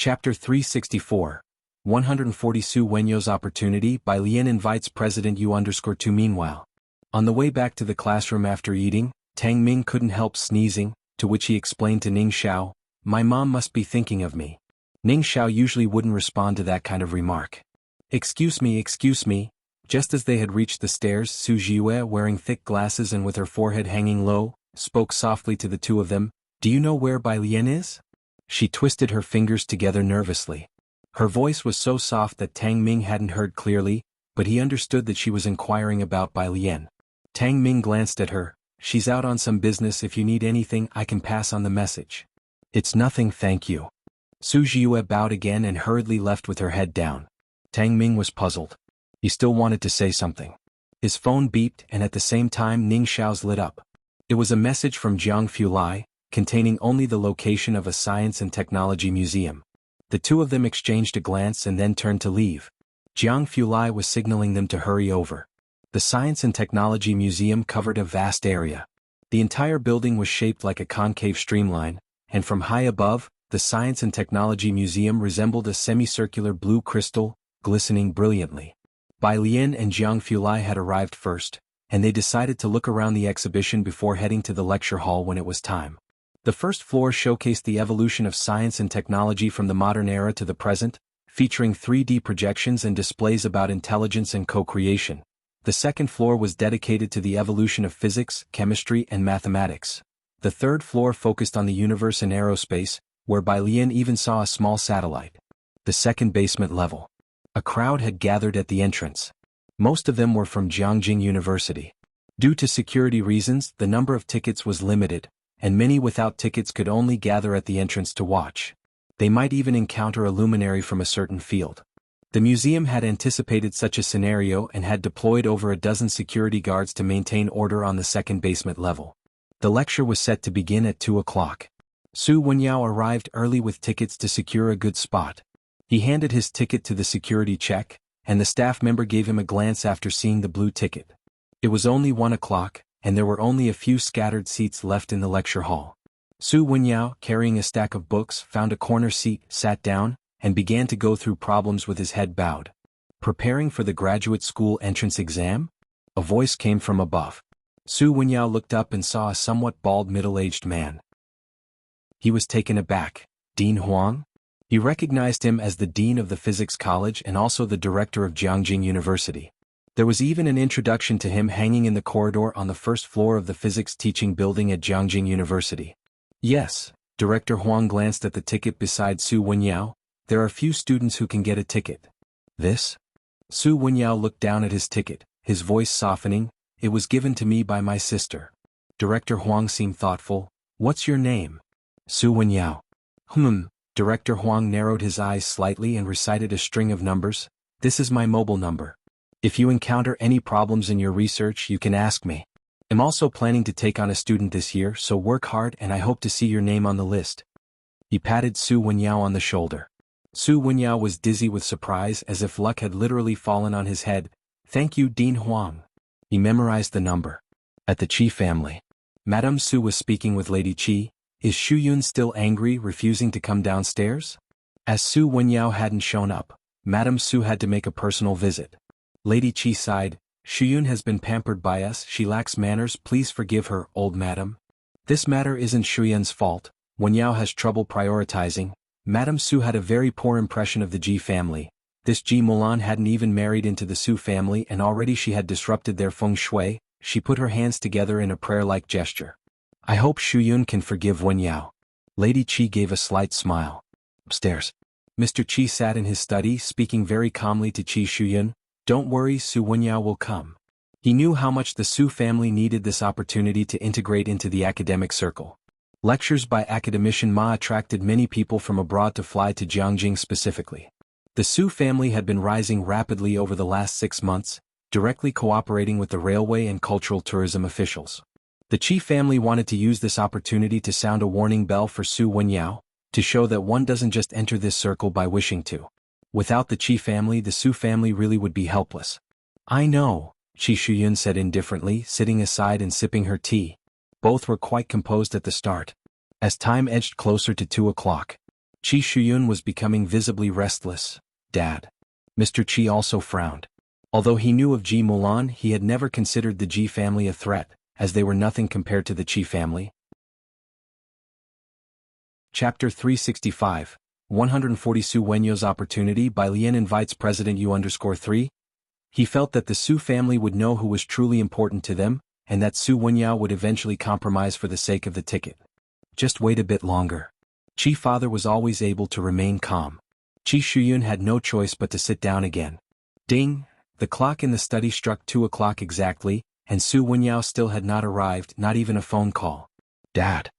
Chapter 364, 140 Su Wenyo's Opportunity by Lian invites President Yu_2. Meanwhile, on the way back to the classroom after eating, Tang Ming couldn't help sneezing, to which he explained to Ning Xiao, "My mom must be thinking of me." Ning Xiao usually wouldn't respond to that kind of remark. Excuse me. Just as they had reached the stairs, Su Jiue, wearing thick glasses and with her forehead hanging low, spoke softly to the two of them. "Do you know where Bai Lian is?" She twisted her fingers together nervously. Her voice was so soft that Tang Ming hadn't heard clearly, but he understood that she was inquiring about Bai Lian. Tang Ming glanced at her. "She's out on some business. If you need anything, I can pass on the message." "It's nothing, thank you." Su Jiue bowed again and hurriedly left with her head down. Tang Ming was puzzled. He still wanted to say something. His phone beeped and at the same time Ning Xiao's lit up. It was a message from Jianghu, containing only the location of a science and technology museum. The two of them exchanged a glance and then turned to leave. Jianghu was signaling them to hurry over. The Science and Technology Museum covered a vast area. The entire building was shaped like a concave streamline, and from high above, the Science and Technology Museum resembled a semicircular blue crystal, glistening brilliantly. Bai Lian and Jianghu had arrived first, and they decided to look around the exhibition before heading to the lecture hall when it was time. The first floor showcased the evolution of science and technology from the modern era to the present, featuring 3D projections and displays about intelligence and co-creation. The second floor was dedicated to the evolution of physics, chemistry, and mathematics. The third floor focused on the universe and aerospace, where Bai Lian even saw a small satellite. The second basement level. A crowd had gathered at the entrance. Most of them were from Jianghu University. Due to security reasons, the number of tickets was limited, and many without tickets could only gather at the entrance to watch. They might even encounter a luminary from a certain field. The museum had anticipated such a scenario and had deployed over a dozen security guards to maintain order on the second basement level. The lecture was set to begin at 2 o'clock. Su Wenyao arrived early with tickets to secure a good spot. He handed his ticket to the security check, and the staff member gave him a glance after seeing the blue ticket. It was only 1 o'clock, and there were only a few scattered seats left in the lecture hall. Su Wenyao, carrying a stack of books, found a corner seat, sat down, and began to go through problems with his head bowed. "Preparing for the graduate school entrance exam?" A voice came from above. Su Wenyao looked up and saw a somewhat bald middle-aged man. He was taken aback. Dean Huang? He recognized him as the dean of the physics college and also the director of Jianghu University. There was even an introduction to him hanging in the corridor on the first floor of the physics teaching building at Jianghu University. "Yes." Director Huang glanced at the ticket beside Su Wenyao. "There are few students who can get a ticket." "This?" Su Wenyao looked down at his ticket, his voice softening. "It was given to me by my sister." Director Huang seemed thoughtful. "What's your name?" "Su Wenyao." Director Huang narrowed his eyes slightly and recited a string of numbers. "This is my mobile number. If you encounter any problems in your research, you can ask me. I'm also planning to take on a student this year, so work hard and I hope to see your name on the list." He patted Su Wenyao on the shoulder. Su Wenyao was dizzy with surprise, as if luck had literally fallen on his head. "Thank you, Dean Huang." He memorized the number. At the Qi family. Madame Su was speaking with Lady Qi. "Is Shuyun still angry, refusing to come downstairs?" As Su Wenyao hadn't shown up, Madame Su had to make a personal visit. Lady Qi sighed. "Shuyun has been pampered by us, she lacks manners, please forgive her, old madam." "This matter isn't Shuyun's fault. Wenyao has trouble prioritizing." Madame Su had a very poor impression of the Ji family. This Ji Mulan hadn't even married into the Su family and already she had disrupted their feng shui. She put her hands together in a prayer-like gesture. "I hope Shuyun can forgive Wenyao." Lady Qi gave a slight smile. Upstairs. Mr. Qi sat in his study, speaking very calmly to Qi Shuyun. "Don't worry, Su Wenyao will come." He knew how much the Su family needed this opportunity to integrate into the academic circle. Lectures by academician Ma attracted many people from abroad to fly to Jianghu specifically. The Su family had been rising rapidly over the last 6 months, directly cooperating with the railway and cultural tourism officials. The Qi family wanted to use this opportunity to sound a warning bell for Su Wenyao, to show that one doesn't just enter this circle by wishing to. Without the Qi family, the Su family really would be helpless. "I know," Qi Shuyun said indifferently, sitting aside and sipping her tea. Both were quite composed at the start. As time edged closer to 2 o'clock, Qi Shuyun was becoming visibly restless. Dad. Mr. Qi also frowned. Although he knew of Ji Mulan, he had never considered the Ji family a threat, as they were nothing compared to the Qi family. Chapter 365, 140 Su Wenyo's Opportunity by Lien invites President U_3. He felt that the Su family would know who was truly important to them, and that Su Wenyao would eventually compromise for the sake of the ticket. Just wait a bit longer. Qi father was always able to remain calm. Qi Shuyun had no choice but to sit down again. Ding! The clock in the study struck 2 o'clock exactly, and Su Wenyao still had not arrived, not even a phone call. Dad.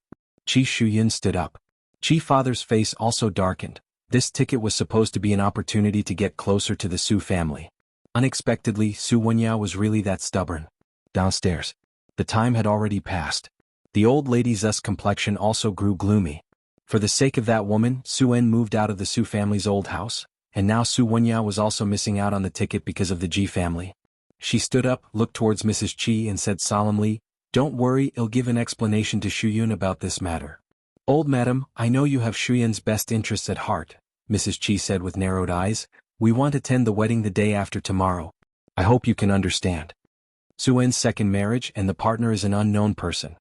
Qi Shuyun stood up. Qi father's face also darkened. This ticket was supposed to be an opportunity to get closer to the Su family. Unexpectedly, Su Wenyao was really that stubborn. Downstairs. The time had already passed. The old lady's complexion also grew gloomy. For the sake of that woman, Su En moved out of the Su family's old house, and now Su Wenyao was also missing out on the ticket because of the Ji family. She stood up, looked towards Mrs. Qi and said solemnly, "Don't worry, I'll give an explanation to Shuyun about this matter." "Old madam, I know you have Shuyun's best interests at heart," Mrs. Qi said with narrowed eyes. "We want to attend the wedding the day after tomorrow. I hope you can understand. Su En's second marriage and the partner is an unknown person.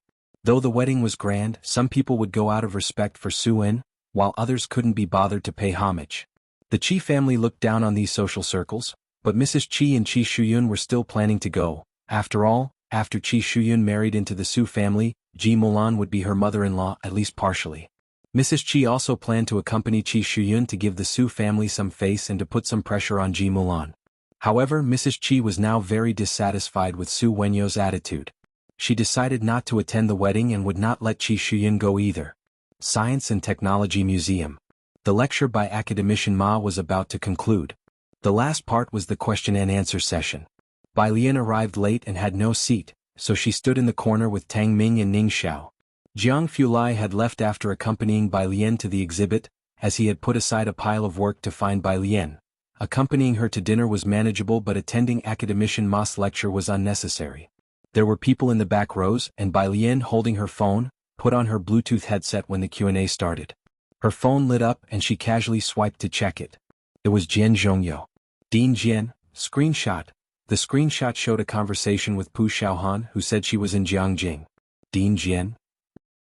Though the wedding was grand, some people would go out of respect for Su En, while others couldn't be bothered to pay homage. The Qi family looked down on these social circles, but Mrs. Qi and Qi Shuyun were still planning to go. After all, after Qi Shuyun married into the Su family, Ji Mulan would be her mother-in-law at least partially. Mrs. Qi also planned to accompany Qi Shuyun to give the Su family some face and to put some pressure on Ji Mulan. However, Mrs. Qi was now very dissatisfied with Su Wenyo's attitude. She decided not to attend the wedding and would not let Qi Shuyun go either. Science and Technology Museum. The lecture by Academician Ma was about to conclude. The last part was the question and answer session. Bai Lian arrived late and had no seat, so she stood in the corner with Tang Ming and Ning Xiao. Jiang Fulai had left after accompanying Bai Lian to the exhibit, as he had put aside a pile of work to find Bai Lian. Accompanying her to dinner was manageable, but attending Academician Ma's lecture was unnecessary. There were people in the back rows, and Bai Lian, holding her phone, put on her Bluetooth headset when the Q&A started. Her phone lit up and she casually swiped to check it. It was Jian Zhongyo. Ding Jian, screenshot. The screenshot showed a conversation with Pu Xiaohan, who said she was in Jiangjing. Ding Jian?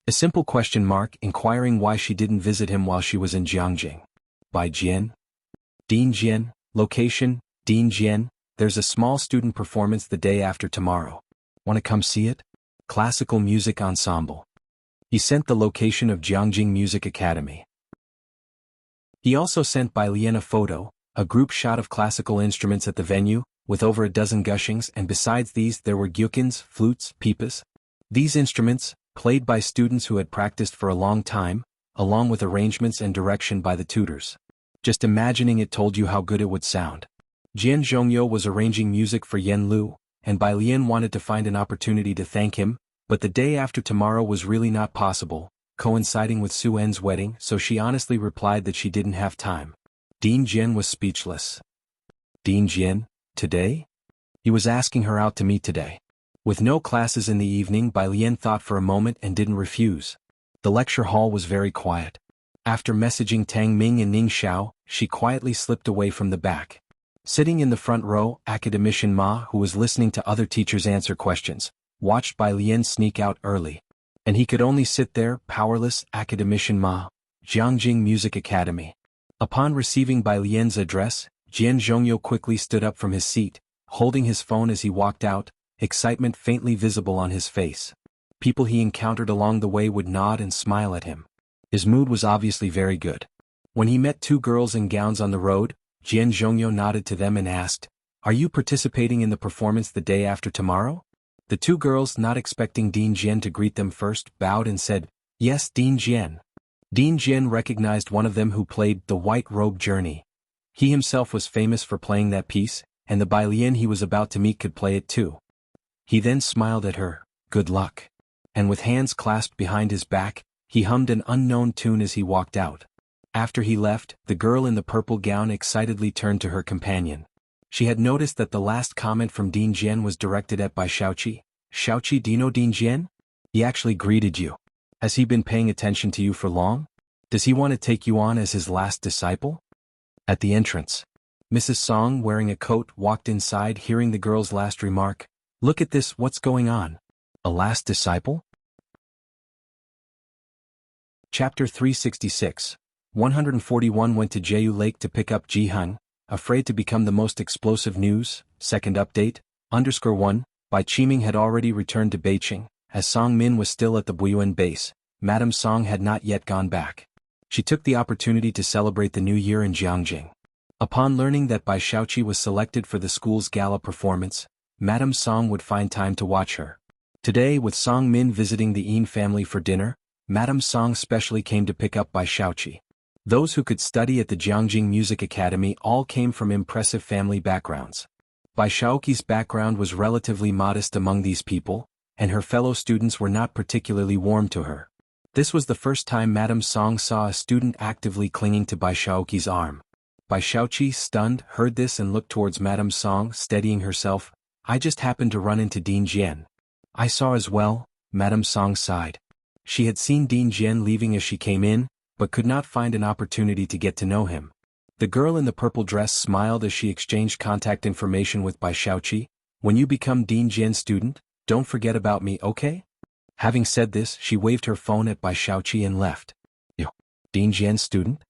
A simple question mark, inquiring why she didn't visit him while she was in Jiangjing. Bai Jian? Ding Jian, location, Ding Jian, there's a small student performance the day after tomorrow. Want to come see it? Classical Music Ensemble. He sent the location of Jiangjing Music Academy. He also sent Bai Lian a photo, a group shot of classical instruments at the venue, with over a dozen gushings, and besides these there were gyukins, flutes, pipas. These instruments, played by students who had practiced for a long time, along with arrangements and direction by the tutors. Just imagining it told you how good it would sound. Jian Zhongyo was arranging music for Yen Lu, and Bai Lian wanted to find an opportunity to thank him, but the day after tomorrow was really not possible, coinciding with Su En's wedding, so she honestly replied that she didn't have time. Ding Jian was speechless. Ding Jian, today? He was asking her out to meet today. With no classes in the evening, Bai Lian thought for a moment and didn't refuse. The lecture hall was very quiet. After messaging Tang Ming and Ning Xiao, she quietly slipped away from the back. Sitting in the front row, Academician Ma, who was listening to other teachers answer questions, watched Bai Lian sneak out early. And he could only sit there, powerless. Academician Ma, Jiangjing Music Academy. Upon receiving Bai Lian's address, Jian Zhongyo quickly stood up from his seat, holding his phone as he walked out, excitement faintly visible on his face. People he encountered along the way would nod and smile at him. His mood was obviously very good. When he met 2 girls in gowns on the road, Jian Zhongyo nodded to them and asked, "Are you participating in the performance the day after tomorrow?" The 2 girls, not expecting Ding Jian to greet them first, bowed and said, "Yes, Ding Jian." Ding Jian recognized one of them who played The White Robe Journey. He himself was famous for playing that piece, and the Bai Lian he was about to meet could play it too. He then smiled at her, "Good luck." And with hands clasped behind his back, he hummed an unknown tune as he walked out. After he left, the girl in the purple gown excitedly turned to her companion. She had noticed that the last comment from Ding Jian was directed at Bai Xiaoqi. "Xiaoqi, do you know Ding Jian? He actually greeted you. Has he been paying attention to you for long?" Does he want to take you on as his last disciple? At the entrance, Mrs. Song, wearing a coat, walked inside, hearing the girl's last remark. Look at this, what's going on? A last disciple? Chapter 366. 141 went to Jeju Lake to pick up Jianghu, afraid to become the most explosive news. Second update, _1, Bai Qiming had already returned to Beijing, as Song Min was still at the Buyuan base. Madame Song had not yet gone back. She took the opportunity to celebrate the new year in Jianghu. Upon learning that Bai Shaoqi was selected for the school's gala performance, Madame Song would find time to watch her. Today, with Song Min visiting the Yin family for dinner, Madame Song specially came to pick up Bai Shaoqi. Those who could study at the Jianghu Music Academy all came from impressive family backgrounds. Bai Shaoqi's background was relatively modest among these people, and her fellow students were not particularly warm to her. This was the first time Madame Song saw a student actively clinging to Bai Shaoqi's arm. Bai Shaoqi, stunned, heard this and looked towards Madame Song, steadying herself. I just happened to run into Dean Jian. I saw as well, Madame Song sighed. She had seen Dean Jian leaving as she came in, but could not find an opportunity to get to know him. The girl in the purple dress smiled as she exchanged contact information with Bai Shaoqi. When you become Dean Jian's student, don't forget about me, okay? Having said this, she waved her phone at Bai Shaoqi and left. Yo, Dean Jian's student?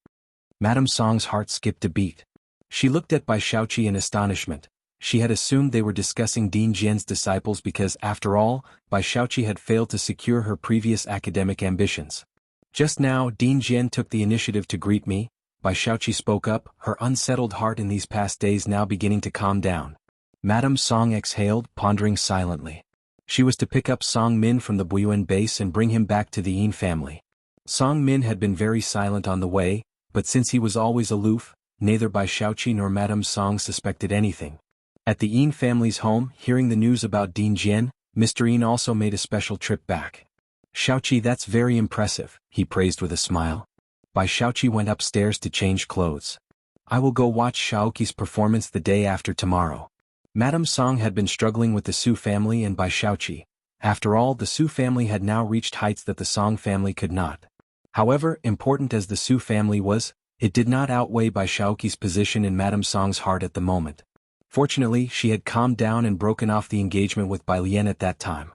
Madame Song's heart skipped a beat. She looked at Bai Shaoqi in astonishment. She had assumed they were discussing Dean Jian's disciples because, after all, Bai Shaoqi had failed to secure her previous academic ambitions. Just now, Dean Jian took the initiative to greet me, Bai Shaoqi spoke up, her unsettled heart in these past days now beginning to calm down. Madame Song exhaled, pondering silently. She was to pick up Song Min from the Buyuan base and bring him back to the Yin family. Song Min had been very silent on the way, but since he was always aloof, neither Bai Shaoqi nor Madame Song suspected anything. At the Yin family's home, hearing the news about Dean Jian, Mr. Yin also made a special trip back. Shaoqi, that's very impressive, he praised with a smile. Bai Shaoqi went upstairs to change clothes. I will go watch Shaoqi's performance the day after tomorrow. Madame Song had been struggling with the Su family and Bai Shaoqi. After all, the Su family had now reached heights that the Song family could not. However, important as the Su family was, it did not outweigh Bai Shaoqi's position in Madame Song's heart at the moment. Fortunately, she had calmed down and broken off the engagement with Bai Lian at that time.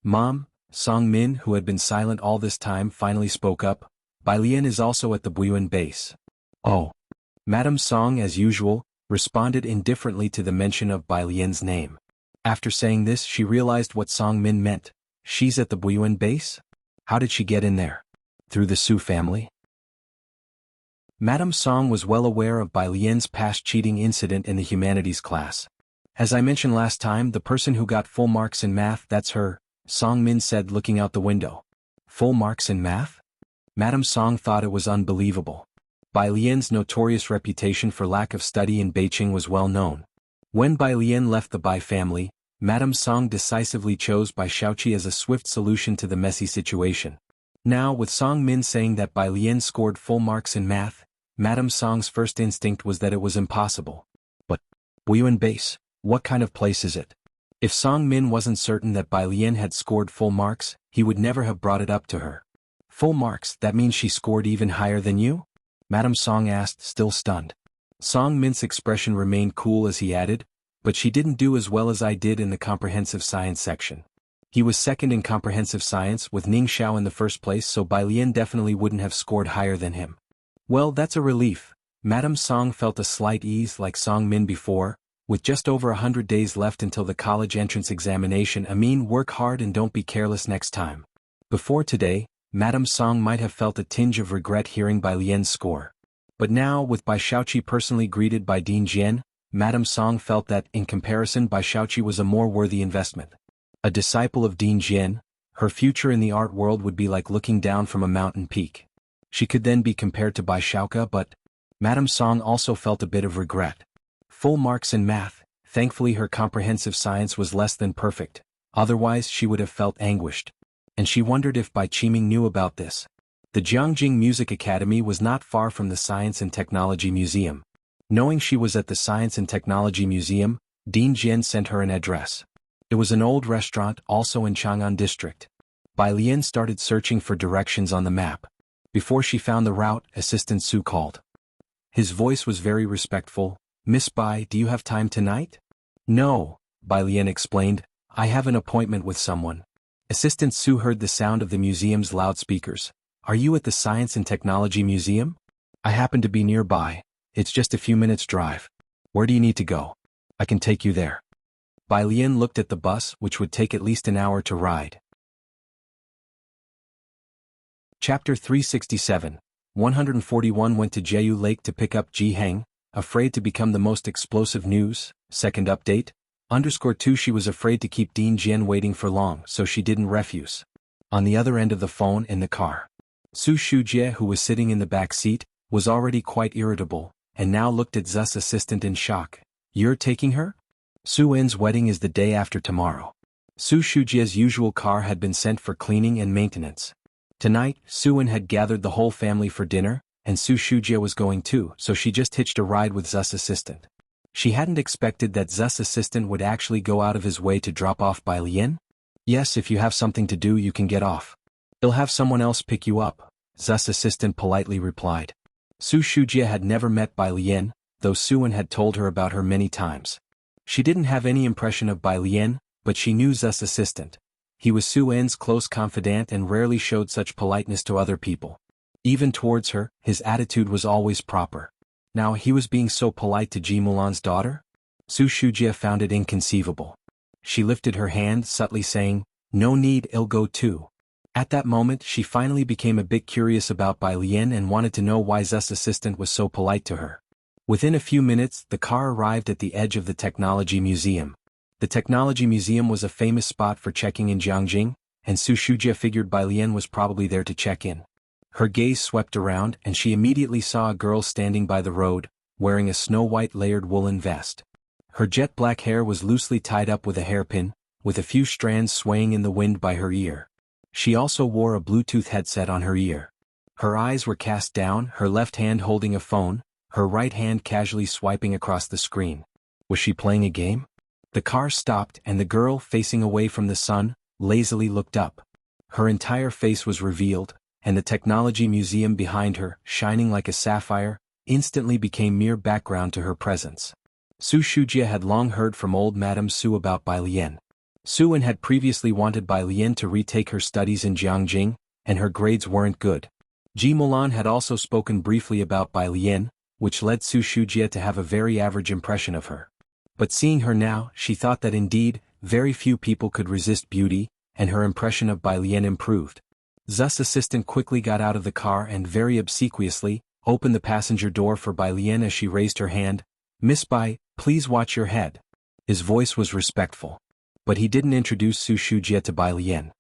Mom, Song Min, who had been silent all this time, finally spoke up. Bai Lian is also at the Buyuan base. Oh. Madame Song, as usual, responded indifferently to the mention of Bai Lian's name. After saying this, she realized what Song Min meant. She's at the Buyuan base? How did she get in there? Through the Su family? Madame Song was well aware of Bai Lian's past cheating incident in the humanities class. As I mentioned last time, the person who got full marks in math, that's her, Song Min said, looking out the window. Full marks in math? Madame Song thought it was unbelievable. Bai Lian's notorious reputation for lack of study in Beijing was well known. When Bai Lian left the Bai family, Madame Song decisively chose Bai Shaoqi as a swift solution to the messy situation. Now, with Song Min saying that Bai Lian scored full marks in math, Madame Song's first instinct was that it was impossible. But, Buyuan base, what kind of place is it? If Song Min wasn't certain that Bai Lian had scored full marks, he would never have brought it up to her. Full marks, that means she scored even higher than you? Madame Song asked, still stunned. Song Min's expression remained cool as he added, but she didn't do as well as I did in the comprehensive science section. He was second in comprehensive science with Ning Xiao in the first place, so Bai Lian definitely wouldn't have scored higher than him. Well, that's a relief. Madame Song felt a slight ease like Song Min before. With just over 100 days left until the college entrance examination, I mean, work hard and don't be careless next time. Before today, Madame Song might have felt a tinge of regret hearing Bai Lian's score. But now, with Bai Shaoqi personally greeted by Dean Jian, Madame Song felt that, in comparison, Bai Shaoqi was a more worthy investment. A disciple of Dean Jian, her future in the art world would be like looking down from a mountain peak. She could then be compared to Bai Shaoqi, but Madame Song also felt a bit of regret. Full marks in math, thankfully her comprehensive science was less than perfect, otherwise she would have felt anguished. And she wondered if Bai Qiming knew about this. The Jianghu Music Academy was not far from the Science and Technology Museum. Knowing she was at the Science and Technology Museum, Dean Jian sent her an address. It was an old restaurant also in Chang'an district. Bai Lian started searching for directions on the map. Before she found the route, Assistant Sue called. His voice was very respectful. "Miss Bai, do you have time tonight?" "No," Bai Lian explained, "I have an appointment with someone." Assistant Sue heard the sound of the museum's loudspeakers. "Are you at the Science and Technology Museum?" "I happen to be nearby. It's just a few minutes' drive." "Where do you need to go?" "I can take you there." Bai Lian looked at the bus, which would take at least an hour to ride. Chapter 367. 141 went to Jeju Lake to pick up Ji Heng, afraid to become the most explosive news. Second update. _2 She was afraid to keep Dean Jian waiting for long, so she didn't refuse. On the other end of the phone in the car, Su Shujie, who was sitting in the back seat, was already quite irritable, and now looked at Zu's assistant in shock. "You're taking her?" "Su En's wedding is the day after tomorrow." Su Shujie's usual car had been sent for cleaning and maintenance. Tonight, Su En had gathered the whole family for dinner, and Su Shujie was going too, so she just hitched a ride with Zu's assistant. She hadn't expected that Zu's assistant would actually go out of his way to drop off Bai Lian. "Yes, if you have something to do you can get off. He'll have someone else pick you up," Zu's assistant politely replied. Su Shujie had never met Bai Lian, though Su En had told her about her many times. She didn't have any impression of Bai Lian, but she knew Zu's assistant. He was Su En's close confidant and rarely showed such politeness to other people. Even towards her, his attitude was always proper. Now he was being so polite to Ji Mulan's daughter? Su Shujie found it inconceivable. She lifted her hand, subtly saying, "No need, I'll go too." At that moment she finally became a bit curious about Bai Lian and wanted to know why Zu's assistant was so polite to her. Within a few minutes the car arrived at the edge of the Technology Museum. The Technology Museum was a famous spot for checking in Jianghu, and Su Shujie figured Bai Lian was probably there to check in. Her gaze swept around and she immediately saw a girl standing by the road, wearing a snow-white layered woolen vest. Her jet-black hair was loosely tied up with a hairpin, with a few strands swaying in the wind by her ear. She also wore a Bluetooth headset on her ear. Her eyes were cast down, her left hand holding a phone, her right hand casually swiping across the screen. Was she playing a game? The car stopped and the girl, facing away from the sun, lazily looked up. Her entire face was revealed, and the Technology Museum behind her, shining like a sapphire, instantly became mere background to her presence. Su Shujie had long heard from old Madame Su about Bai Lian. Su En had previously wanted Bai Lian to retake her studies in Jianghu, and her grades weren't good. Ji Mulan had also spoken briefly about Bai Lian, which led Su Shujie to have a very average impression of her. But seeing her now, she thought that indeed, very few people could resist beauty, and her impression of Bai Lian improved. Zu's assistant quickly got out of the car and very obsequiously opened the passenger door for Bai Lian as she raised her hand. "Miss Bai, please watch your head." His voice was respectful. But he didn't introduce Su Shujie to Bai Lian.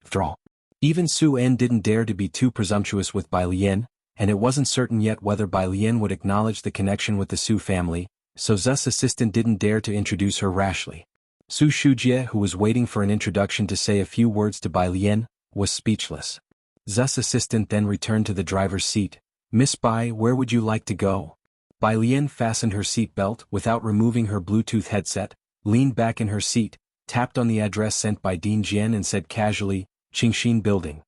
After all, even Su En didn't dare to be too presumptuous with Bai Lian, and it wasn't certain yet whether Bai Lian would acknowledge the connection with the Su family, so Zu's assistant didn't dare to introduce her rashly. Su Shujie, who was waiting for an introduction to say a few words to Bai Lian, was speechless. Zu's assistant then returned to the driver's seat. "Miss Bai, where would you like to go?" Bai Lian fastened her seat belt without removing her Bluetooth headset, leaned back in her seat, tapped on the address sent by Dean Jian and said casually, "Qingxin Building."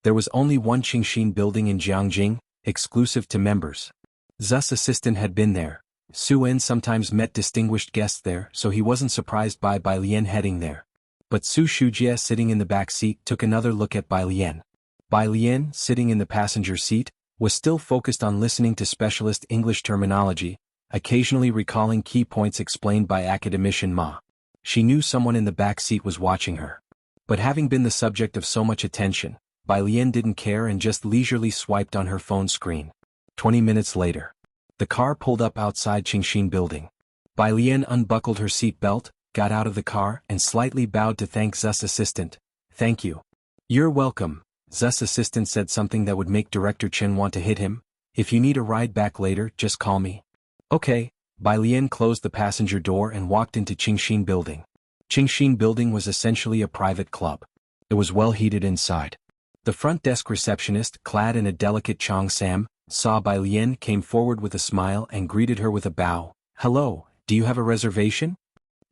There was only one Qingxin building in Jianghu, exclusive to members. Zu's assistant had been there. Su En sometimes met distinguished guests there, so he wasn't surprised by Bai Lian heading there. But Su Shujie, sitting in the back seat, took another look at Bai Lian. Bai Lian, sitting in the passenger seat, was still focused on listening to specialist English terminology, occasionally recalling key points explained by academician Ma. She knew someone in the back seat was watching her. But having been the subject of so much attention, Bai Lian didn't care and just leisurely swiped on her phone screen. 20 minutes later, the car pulled up outside Qingxin Building. Bai Lian unbuckled her seat belt, got out of the car and slightly bowed to thank Zu's assistant. "Thank you." "You're welcome." Zu's assistant said something that would make Director Chen want to hit him. "If you need a ride back later, just call me." "Okay." Bai Lian closed the passenger door and walked into Qingxin Building. Qingxin Building was essentially a private club. It was well heated inside. The front desk receptionist, clad in a delicate cheongsam, saw Bai Lian, came forward with a smile and greeted her with a bow. "Hello, do you have a reservation?"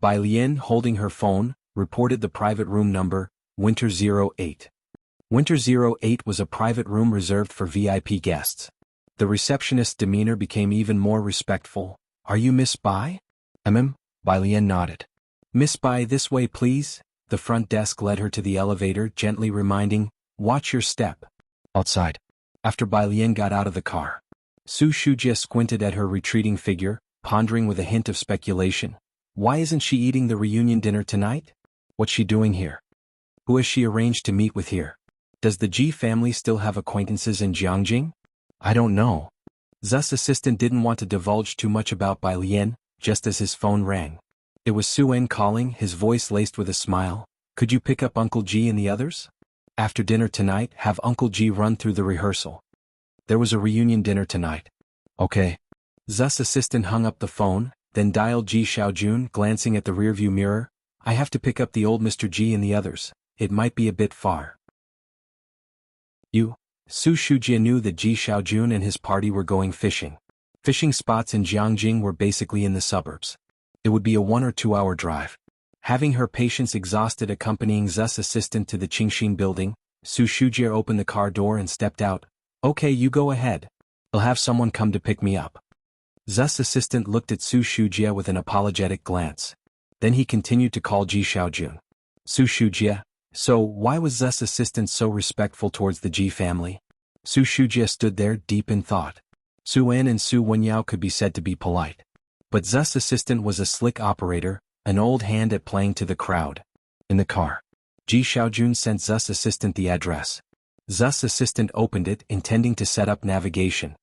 Bai Lian, holding her phone, reported the private room number, Winter 08. Winter 08 was a private room reserved for VIP guests. The receptionist's demeanor became even more respectful. "Are you Miss Bai?" Bai Lian nodded. "Miss Bai, this way please." The front desk led her to the elevator, gently reminding, "Watch your step." Outside. After Bai Lian got out of the car, Su Shujie squinted at her retreating figure, pondering with a hint of speculation. Why isn't she eating the reunion dinner tonight? What's she doing here? Who has she arranged to meet with here? Does the Ji family still have acquaintances in Jianghu? I don't know. Zu's assistant didn't want to divulge too much about Bai Lian, just as his phone rang. It was Su En calling, his voice laced with a smile. "Could you pick up Uncle Ji and the others? After dinner tonight, have Uncle Ji run through the rehearsal. There was a reunion dinner tonight." "Okay." Zu's assistant hung up the phone, then dialed Ji Xiaojun, glancing at the rearview mirror. "I have to pick up the old Mr. Ji and the others. It might be a bit far." Su Shujie knew that Ji Xiaojun and his party were going fishing. Fishing spots in Jianghu were basically in the suburbs. It would be a 1 or 2 hour drive. Having her patience exhausted accompanying Zu's assistant to the Qingxin building, Su Shujie opened the car door and stepped out. "Okay, you go ahead. I'll have someone come to pick me up." Zu's assistant looked at Su Shujie with an apologetic glance. Then he continued to call Ji Xiaojun. "Su Shujie, so why was Zu's assistant so respectful towards the Ji family?" Su Shujie stood there deep in thought. Su En and Su Wenyao could be said to be polite. But Zu's assistant was a slick operator, an old hand at playing to the crowd. In the car, Ji Xiaojun sent Zu's assistant the address. Zu's assistant opened it, intending to set up navigation.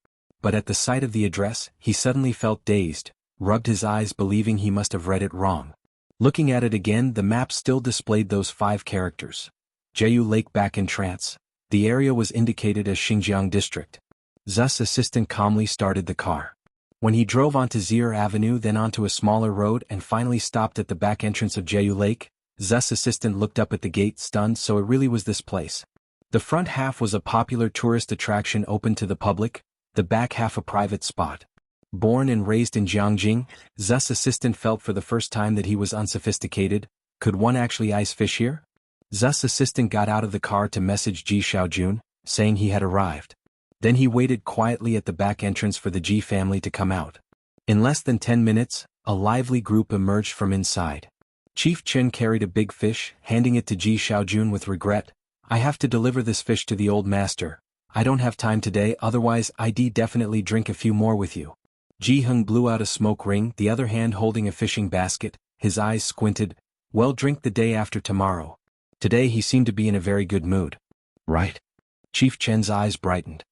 But at the sight of the address, he suddenly felt dazed, rubbed his eyes believing he must have read it wrong. Looking at it again, the map still displayed those 5 characters. Jeju Lake back in trance. The area was indicated as Xinjiang District. Zu's assistant calmly started the car. When he drove onto Zir Avenue, then onto a smaller road and finally stopped at the back entrance of Jeju Lake, Zu's assistant looked up at the gate stunned. So it really was this place. The front half was a popular tourist attraction open to the public, the back half a private spot. Born and raised in Jianghu, Zu's assistant felt for the first time that he was unsophisticated. Could one actually ice fish here? Zu's assistant got out of the car to message Ji Xiaojun, saying he had arrived. Then he waited quietly at the back entrance for the Ji family to come out. In less than 10 minutes, a lively group emerged from inside. Chief Chen carried a big fish, handing it to Ji Xiaojun with regret. "I have to deliver this fish to the old master. I don't have time today, otherwise I'd definitely drink a few more with you." Ji Heng blew out a smoke ring, the other hand holding a fishing basket, his eyes squinted. "Well, drink the day after tomorrow." Today he seemed to be in a very good mood. "Right?" Chief Chen's eyes brightened.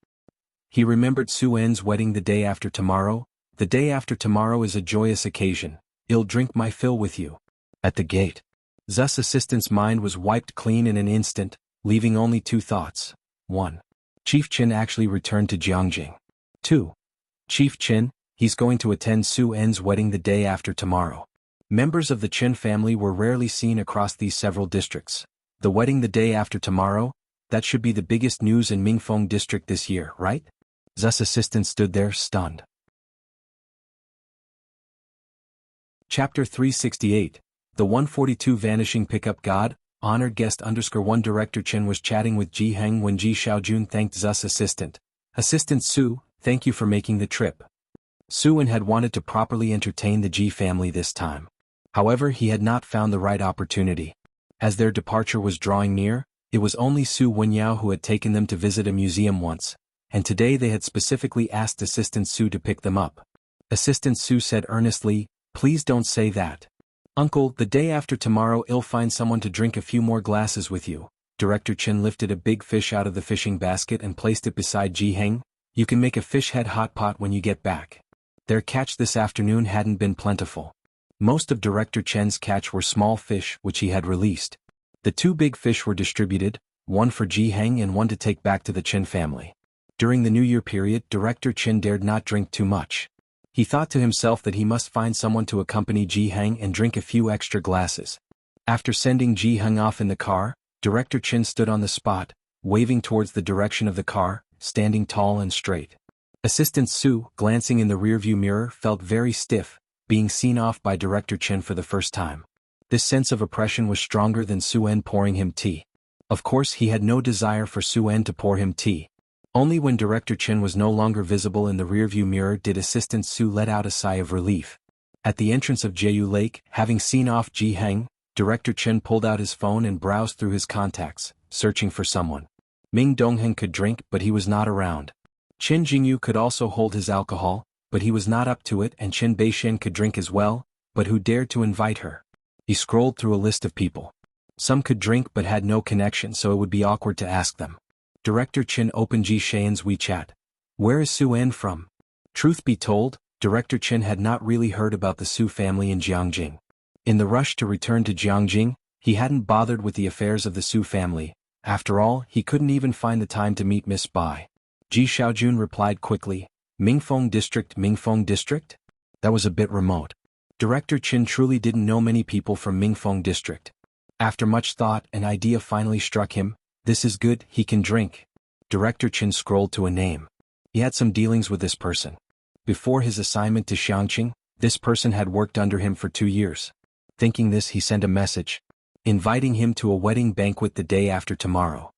He remembered Su En's wedding the day after tomorrow. "The day after tomorrow is a joyous occasion. I'll drink my fill with you." At the gate, Zu's assistant's mind was wiped clean in an instant, leaving only 2 thoughts. 1. Chief Chen actually returned to Jianghu. 2. Chief Chen, he's going to attend Su En's wedding the day after tomorrow. Members of the Chen family were rarely seen across these several districts. The wedding the day after tomorrow? That should be the biggest news in Mingfeng district this year, right? Zu's assistant stood there stunned. Chapter 368. The 142 Vanishing Pickup God. Honored guest _1 Director Chen was chatting with Ji Heng when Ji Xiaojun thanked Zu's assistant. "Assistant Su, thank you for making the trip." Su En had wanted to properly entertain the Ji family this time. However, he had not found the right opportunity. As their departure was drawing near, it was only Su Wenyao who had taken them to visit a museum once, and today they had specifically asked Assistant Su to pick them up. Assistant Su said earnestly, "Please don't say that. Uncle, the day after tomorrow I'll find someone to drink a few more glasses with you." Director Chen lifted a big fish out of the fishing basket and placed it beside Ji Heng. "You can make a fish head hot pot when you get back." Their catch this afternoon hadn't been plentiful. Most of Director Chen's catch were small fish which he had released. The 2 big fish were distributed, one for Ji Heng and one to take back to the Chen family. During the New Year period, Director Chen dared not drink too much. He thought to himself that he must find someone to accompany Ji Heng and drink a few extra glasses. After sending Ji Heng off in the car, Director Chen stood on the spot, waving towards the direction of the car, standing tall and straight. Assistant Su, glancing in the rearview mirror, felt very stiff, being seen off by Director Chen for the first time. This sense of oppression was stronger than Su En pouring him tea. Of course he had no desire for Su-En to pour him tea. Only when Director Chen was no longer visible in the rearview mirror did Assistant Su let out a sigh of relief. At the entrance of Jeju Lake, having seen off Ji Heng, Director Chen pulled out his phone and browsed through his contacts, searching for someone. Ming Dongheng could drink, but he was not around. Chen Jingyu could also hold his alcohol, but he was not up to it, and Chen Beishen could drink as well, but who dared to invite her? He scrolled through a list of people. Some could drink but had no connection, so it would be awkward to ask them. Director Chen opened Ji Shen's WeChat. Where is Su-En from? Truth be told, Director Chen had not really heard about the Su family in Jiangjing. In the rush to return to Jiangjing, he hadn't bothered with the affairs of the Su family. After all, he couldn't even find the time to meet Miss Bai. Ji Xiaojun replied quickly, Mingfeng District? That was a bit remote. Director Chen truly didn't know many people from Mingfeng District. After much thought, an idea finally struck him. This is good, he can drink. Director Chen scrolled to a name. He had some dealings with this person. Before his assignment to Xiangqing, this person had worked under him for 2 years. Thinking this, he sent a message, inviting him to a wedding banquet the day after tomorrow.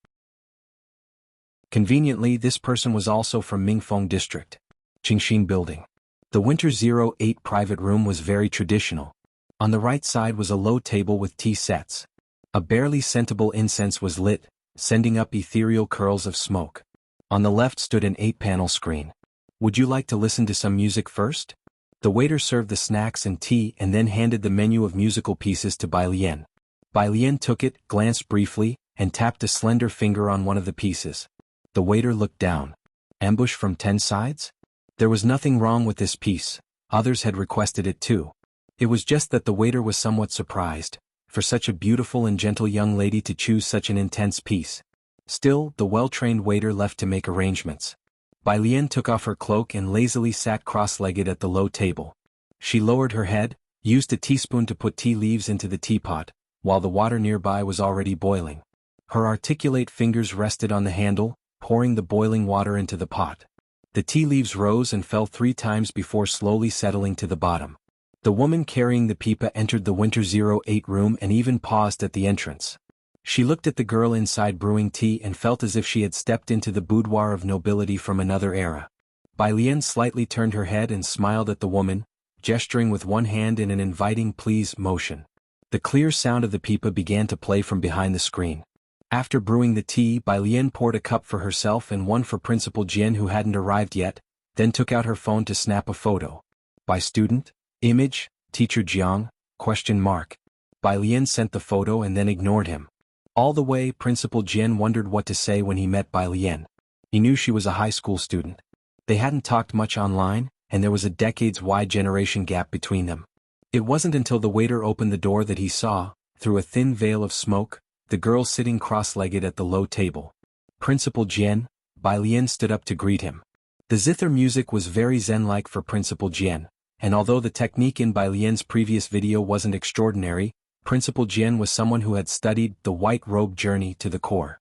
Conveniently, this person was also from Mingfeng District. Qingxin Building. The Winter 08 private room was very traditional. On the right side was a low table with tea sets. A barely scentable incense was lit, sending up ethereal curls of smoke. On the left stood an 8-panel screen. Would you like to listen to some music first? The waiter served the snacks and tea and then handed the menu of musical pieces to Bai Lian. Bai Lian took it, glanced briefly, and tapped a slender finger on one of the pieces. The waiter looked down. Ambush from 10 sides? There was nothing wrong with this piece. Others had requested it too. It was just that the waiter was somewhat surprised, for such a beautiful and gentle young lady to choose such an intense piece. Still, the well-trained waiter left to make arrangements. Bai Lian took off her cloak and lazily sat cross-legged at the low table. She lowered her head, used a teaspoon to put tea leaves into the teapot, while the water nearby was already boiling. Her articulate fingers rested on the handle, pouring the boiling water into the pot. The tea leaves rose and fell 3 times before slowly settling to the bottom. The woman carrying the pipa entered the Winter 08 room and even paused at the entrance. She looked at the girl inside brewing tea and felt as if she had stepped into the boudoir of nobility from another era. Bai Lian slightly turned her head and smiled at the woman, gesturing with one hand in an inviting please motion. The clear sound of the pipa began to play from behind the screen. After brewing the tea, Bai Lian poured a cup for herself and one for Principal Jian who hadn't arrived yet, then took out her phone to snap a photo. By student? Image? Teacher Jiang? Bai Lian sent the photo and then ignored him. All the way, Principal Jian wondered what to say when he met Bai Lian. He knew she was a high school student. They hadn't talked much online, and there was a decades-wide generation gap between them. It wasn't until the waiter opened the door that he saw, through a thin veil of smoke, the girl sitting cross-legged at the low table. Principal Jian, Bai Lian stood up to greet him. The zither music was very zen-like for Principal Jian, and although the technique in Bai Lian's previous video wasn't extraordinary, Principal Jian was someone who had studied the white robe journey to the core.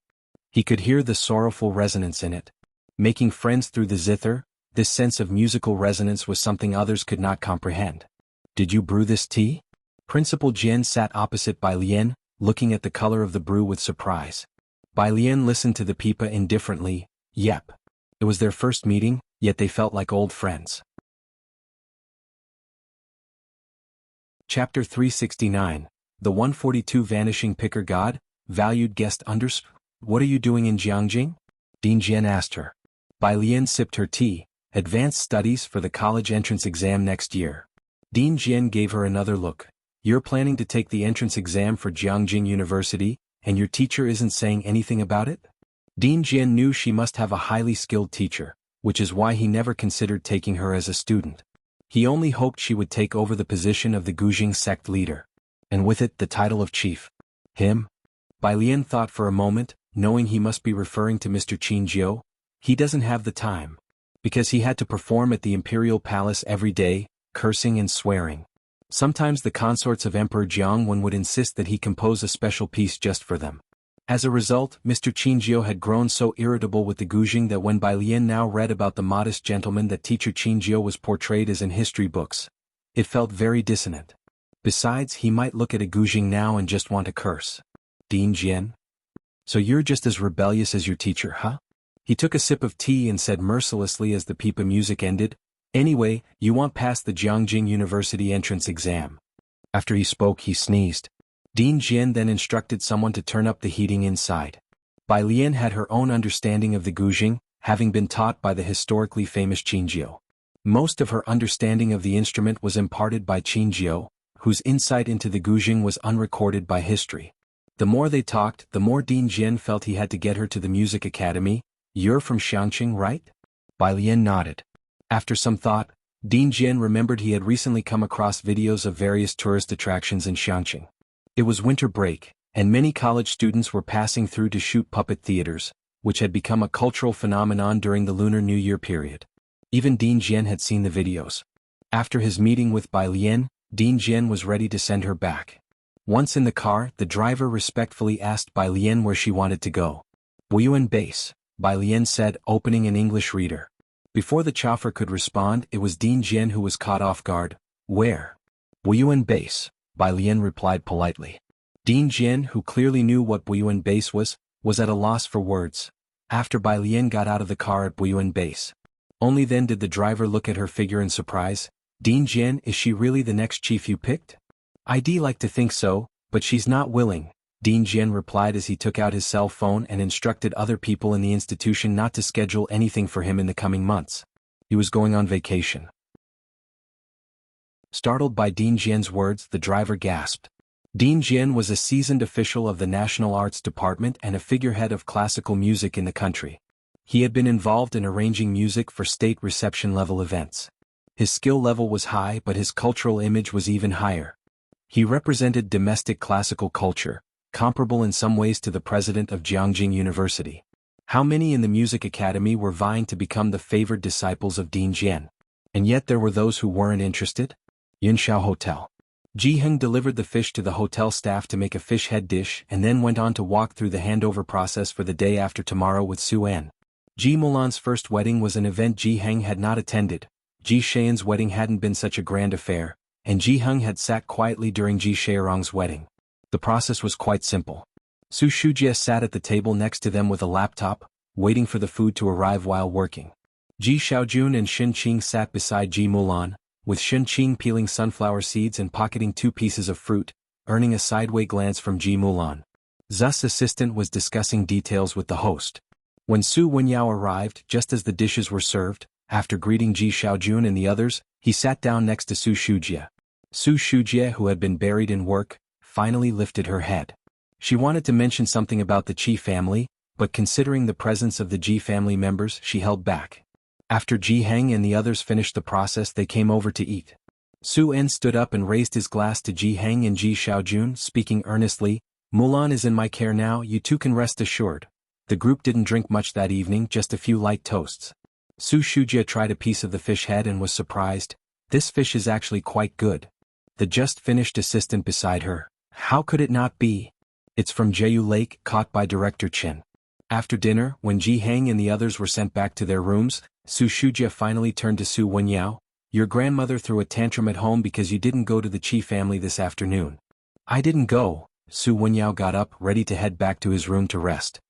He could hear the sorrowful resonance in it. Making friends through the zither, this sense of musical resonance was something others could not comprehend. Did you brew this tea? Principal Jian sat opposite Bai Lian, looking at the color of the brew with surprise. Bai Lian listened to the pipa indifferently. Yep. It was their first meeting, yet they felt like old friends. Chapter 369. The 142 Vanishing Picker God, Valued Guest What are you doing in Jiangjing? Dean Jian asked her. Bai Lian sipped her tea. Advanced studies for the college entrance exam next year. Dean Jian gave her another look. You're planning to take the entrance exam for Jiangjing University, and your teacher isn't saying anything about it? Dean Jian knew she must have a highly skilled teacher, which is why he never considered taking her as a student. He only hoped she would take over the position of the Gujing sect leader. And with it the title of chief. Him? Bai Lian thought for a moment, knowing he must be referring to Mr. Qin Jiu. He doesn't have the time. Because he had to perform at the imperial palace every day, cursing and swearing. Sometimes the consorts of Emperor Jianghu would insist that he compose a special piece just for them. As a result, Mr. Qin Jiu had grown so irritable with the Gujing that when Bai Lian now read about the modest gentleman that teacher Qin Jiu was portrayed as in history books, it felt very dissonant. Besides, he might look at a Gujing now and just want to curse. Dean Jian? So you're just as rebellious as your teacher, huh? He took a sip of tea and said mercilessly as the pipa music ended, "Anyway, you want past the Jianghu University entrance exam." After he spoke, he sneezed. Dean Jian then instructed someone to turn up the heating inside. Bai Lian had her own understanding of the guzheng, having been taught by the historically famous Qinjiu. Most of her understanding of the instrument was imparted by Qinjiu, whose insight into the guzheng was unrecorded by history. The more they talked, the more Dean Jian felt he had to get her to the music academy. "You're from Xiangqing, right?" Bai Lian nodded. After some thought, Dean Jian remembered he had recently come across videos of various tourist attractions in Xiangqing. It was winter break, and many college students were passing through to shoot puppet theaters, which had become a cultural phenomenon during the Lunar New Year period. Even Dean Jian had seen the videos. After his meeting with Bai Lian, Dean Jian was ready to send her back. Once in the car, the driver respectfully asked Bai Lian where she wanted to go. "Wuyuan Base," Bai Lian said, opening an English reader. Before the chauffeur could respond, it was Dean Jian who was caught off guard. "Where?" "Wuyuan Base," Bai Lian replied politely. Dean Jian, who clearly knew what Wuyuan Base was at a loss for words. After Bai Lian got out of the car at Wuyuan Base, only then did the driver look at her figure in surprise. "Dean Jian, is she really the next chief you picked?" "I'd like to think so, but she's not willing," Dean Jian replied as he took out his cell phone and instructed other people in the institution not to schedule anything for him in the coming months. He was going on vacation. Startled by Dean Jian's words, the driver gasped. Dean Jian was a seasoned official of the National Arts Department and a figurehead of classical music in the country. He had been involved in arranging music for state reception-level events. His skill level was high, but his cultural image was even higher. He represented domestic classical culture, comparable in some ways to the president of Jianghu University. How many in the music academy were vying to become the favored disciples of Dean Jian? And yet there were those who weren't interested? Yunshao Hotel. Jianghu delivered the fish to the hotel staff to make a fish head dish and then went on to walk through the handover process for the day after tomorrow with Su An. Ji Mulan's first wedding was an event Jianghu had not attended. Ji Xian's wedding hadn't been such a grand affair, and Jianghu had sat quietly during Ji Xiaorong's wedding. The process was quite simple. Su Shujie sat at the table next to them with a laptop, waiting for the food to arrive while working. Ji Xiaojun and Shen Qing sat beside Ji Mulan, with Shen Qing peeling sunflower seeds and pocketing 2 pieces of fruit, earning a sideway glance from Ji Mulan. Zu's assistant was discussing details with the host. When Su Wenyao arrived, just as the dishes were served, after greeting Ji Xiaojun and the others, he sat down next to Su Shujie. Su Shujie, who had been buried in work, finally lifted her head. She wanted to mention something about the Qi family, but considering the presence of the Ji family members, she held back. After Jianghu and the others finished the process, they came over to eat. Su En stood up and raised his glass to Jianghu and Ji Xiaojun, speaking earnestly, "Mulan is in my care now, you two can rest assured." The group didn't drink much that evening, just a few light toasts. Su Shujie tried a piece of the fish head and was surprised. "This fish is actually quite good." The just-finished assistant beside her, "How could it not be? It's from Jeju Lake, caught by Director Chen." After dinner, when Jianghu and the others were sent back to their rooms, Su Shujie finally turned to Su Wenyao. "Your grandmother threw a tantrum at home because you didn't go to the Qi family this afternoon." "I didn't go." Su Wenyao got up, ready to head back to his room to rest.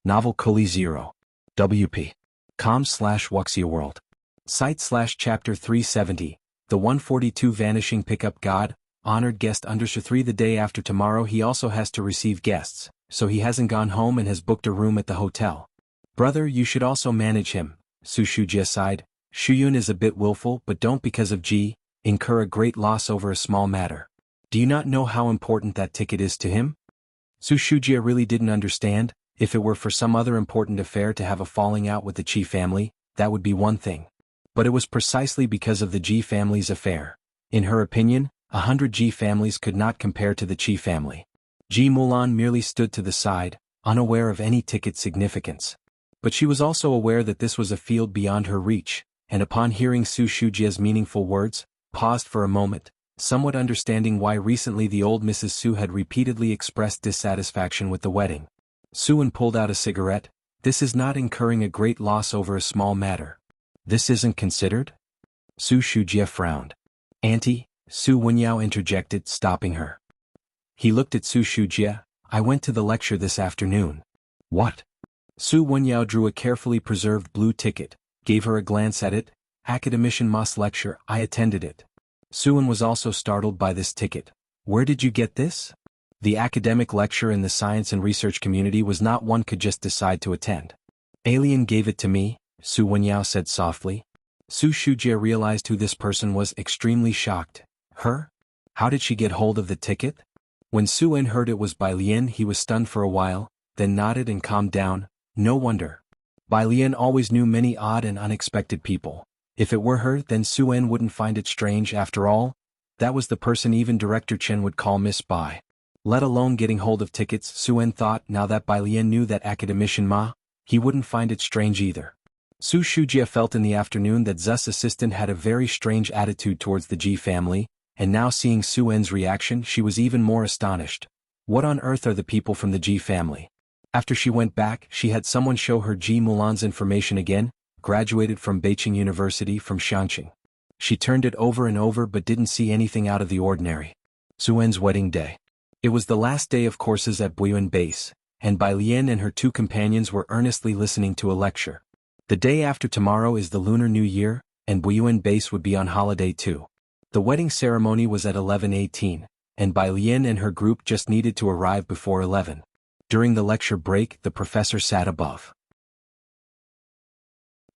Novel Kuli 0. WP. com/Wuxia World. Site/chapter 370. The 142 Vanishing Pickup God, honored guest _3. The day after tomorrow he also has to receive guests, so he hasn't gone home and has booked a room at the hotel. "Brother, you should also manage him," Su Shujie sighed. "Shuyun is a bit willful, but don't because of Ji incur a great loss over a small matter. Do you not know how important that ticket is to him?" Su Shujie really didn't understand. If it were for some other important affair to have a falling out with the Qi family, that would be one thing. But it was precisely because of the Ji family's affair. In her opinion, 100 Ji families could not compare to the Qi family. Ji Mulan merely stood to the side, unaware of any ticket's significance. But she was also aware that this was a field beyond her reach, and upon hearing Su Shujie's meaningful words, paused for a moment, somewhat understanding why recently the old Mrs. Su had repeatedly expressed dissatisfaction with the wedding. Su-en pulled out a cigarette. "This is not incurring a great loss over a small matter. This isn't considered?" Su Shujie frowned. "Auntie," Su Wenyao interjected, stopping her. He looked at Su Shujie. I went to the lecture this afternoon. What? Su Wenyao drew a carefully preserved blue ticket, gave her a glance at it. Academician Ma's lecture, I attended it. Suan was also startled by this ticket. Where did you get this? The academic lecture in the science and research community was not one could just decide to attend. Alien gave it to me, Su Wenyao said softly. Su Shujie realized who this person was, extremely shocked. Her? How did she get hold of the ticket? When Su En heard it was Bai Lian, he was stunned for a while, then nodded and calmed down. No wonder. Bai Lian always knew many odd and unexpected people. If it were her, then Su En wouldn't find it strange. After all, that was the person even Director Chen would call Miss Bai. Let alone getting hold of tickets, Su En thought. Now that Bai Lian knew that academician Ma, he wouldn't find it strange either. Su Shujie felt in the afternoon that Zu's assistant had a very strange attitude towards the Ji family, and now seeing Su En's reaction, she was even more astonished. What on earth are the people from the Ji family? After she went back, she had someone show her Ji Mulan's information again, graduated from Beijing University from Shanqing. She turned it over and over but didn't see anything out of the ordinary. Su En's wedding day. It was the last day of courses at Buyuan Base, and Bai Lian and her two companions were earnestly listening to a lecture. The day after tomorrow is the Lunar New Year, and Buyuan Base would be on holiday too. The wedding ceremony was at 11:18, and Bai Lian and her group just needed to arrive before 11. During the lecture break, the professor sat above.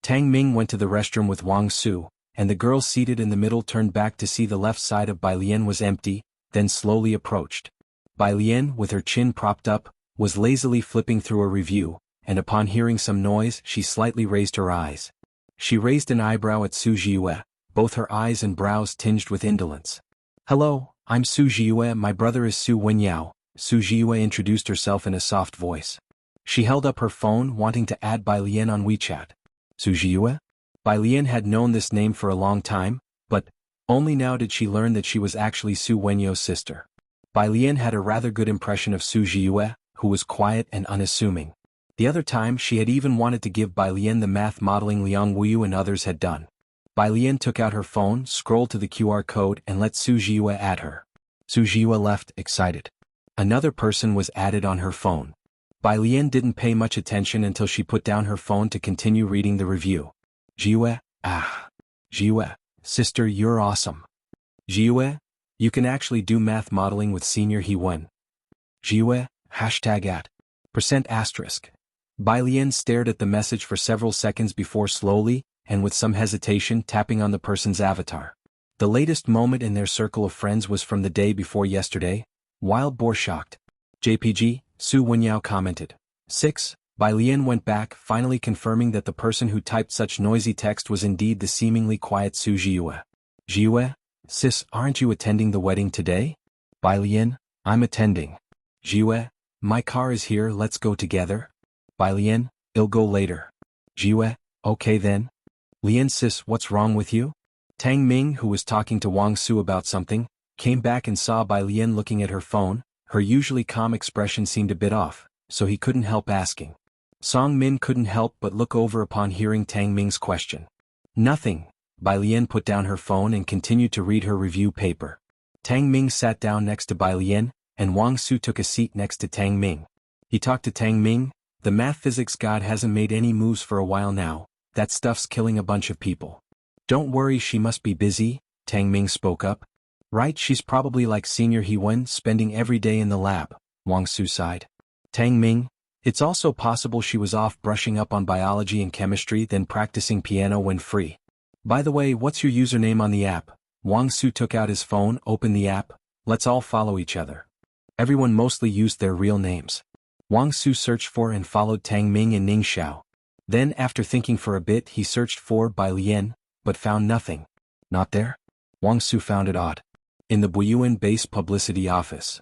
Tang Ming went to the restroom with Wang Su, and the girl seated in the middle turned back to see the left side of Bai Lian was empty, then slowly approached. Bai Lian, with her chin propped up, was lazily flipping through a review, and upon hearing some noise, she slightly raised her eyes. She raised an eyebrow at Su Jiue, both her eyes and brows tinged with indolence. Hello, I'm Su Jiue, my brother is Su Wenyao, Su Jiue introduced herself in a soft voice. She held up her phone, wanting to add Bai Lian on WeChat. Su Jiue? Bai Lian had known this name for a long time, but only now did she learn that she was actually Su Wenyao's sister. Bai Lian had a rather good impression of Su Jiue, who was quiet and unassuming. The other time she had even wanted to give Bai Lian the math modeling Liang Wuyu and others had done. Bai Lian took out her phone, scrolled to the QR code and let Su Jiue add her. Su Jiue left, excited. Another person was added on her phone. Bai Lian didn't pay much attention until she put down her phone to continue reading the review. Jiue, Jiue, sister, you're awesome. Jiue, you can actually do math modeling with Senior He Wen. Jiue, #@ %*. Bai Lian stared at the message for several seconds before slowly, and with some hesitation, tapping on the person's avatar. The latest moment in their circle of friends was from the day before yesterday. Wild boar shocked. JPG, Su Wenyao commented. 6. Bai Lian went back, finally confirming that the person who typed such noisy text was indeed the seemingly quiet Su Jiue. Jiue, sis, aren't you attending the wedding today? Bai Lian, I'm attending. Jiue, my car is here, let's go together. Bai Lian, I'll go later. Jiue, okay then. Lian, sis, what's wrong with you? Tang Ming, who was talking to Wang Su about something, came back and saw Bai Lian looking at her phone. Her usually calm expression seemed a bit off, so he couldn't help asking. Song Min couldn't help but look over upon hearing Tang Ming's question. Nothing. Bai Lian put down her phone and continued to read her review paper. Tang Ming sat down next to Bai Lian, and Wang Su took a seat next to Tang Ming. He talked to Tang Ming. The math physics god hasn't made any moves for a while now. That stuff's killing a bunch of people. Don't worry, she must be busy, Tang Ming spoke up. Right, she's probably like Senior He Wen, spending every day in the lab, Wang Su sighed. Tang Ming, it's also possible she was off brushing up on biology and chemistry then practicing piano when free. By the way, what's your username on the app? Wang Su took out his phone, opened the app. Let's all follow each other. Everyone mostly used their real names. Wang Su searched for and followed Tang Ming and Ning Xiao. Then, after thinking for a bit, he searched for Bai Lian, but found nothing. Not there? Wang Su found it odd. In the Buyuan Base publicity office.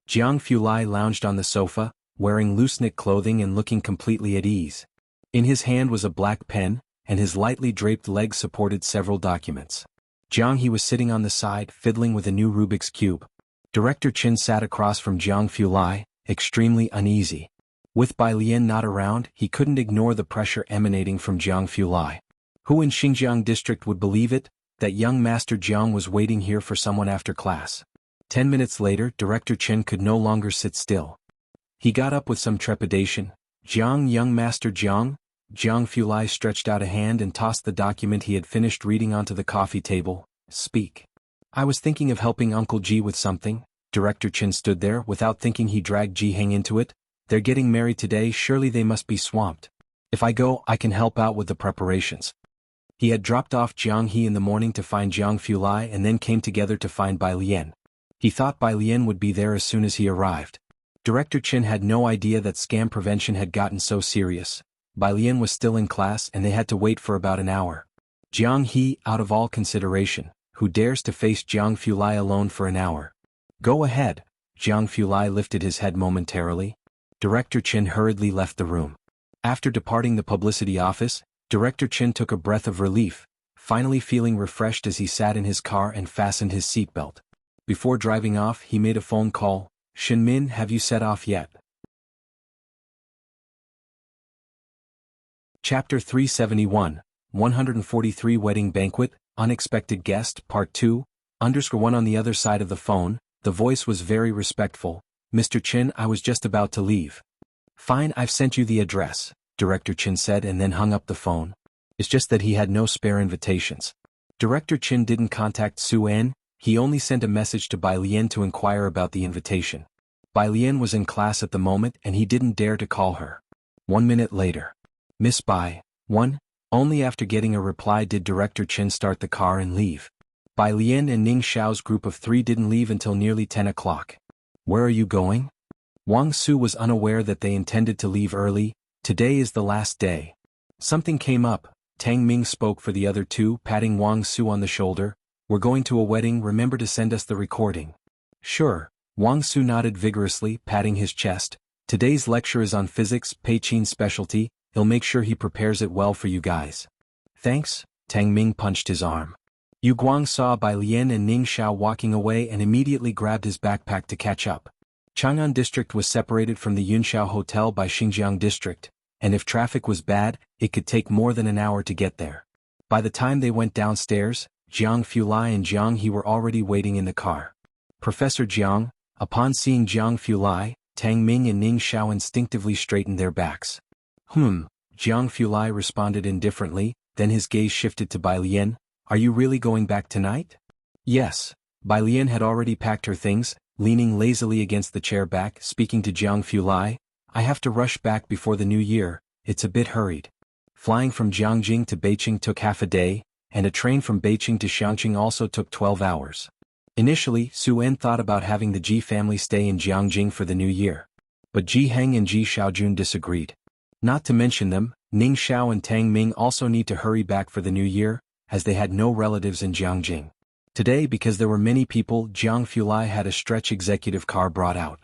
Jianghu Lai lounged on the sofa, wearing loose-knit clothing and looking completely at ease. In his hand was a black pen, and his lightly draped legs supported several documents. Jianghu was sitting on the side, fiddling with a new Rubik's Cube. Director Chen sat across from Jianghu Lai, extremely uneasy. With Bai Lian not around, he couldn't ignore the pressure emanating from Jianghu Lai. Who in Xinjiang district would believe it? That young Master Jiang was waiting here for someone after class. 10 minutes later, Director Chen could no longer sit still. He got up with some trepidation. Jiang, young Master Jiang. Jiang Fulai stretched out a hand and tossed the document he had finished reading onto the coffee table. Speak. I was thinking of helping Uncle Ji with something. Director Chen stood there. Without thinking, he dragged Ji Heng into it. They're getting married today, surely they must be swamped. If I go, I can help out with the preparations. He had dropped off Jiang He in the morning to find Jiang Fulai and then came together to find Bai Lian. He thought Bai Lian would be there as soon as he arrived. Director Chen had no idea that scam prevention had gotten so serious. Bai Lian was still in class and they had to wait for about an hour. Jiang He, out of all consideration, who dares to face Jiang Fulai alone for an hour? Go ahead. Jiang Fulai lifted his head momentarily. Director Chen hurriedly left the room. After departing the publicity office, Director Chen took a breath of relief, finally feeling refreshed as he sat in his car and fastened his seatbelt. Before driving off, he made a phone call. Shinmin, have you set off yet? Chapter 371, 143 Wedding Banquet, Unexpected Guest, Part 2, _1 on the other side of the phone, the voice was very respectful. Mr. Chen, I was just about to leave. Fine, I've sent you the address, Director Chen said and then hung up the phone. It's just that he had no spare invitations. Director Chen didn't contact Su En, he only sent a message to Bai Lian to inquire about the invitation. Bai Lian was in class at the moment and he didn't dare to call her. 1 minute later. Miss Bai, 1. Only after getting a reply did Director Chen start the car and leave. Bai Lian and Ning Xiao's group of 3 didn't leave until nearly 10 o'clock. Where are you going? Wang Su was unaware that they intended to leave early. Today is the last day. Something came up. Tang Ming spoke for the other 2, patting Wang Su on the shoulder. We're going to a wedding, remember to send us the recording. Sure. Wang Su nodded vigorously, patting his chest. Today's lecture is on physics, Pei Qin's specialty. He'll make sure he prepares it well for you guys. Thanks. Tang Ming punched his arm. Yu Guang saw Bai Lian and Ning Xiao walking away and immediately grabbed his backpack to catch up. Chang'an District was separated from the Yunxiao Hotel by Xinjiang District, and if traffic was bad, it could take more than an hour to get there. By the time they went downstairs, Jiang Fulai and Jiang He were already waiting in the car. Professor Jiang, upon seeing Jiang Fulai, Tang Ming and Ning Xiao instinctively straightened their backs. Jiang Fulai responded indifferently, then his gaze shifted to Bai Lian. Are you really going back tonight? Yes. Bai Lian had already packed her things, leaning lazily against the chair back, speaking to Jiang Fulai. I have to rush back before the new year, it's a bit hurried. Flying from Jiangjing to Beijing took half a day, and a train from Beijing to Xiangqing also took 12 hours. Initially, Su En thought about having the Ji family stay in Jiangjing for the new year. But Ji Heng and Ji Xiaojun disagreed. Not to mention them, Ning Xiao and Tang Ming also need to hurry back for the new year, as they had no relatives in Jiangjing. Today, because there were many people, Jiang Fulai had a stretch executive car brought out.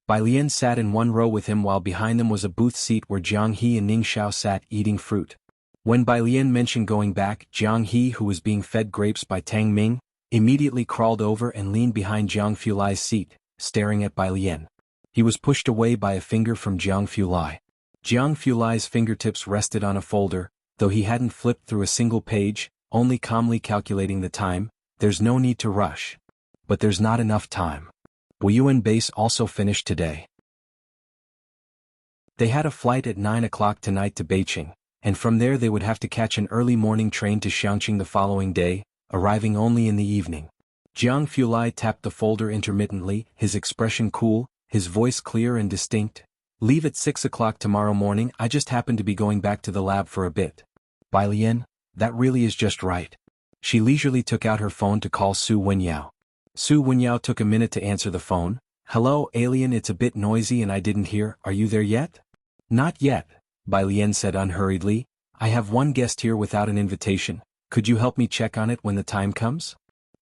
Bai Lian sat in one row with him while behind them was a booth seat where Jiang He and Ning Xiao sat eating fruit. When Bai Lian mentioned going back, Jiang He, who was being fed grapes by Tang Ming, immediately crawled over and leaned behind Jiang Fulai's seat, staring at Bai Lian. He was pushed away by a finger from Jiang Fulai. Jiang Fulai's fingertips rested on a folder, though he hadn't flipped through a single page, only calmly calculating the time. There's no need to rush. But there's not enough time. Wuyuan base also finished today. They had a flight at 9 o'clock tonight to Beijing, and from there they would have to catch an early morning train to Xiangqing the following day, arriving only in the evening. Jiang Fulai tapped the folder intermittently, his expression cool, his voice clear and distinct. Leave at 6 o'clock tomorrow morning, I just happen to be going back to the lab for a bit. Bai Lian, that really is just right. She leisurely took out her phone to call Su Wenyao. Su Wenyao took a minute to answer the phone. Hello, alien, it's a bit noisy and I didn't hear, are you there yet? Not yet, Bai Lian said unhurriedly. I have one guest here without an invitation. Could you help me check on it when the time comes?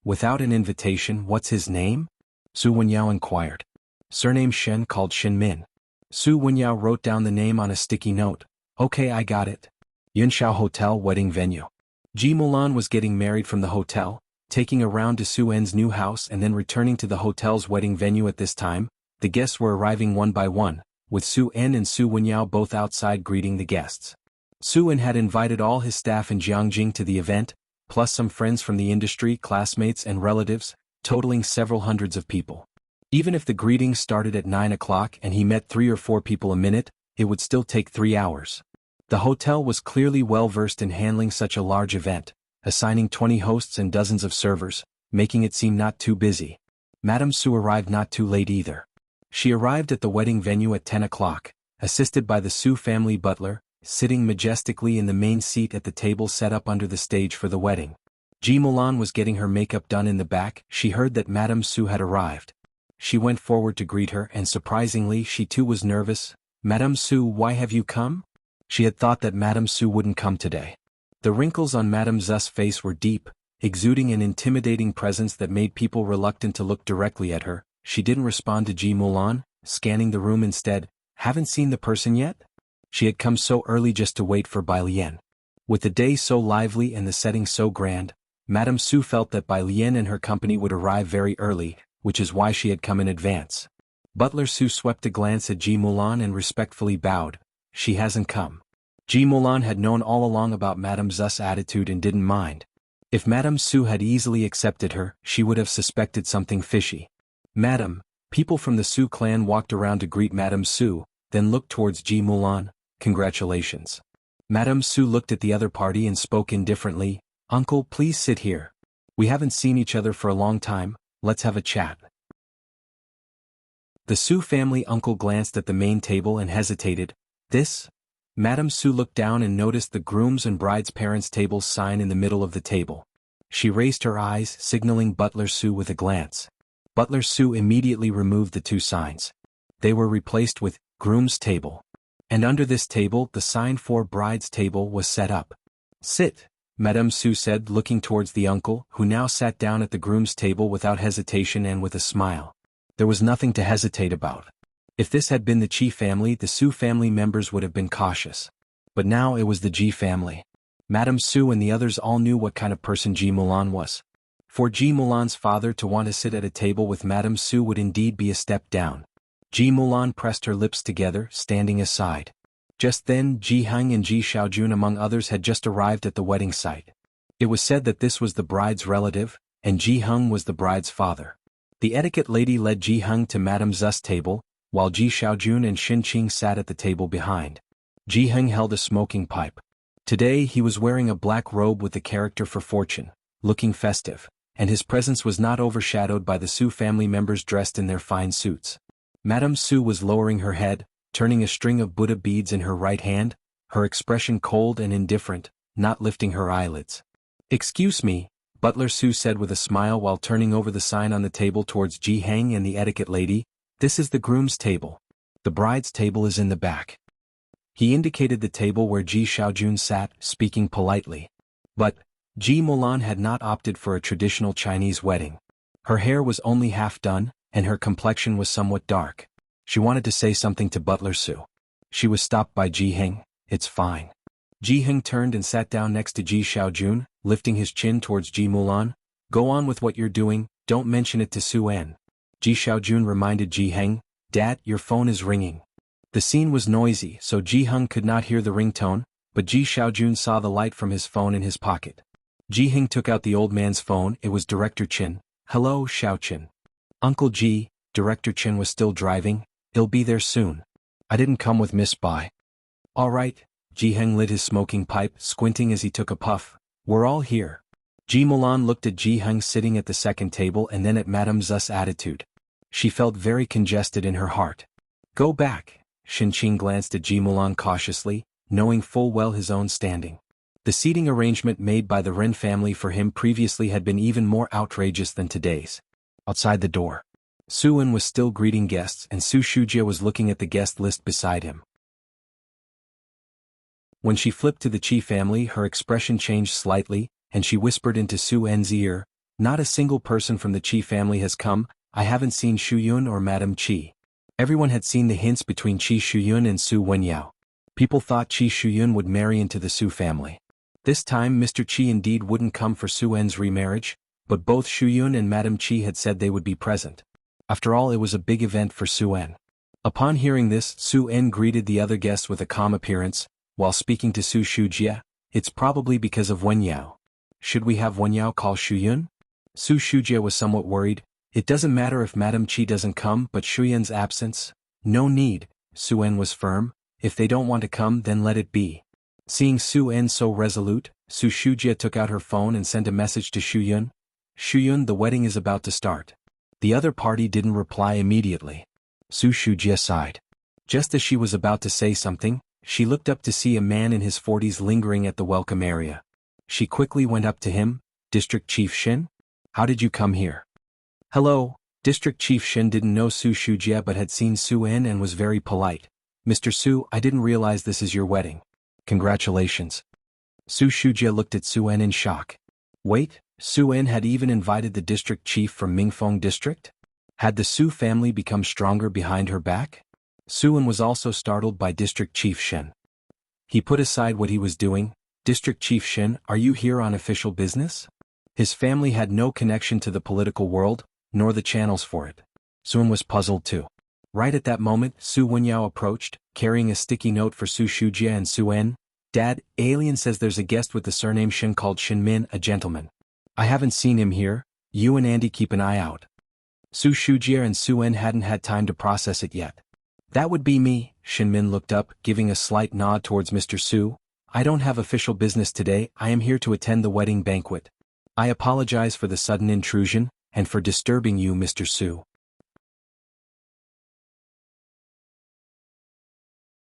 Without an invitation, what's his name? Su Wenyao inquired. Surname Shen, called Shin Min. Su Wenyao wrote down the name on a sticky note. Okay, I got it. Yunxiao Hotel wedding venue. Ji Mulan was getting married from the hotel, taking a round to Su En's new house and then returning to the hotel's wedding venue at this time. The guests were arriving one by one, with Su En and Su Wenyao both outside greeting the guests. Su En had invited all his staff in Jiangjing to the event, plus some friends from the industry, classmates and relatives. totaling several hundreds of people. Even if the greetings started at 9 o'clock and he met 3 or 4 people a minute, it would still take 3 hours. The hotel was clearly well versed in handling such a large event, assigning 20 hosts and dozens of servers, making it seem not too busy. Madame Su arrived not too late either. She arrived at the wedding venue at 10 o'clock, assisted by the Su family butler, sitting majestically in the main seat at the table set up under the stage for the wedding. Ji Mulan was getting her makeup done in the back. She heard that Madame Su had arrived. She went forward to greet her and surprisingly she too was nervous. "Madame Su, why have you come?" She had thought that Madame Su wouldn't come today. The wrinkles on Madame Zu's face were deep, exuding an intimidating presence that made people reluctant to look directly at her. She didn't respond to Ji Mulan, scanning the room instead. "Haven't seen the person yet?" She had come so early just to wait for Bai Lian. With the day so lively and the setting so grand, Madame Su felt that Bai Lian and her company would arrive very early, which is why she had come in advance. Butler Su swept a glance at Ji Mulan and respectfully bowed. "She hasn't come." Ji Mulan had known all along about Madame Zu's attitude and didn't mind. If Madame Su had easily accepted her, she would have suspected something fishy. "Madame," people from the Su clan walked around to greet Madame Su, then looked towards Ji Mulan. "Congratulations." Madame Su looked at the other party and spoke indifferently. "Uncle, please sit here. We haven't seen each other for a long time, let's have a chat." The Su family uncle glanced at the main table and hesitated. "This?" Madame Su looked down and noticed the groom's and bride's parents' table sign in the middle of the table. She raised her eyes, signaling Butler Su with a glance. Butler Su immediately removed the 2 signs. They were replaced with groom's table. And under this table the sign for bride's table was set up. "Sit," Madame Su said, looking towards the uncle, who now sat down at the groom's table without hesitation and with a smile. There was nothing to hesitate about. If this had been the Qi family, the Su family members would have been cautious. But now it was the Ji family. Madame Su and the others all knew what kind of person Ji Mulan was. For Ji Mulan's father to want to sit at a table with Madame Su would indeed be a step down. Ji Mulan pressed her lips together, standing aside. Just then, Ji Heng and Ji Xiaojun among others had just arrived at the wedding site. It was said that this was the bride's relative, and Ji Heng was the bride's father. The etiquette lady led Ji Heng to Madame Zu's table, while Ji Xiaojun and Xin Qing sat at the table behind. Ji Heng held a smoking pipe. Today he was wearing a black robe with the character for fortune, looking festive, and his presence was not overshadowed by the Su family members dressed in their fine suits. Madame Su was lowering her head, turning a string of Buddha beads in her right hand, her expression cold and indifferent, not lifting her eyelids. "Excuse me," Butler Su said with a smile while turning over the sign on the table towards Ji Heng and the etiquette lady. "This is the groom's table. The bride's table is in the back." He indicated the table where Ji Xiaojun sat, speaking politely. But Ji Mulan had not opted for a traditional Chinese wedding. Her hair was only half done, and her complexion was somewhat dark. She wanted to say something to Butler Su. She was stopped by Ji Heng. "It's fine." Ji Heng turned and sat down next to Ji Xiaojun, lifting his chin towards Ji Mulan. "Go on with what you're doing, don't mention it to Su En." Ji Xiaojun reminded Ji Heng. "Dad, your phone is ringing." The scene was noisy, so Ji Heng could not hear the ringtone, but Ji Xiaojun saw the light from his phone in his pocket. Ji Heng took out the old man's phone. It was Director Qin. "Hello, Xiaoqin." "Uncle Ji," Director Qin was still driving. "He'll be there soon. I didn't come with Miss Bai." "All right." Ji Heng lit his smoking pipe, squinting as he took a puff. "We're all here." Ji Mulan looked at Ji Heng sitting at the second table and then at Madame Zu's attitude. She felt very congested in her heart. "Go back." Xin Qing glanced at Ji Mulan cautiously, knowing full well his own standing. The seating arrangement made by the Ren family for him previously had been even more outrageous than today's. Outside the door, Su En was still greeting guests and Su Shujia was looking at the guest list beside him. When she flipped to the Qi family, her expression changed slightly, and she whispered into Su En's ear, "Not a single person from the Qi family has come. I haven't seen Xu Yun or Madame Qi." Everyone had seen the hints between Qi Shuyun and Su Wenyao. People thought Qi Shuyun would marry into the Su family. This time Mr. Qi indeed wouldn't come for Su En's remarriage, but both Shuyun and Madame Qi had said they would be present. After all, it was a big event for Su En. Upon hearing this, Su En greeted the other guests with a calm appearance, while speaking to Su Shujia. "It's probably because of Wenyao. Should we have Wenyao call Shuyun?" Su Shujie was somewhat worried. It doesn't matter if Madame Qi doesn't come but Shuyan's absence. No need, Su En was firm. If they don't want to come then let it be. Seeing Su En so resolute, Su Shujie took out her phone and sent a message to Shuyun. Shuyun, the wedding is about to start. The other party didn't reply immediately. Su Shujie sighed. Just as she was about to say something, she looked up to see a man in his 40s lingering at the welcome area. She quickly went up to him. District Chief Shin? How did you come here? Hello. District Chief Shin didn't know Su Shujie but had seen Su En and was very polite. Mr. Su, I didn't realize this is your wedding. Congratulations. Su Shujie looked at Su En in shock. Wait, Su En had even invited the district chief from Mingfeng district? Had the Su family become stronger behind her back? Su En was also startled by District Chief Shin. He put aside what he was doing. District Chief Shin, are you here on official business? His family had no connection to the political world, nor the channels for it. Su En was puzzled too. Right at that moment, Su Wenyao approached, carrying a sticky note for Su Shujie and Su En. Dad, Alien says there's a guest with the surname Shin called Shin Min, a gentleman. I haven't seen him here. You and Andy keep an eye out. Su Shujie and Su En hadn't had time to process it yet. That would be me. Shin Min looked up, giving a slight nod towards Mr. Su. I don't have official business today. I am here to attend the wedding banquet. I apologize for the sudden intrusion, and for disturbing you, Mr. Su.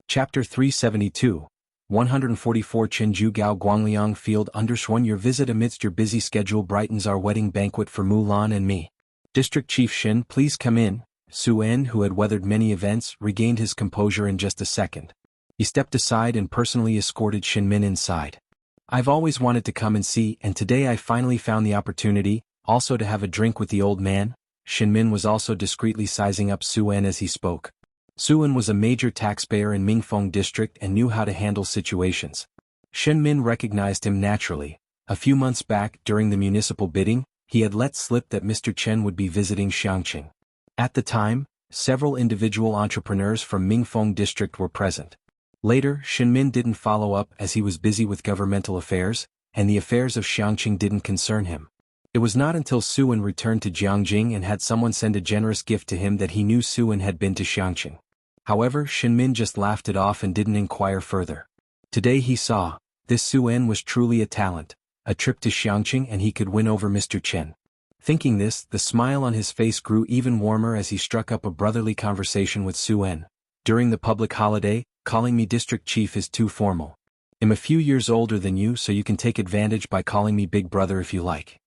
Chapter 372. 144 Chenju Gao Guangliang Field _1 Your visit amidst your busy schedule brightens our wedding banquet for Mulan and me. District Chief Shin, please come in. Su En, who had weathered many events, regained his composure in just a second. He stepped aside and personally escorted Shin Min inside. I've always wanted to come and see, and today I finally found the opportunity, also to have a drink with the old man. Shin Min was also discreetly sizing up Su En as he spoke. Su En was a major taxpayer in Mingfeng district and knew how to handle situations. Shin Min recognized him naturally. A few months back, during the municipal bidding, he had let slip that Mr. Chen would be visiting Xiangqing. At the time, several individual entrepreneurs from Mingfeng district were present. Later, Shin Min didn't follow up as he was busy with governmental affairs, and the affairs of Xiangqing didn't concern him. It was not until Su En returned to Jianghu and had someone send a generous gift to him that he knew Su En had been to Xiangqing. However, Shin Min just laughed it off and didn't inquire further. Today he saw, this Su En was truly a talent, a trip to Xiangqing and he could win over Mr. Chen. Thinking this, the smile on his face grew even warmer as he struck up a brotherly conversation with Su En. During the public holiday, calling me district chief is too formal. I'm a few years older than you so you can take advantage by calling me big brother if you like.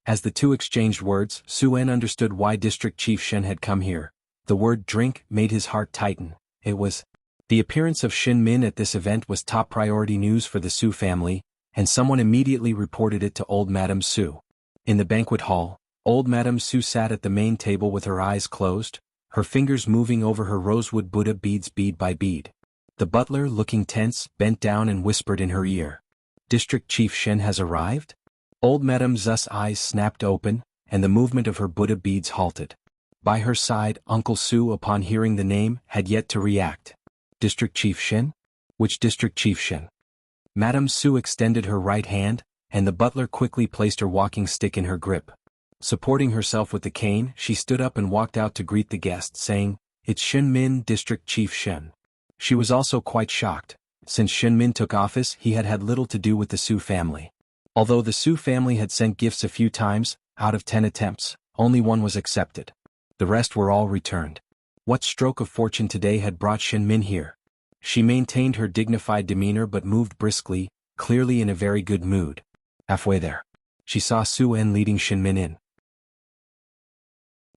As the two exchanged words, Su En understood why District Chief Shen had come here. The word drink made his heart tighten. It was. The appearance of Shin Min at this event was top priority news for the Su family, and someone immediately reported it to old Madame Su. In the banquet hall, old Madame Su sat at the main table with her eyes closed, her fingers moving over her rosewood Buddha beads bead by bead. The butler, looking tense, bent down and whispered in her ear. District Chief Shen has arrived? Old Madame Zu's eyes snapped open, and the movement of her Buddha beads halted. By her side, Uncle Su, upon hearing the name, had yet to react. District Chief Shen? Which District Chief Shen? Madame Su extended her right hand, and the butler quickly placed her walking stick in her grip. Supporting herself with the cane, she stood up and walked out to greet the guest, saying, "It's Shin Min, District Chief Shen." She was also quite shocked. Since Shin Min took office, he had had little to do with the Su family. Although the Su family had sent gifts a few times, out of 10 attempts, only one was accepted. The rest were all returned. What stroke of fortune today had brought Shin Min here? She maintained her dignified demeanor but moved briskly, clearly in a very good mood. Halfway there, she saw Su En leading Shin Min in.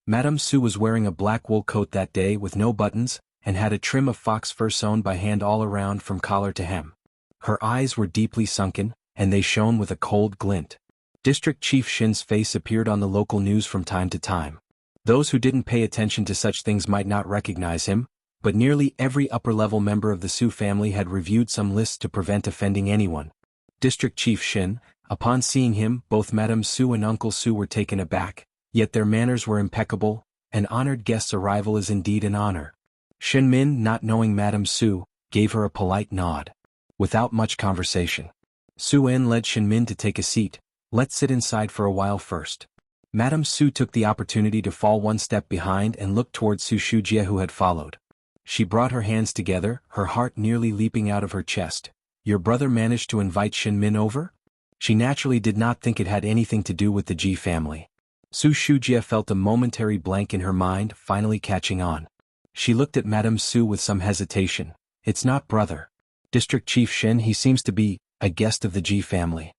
Madame Su was wearing a black wool coat that day with no buttons, and had a trim of fox fur sewn by hand all around from collar to hem. Her eyes were deeply sunken, and they shone with a cold glint. District Chief Shin's face appeared on the local news from time to time. Those who didn't pay attention to such things might not recognize him, but nearly every upper-level member of the Su family had reviewed some lists to prevent offending anyone. District Chief Shin, upon seeing him, both Madame Su and Uncle Su were taken aback, yet their manners were impeccable. An honored guest's arrival is indeed an honor. Shin Min, not knowing Madame Su, gave her a polite nod. Without much conversation, Su En led Shin Min to take a seat. Let's sit inside for a while first. Madame Su took the opportunity to fall one step behind and looked toward Su Shujie, who had followed. She brought her hands together, her heart nearly leaping out of her chest. Your brother managed to invite Shin Min over? She naturally did not think it had anything to do with the Ji family. Su Shujie felt a momentary blank in her mind, finally catching on. She looked at Madame Su with some hesitation. It's not brother. District Chief Shin, he seems to be a guest of the Ji family.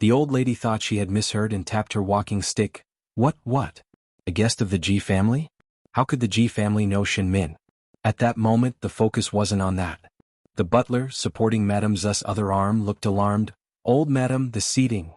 The old lady thought she had misheard and tapped her walking stick. What? A guest of the Ji family? How could the Ji family know Shin Min? At that moment the focus wasn't on that. The butler, supporting Madame Zu's other arm, looked alarmed. Old Madame, the seating.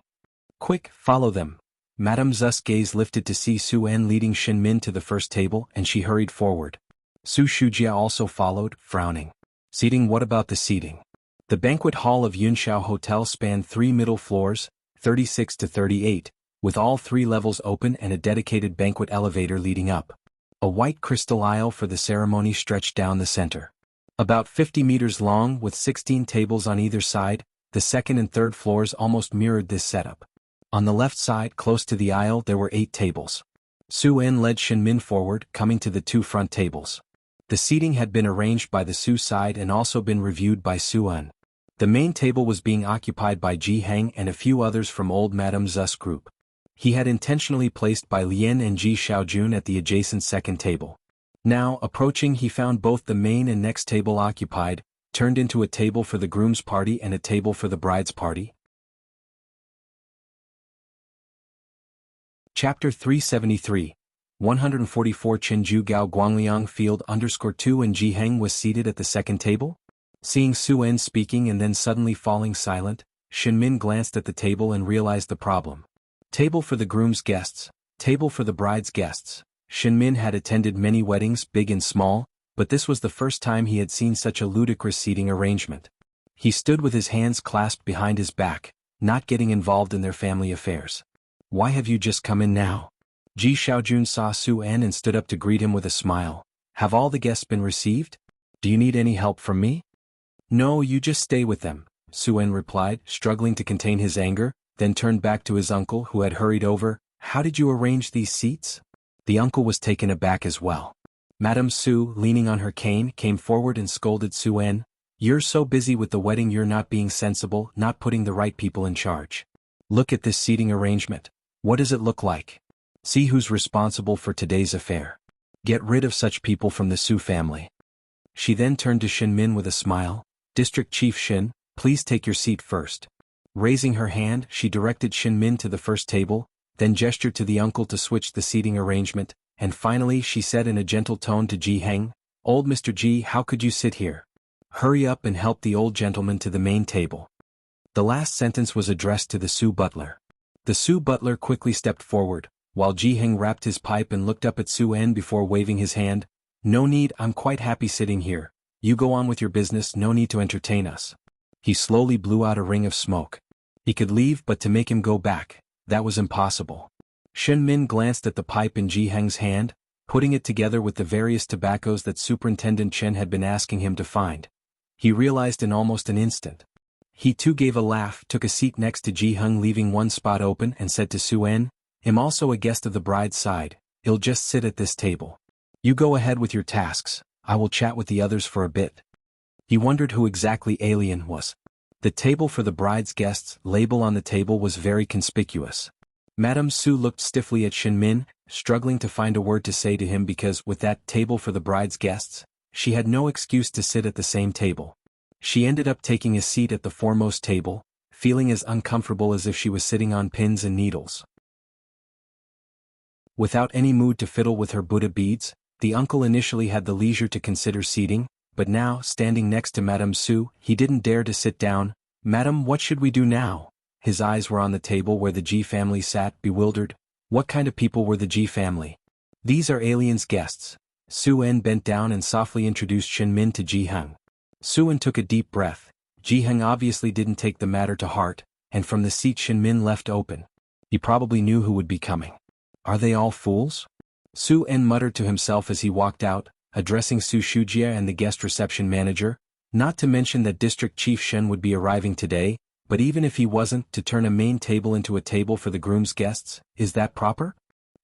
Quick, follow them. Madame Zu's gaze lifted to see Su En leading Shin Min to the first table, and she hurried forward. Su Shujie also followed, frowning. Seating? What about the seating? The banquet hall of Yunxiao Hotel spanned 3 middle floors, 36 to 38, with all 3 levels open and a dedicated banquet elevator leading up. A white crystal aisle for the ceremony stretched down the center. About 50 meters long with 16 tables on either side, the second and third floors almost mirrored this setup. On the left side, close to the aisle, there were 8 tables. Su En led Shin Min forward, coming to the 2 front tables. The seating had been arranged by the Su side and also been reviewed by Su En. The main table was being occupied by Ji Heng and a few others from old Madame Zu's group. He had intentionally placed Bai Lian and Ji Xiaojun at the adjacent second table. Now, approaching, he found both the main and next table occupied, turned into a table for the groom's party and a table for the bride's party. Chapter 373, 144 Chenju Gao Guangliang Field _2 and Ji Heng was seated at the second table? Seeing Su En speaking and then suddenly falling silent, Shin Min glanced at the table and realized the problem. Table for the groom's guests, table for the bride's guests. Shin Min had attended many weddings, big and small, but this was the first time he had seen such a ludicrous seating arrangement. He stood with his hands clasped behind his back, not getting involved in their family affairs. Why have you just come in now? Ji Xiaojun saw Su En and stood up to greet him with a smile. Have all the guests been received? Do you need any help from me? No, you just stay with them, Su En replied, struggling to contain his anger, then turned back to his uncle who had hurried over. How did you arrange these seats? The uncle was taken aback as well. Madame Su, leaning on her cane, came forward and scolded Su En. You're so busy with the wedding you're not being sensible, not putting the right people in charge. Look at this seating arrangement. What does it look like? See who's responsible for today's affair. Get rid of such people from the Su family. She then turned to Shin Min with a smile. District Chief Shin, please take your seat first. Raising her hand, she directed Shin Min to the first table, then gestured to the uncle to switch the seating arrangement, and finally she said in a gentle tone to Ji Heng, Old Mr. Ji, how could you sit here? Hurry up and help the old gentleman to the main table. The last sentence was addressed to the Su butler. The Su butler quickly stepped forward, while Ji Heng wrapped his pipe and looked up at Su En before waving his hand. No need, I'm quite happy sitting here. You go on with your business, no need to entertain us. He slowly blew out a ring of smoke. He could leave, but to make him go back, that was impossible. Shin Min glanced at the pipe in Ji Heng's hand, putting it together with the various tobaccos that Superintendent Chen had been asking him to find. He realized in almost an instant. He too gave a laugh, took a seat next to Ji Heng, leaving one spot open, and said to Su En, I'm also a guest of the bride's side, I'll just sit at this table. You go ahead with your tasks, I will chat with the others for a bit. He wondered who exactly Alien was. The table for the bride's guests label on the table was very conspicuous. Madame Su looked stiffly at Shin Min, struggling to find a word to say to him because with that table for the bride's guests, she had no excuse to sit at the same table. She ended up taking a seat at the foremost table, feeling as uncomfortable as if she was sitting on pins and needles. Without any mood to fiddle with her Buddha beads, the uncle initially had the leisure to consider seating, but now, standing next to Madame Su, he didn't dare to sit down. Madam, what should we do now? His eyes were on the table where the Ji family sat, bewildered. What kind of people were the Ji family? These are Alien's guests. Su En bent down and softly introduced Shin Min to Ji Heng. Su En took a deep breath. Ji Heng obviously didn't take the matter to heart, and from the seat Shin Min left open. He probably knew who would be coming. Are they all fools? Su En muttered to himself as he walked out, addressing Su Shujie and the guest reception manager, not to mention that District Chief Shen would be arriving today, but even if he wasn't, to turn a main table into a table for the groom's guests, is that proper?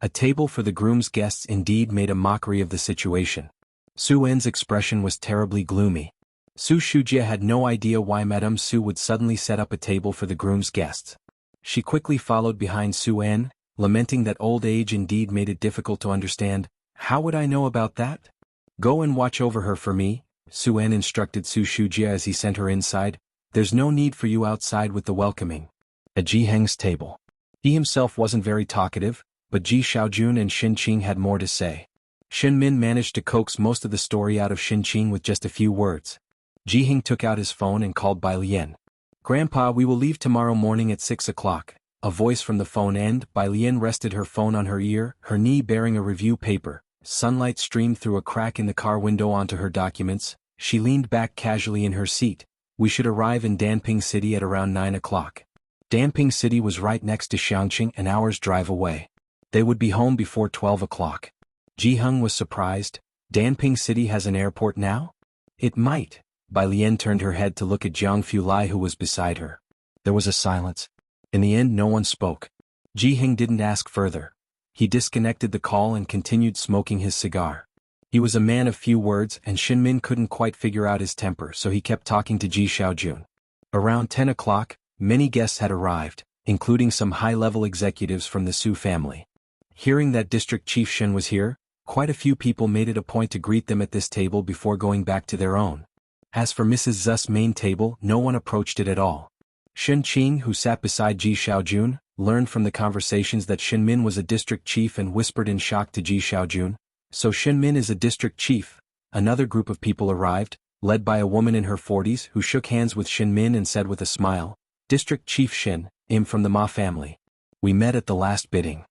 A table for the groom's guests indeed made a mockery of the situation. Su En's expression was terribly gloomy. Su Shujie had no idea why Madame Su would suddenly set up a table for the groom's guests. She quickly followed behind Su En, lamenting that old age indeed made it difficult to understand. How would I know about that? Go and watch over her for me, Su En instructed Su Shujie as he sent her inside. There's no need for you outside with the welcoming. At Ji Heng's table. He himself wasn't very talkative, but Ji Xiaojun and Xin Qing had more to say. Shin Min managed to coax most of the story out of Xin Qing with just a few words. Ji Heng took out his phone and called Bai Lian. Grandpa, we will leave tomorrow morning at 6 o'clock. A voice from the phone end. Bai Lian rested her phone on her ear, her knee bearing a review paper. Sunlight streamed through a crack in the car window onto her documents. She leaned back casually in her seat. We should arrive in Danping City at around 9 o'clock. Danping City was right next to Xiangqing, an hour's drive away. They would be home before 12 o'clock. Ji Heng was surprised. Danping City has an airport now? It might. Bai Lian turned her head to look at Jianghu Lai, who was beside her. There was a silence. In the end no one spoke. Ji Heng didn't ask further. He disconnected the call and continued smoking his cigar. He was a man of few words and Shin Min couldn't quite figure out his temper, so he kept talking to Ji Xiaojun. Around 10 o'clock, many guests had arrived, including some high-level executives from the Su family. Hearing that District Chief Shen was here, quite a few people made it a point to greet them at this table before going back to their own. As for Mrs. Zu's main table, no one approached it at all. Shen Qing, who sat beside Ji Xiaojun, learned from the conversations that Shin Min was a district chief and whispered in shock to Ji Xiaojun. So Shin Min is a district chief. Another group of people arrived, led by a woman in her 40s who shook hands with Shin Min and said with a smile, District Chief Shin, I'm from the Ma family. We met at the last bidding.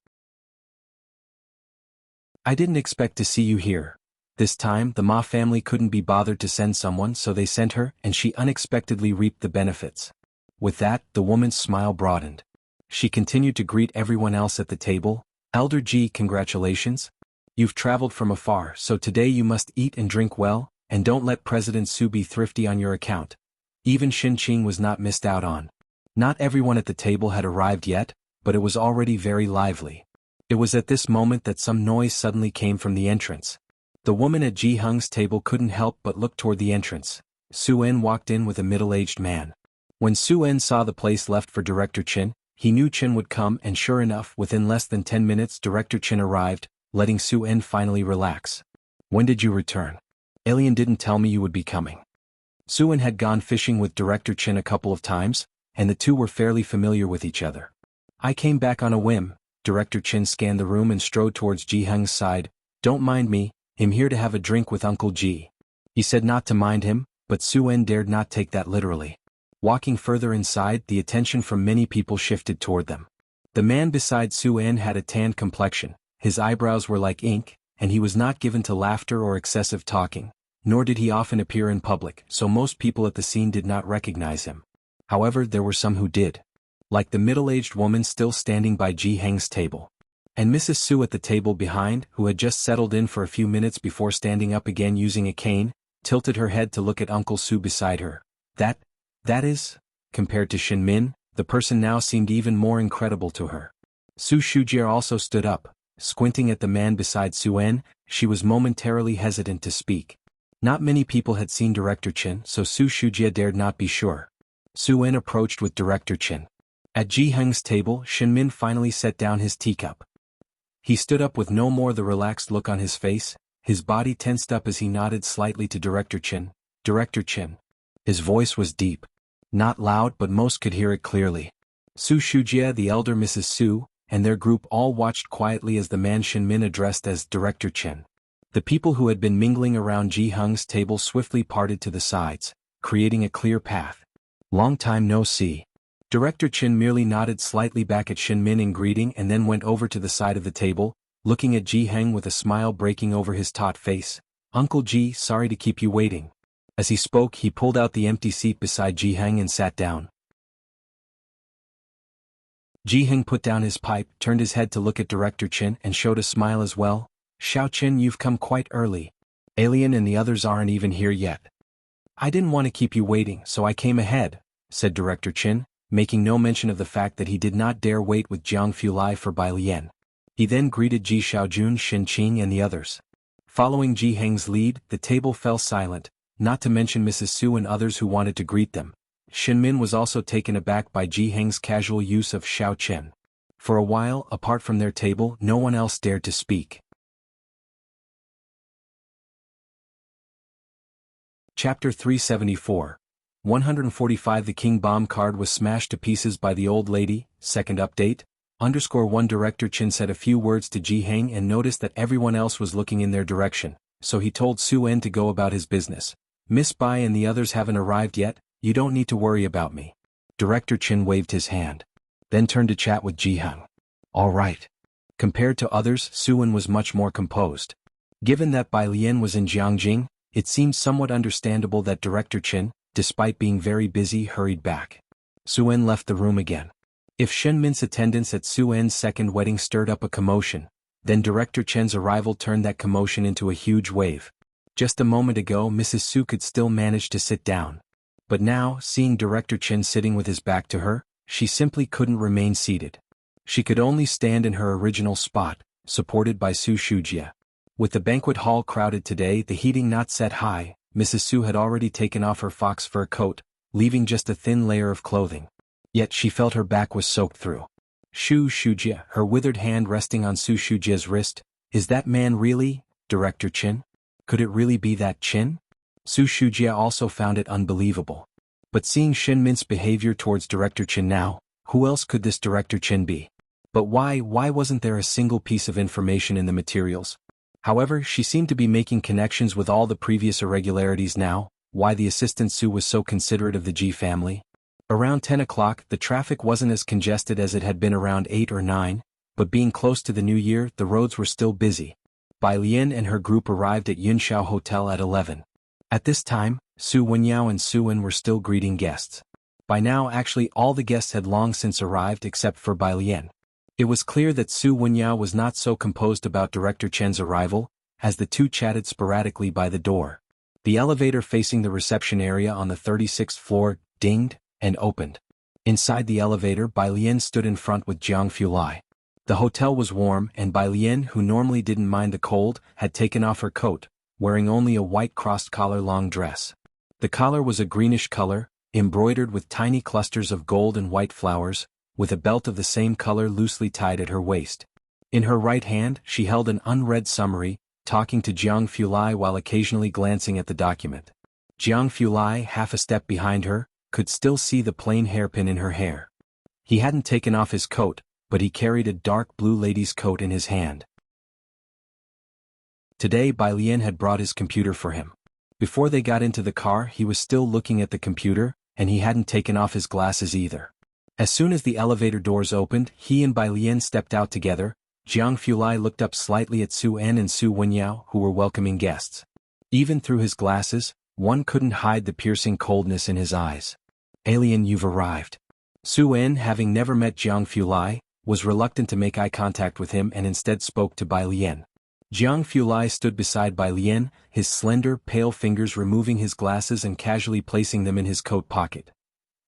I didn't expect to see you here. This time the Ma family couldn't be bothered to send someone, so they sent her, and she unexpectedly reaped the benefits. With that, the woman's smile broadened. She continued to greet everyone else at the table. Elder Ji, congratulations. You've traveled from afar, so today you must eat and drink well, and don't let President Su be thrifty on your account. Even Xin Qing was not missed out on. Not everyone at the table had arrived yet, but it was already very lively. It was at this moment that some noise suddenly came from the entrance. The woman at Ji Heng's table couldn't help but look toward the entrance. Su En walked in with a middle-aged man. When Su En saw the place left for Director Qin, he knew Qin would come, and sure enough, within less than 10 minutes Director Qin arrived, letting Su En finally relax. When did you return? Alien didn't tell me you would be coming. Su En had gone fishing with Director Qin a couple of times, and the two were fairly familiar with each other. I came back on a whim. Director Qin scanned the room and strode towards Ji Heng's side. Don't mind me, I'm here to have a drink with Uncle Ji. He said not to mind him, but Su En dared not take that literally. Walking further inside, the attention from many people shifted toward them. The man beside Su En had a tanned complexion, his eyebrows were like ink, and he was not given to laughter or excessive talking, nor did he often appear in public, so most people at the scene did not recognize him. However, there were some who did. Like the middle-aged woman still standing by Ji Heng's table. And Mrs. Su at the table behind, who had just settled in for a few minutes before standing up again using a cane, tilted her head to look at Uncle Su beside her. That is, compared to Shin Min, the person now seemed even more incredible to her. Su Shujie also stood up, squinting at the man beside Su En. She was momentarily hesitant to speak. Not many people had seen Director Qin, so Su Shujie dared not be sure. Su En approached with Director Qin. At Ji Heng's table, Shin Min finally set down his teacup. He stood up with no more the relaxed look on his face, his body tensed up as he nodded slightly to Director Qin. Director Qin. His voice was deep. Not loud, but most could hear it clearly. Su Shujie, the elder Mrs. Su, and their group all watched quietly as the man Shin Min addressed as Director Qin. The people who had been mingling around Ji Heng's table swiftly parted to the sides, creating a clear path. Long time no see. Director Qin merely nodded slightly back at Shin Min in greeting and then went over to the side of the table, looking at Ji Heng with a smile breaking over his taut face. Uncle Ji, sorry to keep you waiting. As he spoke, he pulled out the empty seat beside Ji Heng and sat down. Ji Heng put down his pipe, turned his head to look at Director Qin and showed a smile as well. Xiao Qin, you've come quite early. Alien and the others aren't even here yet. I didn't want to keep you waiting, so I came ahead, said Director Qin, making no mention of the fact that he did not dare wait with Jianghu Lai for Bai Lian. He then greeted Ji Xiaojun, Shen Qing and the others. Following Ji Heng's lead, the table fell silent, not to mention Mrs. Su and others who wanted to greet them. Shen Min was also taken aback by Ji Heng's casual use of Xiao Chen. For a while, apart from their table, no one else dared to speak. Chapter 374. 145 The King Bomb card was smashed to pieces by the old lady. Second update. _1 Director Chen said a few words to Ji Heng and noticed that everyone else was looking in their direction, so he told Su En to go about his business. Miss Bai and the others haven't arrived yet, you don't need to worry about me. Director Chen waved his hand. Then turned to chat with Ji Heng. All right. Compared to others, Su En was much more composed. Given that Bai Lian was in Jianghu, it seemed somewhat understandable that Director Chen, despite being very busy, hurried back. Su En left the room again. If Shen Min's attendance at Su En's second wedding stirred up a commotion, then Director Chen's arrival turned that commotion into a huge wave. Just a moment ago Mrs. Su could still manage to sit down. But now, seeing Director Chen sitting with his back to her, she simply couldn't remain seated. She could only stand in her original spot, supported by Su Shujia. With the banquet hall crowded today, the heating not set high, Mrs. Su had already taken off her fox fur coat, leaving just a thin layer of clothing. Yet she felt her back was soaked through. Su Shujia, her withered hand resting on Su Shujia's wrist. Is that man really Director Chen? Could it really be that Chen? Su Shujia also found it unbelievable. But seeing Shen Min's behavior towards Director Chen now, who else could this Director Chen be? But why wasn't there a single piece of information in the materials? However, she seemed to be making connections with all the previous irregularities now. Why the assistant Su was so considerate of the Ji family? Around 10 o'clock, the traffic wasn't as congested as it had been around 8 or 9, but being close to the new year, the roads were still busy. Bai Lian and her group arrived at Yunxiao Hotel at 11. At this time, Su Wenyao and Su En were still greeting guests. By now actually all the guests had long since arrived except for Bai Lian. It was clear that Su Wenyao was not so composed about Director Chen's arrival, as the two chatted sporadically by the door. The elevator facing the reception area on the 36th floor dinged and opened. Inside the elevator, Bai Lian stood in front with Jianghu Lai. The hotel was warm and Bai Lian, who normally didn't mind the cold, had taken off her coat, wearing only a white crossed collar long dress. The collar was a greenish color, embroidered with tiny clusters of gold and white flowers, with a belt of the same color loosely tied at her waist. In her right hand, she held an unread summary, talking to Jianghu Lai while occasionally glancing at the document. Jianghu Lai, half a step behind her, could still see the plain hairpin in her hair. He hadn't taken off his coat, but he carried a dark blue lady's coat in his hand. Today Bai Lian had brought his computer for him. Before they got into the car he was still looking at the computer, and he hadn't taken off his glasses either. As soon as the elevator doors opened, he and Bai Lian stepped out together. Jianghu Lai looked up slightly at Su En and Su Wenyao, who were welcoming guests. Even through his glasses, one couldn't hide the piercing coldness in his eyes. Alien, you've arrived. Su En, having never met Jianghu Lai, was reluctant to make eye contact with him and instead spoke to Bai Lian. Jianghu Lai stood beside Bai Lian, his slender, pale fingers removing his glasses and casually placing them in his coat pocket.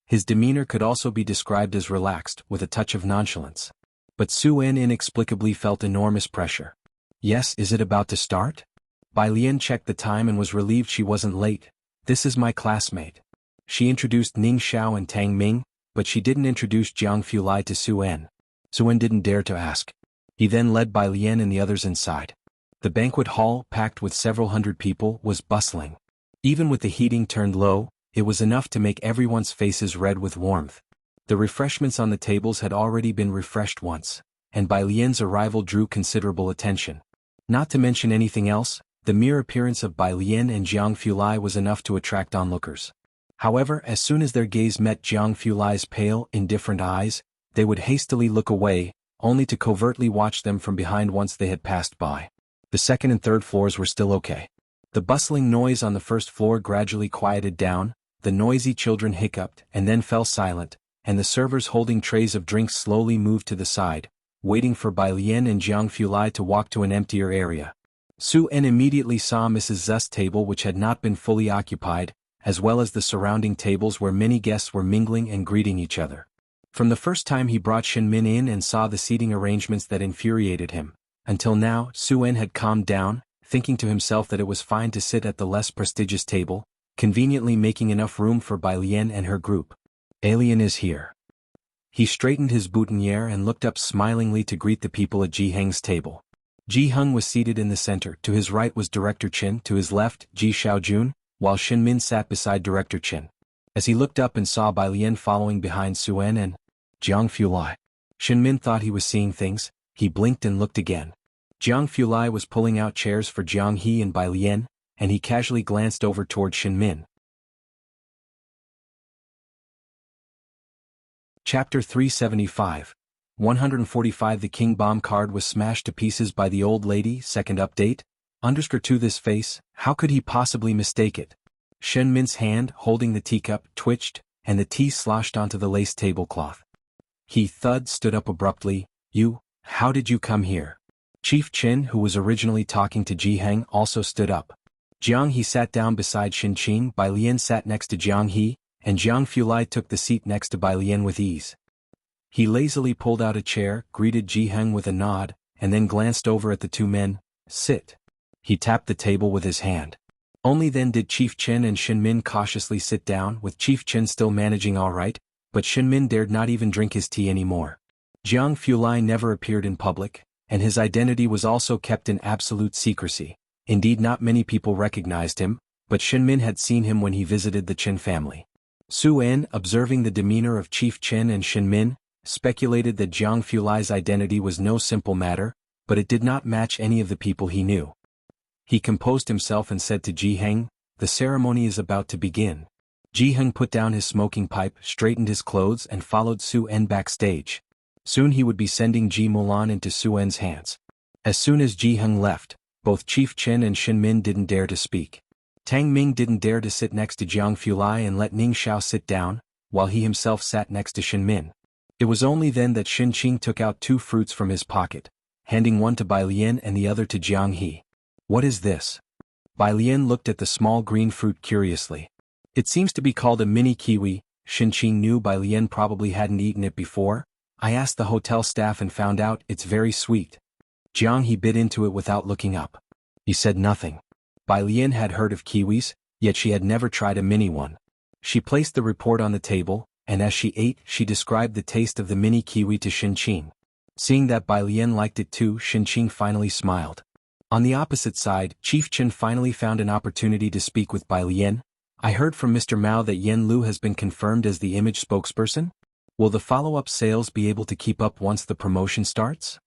His demeanor could also be described as relaxed, with a touch of nonchalance. But Su En inexplicably felt enormous pressure. Yes, is it about to start? Bai Lian checked the time and was relieved she wasn't late. This is my classmate. She introduced Ning Xiao and Tang Ming, but she didn't introduce Jianghu Lai to Su En. Su En didn't dare to ask. He then led Bai Lian and the others inside. The banquet hall, packed with several hundred people, was bustling. Even with the heating turned low, it was enough to make everyone's faces red with warmth. The refreshments on the tables had already been refreshed once, and Bai Lian's arrival drew considerable attention. Not to mention anything else, the mere appearance of Bai Lian and Jianghu Lai was enough to attract onlookers. However, as soon as their gaze met Jianghu Lai's pale, indifferent eyes, they would hastily look away, only to covertly watch them from behind once they had passed by. The second and third floors were still okay. The bustling noise on the first floor gradually quieted down, the noisy children hiccuped and then fell silent, and the servers holding trays of drinks slowly moved to the side, waiting for Bai Lian and Jianghu Lai to walk to an emptier area. Su En immediately saw Mrs. Zh's table, which had not been fully occupied, as well as the surrounding tables where many guests were mingling and greeting each other. From the first time he brought Shin Min in and saw the seating arrangements that infuriated him, until now Su En had calmed down, thinking to himself that it was fine to sit at the less prestigious table, conveniently making enough room for Bai Lian and her group. Alien is here. He straightened his boutonniere and looked up smilingly to greet the people at Ji Heng's table. Ji Heng was seated in the center. To his right was Director Qin, to his left, Ji Xiaojun, while Shin Min sat beside Director Qin. As he looked up and saw Bai Lian following behind Su En and Jiang Fulai, Shin Min thought he was seeing things. He blinked and looked again. Jiang Fulai was pulling out chairs for Jiang He and Bai Lian, and he casually glanced over toward Shin Min. Chapter 375. 145 The King Bomb card was smashed to pieces by the old lady. Second update. To this face, how could he possibly mistake it? Shin Min's hand, holding the teacup, twitched, and the tea sloshed onto the lace tablecloth. He stood up abruptly. You, how did you come here? Chief Qin, who was originally talking to Ji Heng, also stood up. Jiang He sat down beside Shin Qing, Bai Lian sat next to Jiang He, and Jiang Fulai took the seat next to Bai Lian with ease. He lazily pulled out a chair, greeted Ji Heng with a nod, and then glanced over at the two men. Sit. He tapped the table with his hand. Only then did Chief Qin and Shin Min cautiously sit down, with Chief Qin still managing all right, but Shin Min dared not even drink his tea anymore. Jiang Fulai never appeared in public, and his identity was also kept in absolute secrecy. Indeed, not many people recognized him, but Shin Min had seen him when he visited the Qin family. Su En, observing the demeanor of Chief Qin and Shin Min, speculated that Jiang Fulai's identity was no simple matter, but it did not match any of the people he knew. He composed himself and said to Ji Heng, "The ceremony is about to begin." Ji Heng put down his smoking pipe, straightened his clothes and followed Su En backstage. Soon he would be sending Ji Mulan into Su En's hands. As soon as Ji Heng left, both Chief Qin and Shin Min didn't dare to speak. Tang Ming didn't dare to sit next to Jiang Fulai and let Ning Xiao sit down, while he himself sat next to Shin Min. It was only then that Shin Qing took out 2 fruits from his pocket, handing one to Bai Lian and the other to Jiang He. What is this? Bai Lian looked at the small green fruit curiously. It seems to be called a mini kiwi. Shin Qing knew Bai Lian probably hadn't eaten it before. I asked the hotel staff and found out it's very sweet. Jiang He bit into it without looking up. He said nothing. Bai Lian had heard of kiwis, yet she had never tried a mini one. She placed the report on the table, and as she ate, she described the taste of the mini kiwi to Shin Qing. Seeing that Bai Lian liked it too, Shin Qing finally smiled. On the opposite side, Chief Qin finally found an opportunity to speak with Bai Lian. I heard from Mr. Mao that Yen Lu has been confirmed as the image spokesperson. Will the follow-up sales be able to keep up once the promotion starts?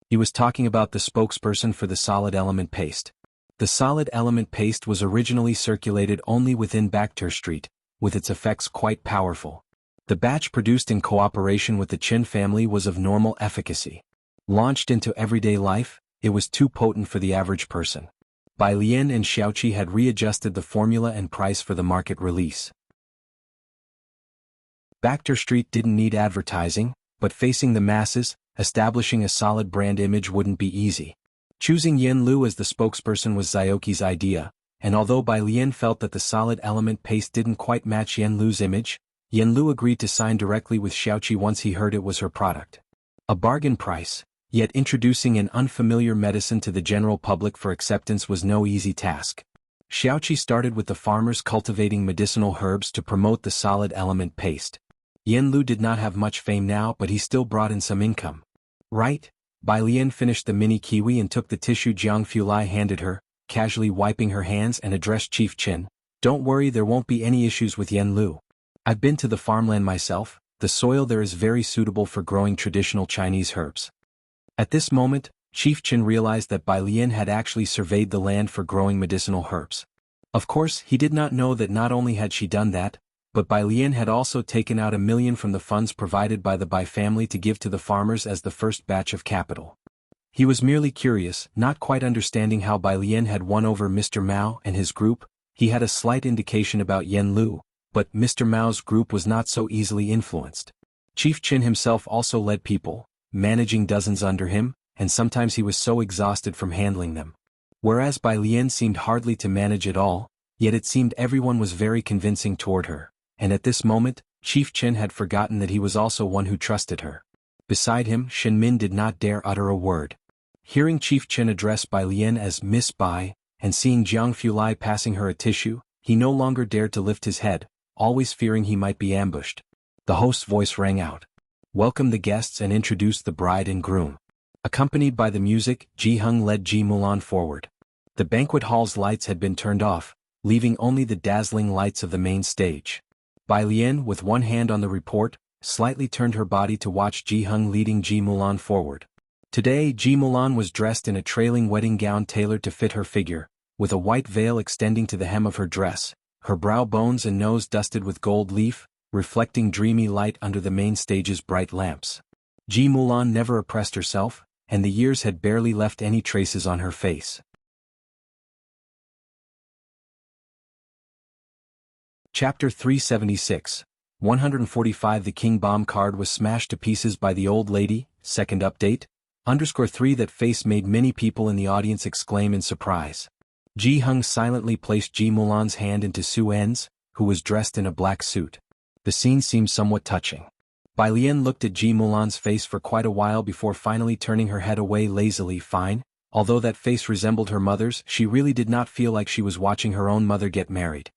He was talking about the spokesperson for the solid element paste. The solid element paste was originally circulated only within Bakhtur Street, with its effects quite powerful. The batch produced in cooperation with the Qin family was of normal efficacy. Launched into everyday life, it was too potent for the average person. Bai Lian and Xiaoqi had readjusted the formula and price for the market release. Bakhtur Street didn't need advertising, but facing the masses, establishing a solid brand image wouldn't be easy. Choosing Yen Lu as the spokesperson was Xiaoqi's idea, and although Bai Lian felt that the solid element paste didn't quite match Yen Lu's image, Yen Lu agreed to sign directly with Xiaoqi once he heard it was her product. A bargain price, yet introducing an unfamiliar medicine to the general public for acceptance was no easy task. Xiaoqi started with the farmers cultivating medicinal herbs to promote the solid element paste. Yen Lu did not have much fame now, but he still brought in some income. Right? Bai Lian finished the mini kiwi and took the tissue Jiang Fulai handed her, casually wiping her hands, and addressed Chief Qin. Don't worry, there won't be any issues with Yen Lu. I've been to the farmland myself. The soil there is very suitable for growing traditional Chinese herbs. At this moment, Chief Qin realized that Bai Lian had actually surveyed the land for growing medicinal herbs. Of course, he did not know that not only had she done that, but Bai Lian had also taken out $1 million from the funds provided by the Bai family to give to the farmers as the first batch of capital. He was merely curious, not quite understanding how Bai Lian had won over Mr. Mao and his group. He had a slight indication about Yen Lu, but Mr. Mao's group was not so easily influenced. Chief Qin himself also led people, managing dozens under him, and sometimes he was so exhausted from handling them. Whereas Bai Lian seemed hardly to manage at all, yet it seemed everyone was very convincing toward her. And at this moment, Chief Chen had forgotten that he was also one who trusted her. Beside him, Shen Min did not dare utter a word. Hearing Chief Chen addressed Bai Lian as Miss Bai, and seeing Jianghu Lai passing her a tissue, he no longer dared to lift his head, always fearing he might be ambushed. The host's voice rang out. Welcome the guests and introduce the bride and groom. Accompanied by the music, Ji Hung led Ji Mulan forward. The banquet hall's lights had been turned off, leaving only the dazzling lights of the main stage. Bai Lian, with one hand on the report, slightly turned her body to watch Ji Hung leading Ji Mulan forward. Today Ji Mulan was dressed in a trailing wedding gown tailored to fit her figure, with a white veil extending to the hem of her dress, her brow bones and nose dusted with gold leaf, reflecting dreamy light under the main stage's bright lamps. Ji Mulan never oppressed herself, and the years had barely left any traces on her face. Chapter 376. 145 The King Bomb card was smashed to pieces by the old lady. Second update. _3 That face made many people in the audience exclaim in surprise. Ji Hung silently placed Ji Mulan's hand into Su En's, who was dressed in a black suit. The scene seemed somewhat touching. Bai Lian looked at Ji Mulan's face for quite a while before finally turning her head away lazily. Fine. Although that face resembled her mother's, she really did not feel like she was watching her own mother get married.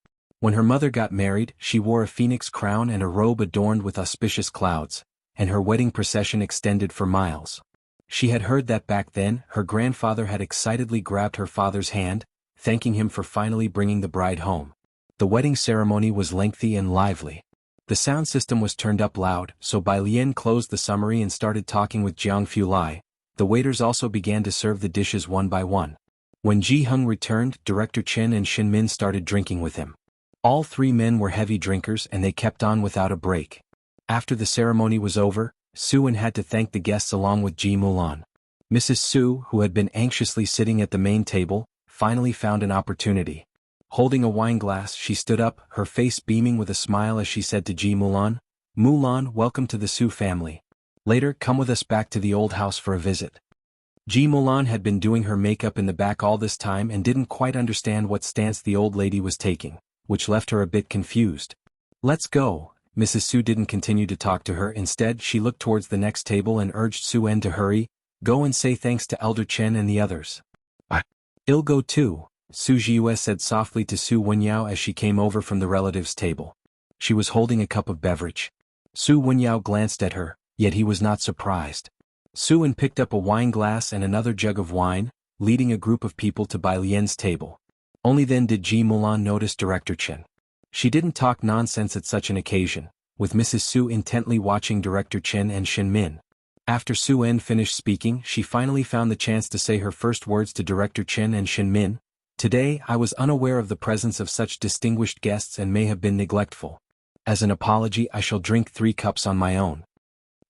When her mother got married, she wore a phoenix crown and a robe adorned with auspicious clouds, and her wedding procession extended for miles. She had heard that back then, her grandfather had excitedly grabbed her father's hand, thanking him for finally bringing the bride home. The wedding ceremony was lengthy and lively. The sound system was turned up loud, so Bai Lian closed the summary and started talking with Jianghu Lai. The waiters also began to serve the dishes one by one. When Ji Hung returned, Director Chen and Shen Min started drinking with him. All three men were heavy drinkers and they kept on without a break. After the ceremony was over, Su En had to thank the guests along with Ji Mulan. Mrs. Su, who had been anxiously sitting at the main table, finally found an opportunity. Holding a wine glass, she stood up, her face beaming with a smile as she said to Ji Mulan, "Mulan, welcome to the Su family. Later, come with us back to the old house for a visit." Ji Mulan had been doing her makeup in the back all this time and didn't quite understand what stance the old lady was taking, which left her a bit confused. "Let's go." Mrs. Su didn't continue to talk to her. Instead, she looked towards the next table and urged Su En to hurry. "Go and say thanks to Elder Chen and the others." "I'll go too," Su Jiue said softly to Su Wenyao as she came over from the relatives' table. She was holding a cup of beverage. Su Wenyao glanced at her, yet he was not surprised. Su En picked up a wine glass and another jug of wine, leading a group of people to Bai Lian's table. Only then did Ji Mulan notice Director Chen. She didn't talk nonsense at such an occasion, with Mrs. Su intently watching Director Chen and Shen Min. After Su En finished speaking, she finally found the chance to say her first words to Director Chen and Shen Min. "Today I was unaware of the presence of such distinguished guests and may have been neglectful. As an apology I shall drink 3 cups on my own."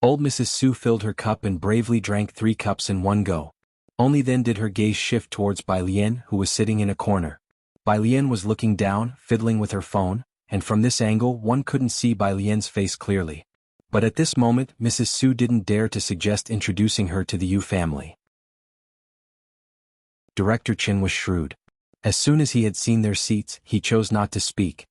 Old Mrs. Su filled her cup and bravely drank 3 cups in one go. Only then did her gaze shift towards Bai Lian, who was sitting in a corner. Bai Lian was looking down, fiddling with her phone, and from this angle one couldn't see Bai Lian's face clearly. But at this moment, Mrs. Su didn't dare to suggest introducing her to the Yu family. Director Chen was shrewd. As soon as he had seen their seats, he chose not to speak.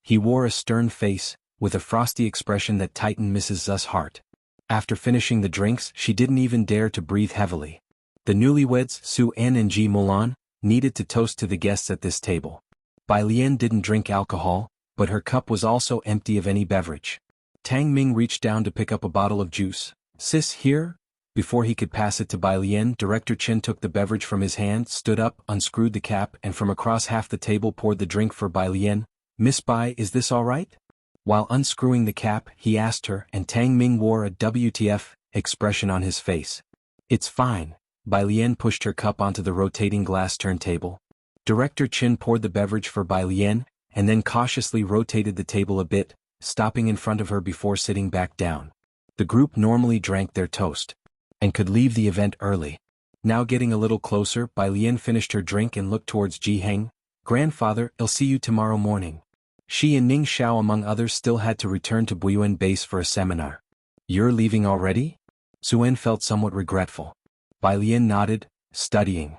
He wore a stern face, with a frosty expression that tightened Mrs. Zu's heart. After finishing the drinks, she didn't even dare to breathe heavily. The newlyweds, Su En and Ji Mulan, needed to toast to the guests at this table. Bai Lian didn't drink alcohol, but her cup was also empty of any beverage. Tang Ming reached down to pick up a bottle of juice. "Sis, here?" Before he could pass it to Bai Lian, Director Chen took the beverage from his hand, stood up, unscrewed the cap and from across half the table poured the drink for Bai Lian. "Miss Bai, is this all right?" While unscrewing the cap, he asked her, and Tang Ming wore a WTF expression on his face. "It's fine." Bai Lian pushed her cup onto the rotating glass turntable. Director Chen poured the beverage for Bai Lian, and then cautiously rotated the table a bit, stopping in front of her before sitting back down. The group normally drank their toast and could leave the event early. Now getting a little closer, Bai Lian finished her drink and looked towards Ji Heng. "Grandfather, I'll see you tomorrow morning." She and Ning Xiao among others still had to return to Buyuan base for a seminar. "You're leaving already?" Su En felt somewhat regretful. Bai Lian nodded, studying.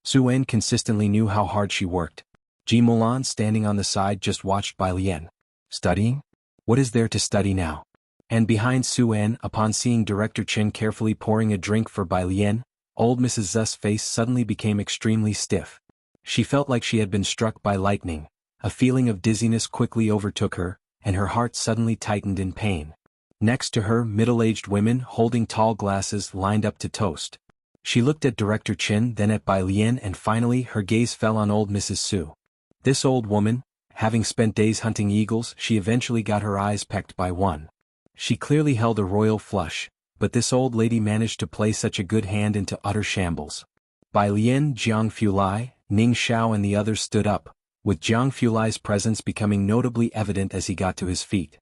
Su En consistently knew how hard she worked. Ji Mulan standing on the side just watched Bai Lian. "Studying? What is there to study now? And behind Su En, upon seeing Director Chen carefully pouring a drink for Bai Lian, old Mrs. Z's face suddenly became extremely stiff. She felt like she had been struck by lightning. A feeling of dizziness quickly overtook her, and her heart suddenly tightened in pain. Next to her, middle-aged women holding tall glasses lined up to toast. She looked at Director Chen, then at Bai Lian, and finally her gaze fell on old Mrs. Su. This old woman, having spent days hunting eagles, she eventually got her eyes pecked by one. She clearly held a royal flush, but this old lady managed to play such a good hand into utter shambles. Bai Lian, Jianghu Lai, Ning Xiao and the others stood up, with Jianghu Lai's presence becoming notably evident as he got to his feet.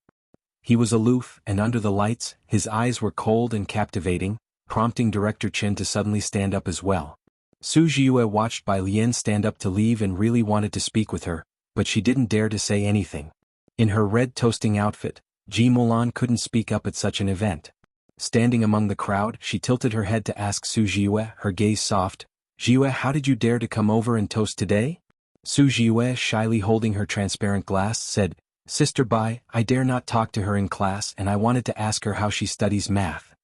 He was aloof, and under the lights, his eyes were cold and captivating, prompting Director Chen to suddenly stand up as well. Su Jiue watched Bai Lian stand up to leave and really wanted to speak with her, but she didn't dare to say anything. In her red toasting outfit, Ji Mulan couldn't speak up at such an event. Standing among the crowd, she tilted her head to ask Su Jiue, her gaze soft, "Jiue, how did you dare to come over and toast today?" Su Jiue, shyly holding her transparent glass, said, "Sister Bai, I dare not talk to her in class and I wanted to ask her how she studies math."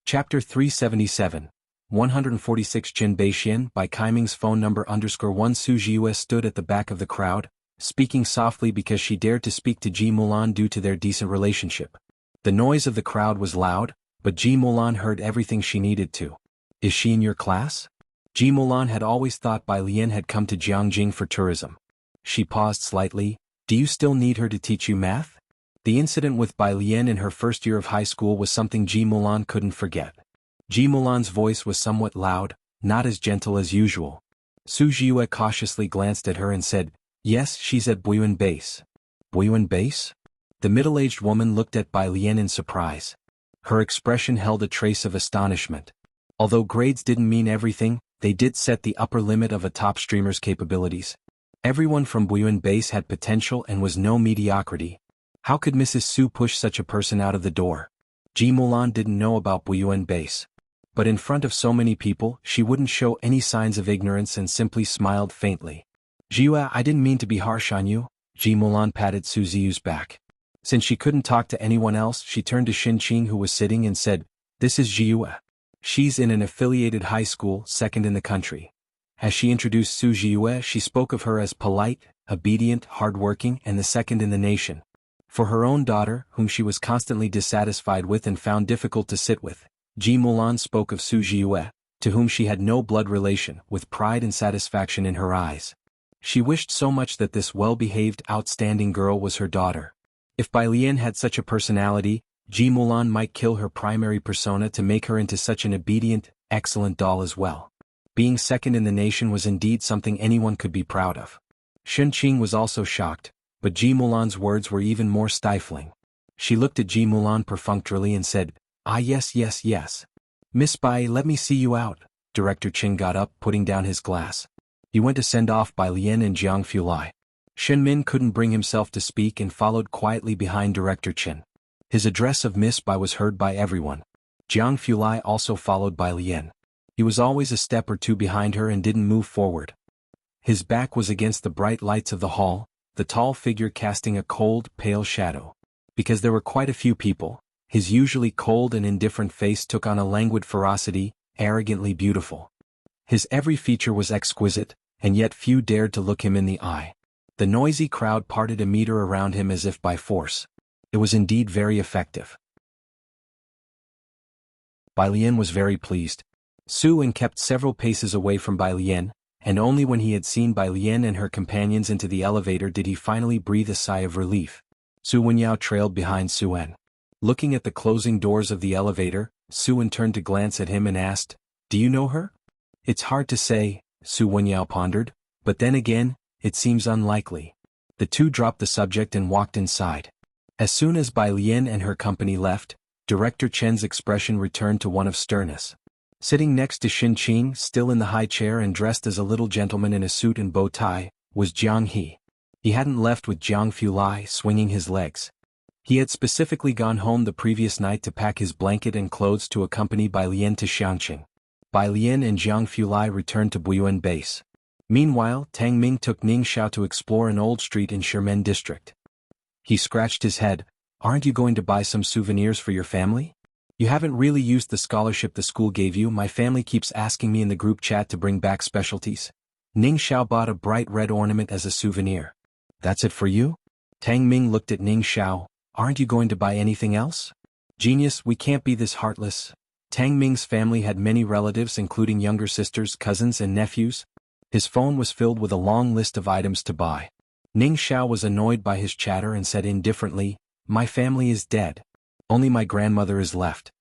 Chapter 377, 146 Jin Beixian by Kaiming's phone number _1 Su Jiue stood at the back of the crowd, speaking softly because she dared to speak to Ji Mulan due to their decent relationship. The noise of the crowd was loud, but Ji Mulan heard everything she needed to. "Is she in your class?" Ji Mulan had always thought Bai Lian had come to Jianghu for tourism. She paused slightly. "Do you still need her to teach you math?" The incident with Bai Lian in her first year of high school was something Ji Mulan couldn't forget. Ji Mulan's voice was somewhat loud, not as gentle as usual. Su Jiue cautiously glanced at her and said, "Yes, she's at Buyuan Base." "Buyuan Base?" The middle-aged woman looked at Bai Lian in surprise. Her expression held a trace of astonishment. Although grades didn't mean everything, they did set the upper limit of a top streamer's capabilities. Everyone from Buyuan Base had potential and was no mediocrity. How could Mrs. Su push such a person out of the door? Ji Mulan didn't know about Buyuan Base. But in front of so many people, she wouldn't show any signs of ignorance and simply smiled faintly. "Jiue, I didn't mean to be harsh on you." Ji Mulan patted Su Ziyu's back. Since she couldn't talk to anyone else, she turned to Xin Qing who was sitting and said, "This is Jiue. She's in an affiliated high school, second in the country." As she introduced Su Jiue, she spoke of her as polite, obedient, hardworking, and the second in the nation. For her own daughter, whom she was constantly dissatisfied with and found difficult to sit with, Ji Mulan spoke of Su Jiue, to whom she had no blood relation, with pride and satisfaction in her eyes. She wished so much that this well-behaved, outstanding girl was her daughter. If Bai Lian had such a personality, Ji Mulan might kill her primary persona to make her into such an obedient, excellent doll as well. Being second in the nation was indeed something anyone could be proud of. Xin Qing was also shocked, but Ji Mulan's words were even more stifling. She looked at Ji Mulan perfunctorily and said, "Ah yes yes yes. Miss Bai, let me see you out." Director Chen got up, putting down his glass. He went to send off Bai Lian and Jianghu Lai. Shen Min couldn't bring himself to speak and followed quietly behind Director Chen. His address of Miss Bai was heard by everyone. Jianghu Lai also followed Bai Lian. He was always a step or two behind her and didn't move forward. His back was against the bright lights of the hall, the tall figure casting a cold, pale shadow. Because there were quite a few people, his usually cold and indifferent face took on a languid ferocity, arrogantly beautiful. His every feature was exquisite, and yet few dared to look him in the eye. The noisy crowd parted a meter around him as if by force. It was indeed very effective. Bai Lian was very pleased. Su En kept several paces away from Bai Lian, and only when he had seen Bai Lian and her companions into the elevator did he finally breathe a sigh of relief. Su Wenyao trailed behind Su En. Looking at the closing doors of the elevator, Su En turned to glance at him and asked, "Do you know her?" "It's hard to say," Su Wenyao pondered, "but then again, it seems unlikely." The two dropped the subject and walked inside. As soon as Bai Lian and her company left, Director Chen's expression returned to one of sternness. Sitting next to Xin Qing, still in the high chair and dressed as a little gentleman in a suit and bow tie, was Jiang He. He hadn't left with Jianghu Lai swinging his legs. He had specifically gone home the previous night to pack his blanket and clothes to accompany Bai Lian to Xiangqing. Bai Lian and Jianghu Lai returned to Buyuan Base. Meanwhile, Tang Ming took Ning Xiao to explore an old street in Shermen district. He scratched his head. Aren't you going to buy some souvenirs for your family? You haven't really used the scholarship the school gave you. My family keeps asking me in the group chat to bring back specialties. Ning Xiao bought a bright red ornament as a souvenir. That's it for you? Tang Ming looked at Ning Xiao. Aren't you going to buy anything else? Genius, we can't be this heartless. Tang Ming's family had many relatives including younger sisters, cousins and nephews. His phone was filled with a long list of items to buy. Ning Xiao was annoyed by his chatter and said indifferently, my family is dead. Only my grandmother is left.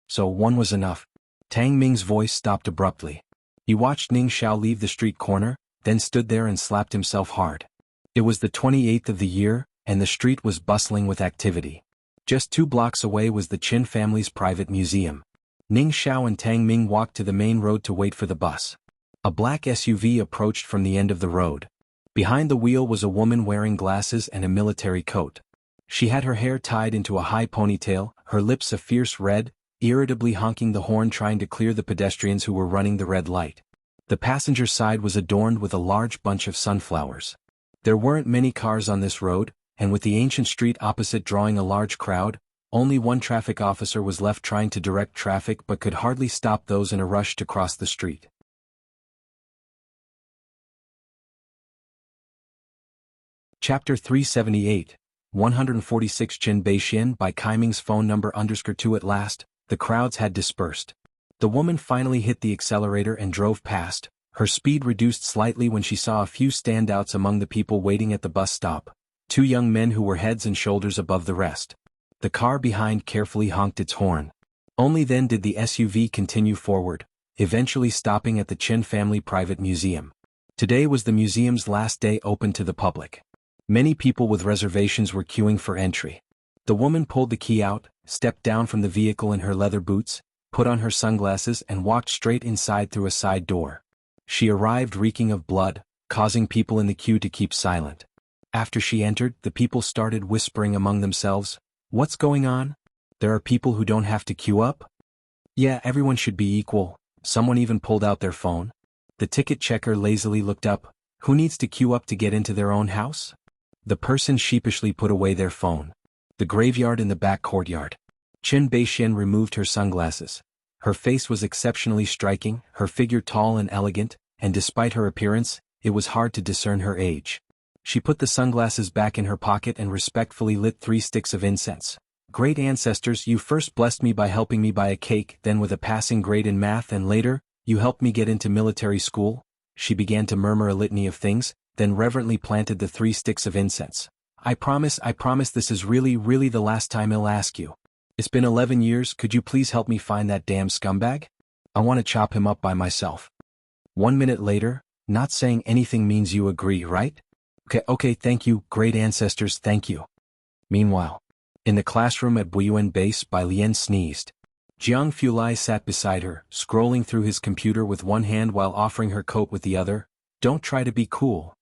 So one was enough. Tang Ming's voice stopped abruptly. He watched Ning Xiao leave the street corner, then stood there and slapped himself hard. It was the 28th of the year, and the street was bustling with activity. Just 2 blocks away was the Qin family's private museum. Ning Xiao and Tang Ming walked to the main road to wait for the bus. A black SUV approached from the end of the road. Behind the wheel was a woman wearing glasses and a military coat. She had her hair tied into a high ponytail, her lips a fierce red, irritably honking the horn trying to clear the pedestrians who were running the red light. The passenger side was adorned with a large bunch of sunflowers. There weren't many cars on this road, and with the ancient street opposite drawing a large crowd, only one traffic officer was left trying to direct traffic but could hardly stop those in a rush to cross the street. Chapter 378, 146 Qin Beixian by Kaiming's phone number _2 At last, the crowds had dispersed. The woman finally hit the accelerator and drove past. Her speed reduced slightly when she saw a few standouts among the people waiting at the bus stop, 2 young men who were heads and shoulders above the rest. The car behind carefully honked its horn. Only then did the SUV continue forward, eventually stopping at the Qin family private museum. Today was the museum's last day open to the public. Many people with reservations were queuing for entry. The woman pulled the key out, stepped down from the vehicle in her leather boots, put on her sunglasses and walked straight inside through a side door. She arrived reeking of blood, causing people in the queue to keep silent. After she entered, the people started whispering among themselves, "What's going on? There are people who don't have to queue up? Yeah, everyone should be equal." Someone even pulled out their phone. The ticket checker lazily looked up. Who needs to queue up to get into their own house? The person sheepishly put away their phone. The graveyard in the back courtyard. Qin Beixian removed her sunglasses. Her face was exceptionally striking, her figure tall and elegant, and despite her appearance, it was hard to discern her age. She put the sunglasses back in her pocket and respectfully lit 3 sticks of incense. Great ancestors, you first blessed me by helping me buy a cake, then with a passing grade in math, and later, you helped me get into military school. She began to murmur a litany of things, then reverently planted the 3 sticks of incense. I promise this is really the last time I'll ask you. It's been 11 years, could you please help me find that damn scumbag? I want to chop him up by myself. 1 minute later, not saying anything means you agree, right? Okay, thank you, great ancestors, thank you. Meanwhile, in the classroom at Buyuan Base, Bai Lian sneezed. Jianghu Lai sat beside her, scrolling through his computer with one hand while offering her coat with the other. Don't try to be cool.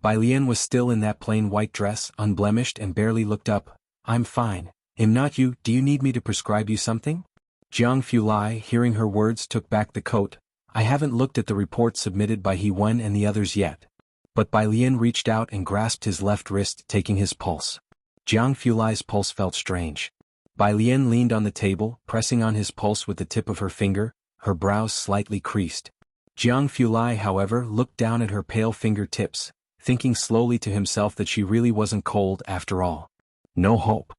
Bai Lian was still in that plain white dress, unblemished, and barely looked up. I'm fine. I'm not you. Do you need me to prescribe you something? Jianghu Lai, hearing her words, took back the coat. I haven't looked at the report submitted by He Wen and the others yet. But Bai Lian reached out and grasped his left wrist, taking his pulse. Jianghu Lai's pulse felt strange. Bai Lian leaned on the table, pressing on his pulse with the tip of her finger, her brows slightly creased. Jianghu Lai, however, looked down at her pale fingertips, thinking slowly to himself that she really wasn't cold after all. No hope?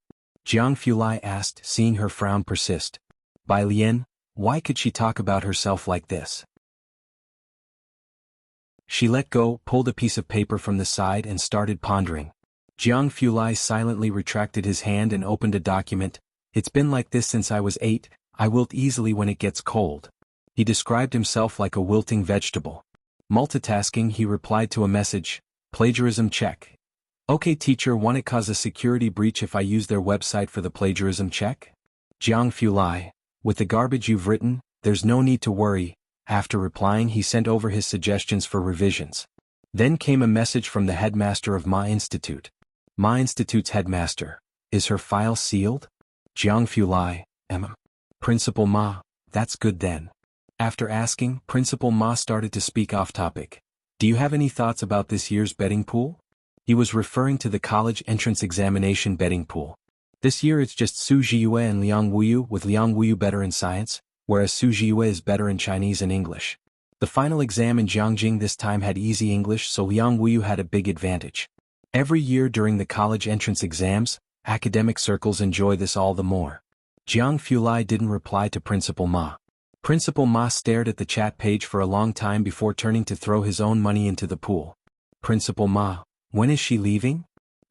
Jianghu Lai asked, seeing her frown persist. Bai Lian, why could she talk about herself like this? She let go, pulled a piece of paper from the side and started pondering. Jianghu Lai silently retracted his hand and opened a document. It's been like this since I was 8, I wilt easily when it gets cold. He described himself like a wilting vegetable. Multitasking, he replied to a message. Plagiarism check. Okay teacher, won't it cause a security breach if I use their website for the plagiarism check? Jianghu Lai, with the garbage you've written, there's no need to worry. After replying, he sent over his suggestions for revisions. Then came a message from the headmaster of Ma Institute. Ma Institute's headmaster. Is her file sealed? Jianghu Lai, Principal Ma, that's good then. After asking, Principal Ma started to speak off topic. Do you have any thoughts about this year's betting pool? He was referring to the college entrance examination betting pool. This year it's just Su Jiyue and Liang Wuyu, with Liang Wuyu better in science, whereas Su Jiyue is better in Chinese and English. The final exam in Jianghu this time had easy English, so Liang Wuyu had a big advantage. Every year during the college entrance exams, academic circles enjoy this all the more. Jiang Fulai didn't reply to Principal Ma. Principal Ma stared at the chat page for a long time before turning to throw his own money into the pool. Principal Ma, when is she leaving?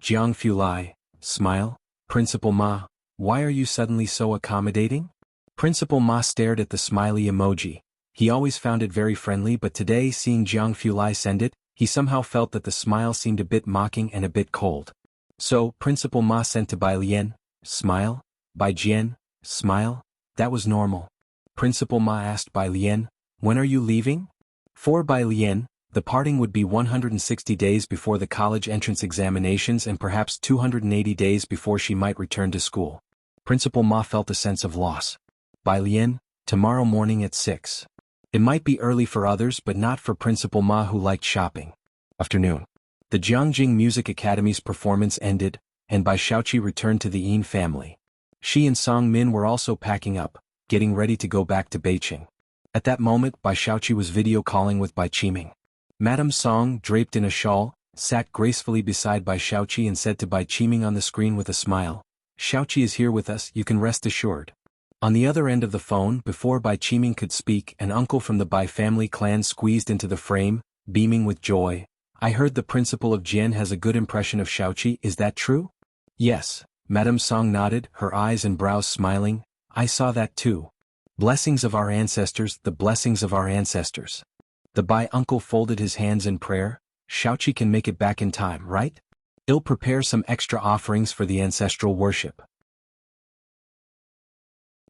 Jiang Fulai, smile. Principal Ma, why are you suddenly so accommodating? Principal Ma stared at the smiley emoji. He always found it very friendly, but today, seeing Jiang Fulai send it, he somehow felt that the smile seemed a bit mocking and a bit cold. So, Principal Ma sent to Bai Lian, smile. Bai Jian, smile. That was normal. Principal Ma asked Bai Lian, when are you leaving? For Bai Lian, the parting would be 160 days before the college entrance examinations and perhaps 280 days before she might return to school. Principal Ma felt a sense of loss. Bai Lian, tomorrow morning at 6. It might be early for others, but not for Principal Ma, who liked shopping. Afternoon. The Jiangjing Music Academy's performance ended, and Bai Shaoqi returned to the Yin family. She and Song Min were also packing up, getting ready to go back to Beijing. At that moment, Bai Shaoqi was video calling with Bai Qiming. Madame Song, draped in a shawl, sat gracefully beside Bai Shaoqi and said to Bai Qiming on the screen with a smile, "Shaoqi is here with us, you can rest assured." On the other end of the phone, before Bai Qiming could speak, an uncle from the Bai family clan squeezed into the frame, beaming with joy. "I heard the principal of Jian has a good impression of Shaoqi, is that true?" "Yes," Madame Song nodded, her eyes and brows smiling, "I saw that too. Blessings of our ancestors, the blessings of our ancestors." The Bai uncle folded his hands in prayer. "Shaoqi can make it back in time, right? I'll prepare some extra offerings for the ancestral worship.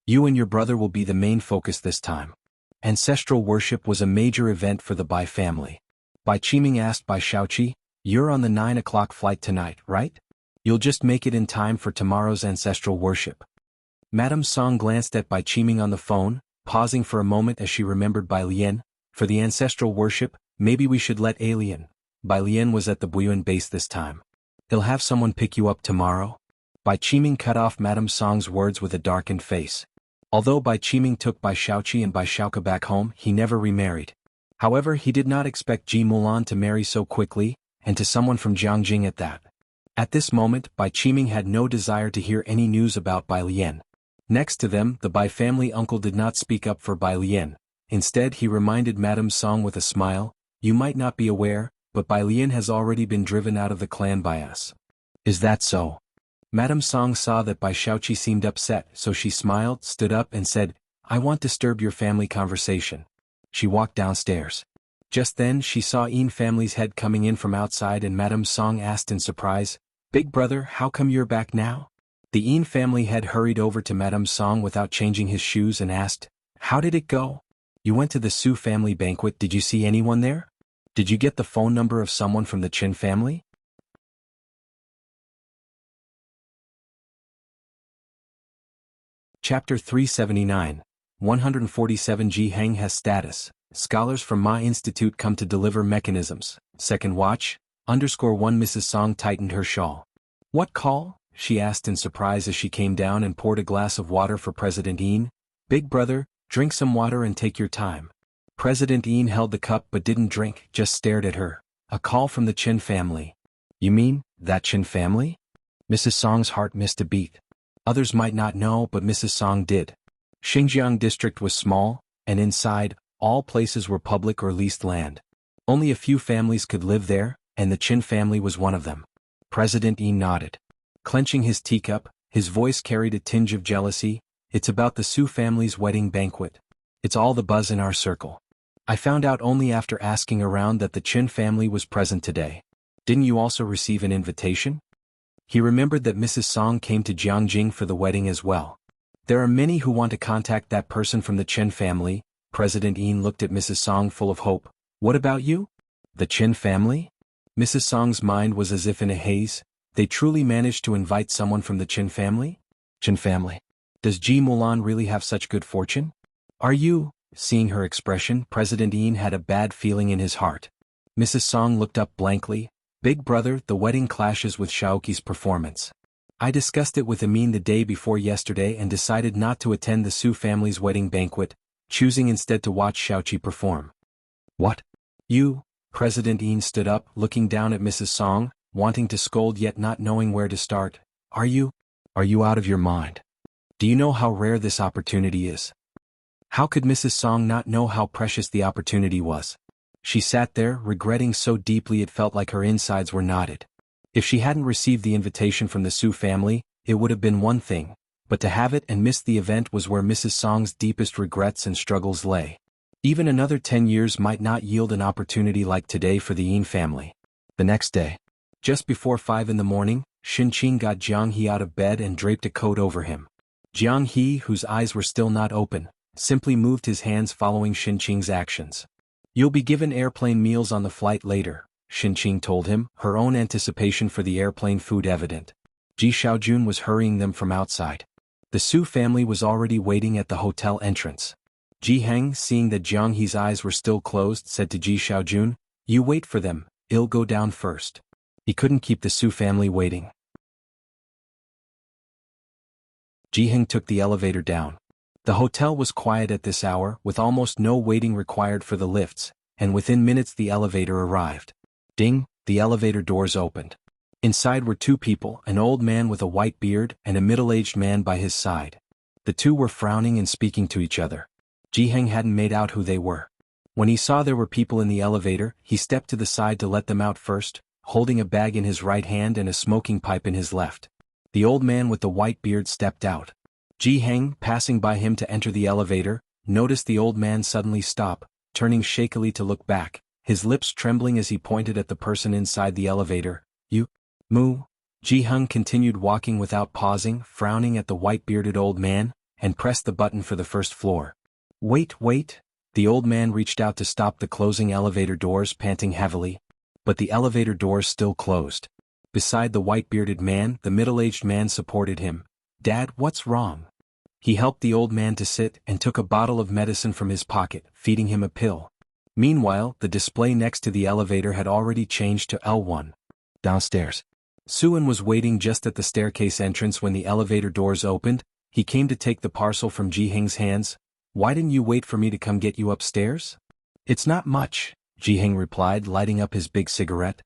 You and your brother will be the main focus this time." Ancestral worship was a major event for the Bai family. Bai Qiming asked Bai Shaoqi, "You're on the 9 o'clock flight tonight, right? You'll just make it in time for tomorrow's ancestral worship." Madame Song glanced at Bai Qiming on the phone, pausing for a moment as she remembered Bai Lian. "For the ancestral worship, maybe we should let Alien." Bai Lian was at the Buyuan base this time. "He'll have someone pick you up tomorrow?" Bai Qiming cut off Madame Song's words with a darkened face. Although Bai Qiming took Bai Shaoqi and Bai Shaoka back home, he never remarried. However, he did not expect Ji Mulan to marry so quickly, and to someone from Jiangjing at that. At this moment, Bai Qiming had no desire to hear any news about Bai Lian. Next to them, the Bai family uncle did not speak up for Bai Lian. Instead, he reminded Madame Song with a smile, "You might not be aware, but Bai Lian has already been driven out of the clan by us." "Is that so?" Madame Song saw that Bai Shaoqi seemed upset, so she smiled, stood up and said, "I won't disturb your family conversation." She walked downstairs. Just then she saw Yin family's head coming in from outside, and Madame Song asked in surprise, "Big brother, how come you're back now?" The Yin family head hurried over to Madame Song without changing his shoes and asked, "How did it go? You went to the Su family banquet, did you see anyone there? Did you get the phone number of someone from the Qin family?" Chapter 379, 147. Jianghu has status. Scholars from Ma Institute come to deliver mechanisms. Second watch, _1. Mrs. Song tightened her shawl. "What call?" she asked in surprise as she came down and poured a glass of water for President Yin. "Big brother, drink some water and take your time." President Yin held the cup but didn't drink, just stared at her. "A call from the Qin family." "You mean, that Qin family?" Mrs. Song's heart missed a beat. Others might not know, but Mrs. Song did. Xinjiang district was small, and inside, all places were public or leased land. Only a few families could live there, and the Qin family was one of them. President Yin nodded. Clenching his teacup, his voice carried a tinge of jealousy. "It's about the Su family's wedding banquet. It's all the buzz in our circle. I found out only after asking around that the Qin family was present today. Didn't you also receive an invitation?" He remembered that Mrs. Song came to Jiangjing for the wedding as well. "There are many who want to contact that person from the Qin family." President Yin looked at Mrs. Song full of hope. "What about you? The Qin family?" Mrs. Song's mind was as if in a haze. They truly managed to invite someone from the Qin family? Qin family. Does Ji Mulan really have such good fortune? "Are you?" Seeing her expression, President Yin had a bad feeling in his heart. Mrs. Song looked up blankly. Big brother, the wedding clashes with Shaoqi's performance. I discussed it with Amin the day before yesterday and decided not to attend the Su family's wedding banquet, choosing instead to watch Shaoqi perform. What? You? President Yin stood up, looking down at Mrs. Song, wanting to scold yet not knowing where to start. Are you out of your mind? Do you know how rare this opportunity is? How could Mrs. Song not know how precious the opportunity was? She sat there, regretting so deeply it felt like her insides were knotted. If she hadn't received the invitation from the Su family, it would have been one thing, but to have it and miss the event was where Mrs. Song's deepest regrets and struggles lay. Even another 10 years might not yield an opportunity like today for the Yin family. The next day, just before 5 in the morning, Shinqing got Jianghu out of bed and draped a coat over him. Jianghu, whose eyes were still not open, simply moved his hands following Shinqing's actions. You'll be given airplane meals on the flight later, Shinqing told him, her own anticipation for the airplane food evident. Ji Xiaojun was hurrying them from outside. The Su family was already waiting at the hotel entrance. Ji Heng, seeing that Jianghu's eyes were still closed, said to Ji Xiaojun, "You wait for them, I'll go down first." He couldn't keep the Su family waiting. Ji Heng took the elevator down. The hotel was quiet at this hour, with almost no waiting required for the lifts, and within minutes the elevator arrived. Ding, the elevator doors opened. Inside were two people, an old man with a white beard and a middle-aged man by his side. The two were frowning and speaking to each other. Ji Heng hadn't made out who they were. When he saw there were people in the elevator, he stepped to the side to let them out first, holding a bag in his right hand and a smoking pipe in his left. The old man with the white beard stepped out. Ji Heng, passing by him to enter the elevator, noticed the old man suddenly stop, turning shakily to look back, his lips trembling as he pointed at the person inside the elevator. "You? Moo?" Ji Heng continued walking without pausing, frowning at the white-bearded old man, and pressed the button for the first floor. Wait. The old man reached out to stop the closing elevator doors, panting heavily. But the elevator doors still closed. Beside the white-bearded man, the middle-aged man supported him. "Dad, what's wrong?" He helped the old man to sit and took a bottle of medicine from his pocket, feeding him a pill. Meanwhile, the display next to the elevator had already changed to L1. Downstairs. Suan was waiting just at the staircase entrance when the elevator doors opened. He came to take the parcel from Ji Heng's hands. "Why didn't you wait for me to come get you upstairs?" "It's not much," Ji Heng replied, lighting up his big cigarette.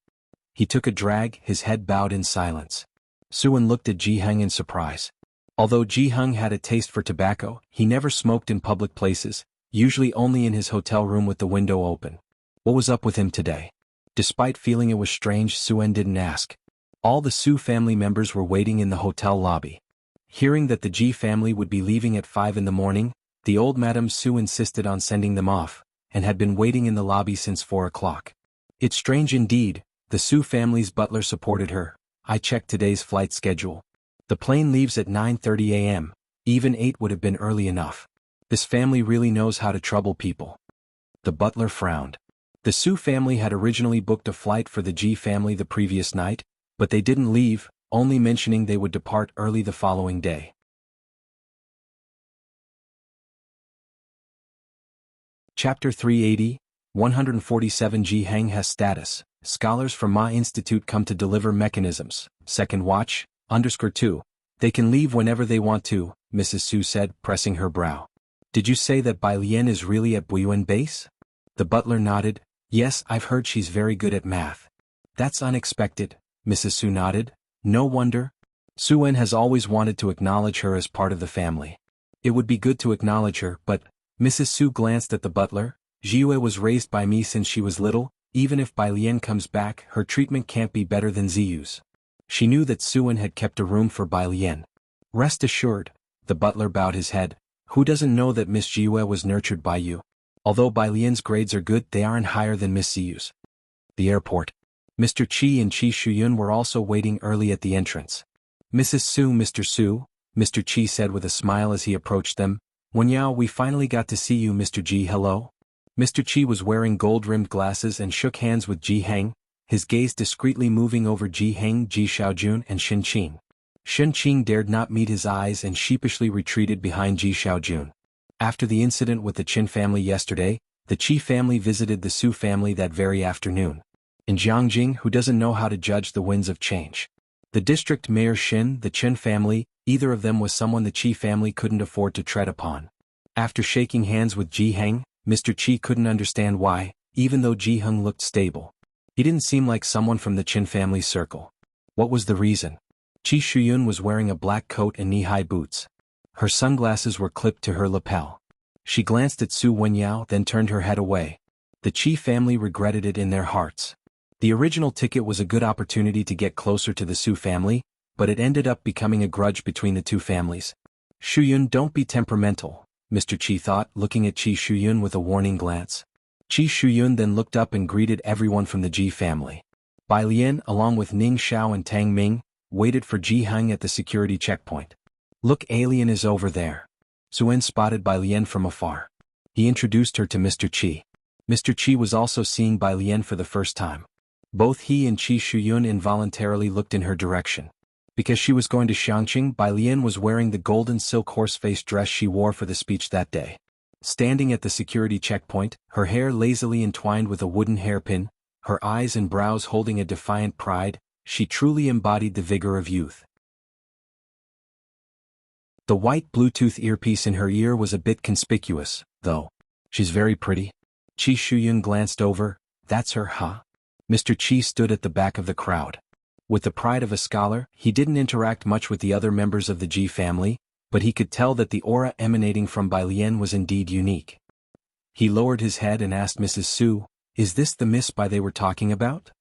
He took a drag, his head bowed in silence. Suan looked at Ji Heng in surprise. Although Ji Heng had a taste for tobacco, he never smoked in public places, usually only in his hotel room with the window open. What was up with him today? Despite feeling it was strange, Suan didn't ask. All the Su family members were waiting in the hotel lobby. Hearing that the Ji family would be leaving at 5 in the morning, the old Madame Su insisted on sending them off, and had been waiting in the lobby since 4 o'clock. It's strange indeed, the Su family's butler supported her. "I checked today's flight schedule. The plane leaves at 9:30 a.m., even 8 would have been early enough. This family really knows how to trouble people." The butler frowned. The Su family had originally booked a flight for the Ji family the previous night, but they didn't leave, only mentioning they would depart early the following day. Chapter 380, 147 Ji Heng has status. Scholars from Ma Institute come to deliver mechanisms. Second watch, _2. They can leave whenever they want to, Mrs. Su said, pressing her brow. "Did you say that Bai Lian is really at Buyuan base?" The butler nodded. "Yes, I've heard she's very good at math." "That's unexpected," Mrs. Su nodded. "No wonder. Suan has always wanted to acknowledge her as part of the family. It would be good to acknowledge her, but..." Mrs. Su glanced at the butler. "Jiue was raised by me since she was little. Even if Bai Lian comes back, her treatment can't be better than Ziyu's." She knew that Suan had kept a room for Bai Lian. "Rest assured," the butler bowed his head. "Who doesn't know that Miss Jiue was nurtured by you? Although Bai Lian's grades are good, they aren't higher than Miss Ziyu's." The airport. Mr. Qi and Qi Shuyun were also waiting early at the entrance. "Mrs. Su, Mr. Su," Mr. Qi said with a smile as he approached them. "Wenyao, we finally got to see you, Mr. Ji. Hello." Mr. Qi was wearing gold-rimmed glasses and shook hands with Ji Heng, his gaze discreetly moving over Ji Heng, Ji Xiaojun and Shinqing. Shinqing dared not meet his eyes and sheepishly retreated behind Ji Xiaojun. After the incident with the Qin family yesterday, The Qi family visited the Su family that very afternoon. In Jianghu, who doesn't know how to judge the winds of change? The district mayor Xin, the Chen family, either of them was someone the Qi family couldn't afford to tread upon. After shaking hands with Jiheng, Mr. Qi couldn't understand why, even though Jiheng looked stable. He didn't seem like someone from the Chen family circle. What was the reason? Qi Shuyun was wearing a black coat and knee-high boots. Her sunglasses were clipped to her lapel. She glanced at Su Wenyao, then turned her head away. The Qi family regretted it in their hearts. The original ticket was a good opportunity to get closer to the Su family, but it ended up becoming a grudge between the two families. Shuyun, don't be temperamental, Mr. Qi thought, looking at Qi Shuyun with a warning glance. Qi Shuyun then looked up and greeted everyone from the Ji family. Bai Lian, along with Ning Xiao and Tang Ming, waited for Jiheng at the security checkpoint. Look, alien is over there. Suen spotted Bai Lian from afar. He introduced her to Mr. Qi. Mr. Qi was also seeing Bai Lian for the first time. Both he and Qi Shuyun involuntarily looked in her direction. Because she was going to Xiangqing, Bai Lian was wearing the golden silk horse-face dress she wore for the speech that day. Standing at the security checkpoint, her hair lazily entwined with a wooden hairpin, her eyes and brows holding a defiant pride, she truly embodied the vigor of youth. The white Bluetooth earpiece in her ear was a bit conspicuous, though. She's very pretty. Qi Shuyun glanced over. That's her, huh? Mr. Qi stood at the back of the crowd. With the pride of a scholar, he didn't interact much with the other members of the Ji family, but he could tell that the aura emanating from Bai Lian was indeed unique. He lowered his head and asked Mrs. Su, "Is this the Miss Bai they were talking about?"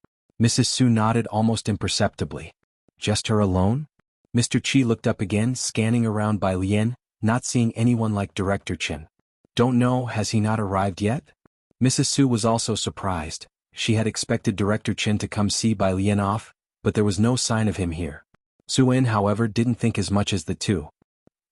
Mrs. Su nodded almost imperceptibly. Just her alone? Mr. Qi looked up again, scanning around Bai Lian, not seeing anyone like Director Chen. Don't know, has he not arrived yet? Mrs. Su was also surprised. She had expected Director Chen to come see Bai Lian off, but there was no sign of him here. Suen, however, didn't think as much as the two.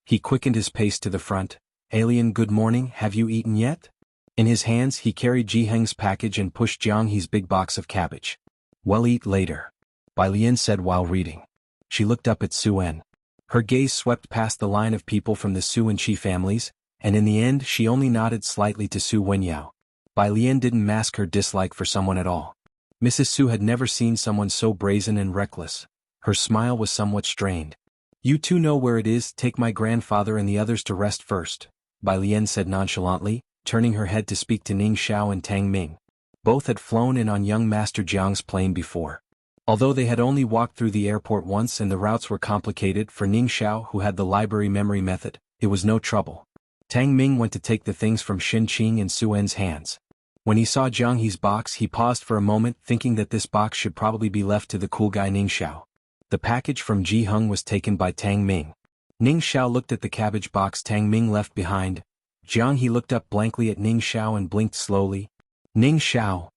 He quickened his pace to the front. Alien, good morning, have you eaten yet? In his hands he carried Jiheng's package and pushed Jianghu's big box of cabbage. Well, eat later, Bai Lian said while reading. She looked up at Suen. Her gaze swept past the line of people from the Su and Qi families, and in the end she only nodded slightly to Su Wenyao. Bai Lian didn't mask her dislike for someone at all. Mrs. Su had never seen someone so brazen and reckless. Her smile was somewhat strained. You two know where it is, take my grandfather and the others to rest first, Bai Lian said nonchalantly, turning her head to speak to Ning Xiao and Tang Ming. Both had flown in on young Master Jiang's plane before. Although they had only walked through the airport once and the routes were complicated for Ning Xiao, who had the library memory method, it was no trouble. Tang Ming went to take the things from Xin Qing and Suen's hands. When he saw Jianghu's box, he paused for a moment, thinking that this box should probably be left to the cool guy Ning Xiao. The package from Jiheng was taken by Tang Ming. Ning Xiao looked at the cabbage box Tang Ming left behind. Jianghu looked up blankly at Ning Xiao and blinked slowly. Ning Xiao.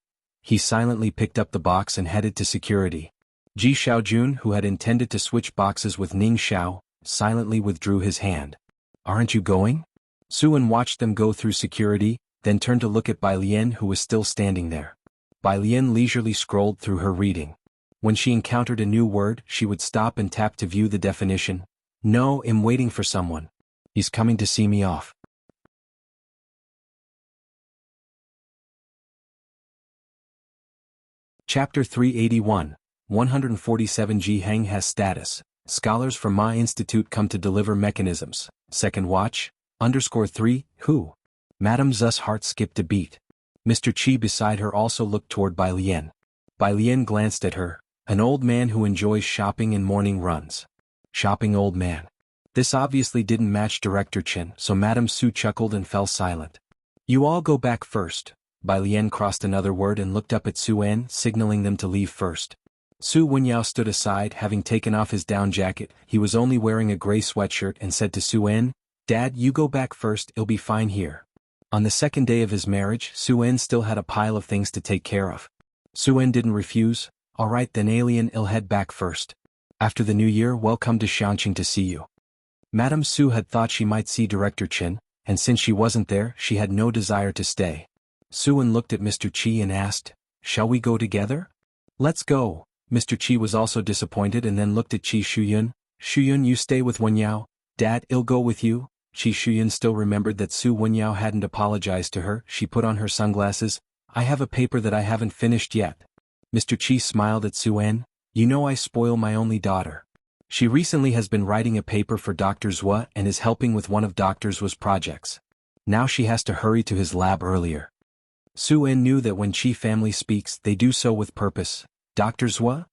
He silently picked up the box and headed to security. Ji Xiaojun, who had intended to switch boxes with Ning Xiao, silently withdrew his hand. Aren't you going? Suen watched them go through security, then turned to look at Bai Lian, who was still standing there. Bai Lian leisurely scrolled through her reading. When she encountered a new word, she would stop and tap to view the definition. No, I'm waiting for someone. He's coming to see me off. Chapter 381, 147 Jiheng has status. Scholars from Ma Institute come to deliver mechanisms. Second watch, _3, who? Madame Z's heart skipped a beat. Mr. Qi beside her also looked toward Bai Lian. Bai Lian glanced at her, an old man who enjoys shopping and morning runs. Shopping old man. This obviously didn't match Director Chen, so Madame Su chuckled and fell silent. You all go back first. Bai Lian crossed another word and looked up at Suen, signaling them to leave first. Su Wenyao stood aside, having taken off his down jacket. He was only wearing a gray sweatshirt and said to Suen, Dad, you go back first, it'll be fine here. On the second day of his marriage, Suen still had a pile of things to take care of. Suen didn't refuse. All right then, alien, I'll head back first. After the new year, we'll come to Xiangqing to see you. Madame Su had thought she might see Director Chen, and since she wasn't there, she had no desire to stay. Suen looked at Mr. Qi and asked, Shall we go together? Let's go. Mr. Qi was also disappointed and then looked at Qi Shuyun. Shuyun, you stay with Wenyao. Dad, I'll go with you. Qi Shuyun still remembered that Su Wenyao hadn't apologized to her. She put on her sunglasses. I have a paper that I haven't finished yet. Mr. Qi smiled at Su En. You know I spoil my only daughter. She recently has been writing a paper for Dr. Zhua and is helping with one of Dr. Zhua's projects. Now she has to hurry to his lab earlier. Su En knew that when Qi family speaks, they do so with purpose. Dr. Zhua?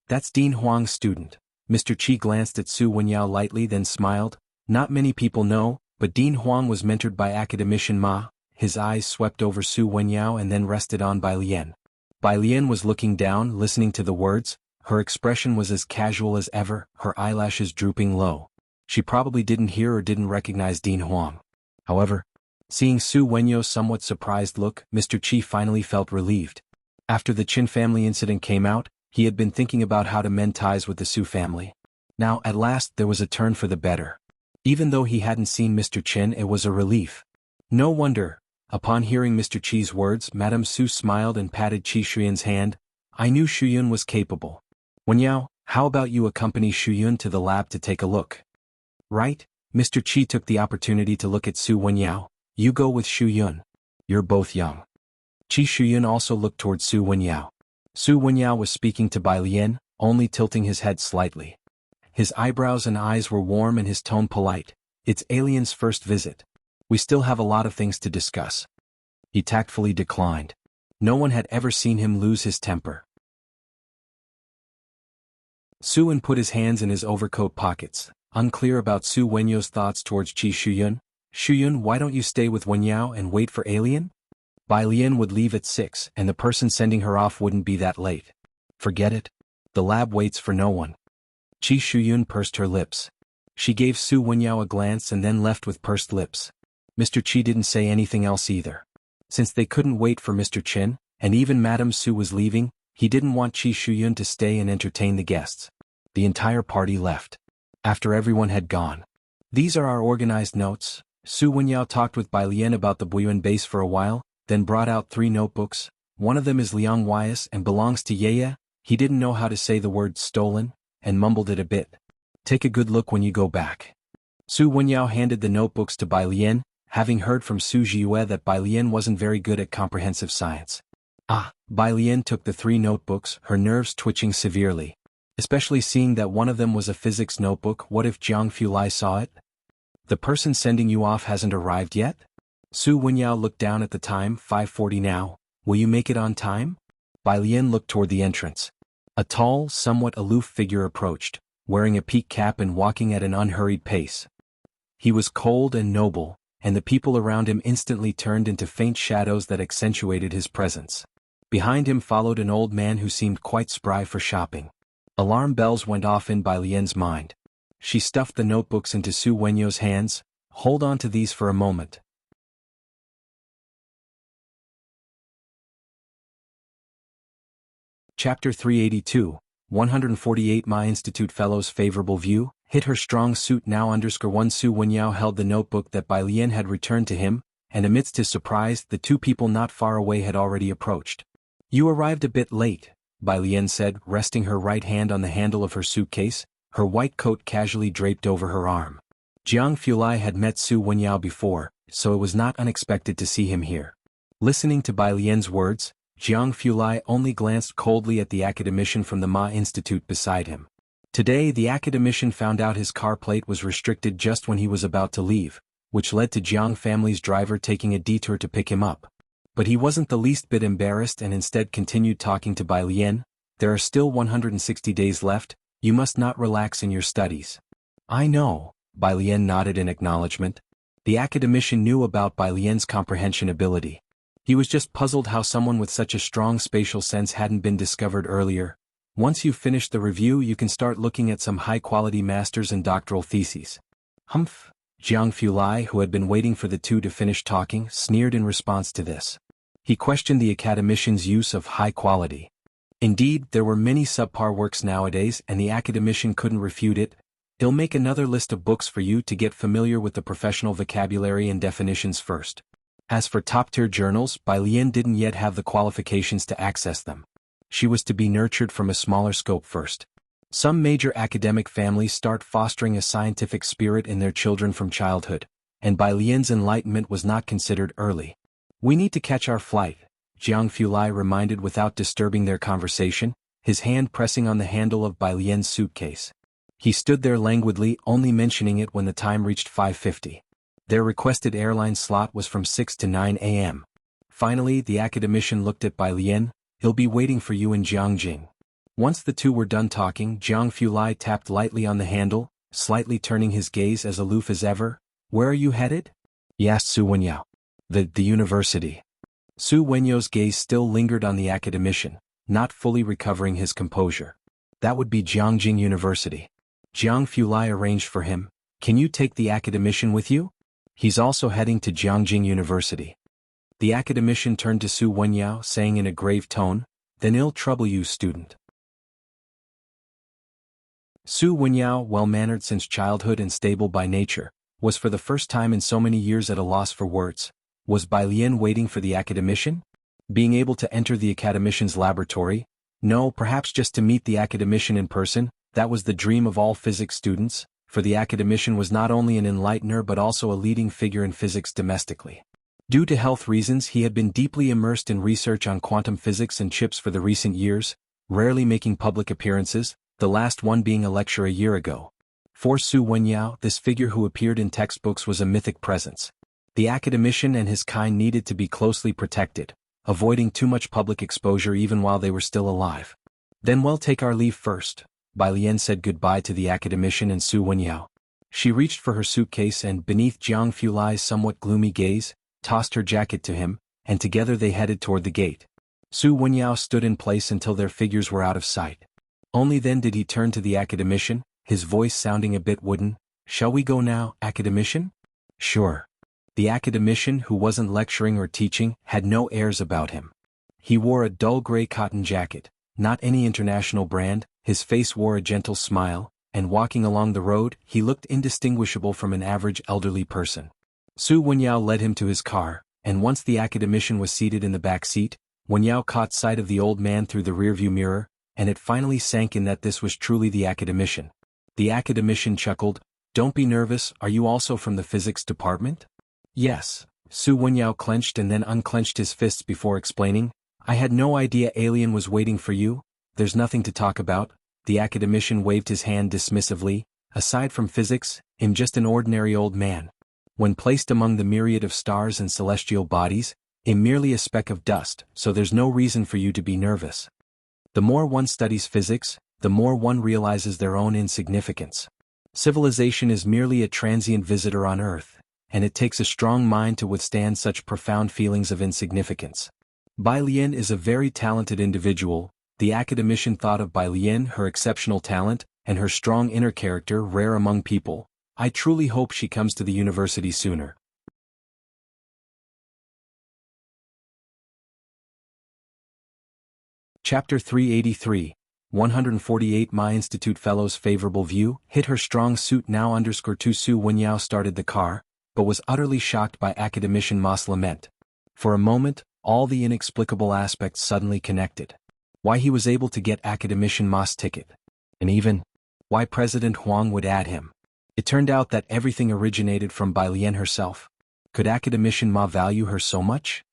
That's Dean Huang's student. Mr. Qi glanced at Su Wenyao lightly then smiled. Not many people know, but Dean Huang was mentored by academician Ma. His eyes swept over Su Wenyao and then rested on Bai Lian. Bai Lian was looking down, listening to the words. Her expression was as casual as ever, her eyelashes drooping low. She probably didn't hear or didn't recognize Dean Huang. However, seeing Su Wenyao's somewhat surprised look, Mr. Qi finally felt relieved. After the Qin family incident came out, he had been thinking about how to mend ties with the Su family. Now, at last, there was a turn for the better. Even though he hadn't seen Mr. Qin, it was a relief. No wonder. Upon hearing Mr. Qi's words, Madame Su smiled and patted Qi Shuyun's hand. I knew Shuyun was capable. Wenyao, how about you accompany Shuyun to the lab to take a look? Right? Mr. Qi took the opportunity to look at Su Wenyao. You go with Shuyun. You're both young. Qi Shuyun also looked toward Su Wenyao. Su Wenyao was speaking to Bai Lian, only tilting his head slightly. His eyebrows and eyes were warm and his tone polite. It's Alien's first visit. We still have a lot of things to discuss. He tactfully declined. No one had ever seen him lose his temper. Su En put his hands in his overcoat pockets, unclear about Su Wenyao's thoughts towards Qi Shuyun. Shuyun, why don't you stay with Wenyao and wait for Alien? Bai Lian would leave at 6 and the person sending her off wouldn't be that late. Forget it. The lab waits for no one. Qi Shuyun pursed her lips. She gave Su Wenyao a glance and then left with pursed lips. Mr. Qi didn't say anything else either. Since they couldn't wait for Mr. Qin, and even Madame Su was leaving, he didn't want Qi Shuyun to stay and entertain the guests. The entire party left. After everyone had gone. These are our organized notes. Su Wenyao talked with Bai Lian about the Buyuan base for a while, then brought out 3 notebooks. One of them is Liang Wei's and belongs to Yeye. He didn't know how to say the word stolen, and mumbled it a bit. Take a good look when you go back. Su Wenyao handed the notebooks to Bai Lian, having heard from Su Zhiyue that Bai Lian wasn't very good at comprehensive science. Bai Lian took the 3 notebooks, her nerves twitching severely. Especially seeing that one of them was a physics notebook. What if Jianghu Lai saw it? The person sending you off hasn't arrived yet? Su Wenyao looked down at the time, 5:40 now. Will you make it on time? Bai Lian looked toward the entrance. A tall, somewhat aloof figure approached, wearing a peak cap and walking at an unhurried pace. He was cold and noble, and the people around him instantly turned into faint shadows that accentuated his presence. Behind him followed an old man who seemed quite spry for shopping. Alarm bells went off in Bai Lian's mind. She stuffed the notebooks into Su Wenyao's hands. Hold on to these for a moment. Chapter 382, 148 Ma Institute Fellows Favorable View, hit her strong suit now _1 Su Wenyao held the notebook that Bai Lian had returned to him, and amidst his surprise the 2 people not far away had already approached. You arrived a bit late, Bai Lian said, resting her right hand on the handle of her suitcase, her white coat casually draped over her arm. Jianghu Lai had met Su Wenyao before, so it was not unexpected to see him here. Listening to Bai Lian's words, Jianghu Lai only glanced coldly at the academician from the Ma Institute beside him. Today the academician found out his car plate was restricted just when he was about to leave, which led to Jiang family's driver taking a detour to pick him up. But he wasn't the least bit embarrassed and instead continued talking to Bai Lian. There are still 160 days left, you must not relax in your studies. I know, Bai Lian nodded in acknowledgement. The academician knew about Bai Lian's comprehension ability. He was just puzzled how someone with such a strong spatial sense hadn't been discovered earlier. Once you've finished the review you can start looking at some high-quality masters and doctoral theses. Humph. Jianghu Lai, who had been waiting for the 2 to finish talking, sneered in response to this. He questioned the academician's use of high quality. Indeed, there were many subpar works nowadays and the academician couldn't refute it. He'll make another list of books for you to get familiar with the professional vocabulary and definitions first. As for top-tier journals, Bai Lian didn't yet have the qualifications to access them. She was to be nurtured from a smaller scope first. Some major academic families start fostering a scientific spirit in their children from childhood, and Bai Lian's enlightenment was not considered early. "We need to catch our flight," Jianghu reminded without disturbing their conversation, his hand pressing on the handle of Bai Lian's suitcase. He stood there languidly, only mentioning it when the time reached 5:50. Their requested airline slot was from 6 to 9 a.m. Finally, the academician looked at Bai Lian. "He'll be waiting for you in Jianghu." Once the two were done talking, Jianghu tapped lightly on the handle, slightly turning his gaze as aloof as ever. "Where are you headed?" he asked Su Wenyao. The university." Su Wenyao's gaze still lingered on the academician, not fully recovering his composure. "That would be Jianghu University. Jianghu arranged for him. Can you take the academician with you? He's also heading to Jianghu University." The academician turned to Su Wenyao, saying in a grave tone, "Then it'll trouble you, student." Su Wenyao, well-mannered since childhood and stable by nature, was for the first time in so many years at a loss for words. Was Bai Lian waiting for the academician? Being able to enter the academician's laboratory? No, perhaps just to meet the academician in person. That was the dream of all physics students, for the academician was not only an enlightener but also a leading figure in physics domestically. Due to health reasons, he had been deeply immersed in research on quantum physics and chips for the recent years, rarely making public appearances, the last one being a lecture a year ago. For Su Wenyao, this figure who appeared in textbooks was a mythic presence. The academician and his kind needed to be closely protected, avoiding too much public exposure even while they were still alive. "Then we'll take our leave first." Bai Lian said goodbye to the academician and Su Wenyao. She reached for her suitcase and, beneath Jianghu somewhat gloomy gaze, tossed her jacket to him, and together they headed toward the gate. Su Wenyao stood in place until their figures were out of sight. Only then did he turn to the academician, his voice sounding a bit wooden. "Shall we go now, academician?" "Sure." The academician, who wasn't lecturing or teaching, had no airs about him. He wore a dull gray cotton jacket, not any international brand, his face wore a gentle smile, and walking along the road, he looked indistinguishable from an average elderly person. Su Wenyao led him to his car, and once the academician was seated in the back seat, Wenyao caught sight of the old man through the rearview mirror, and it finally sank in that this was truly the academician. The academician chuckled. "Don't be nervous, are you also from the physics department?" "Yes." Su Wenyao clenched and then unclenched his fists before explaining. "I had no idea Alien was waiting for you. There's nothing to talk about." The academician waved his hand dismissively. "Aside from physics, I'm just an ordinary old man. When placed among the myriad of stars and celestial bodies, I'm merely a speck of dust, so there's no reason for you to be nervous." The more one studies physics, the more one realizes their own insignificance. Civilization is merely a transient visitor on Earth, and it takes a strong mind to withstand such profound feelings of insignificance. Bai Lian is a very talented individual. The academician thought of Bai Lian, her exceptional talent, and her strong inner character rare among people. "I truly hope she comes to the university sooner." Chapter 383, 148 My Institute Fellows' Favorable View. Hit her strong suit now _2 Su Wenyao started the car, but was utterly shocked by academician Ma's lament. For a moment, all the inexplicable aspects suddenly connected. Why he was able to get academician Ma's ticket. And even, why President Huang would add him. It turned out that everything originated from Bai Lian herself. Could academician Ma value her so much?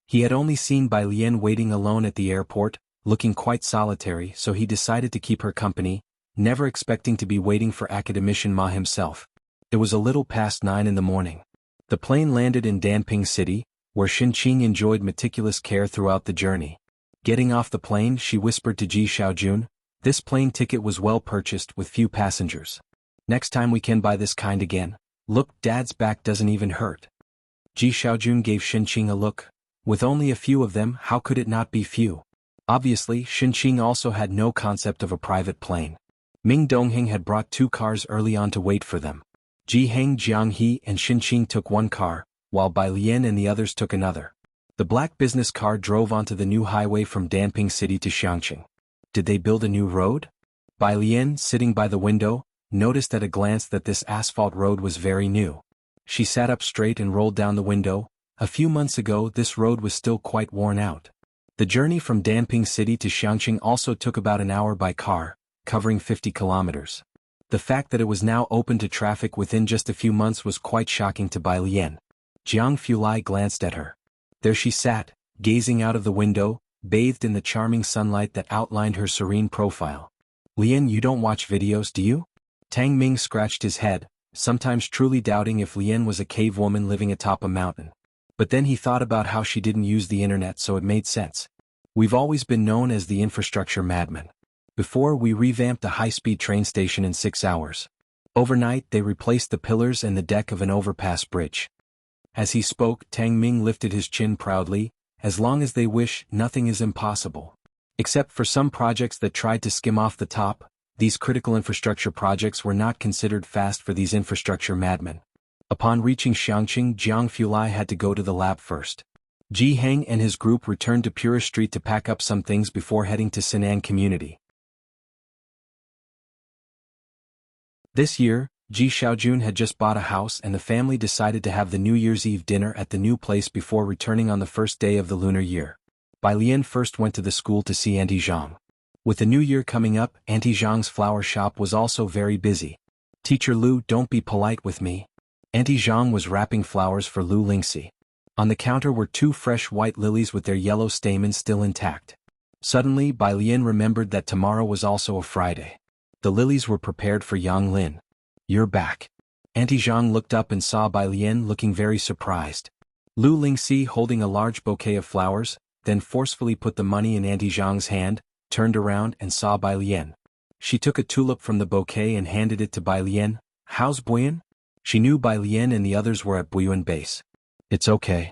He had only seen Bai Lian waiting alone at the airport, looking quite solitary, so he decided to keep her company, never expecting to be waiting for academician Ma himself. It was a little past 9 in the morning. The plane landed in Danping City, where Xinqing enjoyed meticulous care throughout the journey. Getting off the plane, she whispered to Ji Xiaojun, "This plane ticket was well purchased with few passengers. Next time we can buy this kind again. Look, Dad's back doesn't even hurt." Ji Xiaojun gave Xinqing a look. With only a few of them, how could it not be few? Obviously, Xinqing also had no concept of a private plane. Ming Dongheng had brought 2 cars early on to wait for them. Ji Heng, Jianghe and Xinqing took one car, while Bai Lian and the others took another. The black business car drove onto the new highway from Danping City to Xiangqing. Did they build a new road? Bai Lian, sitting by the window, noticed at a glance that this asphalt road was very new. She sat up straight and rolled down the window. A few months ago this road was still quite worn out. The journey from Danping City to Xiangqing also took about an hour by car, covering 50 kilometers. The fact that it was now open to traffic within just a few months was quite shocking to Bai Lian. Jianghu glanced at her. There she sat, gazing out of the window, bathed in the charming sunlight that outlined her serene profile. Lian, you don't watch videos, do you? Tang Ming scratched his head, sometimes truly doubting if Lian was a cave woman living atop a mountain. But then he thought about how she didn't use the internet, so it made sense. We've always been known as the infrastructure madmen. Before, we revamped a high-speed train station in 6 hours. Overnight, they replaced the pillars and the deck of an overpass bridge. As he spoke, Tang Ming lifted his chin proudly. As long as they wish, nothing is impossible. Except for some projects that tried to skim off the top, these critical infrastructure projects were not considered fast for these infrastructure madmen. Upon reaching Xiangqing, Jianghu had to go to the lab first. Ji Heng and his group returned to Purist Street to pack up some things before heading to Sinan Community. This year, Ji Xiaojun had just bought a house and the family decided to have the New Year's Eve dinner at the new place before returning on the first day of the lunar year. Bai Lian first went to the school to see Auntie Zhang. With the new year coming up, Auntie Zhang's flower shop was also very busy. Teacher Lu, don't be polite with me. Auntie Zhang was wrapping flowers for Lu Lingxi. On the counter were 2 fresh white lilies with their yellow stamens still intact. Suddenly, Bai Lian remembered that tomorrow was also a Friday. The lilies were prepared for Yang Lin. You're back. Auntie Zhang looked up and saw Bai Lian looking very surprised. Lu Lingxi, holding a large bouquet of flowers, then forcefully put the money in Auntie Zhang's hand, turned around and saw Bai Lian. She took a tulip from the bouquet and handed it to Bai Lian. How's Buyan? She knew Bai Lian and the others were at Buyan base. It's okay.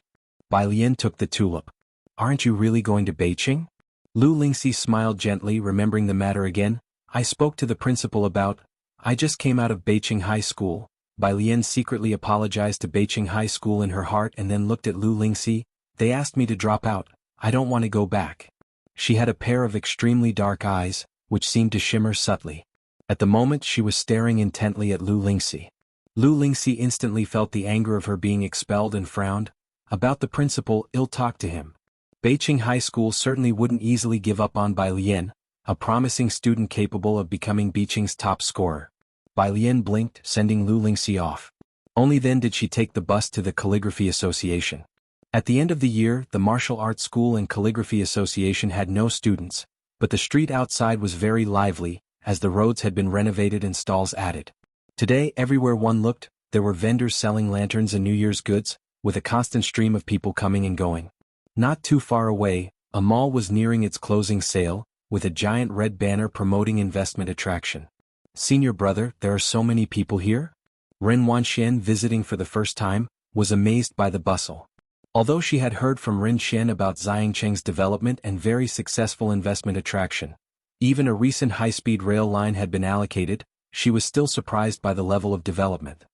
Bai Lian took the tulip. Aren't you really going to Beijing? Lu Lingxi smiled gently, remembering the matter again. I spoke to the principal about. I just came out of Beijing High School. Bai Lian secretly apologized to Beijing High School in her heart and then looked at Lu Lingxi. They asked me to drop out. I don't want to go back. She had a pair of extremely dark eyes, which seemed to shimmer subtly. At the moment she was staring intently at Lu Lingxi. Lu Lingxi instantly felt the anger of her being expelled and frowned. About the principal, ill-talk to him. Beijing High School certainly wouldn't easily give up on Bai Lian, a promising student capable of becoming Beijing's top scorer. Bai Lian blinked, sending Lu Lingxi off. Only then did she take the bus to the Calligraphy Association. At the end of the year, the Martial Arts School and Calligraphy Association had no students, but the street outside was very lively, as the roads had been renovated and stalls added. Today, everywhere one looked, there were vendors selling lanterns and New Year's goods, with a constant stream of people coming and going. Not too far away, a mall was nearing its closing sale, with a giant red banner promoting investment attraction. Senior brother, there are so many people here? Ren Wanxian, visiting for the first time, was amazed by the bustle. Although she had heard from Ren Xian about Xiangcheng's development and very successful investment attraction, even a recent high-speed rail line had been allocated, she was still surprised by the level of development.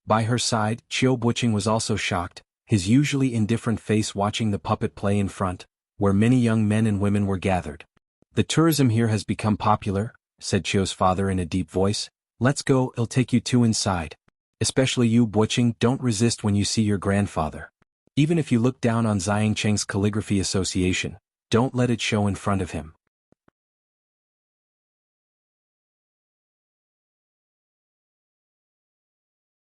By her side, Qiu Buqing was also shocked, his usually indifferent face watching the puppet play in front, where many young men and women were gathered. The tourism here has become popular, said Qiu's father in a deep voice. Let's go, I'll take you two inside. Especially you, Buqing, don't resist when you see your grandfather. Even if you look down on Xiangcheng's Calligraphy Association, don't let it show in front of him.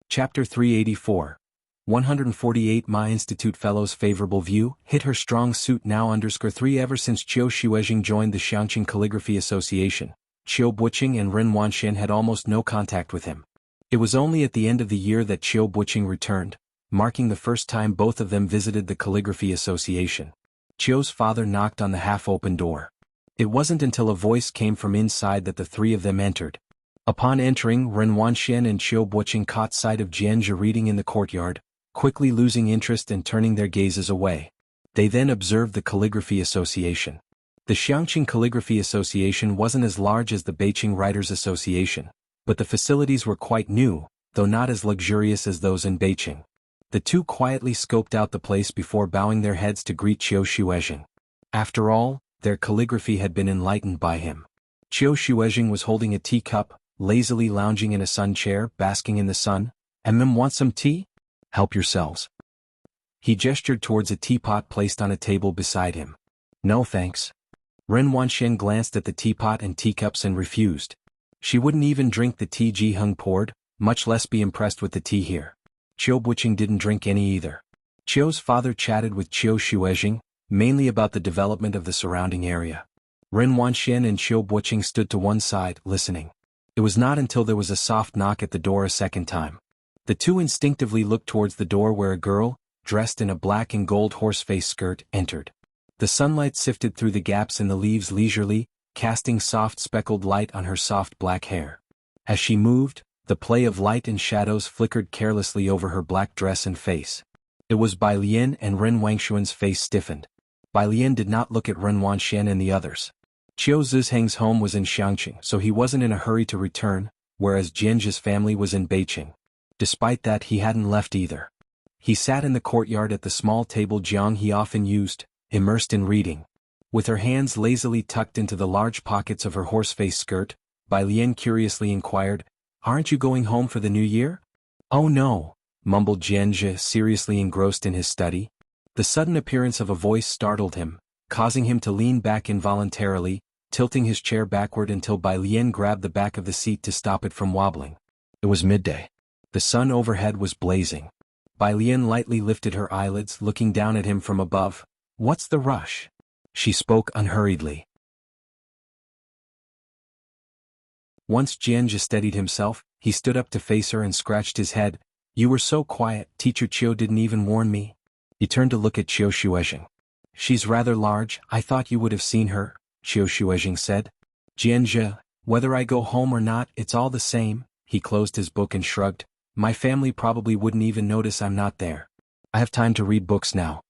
Chapter 384. 148 My Institute Fellows Favorable View, hit her strong suit now _3 Ever since Qiu Xuezhing joined the Xiangqing Calligraphy Association, Qiu Buqing and Ren Wanxian had almost no contact with him. It was only at the end of the year that Qiu Buqing returned, marking the first time both of them visited the Calligraphy Association. Qiu's father knocked on the half-open door. It wasn't until a voice came from inside that the three of them entered. Upon entering, Ren Wanxian and Qiu Buqing caught sight of Jianzhi reading in the courtyard, quickly losing interest and turning their gazes away. They then observed the Calligraphy Association. The Xiangqing Calligraphy Association wasn't as large as the Beijing Writers Association, but the facilities were quite new, though not as luxurious as those in Beijing. The two quietly scoped out the place before bowing their heads to greet Qiu Xuezhing. After all, their calligraphy had been enlightened by him. Qiu Xuezhing was holding a teacup, lazily lounging in a sun chair, basking in the sun. Want some tea? Help yourselves. He gestured towards a teapot placed on a table beside him. No thanks. Ren Wanxian glanced at the teapot and teacups and refused. She wouldn't even drink the tea Jianghu poured, much less be impressed with the tea here. Qiu Buqing didn't drink any either. Qiu's father chatted with Qiu Shuezhing, mainly about the development of the surrounding area. Ren Wanxian and Qiu Buqing stood to one side, listening. It was not until there was a soft knock at the door a second time. The two instinctively looked towards the door where a girl, dressed in a black and gold horse-face skirt, entered. The sunlight sifted through the gaps in the leaves leisurely, casting soft speckled light on her soft black hair. As she moved, the play of light and shadows flickered carelessly over her black dress and face. It was Bai Lian, and Ren Wangshuan's face stiffened. Bai Lian did not look at Ren Wanxian and the others. Qiu Zizheng's home was in Xiangqing, so he wasn't in a hurry to return, whereas Jianzhi's family was in Beiqing. Despite that, he hadn't left either. He sat in the courtyard at the small table Jianghu often used, immersed in reading. With her hands lazily tucked into the large pockets of her horse-face skirt, Bai Lian curiously inquired, "Aren't you going home for the new year?" "Oh no," mumbled Jianzhi, seriously engrossed in his study. The sudden appearance of a voice startled him, causing him to lean back involuntarily, tilting his chair backward until Bai Lian grabbed the back of the seat to stop it from wobbling. It was midday. The sun overhead was blazing. Bai Lian lightly lifted her eyelids, looking down at him from above. "What's the rush?" She spoke unhurriedly. Once Jianzhi steadied himself, he stood up to face her and scratched his head. "You were so quiet, Teacher Qiu didn't even warn me." He turned to look at Qiu Shuezhing. "She's rather large, I thought you would have seen her," Qiu Shuezhing said. "Jianzhi, whether I go home or not, it's all the same." He closed his book and shrugged. "My family probably wouldn't even notice I'm not there. I have time to read books now."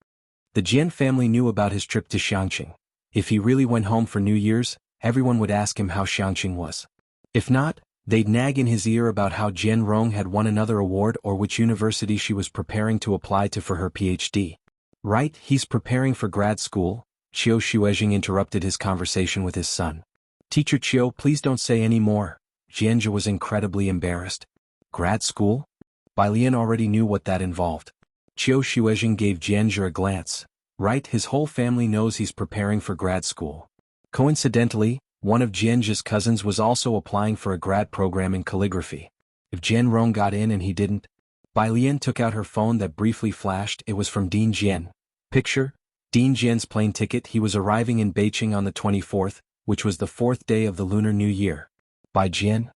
The Jian family knew about his trip to Xiangqing. If he really went home for New Year's, everyone would ask him how Xiangqing was. If not, they'd nag in his ear about how Jian Rong had won another award or which university she was preparing to apply to for her PhD. "Right, he's preparing for grad school," Qiu Shuezhing interrupted his conversation with his son. "Teacher Qiu, please don't say any more." Jianzhi was incredibly embarrassed. Grad school? Bai Lian already knew what that involved. Qiu Shuezhing gave Jianzhi a glance. Right, his whole family knows he's preparing for grad school. Coincidentally, one of Jianzhi's cousins was also applying for a grad program in calligraphy. If Jian Rong got in and he didn't? Bai Lian took out her phone that briefly flashed. It was from Dean Jian. Picture: Dean Jian's plane ticket. He was arriving in Beiqing on the 24th, which was the 4th day of the Lunar New Year. "By Jian?"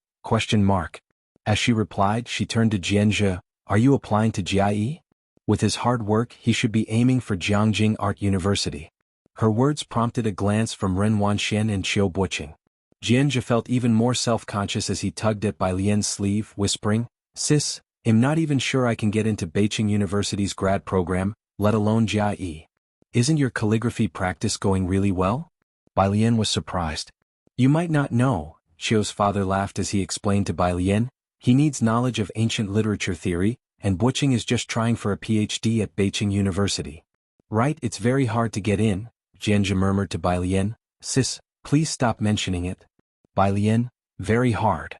As she replied, she turned to Jianzhi. "Are you applying to Jiayi? With his hard work, he should be aiming for Jiangjing Art University." Her words prompted a glance from Ren Wanxian and Qiu Buqing. Jianzhi felt even more self-conscious as he tugged at Bai Lian's sleeve, whispering, "Sis, I'm not even sure I can get into Beiqing University's grad program, let alone Jiayi. Isn't your calligraphy practice going really well?" Bai Lian was surprised. "You might not know," Qiu's father laughed as he explained to Bai Lian, "he needs knowledge of ancient literature theory, and Buqing is just trying for a PhD at Beiqing University." "Right, it's very hard to get in," Jianzhi murmured to Bai Lian. "Sis, please stop mentioning it." Bai Lian, "Very hard.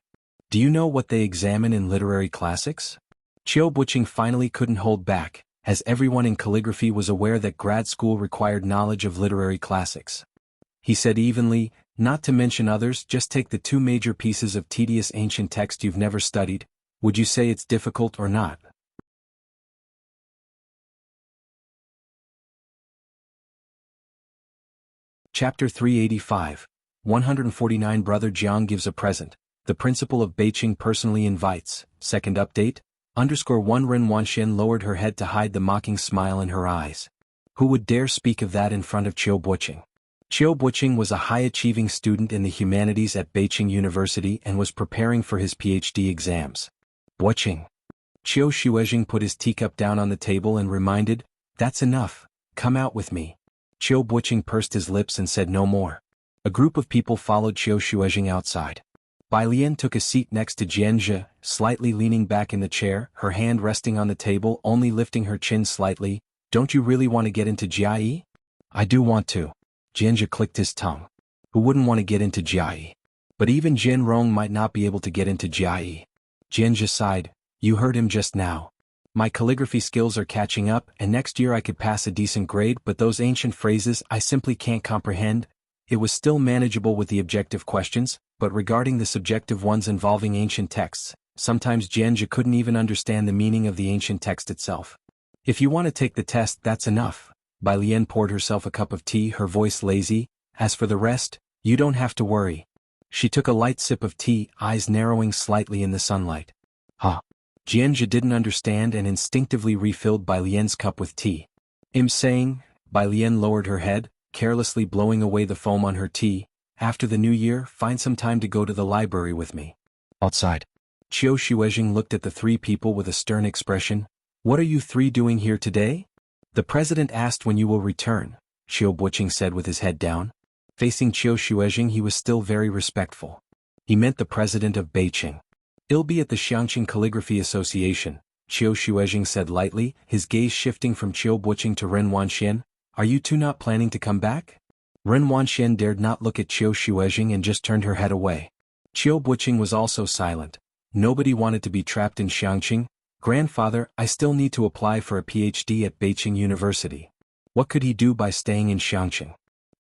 Do you know what they examine in literary classics?" Qiu Buqing finally couldn't hold back, as everyone in calligraphy was aware that grad school required knowledge of literary classics. He said evenly, "Not to mention others, just take the two major pieces of tedious ancient text you've never studied. Would you say it's difficult or not?" Chapter 385. 149 Brother Jiang gives a present. The principal of Beiqing personally invites. Second update. _1 Ren Wanxian lowered her head to hide the mocking smile in her eyes. Who would dare speak of that in front of Qiu Buqing? Qiu Buqing was a high-achieving student in the humanities at Beiqing University and was preparing for his PhD exams. "Buqing." Qiu Shuezhing put his teacup down on the table and reminded, "That's enough, come out with me." Qiu Buqing pursed his lips and said no more. A group of people followed Qiu Shuezhing outside. Bai Lian took a seat next to Jianzhi, slightly leaning back in the chair, her hand resting on the table, only lifting her chin slightly. "Don't you really want to get into Jiayi?" "I do want to." Jianzhi clicked his tongue. Who wouldn't want to get into Jiayi? But even Jian Rong might not be able to get into Jiayi. Jianzhi sighed. "You heard him just now. My calligraphy skills are catching up, and next year I could pass a decent grade, but those ancient phrases I simply can't comprehend." It was still manageable with the objective questions, but regarding the subjective ones involving ancient texts, sometimes Jianghu couldn't even understand the meaning of the ancient text itself. If you want to take the test, that's enough. Bai Lian poured herself a cup of tea, her voice lazy. As for the rest, you don't have to worry. She took a light sip of tea, eyes narrowing slightly in the sunlight. Jianghu didn't understand and instinctively refilled Bai Lian's cup with tea. Saying, Bai Lian lowered her head, carelessly blowing away the foam on her tea. After the new year, find some time to go to the library with me. Outside. Qiu Shuizheng looked at the three people with a stern expression. What are you three doing here today? The president asked when you will return, Qiu Buqing said with his head down. Facing Qiu Shuizheng, he was still very respectful. He meant the president of Beijing. I'll be at the Xiangqing Calligraphy Association, Qiu Shuizheng said lightly, his gaze shifting from Qiu Buqing to Ren Wanxian. Are you two not planning to come back? Ren Wanxian dared not look at Qiu Shuizheng and just turned her head away. Qiu Buqing was also silent. Nobody wanted to be trapped in Xiangqing. Grandfather, I still need to apply for a PhD at Beijing University. What could he do by staying in Xiangqing?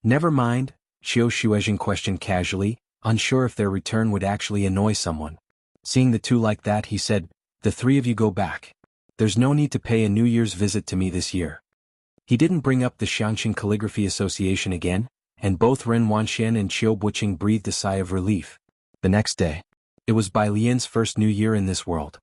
Never mind, Qiu Shuizheng questioned casually, unsure if their return would actually annoy someone. Seeing the two like that, he said, the three of you go back. There's no need to pay a New Year's visit to me this year. He didn't bring up the Xiangqing Calligraphy Association again, and both Ren Wanxian and Qiu Buqing breathed a sigh of relief. The next day. It was Bai Lian's first New Year in this world.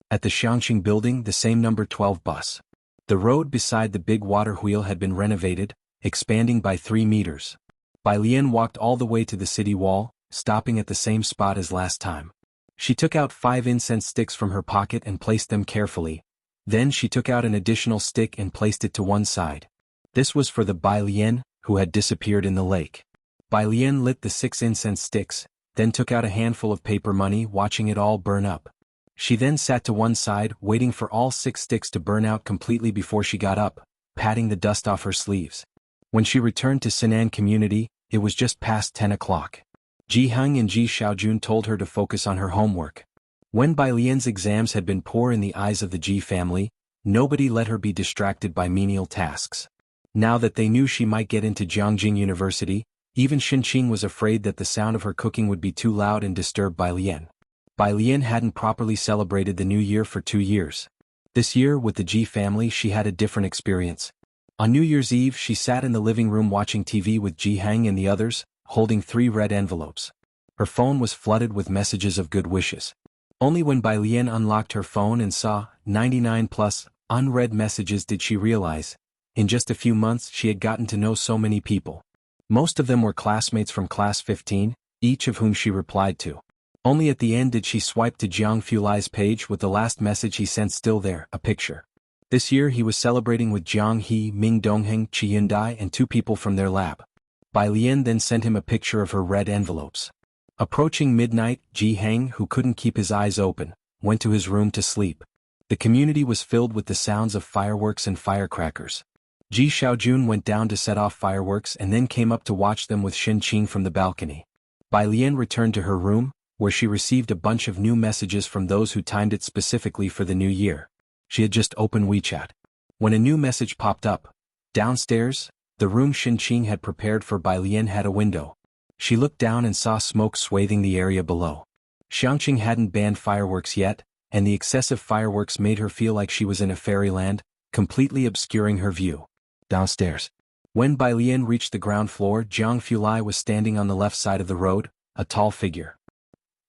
At the Xiangqing building, the same number 12 bus. The road beside the big water wheel had been renovated, expanding by 3 meters. Bai Lian walked all the way to the city wall, stopping at the same spot as last time. She took out 5 incense sticks from her pocket and placed them carefully. Then she took out an additional stick and placed it to one side. This was for the Bai Lian, who had disappeared in the lake. Bai Lian lit the 6 incense sticks, then took out a handful of paper money, watching it all burn up. She then sat to one side, waiting for all 6 sticks to burn out completely before she got up, patting the dust off her sleeves. When she returned to Sinan community, it was just past 10 o'clock. Ji Heng and Ji Xiaojun told her to focus on her homework. When Bai Lian's exams had been poor in the eyes of the Ji family, nobody let her be distracted by menial tasks. Now that they knew she might get into Jianghu University, even Xinqing was afraid that the sound of her cooking would be too loud and disturb Bai Lian. Bai Lian hadn't properly celebrated the New Year for 2 years. This year, with the Ji family, she had a different experience. On New Year's Eve, she sat in the living room watching TV with Ji Heng and the others, holding 3 red envelopes. Her phone was flooded with messages of good wishes. Only when Bai Lian unlocked her phone and saw 99 plus unread messages did she realize, in just a few months she had gotten to know so many people. Most of them were classmates from class 15, each of whom she replied to. Only at the end did she swipe to Jiang Fulai's page with the last message he sent still there, a picture. This year he was celebrating with Jiang He, Ming Dongheng, Qi Yundai and 2 people from their lab. Bai Lian then sent him a picture of her red envelopes. Approaching midnight, Ji Heng, who couldn't keep his eyes open, went to his room to sleep. The community was filled with the sounds of fireworks and firecrackers. Ji Xiaojun went down to set off fireworks and then came up to watch them with Xinqing from the balcony. Bai Lian returned to her room, where she received a bunch of new messages from those who timed it specifically for the new year. She had just opened WeChat. When a new message popped up, downstairs, the room Xinqing had prepared for Bai Lian had a window. She looked down and saw smoke swathing the area below. Xiangqing hadn't banned fireworks yet, and the excessive fireworks made her feel like she was in a fairyland, completely obscuring her view. Downstairs. When Bai Lian reached the ground floor, Jiang Fulai was standing on the left side of the road, a tall figure.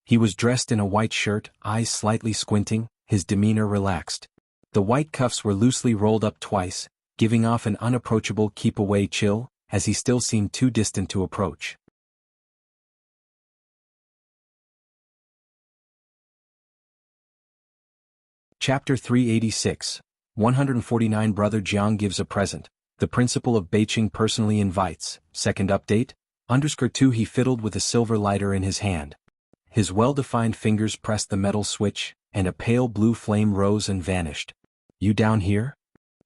He was dressed in a white shirt, eyes slightly squinting, his demeanor relaxed. The white cuffs were loosely rolled up twice, giving off an unapproachable keep-away chill, as he still seemed too distant to approach. Chapter 386, 149 Brother Jiang gives a present. The principal of Beijing personally invites. Second update, _2 He fiddled with a silver lighter in his hand. His well-defined fingers pressed the metal switch, and a pale blue flame rose and vanished. You down here?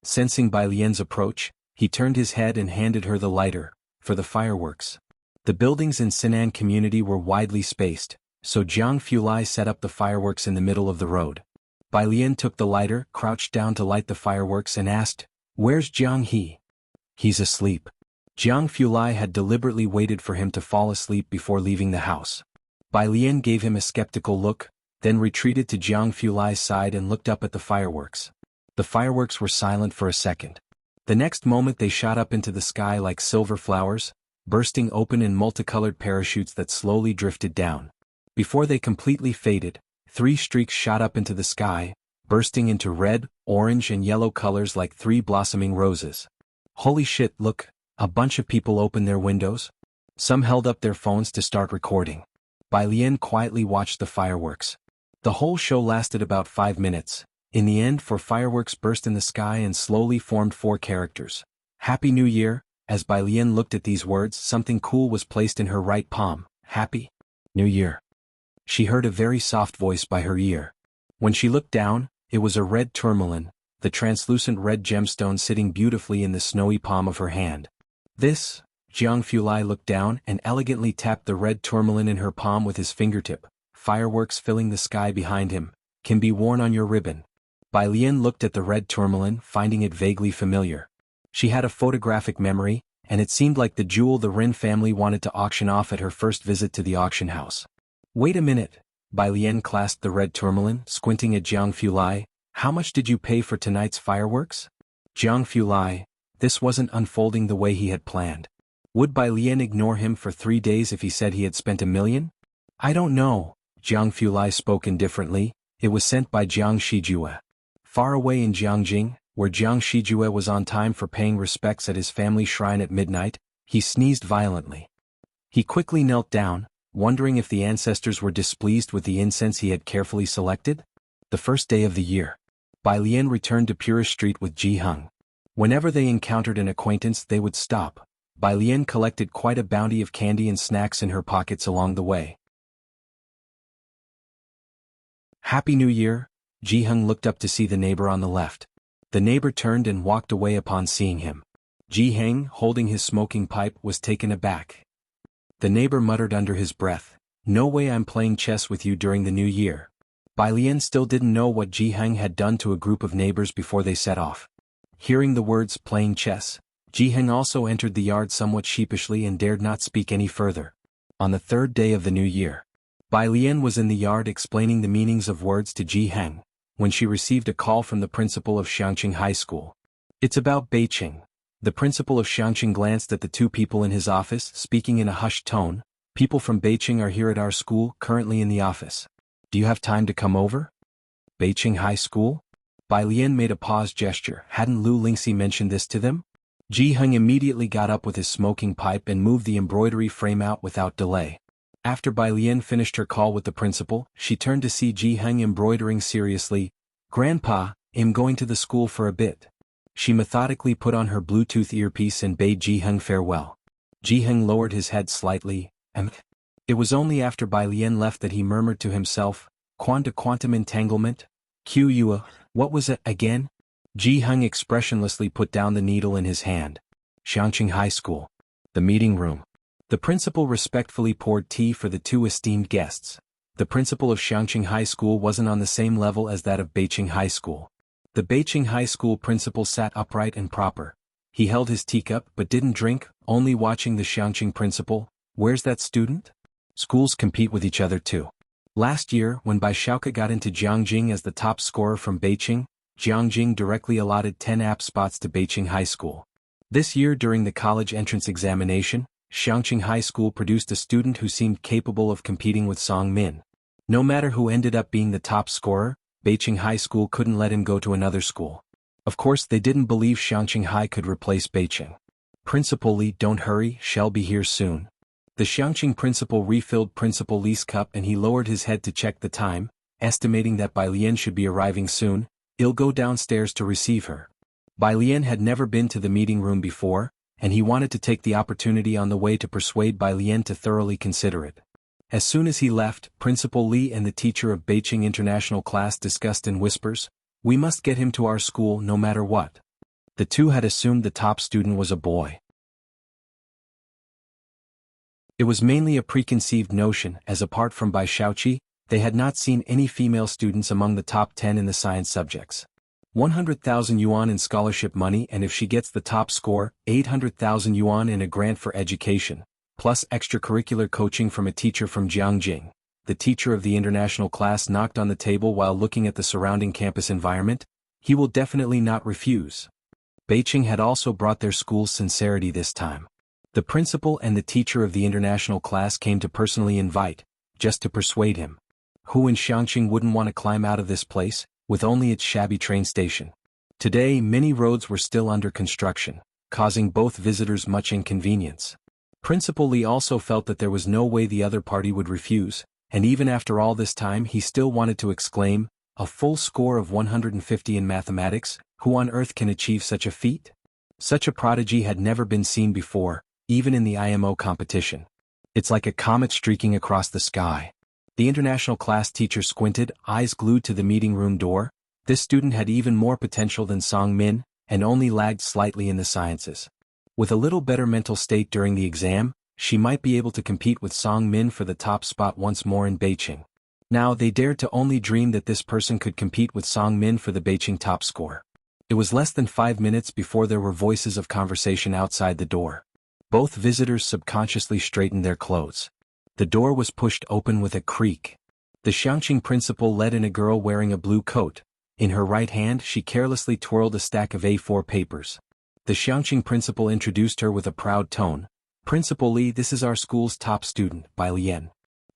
Sensing Bai Lian's approach, he turned his head and handed her the lighter, for the fireworks. The buildings in Sinan community were widely spaced, so Jiang Fulai set up the fireworks in the middle of the road. Bai Lian took the lighter, crouched down to light the fireworks and asked, Where's Jiang He? He's asleep. Jianghu Lai had deliberately waited for him to fall asleep before leaving the house. Bai Lian gave him a skeptical look, then retreated to Jianghu Lai's side and looked up at the fireworks. The fireworks were silent for a second. The next moment they shot up into the sky like silver flowers, bursting open in multicolored parachutes that slowly drifted down. Before they completely faded, 3 streaks shot up into the sky, bursting into red, orange and yellow colors like 3 blossoming roses. Holy shit, look, a bunch of people opened their windows. Some held up their phones to start recording. Bai Lian quietly watched the fireworks. The whole show lasted about 5 minutes. In the end, 4 fireworks burst in the sky and slowly formed 4 characters. Happy New Year. As Bai Lian looked at these words, something cool was placed in her right palm. Happy New Year. She heard a very soft voice by her ear. When she looked down, it was a red tourmaline, the translucent red gemstone sitting beautifully in the snowy palm of her hand. This, Jianghu Lai looked down and elegantly tapped the red tourmaline in her palm with his fingertip. Fireworks filling the sky behind him, can be worn on your ribbon. Bai Lian looked at the red tourmaline, finding it vaguely familiar. She had a photographic memory, and it seemed like the jewel the Rin family wanted to auction off at her first visit to the auction house. Wait a minute. Bai Lian clasped the red tourmaline, squinting at Jianghu Lai. How much did you pay for tonight's fireworks? Jianghu Lai, this wasn't unfolding the way he had planned. Would Bai Lian ignore him for 3 days if he said he had spent $1 million? I don't know. Jianghu Lai spoke indifferently. It was sent by Jiang Shijue. Far away in Jiangjing, where Jiang Shijue was on time for paying respects at his family shrine at midnight, he sneezed violently. He quickly knelt down, wondering if the ancestors were displeased with the incense he had carefully selected. The first day of the year. Bai Lian returned to Purist Street with Ji Heng. Whenever they encountered an acquaintance they would stop. Bai Lian collected quite a bounty of candy and snacks in her pockets along the way. Happy New Year. Ji Heng looked up to see the neighbor on the left. The neighbor turned and walked away upon seeing him. Ji Heng, holding his smoking pipe, was taken aback. The neighbor muttered under his breath, "No way I'm playing chess with you during the new year." Bai Lian still didn't know what Ji Heng had done to a group of neighbors before they set off. Hearing the words playing chess, Ji Heng also entered the yard somewhat sheepishly and dared not speak any further. On the 3rd day of the new year, Bai Lian was in the yard explaining the meanings of words to Ji Heng, when she received a call from the principal of Xiangqing High School. It's about Beiqing. The principal of Xiangqing glanced at the 2 people in his office, speaking in a hushed tone. People from Beiqing are here at our school, currently in the office. Do you have time to come over? Beiqing High School? Bai Lian made a pause gesture. Hadn't Lu Lingxi mentioned this to them? Ji Heng immediately got up with his smoking pipe and moved the embroidery frame out without delay. After Bai Lian finished her call with the principal, she turned to see Ji Heng embroidering seriously. Grandpa, I'm going to the school for a bit. She methodically put on her Bluetooth earpiece and bade Ji Heng farewell. Ji Heng lowered his head slightly. It was only after Bai Lian left that he murmured to himself, quantum entanglement? What was it again? Ji Heng expressionlessly put down the needle in his hand. Xiangqing High School. The meeting room. The principal respectfully poured tea for the 2 esteemed guests. The principal of Xiangqing High School wasn't on the same level as that of Beiqing High School. The Beiqing High School principal sat upright and proper. He held his teacup but didn't drink, only watching the Xiangqing principal. Where's that student? Schools compete with each other too. Last year, when Bai Xiaoke got into Jiangjing as the top scorer from Beiqing, Jiangjing directly allotted 10 app spots to Beiqing High School. This year during the college entrance examination, Xiangqing High School produced a student who seemed capable of competing with Song Min. No matter who ended up being the top scorer, Beiqing High School couldn't let him go to another school. Of course they didn't believe Xiangqing High could replace Beiqing. Principal Li, don't hurry, she'll be here soon. The Xiangqing principal refilled Principal Li's cup and he lowered his head to check the time, estimating that Bai Lian should be arriving soon. He'll go downstairs to receive her. Bai Lian had never been to the meeting room before, and he wanted to take the opportunity on the way to persuade Bai Lian to thoroughly consider it. As soon as he left, Principal Li and the teacher of Beiqing International class discussed in whispers, "We must get him to our school no matter what." The 2 had assumed the top student was a boy. It was mainly a preconceived notion, as apart from Bai Xiaoqi, they had not seen any female students among the top 10 in the science subjects. 100,000 yuan in scholarship money, and if she gets the top score, 800,000 yuan in a grant for education, plus extracurricular coaching from a teacher from Jianghu. The teacher of the international class knocked on the table while looking at the surrounding campus environment. He will definitely not refuse. Beijing had also brought their school's sincerity this time. The principal and the teacher of the international class came to personally invite, just to persuade him. Who in Xiangqing wouldn't want to climb out of this place, with only its shabby train station? Today many roads were still under construction, causing both visitors much inconvenience. Principal Li also felt that there was no way the other party would refuse, and even after all this time he still wanted to exclaim, a full score of 150 in mathematics, who on earth can achieve such a feat? Such a prodigy had never been seen before, even in the IMO competition. It's like a comet streaking across the sky. The international class teacher squinted, eyes glued to the meeting room door. This student had even more potential than Song Min, and only lagged slightly in the sciences. With a little better mental state during the exam, she might be able to compete with Song Min for the top spot once more in Beijing. Now they dared to only dream that this person could compete with Song Min for the Beijing top score. It was less than 5 minutes before there were voices of conversation outside the door. Both visitors subconsciously straightened their clothes. The door was pushed open with a creak. The Xiangqing principal led in a girl wearing a blue coat. In her right hand she carelessly twirled a stack of A4 papers. The Xiangqing principal introduced her with a proud tone. Principal Li, this is our school's top student, Bai Lian.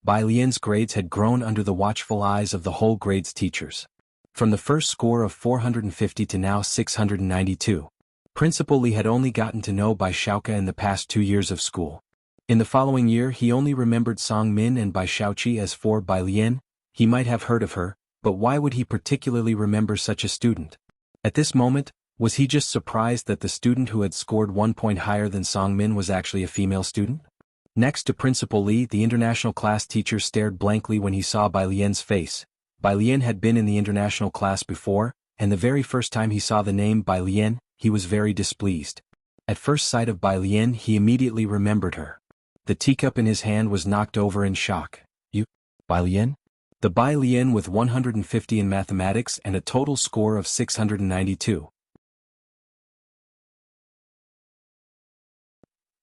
Bai Lian's grades had grown under the watchful eyes of the whole grade's teachers. From the first score of 450 to now 692. Principal Li had only gotten to know Bai Xiaoke in the past 2 years of school. In the following year he only remembered Song Min and Bai Xiaoqi as for Bai Lian. He might have heard of her, but why would he particularly remember such a student? At this moment, was he just surprised that the student who had scored 1 point higher than Song Min was actually a female student? Next to Principal Li, the international class teacher stared blankly when he saw Bai Lian's face. Bai Lian had been in the international class before, and the very first time he saw the name Bai Lian, he was very displeased. At first sight of Bai Lian he immediately remembered her. The teacup in his hand was knocked over in shock. You? Bai Lian? The Bai Lian with 150 in mathematics and a total score of 692.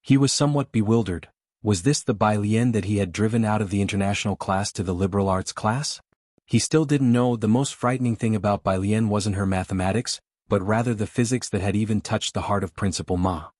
He was somewhat bewildered. Was this the Bai Lian that he had driven out of the international class to the liberal arts class? He still didn't know. The most frightening thing about Bai Lian wasn't her mathematics, but rather the physics that had even touched the heart of Principal Ma.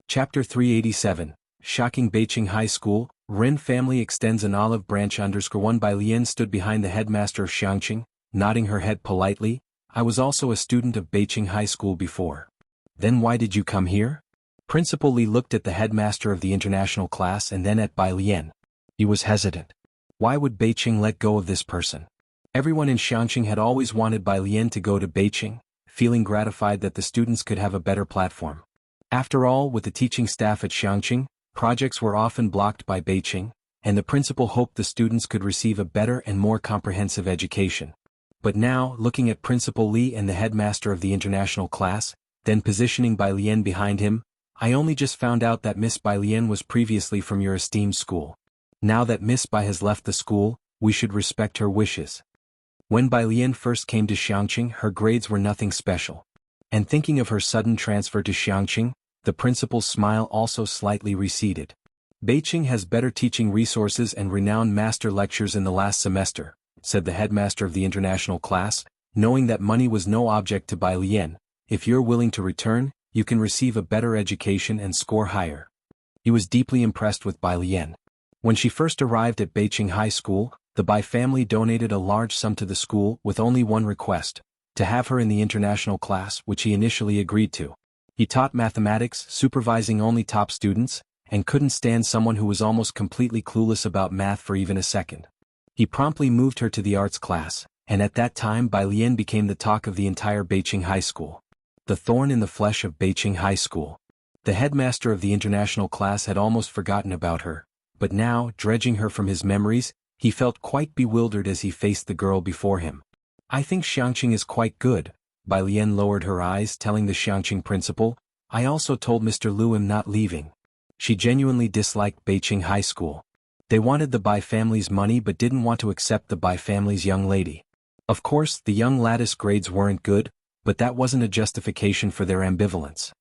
Chapter 387, Shocking Beijing High School. Ren family extends an olive branch. _1 Bai Lian stood behind the headmaster of Xiangqing, nodding her head politely. I was also a student of Beijing High School before. Then why did you come here? Principal Li looked at the headmaster of the international class and then at Bai Lian. He was hesitant. Why would Beijing let go of this person? Everyone in Xiangqing had always wanted Bai Lian to go to Beijing, feeling gratified that the students could have a better platform. After all, with the teaching staff at Xiangqing, projects were often blocked by Beijing, and the principal hoped the students could receive a better and more comprehensive education. But now, looking at Principal Li and the headmaster of the international class, then positioning Bai Lian behind him, I only just found out that Miss Bai Lian was previously from your esteemed school. Now that Miss Bai has left the school, we should respect her wishes. When Bai Lian first came to Xiangqing, her grades were nothing special. And thinking of her sudden transfer to Xiangqing, the principal's smile also slightly receded. Beijing has better teaching resources and renowned master lectures in the last semester, said the headmaster of the international class, knowing that money was no object to Bai Lian. If you're willing to return, you can receive a better education and score higher. He was deeply impressed with Bai Lian. When she first arrived at Beijing High School, the Bai family donated a large sum to the school with only one request, to have her in the international class, which he initially agreed to. He taught mathematics, supervising only top students, and couldn't stand someone who was almost completely clueless about math for even a second. He promptly moved her to the arts class, and at that time Bai Lian became the talk of the entire Beijing High School. The thorn in the flesh of Beijing High School. The headmaster of the international class had almost forgotten about her, but now, dredging her from his memories, he felt quite bewildered as he faced the girl before him. I think Xiangqing is quite good. Bai Lian lowered her eyes, telling the Xiangqing principal, I also told Mr. Lu I'm not leaving. She genuinely disliked Beijing High School. They wanted the Bai family's money but didn't want to accept the Bai family's young lady. Of course, the young lattice grades weren't good, but that wasn't a justification for their ambivalence.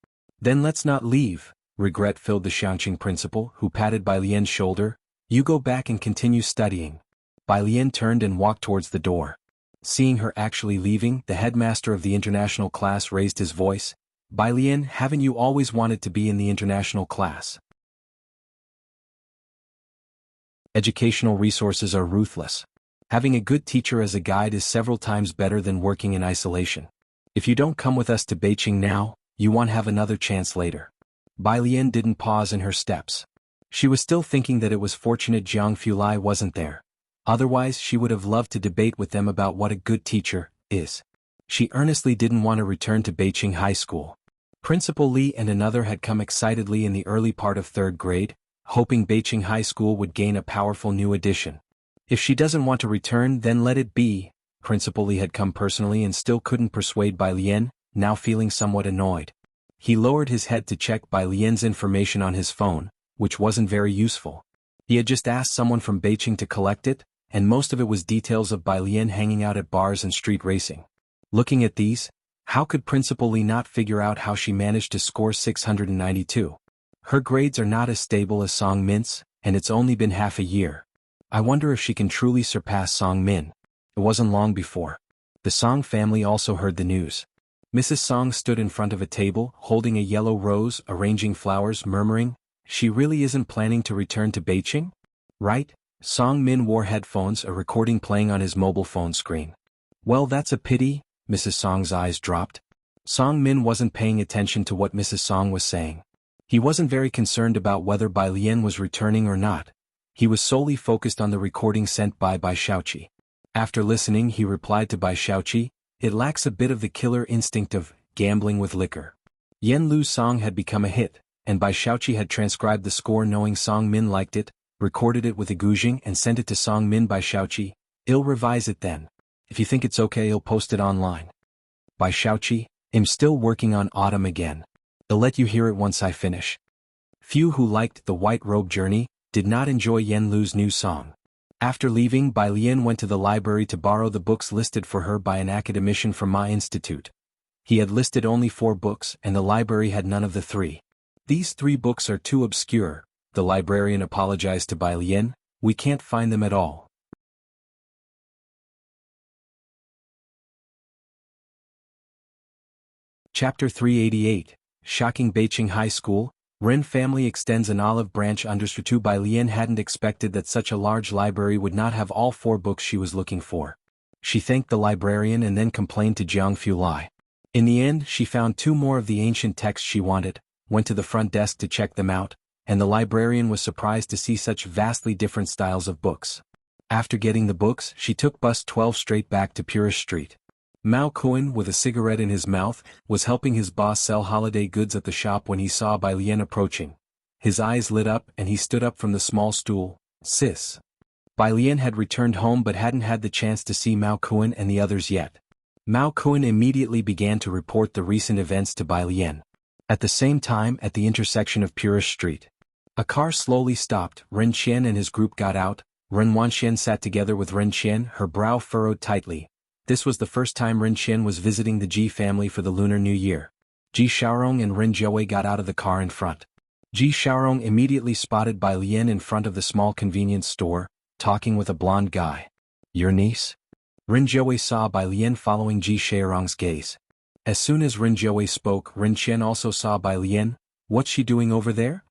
Then let's not leave, regret filled the Xiangqing principal, who patted Bai Lian's shoulder. You go back and continue studying. Bai Lian turned and walked towards the door. Seeing her actually leaving, the headmaster of the international class raised his voice. Bai Lian, haven't you always wanted to be in the international class? Educational resources are ruthless. Having a good teacher as a guide is several times better than working in isolation. If you don't come with us to Beijing now, you won't have another chance later. Bai Lian didn't pause in her steps. She was still thinking that it was fortunate Jianghu Lai wasn't there. Otherwise she would have loved to debate with them about what a good teacher is. She earnestly didn't want to return to Beijing High School. Principal Li and another had come excitedly in the early part of 3rd grade, hoping Beijing High School would gain a powerful new addition. If she doesn't want to return, then let it be. Principal Li had come personally and still couldn't persuade Bai Lian, now feeling somewhat annoyed. He lowered his head to check Bai Lian's information on his phone, which wasn't very useful. He had just asked someone from Beijing to collect it, and most of it was details of Bai Lian hanging out at bars and street racing. Looking at these, how could Principal Li not figure out how she managed to score 692? Her grades are not as stable as Song Min's, and it's only been half a year. I wonder if she can truly surpass Song Min. It wasn't long before. The Song family also heard the news. Mrs. Song stood in front of a table, holding a yellow rose, arranging flowers, murmuring, "She really isn't planning to return to Beijing? Right?" Song Min wore headphones, a recording playing on his mobile phone screen. "Well, that's a pity." Mrs. Song's eyes dropped. Song Min wasn't paying attention to what Mrs. Song was saying. He wasn't very concerned about whether Bai Lian was returning or not. He was solely focused on the recording sent by Bai Xiaoqi. After listening, he replied to Bai Xiaoqi, "It lacks a bit of the killer instinct of gambling with liquor." Yan Lu's song had become a hit, and Bai Xiaoqi had transcribed the score knowing Song Min liked it, recorded it with a Guzheng and sent it to Song Min. Bai Xiaoqi, "I'll revise it then. If you think it's okay, I'll post it online." Bai Xiaoqi, "I'm still working on Autumn again. I'll let you hear it once I finish." Few who liked The White Robe Journey did not enjoy Yan Lu's new song. After leaving, Bai Lian went to the library to borrow the books listed for her by an academician from Ma Institute. He had listed only 4 books and the library had none of the 3. "These 3 books are too obscure," the librarian apologized to Bai Lian, "we can't find them at all." Chapter 388, Shocking Beijing High School. Ren family extends an olive branch. Understood to Bai Lian hadn't expected that such a large library would not have all 4 books she was looking for. She thanked the librarian and then complained to Jianghu Lai. In the end, she found 2 more of the ancient texts she wanted, went to the front desk to check them out, and the librarian was surprised to see such vastly different styles of books. After getting the books, she took bus 12 straight back to Purist Street. Mao Kuan, with a cigarette in his mouth, was helping his boss sell holiday goods at the shop when he saw Bai Lian approaching. His eyes lit up and he stood up from the small stool. "Sis." Bai Lian had returned home but hadn't had the chance to see Mao Kuan and the others yet. Mao Kuan immediately began to report the recent events to Bai Lian. At the same time, at the intersection of Purist Street, a car slowly stopped. Ren Qian and his group got out. Ren Wanxian sat together with Ren Qian, her brow furrowed tightly. This was the first time Ren Qian was visiting the Ji family for the Lunar New Year. Ji Xiaorong and Ren Jiawei got out of the car in front. Ji Xiaorong immediately spotted Bai Lian in front of the small convenience store, talking with a blonde guy. "Your niece?" Ren Jiawei saw Bai Lian following Ji Xiaorong's gaze. As soon as Ren Jiawei spoke, Ren Qian also saw Bai Lian. "What's she doing over there?"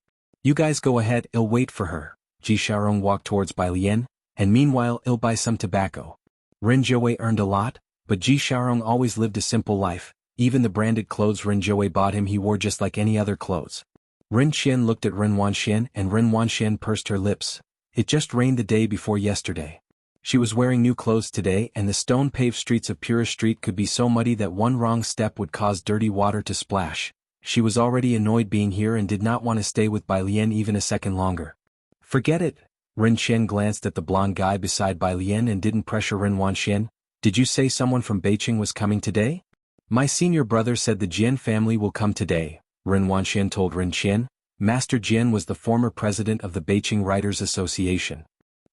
"You guys go ahead, I'll wait for her." Ji Xiaorong walked towards Bai Lian, "And meanwhile I'll buy some tobacco." Ren Jiawei earned a lot, but Ji Xiaorong always lived a simple life. Even the branded clothes Ren Jiawei bought him he wore just like any other clothes. Ren Qian looked at Ren Wanxian and Ren Wanxian pursed her lips. It just rained the day before yesterday. She was wearing new clothes today and the stone-paved streets of Purist Street could be so muddy that one wrong step would cause dirty water to splash. She was already annoyed being here and did not want to stay with Bai Lian even a second longer. "Forget it." Ren Qian glanced at the blonde guy beside Bai Lian and didn't pressure Ren Wanxian. "Did you say someone from Beijing was coming today?" "My senior brother said the Jian family will come today," Ren Wanxian told Ren Qian. Master Jian was the former president of the Beiqing Writers Association.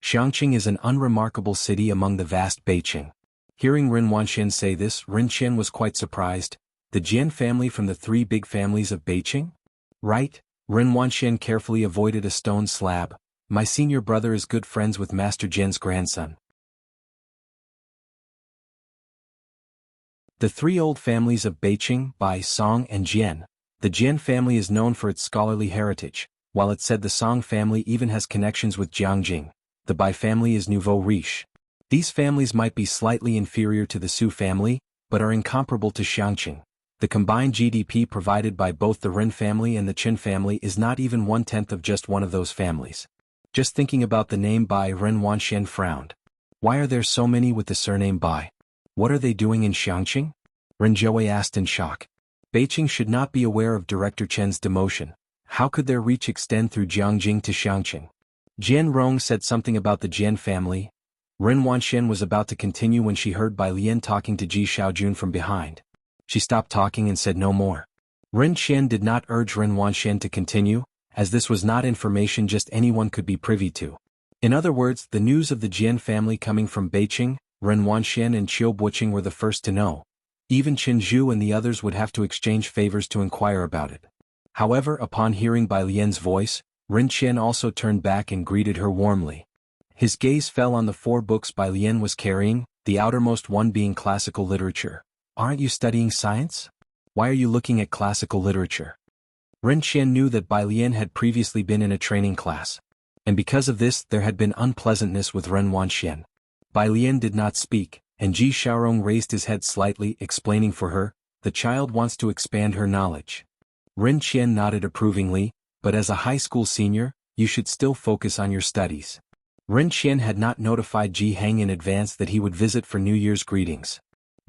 Xiangqing is an unremarkable city among the vast Beiqing. Hearing Ren Wanxian say this, Ren Qian was quite surprised. The Jian family from the three big families of Beiqing? Right? Ren Wanxian carefully avoided a stone slab. My senior brother is good friends with Master Jian's grandson. The three old families of Beiqing, Bai, Song and Jian. The Jian family is known for its scholarly heritage, while it's said the Song family even has connections with Jiangjing. The Bai family is nouveau riche. These families might be slightly inferior to the Su family, but are incomparable to Xiangqing. The combined GDP provided by both the Ren family and the Qin family is not even 1/10 of just one of those families. Just thinking about the name Bai, Ren Wanxian frowned. Why are there so many with the surname Bai? What are they doing in Xiangqing? Ren Zhou asked in shock. Beiqing should not be aware of Director Chen's demotion. How could their reach extend through Jiangjing to Xiangqing? Jian Rong said something about the Jian family. Ren Wanxian was about to continue when she heard Bai Lian talking to Ji Xiaojun from behind. She stopped talking and said no more. Ren Qian did not urge Ren Wanxian to continue, as this was not information just anyone could be privy to. In other words, the news of the Jian family coming from Beiqing, Ren Wanxian and Qiu Buqing were the first to know. Even Qin Zhu and the others would have to exchange favors to inquire about it. However, upon hearing Bai Lian's voice, Ren Qian also turned back and greeted her warmly. His gaze fell on the 4 books Bai Lian was carrying, the outermost one being classical literature. Aren't you studying science? Why are you looking at classical literature? Ren Qian knew that Bai Lian had previously been in a training class. And because of this there had been unpleasantness with Ren Wanxian. Bai Lian did not speak, and Ji Xiaorong raised his head slightly, explaining for her, the child wants to expand her knowledge. Ren Qian nodded approvingly, but as a high school senior, you should still focus on your studies. Ren Qian had not notified Ji Heng in advance that he would visit for New Year's greetings.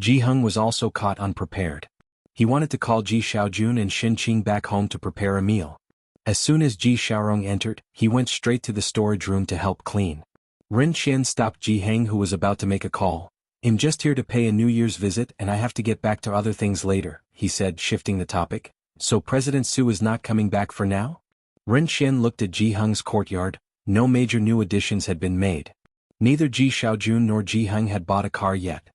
Ji Heng was also caught unprepared. He wanted to call Ji Xiaojun and Xin Qing back home to prepare a meal. As soon as Ji Xiaorong entered, he went straight to the storage room to help clean. Ren Qian stopped Ji Heng, who was about to make a call. I'm just here to pay a New Year's visit and I have to get back to other things later, he said, shifting the topic. So President Su is not coming back for now? Ren Qian looked at Ji Heng's courtyard. No major new additions had been made. Neither Ji Xiaojun nor Ji Heng had bought a car yet.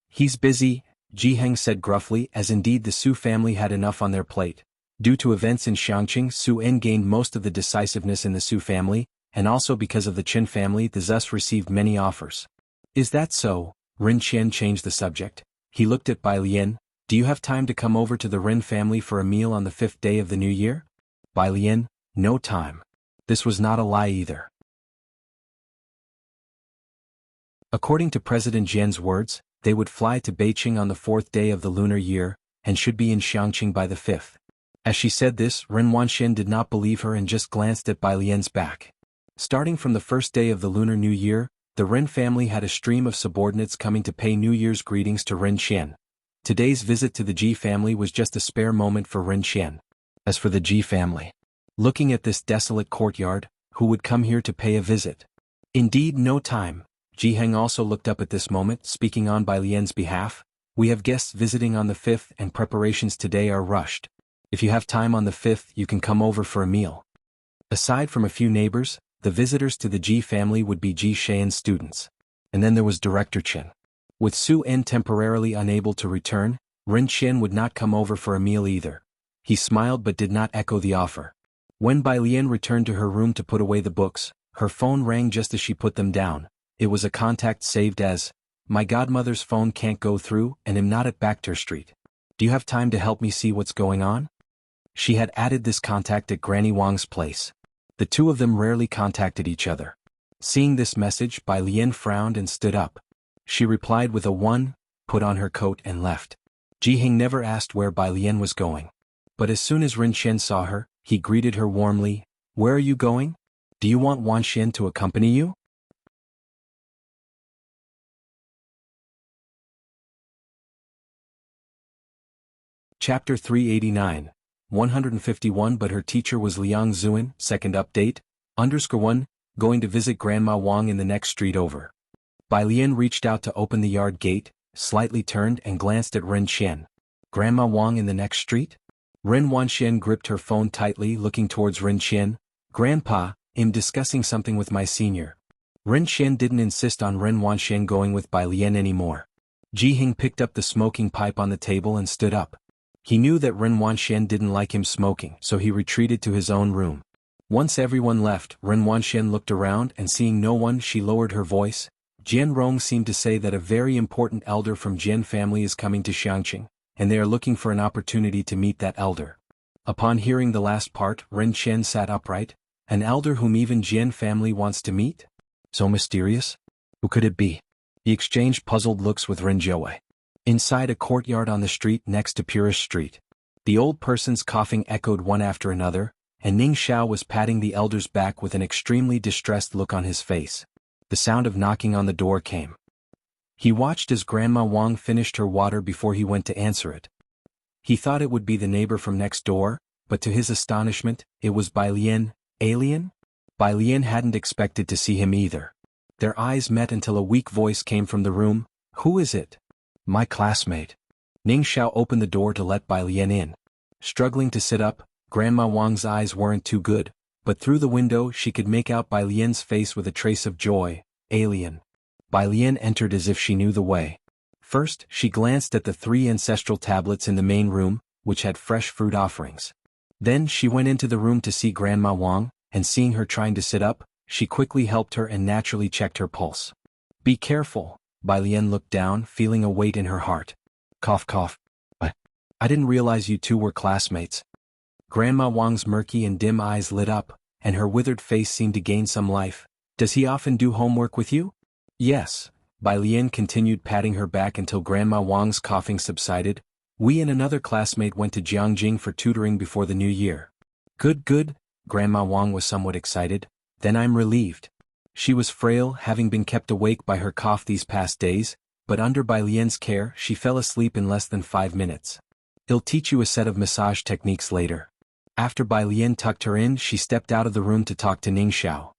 He's busy, Ji Heng said gruffly, as indeed the Su family had enough on their plate. Due to events in Xiangqing, Su En gained most of the decisiveness in the Su family, and also because of the Qin family the thus received many offers. Is that so? Ren Qian changed the subject. He looked at Bai Lian. Do you have time to come over to the Ren family for a meal on the 5th day of the new year? Bai Lian, no time. This was not a lie either. According to President Jian's words, they would fly to Beiqing on the 4th day of the lunar year, and should be in Xiangqing by the 5th. As she said this, Ren Wanxian did not believe her and just glanced at Bai Lian's back. Starting from the first day of the Lunar New Year, the Ren family had a stream of subordinates coming to pay New Year's greetings to Ren Qian. Today's visit to the Ji family was just a spare moment for Ren Qian. As for the Ji family, looking at this desolate courtyard, who would come here to pay a visit? Indeed, no time. Ji Heng also looked up at this moment, speaking on Bai Lian's behalf. We have guests visiting on the 5th and preparations today are rushed. If you have time on the 5th, you can come over for a meal. Aside from a few neighbors, the visitors to the Ji family would be Ji Xian's students. And then there was Director Chen. With Su En temporarily unable to return, Ren Qian would not come over for a meal either. He smiled but did not echo the offer. When Bai Lian returned to her room to put away the books, her phone rang just as she put them down. It was a contact saved as, "My godmother's phone can't go through and I'm not at Bakhtar Street. Do you have time to help me see what's going on?" She had added this contact at Granny Wang's place. The two of them rarely contacted each other. Seeing this message, Bai Lian frowned and stood up. She replied with a 1, put on her coat and left. Ji Heng never asked where Bai Lian was going. But as soon as Ren Qian saw her, he greeted her warmly. "Where are you going? Do you want Wanxian to accompany you?" Chapter 389, 151. But her teacher was Liang Zuan. Second update, _1, going to visit Grandma Wang in the next street over. Bai Lian reached out to open the yard gate, slightly turned and glanced at Ren Qian. Grandma Wang in the next street? Ren Wanxian gripped her phone tightly, looking towards Ren Qian. Grandpa, I'm discussing something with my senior. Ren Qian didn't insist on Ren Wanxian going with Bai Lian anymore. Ji Hing picked up the smoking pipe on the table and stood up. He knew that Ren Wanxian didn't like him smoking, so he retreated to his own room. Once everyone left, Ren Wanxian looked around and seeing no one, she lowered her voice. Jian Rong seemed to say that a very important elder from Jian family is coming to Xiangqing, and they are looking for an opportunity to meet that elder. Upon hearing the last part, Ren Qian sat upright. An elder whom even Jian family wants to meet? So mysterious? Who could it be? He exchanged puzzled looks with Ren Jiawei. Inside a courtyard on the street next to Purish Street, the old person's coughing echoed one after another, and Ning Xiao was patting the elder's back with an extremely distressed look on his face. The sound of knocking on the door came. He watched as Grandma Wang finished her water before he went to answer it. He thought it would be the neighbor from next door, but to his astonishment, it was Bai Lian. Alien? Bai Lian hadn't expected to see him either. Their eyes met until a weak voice came from the room. Who is it? My classmate. Ning Xiao opened the door to let Bai Lian in. Struggling to sit up, Grandma Wang's eyes weren't too good, but through the window she could make out Bai Lian's face with a trace of joy. Alien. Bai Lian entered as if she knew the way. First, she glanced at the 3 ancestral tablets in the main room, which had fresh fruit offerings. Then she went into the room to see Grandma Wang, and seeing her trying to sit up, she quickly helped her and naturally checked her pulse. Be careful. Bai Lian looked down, feeling a weight in her heart. Cough cough. I didn't realize you two were classmates. Grandma Wang's murky and dim eyes lit up, and her withered face seemed to gain some life. Does he often do homework with you? Yes. Bai Lian continued patting her back until Grandma Wang's coughing subsided. We and another classmate went to Jianghu for tutoring before the new year. Good good. Grandma Wang was somewhat excited. Then I'm relieved. She was frail, having been kept awake by her cough these past days, but under Bai Lian's care she fell asleep in less than 5 minutes. He'll teach you a set of massage techniques later. After Bai Lian tucked her in, she stepped out of the room to talk to Ning Xiao.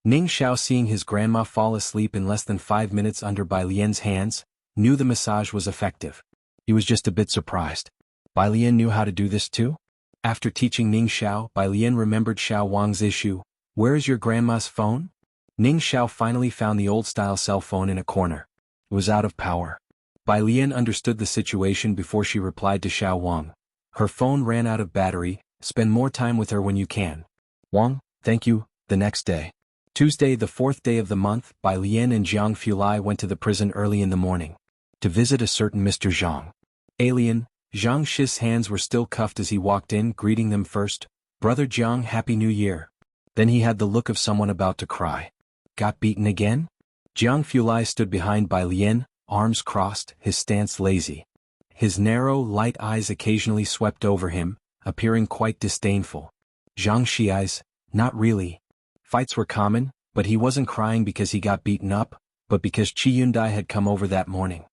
Ning Xiao, seeing his grandma fall asleep in less than 5 minutes under Bai Lian's hands, knew the massage was effective. He was just a bit surprised. Bai Lian knew how to do this too? After teaching Ning Xiao, Bai Lian remembered Xiao Wang's issue. Where is your grandma's phone? Ning Xiao finally found the old-style cell phone in a corner. It was out of power. Bai Lian understood the situation before she replied to Xiao Wang. Her phone ran out of battery. Spend more time with her when you can. Wang, thank you. The next day. Tuesday, the 4th day of the month, Bai Lian and Jiang Fulai went to the prison early in the morning to visit a certain Mr. Zhang. Alien. Zhang Shi's hands were still cuffed as he walked in, greeting them first. Brother Jiang, Happy New Year. Then he had the look of someone about to cry. Got beaten again? Jiang Fulai stood behind Bai Lian, arms crossed, his stance lazy. His narrow, light eyes occasionally swept over him, appearing quite disdainful. Zhang Shi eyes, not really. Fights were common, but he wasn't crying because he got beaten up, but because Qi Yundai had come over that morning.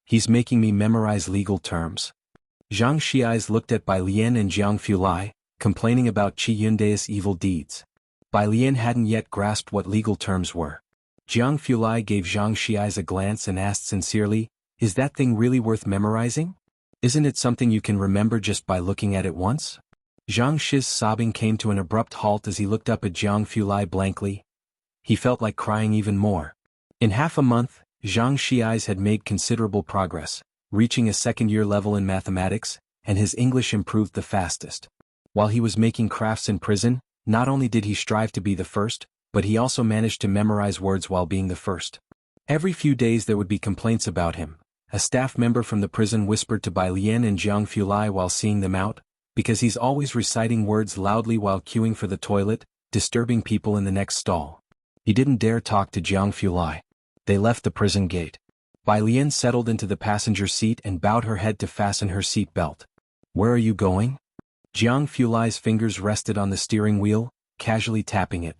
He's making me memorize legal terms. Zhang Shi's looked at Bai Lian and Jiang Fulai, complaining about Qi Yundai's evil deeds. Bai Lian hadn't yet grasped what legal terms were. Jiang Fulai gave Zhang Shi's a glance and asked sincerely, is that thing really worth memorizing? Isn't it something you can remember just by looking at it once? Zhang Shi's sobbing came to an abrupt halt as he looked up at Jiang Fulai blankly. He felt like crying even more. In half a month, Zhang Shi's had made considerable progress, reaching a second-year level in mathematics, and his English improved the fastest. While he was making crafts in prison, not only did he strive to be the first, but he also managed to memorize words while being the first. Every few days there would be complaints about him. A staff member from the prison whispered to Bai Lian and Jiang Fulai while seeing them out, because he's always reciting words loudly while queuing for the toilet, disturbing people in the next stall. He didn't dare talk to Jiang Fulai. They left the prison gate. Bai Lian settled into the passenger seat and bowed her head to fasten her seat belt. Where are you going? Jiang Fulai's fingers rested on the steering wheel, casually tapping it.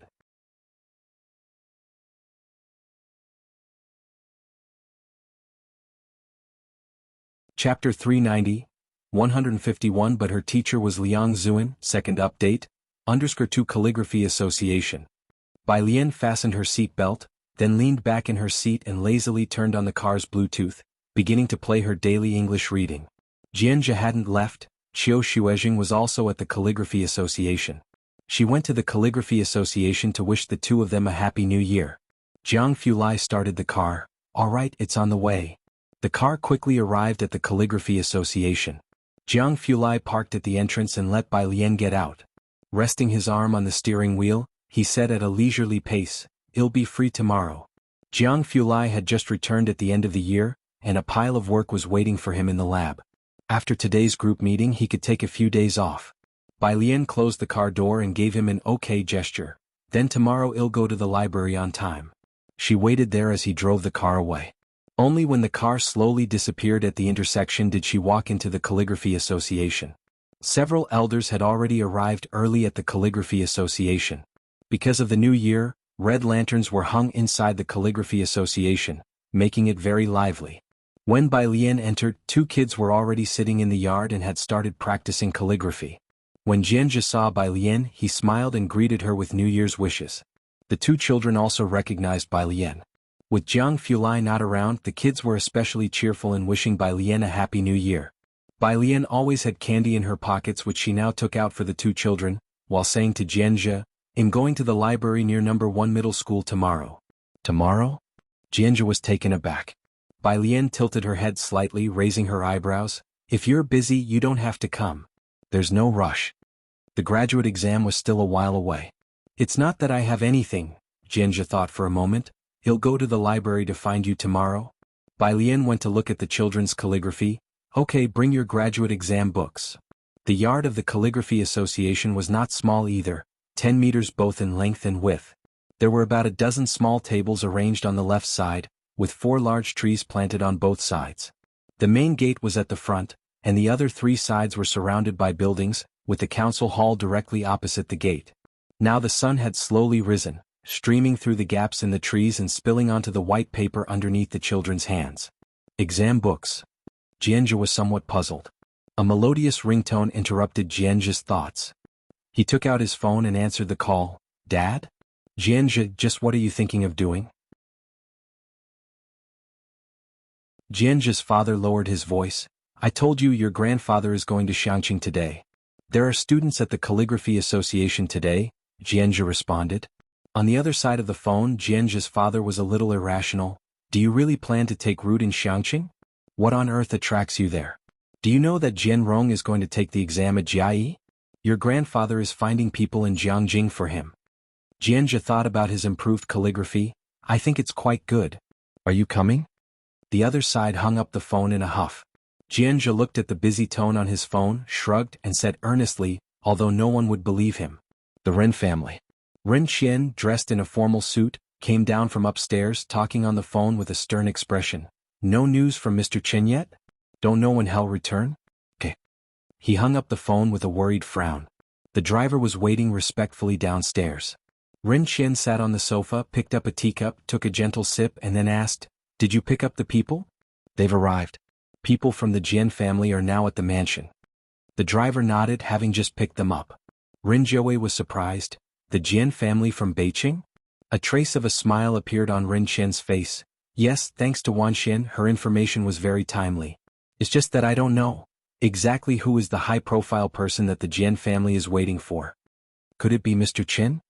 Chapter 390, 151. But her teacher was Liang Zuan, second update, _2 Calligraphy Association. Bai Lian fastened her seat belt, then leaned back in her seat and lazily turned on the car's Bluetooth. beginning to play her daily English reading. Jianghu hadn't left. Qiu Shuezheng was also at the Calligraphy Association. She went to the Calligraphy Association to wish the two of them a happy new year. Jiang Fulai started the car. "All right, it's on the way." The car quickly arrived at the Calligraphy Association. Jiang Fulai parked at the entrance and let Bai Lian get out. Resting his arm on the steering wheel, he said at a leisurely pace, "I'll be free tomorrow." Jiang Fulai had just returned at the end of the year, and a pile of work was waiting for him in the lab. After today's group meeting he could take a few days off. Bai Lian closed the car door and gave him an okay gesture. "Then tomorrow I'll go to the library on time." She waited there as he drove the car away. Only when the car slowly disappeared at the intersection did she walk into the Calligraphy Association. Several elders had already arrived early at the Calligraphy Association. Because of the new year, red lanterns were hung inside the Calligraphy Association, making it very lively. When Bai Lian entered, two kids were already sitting in the yard and had started practicing calligraphy. When Jianghu saw Bai Lian, he smiled and greeted her with New Year's wishes. The two children also recognized Bai Lian. With Jiang Fulai not around, the kids were especially cheerful in wishing Bai Lian a happy new year. Bai Lian always had candy in her pockets which she now took out for the two children, while saying to Jianghu, "I'm going to the library near number 1 middle school tomorrow." "Tomorrow?" Jianghu was taken aback. Bai Lian tilted her head slightly, raising her eyebrows. "If you're busy you don't have to come. There's no rush." The graduate exam was still a while away. "It's not that I have anything," Jianghu thought for a moment. "I'll go to the library to find you tomorrow." Bai Lian went to look at the children's calligraphy. "Okay, bring your graduate exam books." The yard of the Calligraphy Association was not small either, 10 meters both in length and width. There were about a dozen small tables arranged on the left side, with 4 large trees planted on both sides. The main gate was at the front, and the other 3 sides were surrounded by buildings, with the council hall directly opposite the gate. Now the sun had slowly risen, streaming through the gaps in the trees and spilling onto the white paper underneath the children's hands. "Exam books." Jianghu was somewhat puzzled. A melodious ringtone interrupted Jianghu's thoughts. He took out his phone and answered the call. "Dad?" "Jianghu, just what are you thinking of doing?" Jianghu's father lowered his voice. "I told you your grandfather is going to Xiangqing today." "There are students at the Calligraphy Association today," Jianghu responded. On the other side of the phone, Jianghu's father was a little irrational. "Do you really plan to take root in Xiangqing? What on earth attracts you there? Do you know that Jian Rong is going to take the exam at Jiayi? Your grandfather is finding people in Jiangjing for him." Jianghu thought about his improved calligraphy. "I think it's quite good. Are you coming?" The other side hung up the phone in a huff. Jianghu looked at the busy tone on his phone, shrugged, and said earnestly, although no one would believe him, "The Ren family." Ren Qian, dressed in a formal suit, came down from upstairs talking on the phone with a stern expression. "No news from Mr. Chen yet? Don't know when he'll return?" "Okay." He hung up the phone with a worried frown. The driver was waiting respectfully downstairs. Ren Qian sat on the sofa, picked up a teacup, took a gentle sip and then asked, "Did you pick up the people?" "They've arrived. People from the Jian family are now at the mansion." The driver nodded, having just picked them up. Ren Jiawei was surprised. "The Jian family from Beijing?" A trace of a smile appeared on Ren Qian's face. "Yes, thanks to Wan Xian, her information was very timely. It's just that I don't know exactly who is the high-profile person that the Jian family is waiting for." "Could it be Mr. Chen?"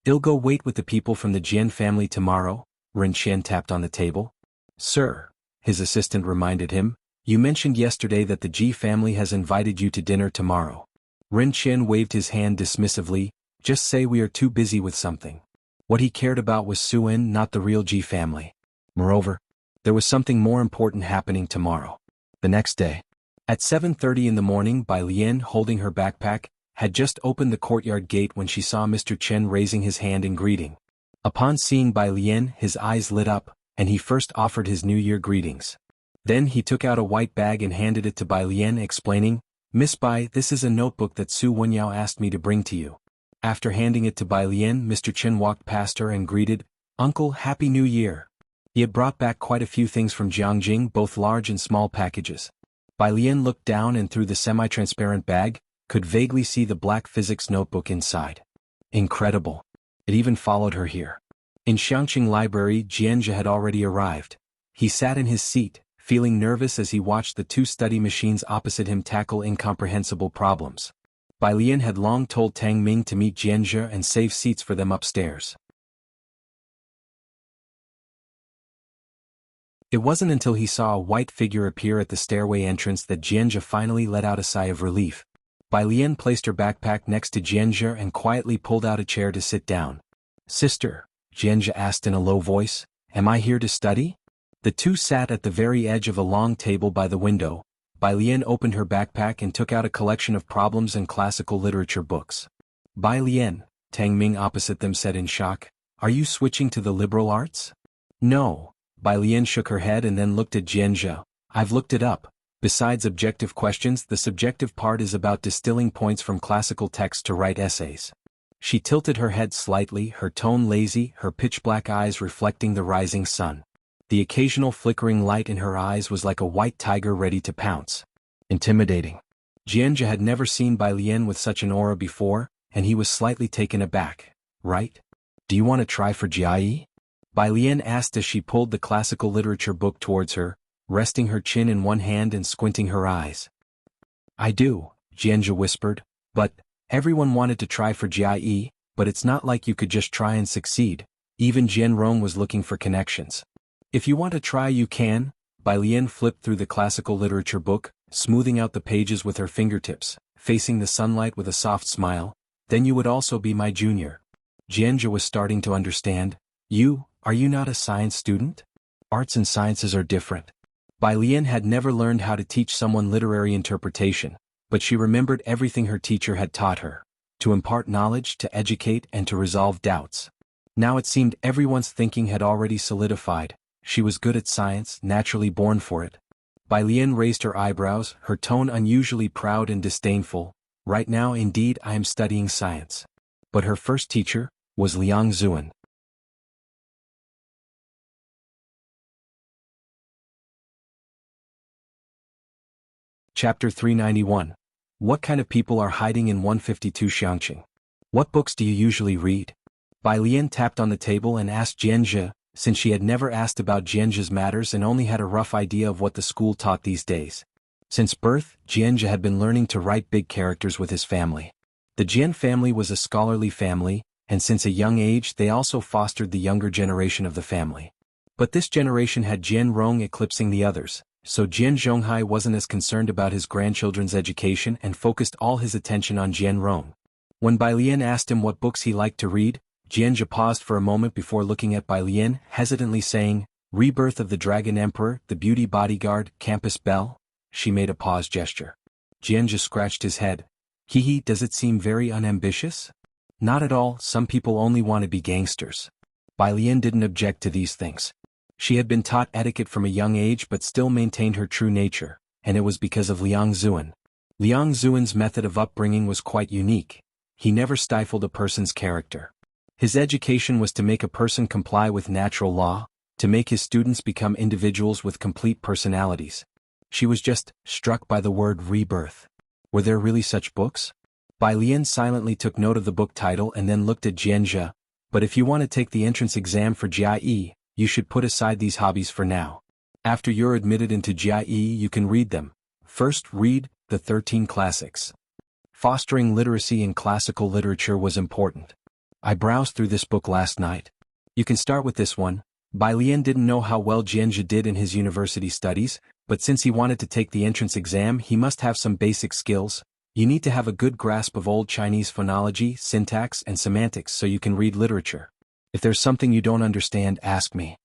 "I'll go wait with the people from the Jian family tomorrow." Ren Qian tapped on the table. "Sir," his assistant reminded him, "you mentioned yesterday that the Ji family has invited you to dinner tomorrow." Ren Qian waved his hand dismissively. "Just say we are too busy with something." What he cared about was Suen, not the real Ji family. Moreover, there was something more important happening tomorrow. The next day, at 7:30 in the morning, Bai Lian, holding her backpack, had just opened the courtyard gate when she saw Mr. Chen raising his hand in greeting. Upon seeing Bai Lian, his eyes lit up, and he first offered his New Year greetings. Then he took out a white bag and handed it to Bai Lian, explaining, "Miss Bai, this is a notebook that Su Wenyao asked me to bring to you." After handing it to Bai Lian, Mr. Chen walked past her and greeted, "Uncle, Happy New Year." He had brought back quite a few things from Jiangjing, both large and small packages. Bai Lian looked down and through the semi-transparent bag, could vaguely see the black physics notebook inside. Incredible. It even followed her here. In Xiangqing Library, Jianghu had already arrived. He sat in his seat, feeling nervous as he watched the two study machines opposite him tackle incomprehensible problems. Bai Lian had long told Tang Ming to meet Jianzhe and save seats for them upstairs. It wasn't until he saw a white figure appear at the stairway entrance that Jianzhe finally let out a sigh of relief. Bai Lian placed her backpack next to Jianzhe and quietly pulled out a chair to sit down. "Sister," Jianzhe asked in a low voice, "am I here to study?" The two sat at the very edge of a long table by the window. Bai Lian opened her backpack and took out a collection of problems and classical literature books. "Bai Lian," Tang Ming opposite them said in shock, "are you switching to the liberal arts?" "No." Bai Lian shook her head and then looked at Jianzhe. "I've looked it up. Besides objective questions, the subjective part is about distilling points from classical texts to write essays." She tilted her head slightly, her tone lazy, her pitch-black eyes reflecting the rising sun. The occasional flickering light in her eyes was like a white tiger ready to pounce. Intimidating. Jianzhe had never seen Bai Lian with such an aura before, and he was slightly taken aback. "Right? Do you want to try for Jie?" Bai Lian asked as she pulled the classical literature book towards her, resting her chin in one hand and squinting her eyes. "I do," Jianzhe whispered, "but everyone wanted to try for Jie, but it's not like you could just try and succeed. Even Jian Rong was looking for connections." "If you want to try you can." Bai Lian flipped through the classical literature book, smoothing out the pages with her fingertips, facing the sunlight with a soft smile. "Then you would also be my junior." Jianzhe was starting to understand. Are you not a science student? Arts and sciences are different." Bai Lian had never learned how to teach someone literary interpretation, but she remembered everything her teacher had taught her. To impart knowledge, to educate, and to resolve doubts. Now it seemed everyone's thinking had already solidified. She was good at science, naturally born for it. Bai Lian raised her eyebrows, her tone unusually proud and disdainful. "Right now indeed I am studying science." But her first teacher was Liang Zuan. Chapter 391. What kind of people are hiding in 152 Xiangqing? What books do you usually read? Bai Lian tapped on the table and asked Jianzhe, since she had never asked about Jianzhe's matters and only had a rough idea of what the school taught these days. Since birth, Jianzhe had been learning to write big characters with his family. The Jian family was a scholarly family, and since a young age they also fostered the younger generation of the family. But this generation had Jian Rong eclipsing the others, so Jian Zhonghai wasn't as concerned about his grandchildren's education and focused all his attention on Jian Rong. When Bai Lian asked him what books he liked to read, Jianzhe paused for a moment before looking at Bai Lian, hesitantly saying, "Rebirth of the Dragon Emperor, The Beauty Bodyguard, Campus Belle?" She made a pause gesture. Jianzhe scratched his head. Does it seem very unambitious?" "Not at all, some people only want to be gangsters." Bai Lian didn't object to these things. She had been taught etiquette from a young age but still maintained her true nature, and it was because of Liang Zuan. Liang Zuan's method of upbringing was quite unique. He never stifled a person's character. His education was to make a person comply with natural law, to make his students become individuals with complete personalities. She was just struck by the word rebirth. Were there really such books? Bai Lian silently took note of the book title and then looked at Jianzhe. "But if you want to take the entrance exam for Jie, you should put aside these hobbies for now. After you're admitted into Jie you can read them. First read the 13 classics." Fostering literacy in classical literature was important. "I browsed through this book last night." "You can start with this one." Bai Lian didn't know how well Jianzhe did in his university studies, but since he wanted to take the entrance exam he must have some basic skills. You need to have a good grasp of Old Chinese phonology, syntax, and semantics so you can read literature. If there's something you don't understand, ask me.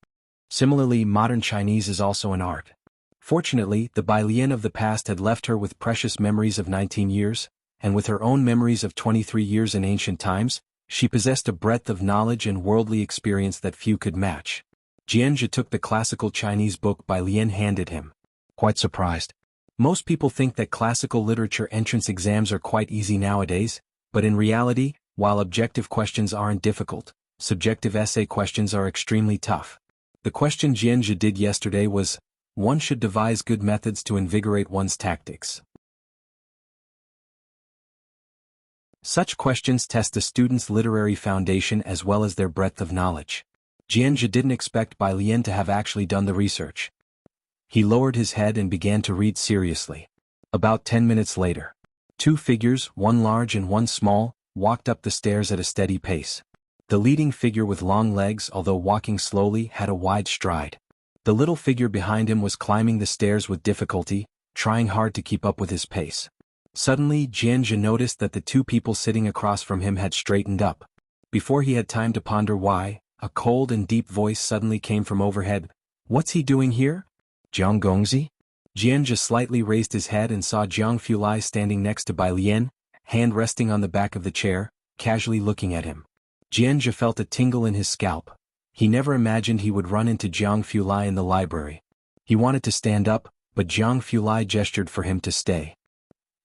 Similarly, modern Chinese is also an art. Fortunately, the Bai Lian of the past had left her with precious memories of 19 years, and with her own memories of 23 years in ancient times, she possessed a breadth of knowledge and worldly experience that few could match. Jianzhe took the classical Chinese book Bai Lian handed him. Quite surprised. Most people think that classical literature entrance exams are quite easy nowadays, but in reality, while objective questions aren't difficult, subjective essay questions are extremely tough. The question Jianzhe did yesterday was, one should devise good methods to invigorate one's tactics. Such questions test a student's literary foundation as well as their breadth of knowledge. Jianzhe didn't expect Bai Lian to have actually done the research. He lowered his head and began to read seriously. About 10 minutes later, two figures, one large and one small, walked up the stairs at a steady pace. The leading figure with long legs, although walking slowly, had a wide stride. The little figure behind him was climbing the stairs with difficulty, trying hard to keep up with his pace. Suddenly Jianghu noticed that the two people sitting across from him had straightened up. Before he had time to ponder why, a cold and deep voice suddenly came from overhead. "What's he doing here? Jiang Gongzi?" Jianghu slightly raised his head and saw Jiang Fulai standing next to Bai Lian, hand resting on the back of the chair, casually looking at him. Jianghu felt a tingle in his scalp. He never imagined he would run into Jiang Fulai in the library. He wanted to stand up, but Jiang Fulai gestured for him to stay.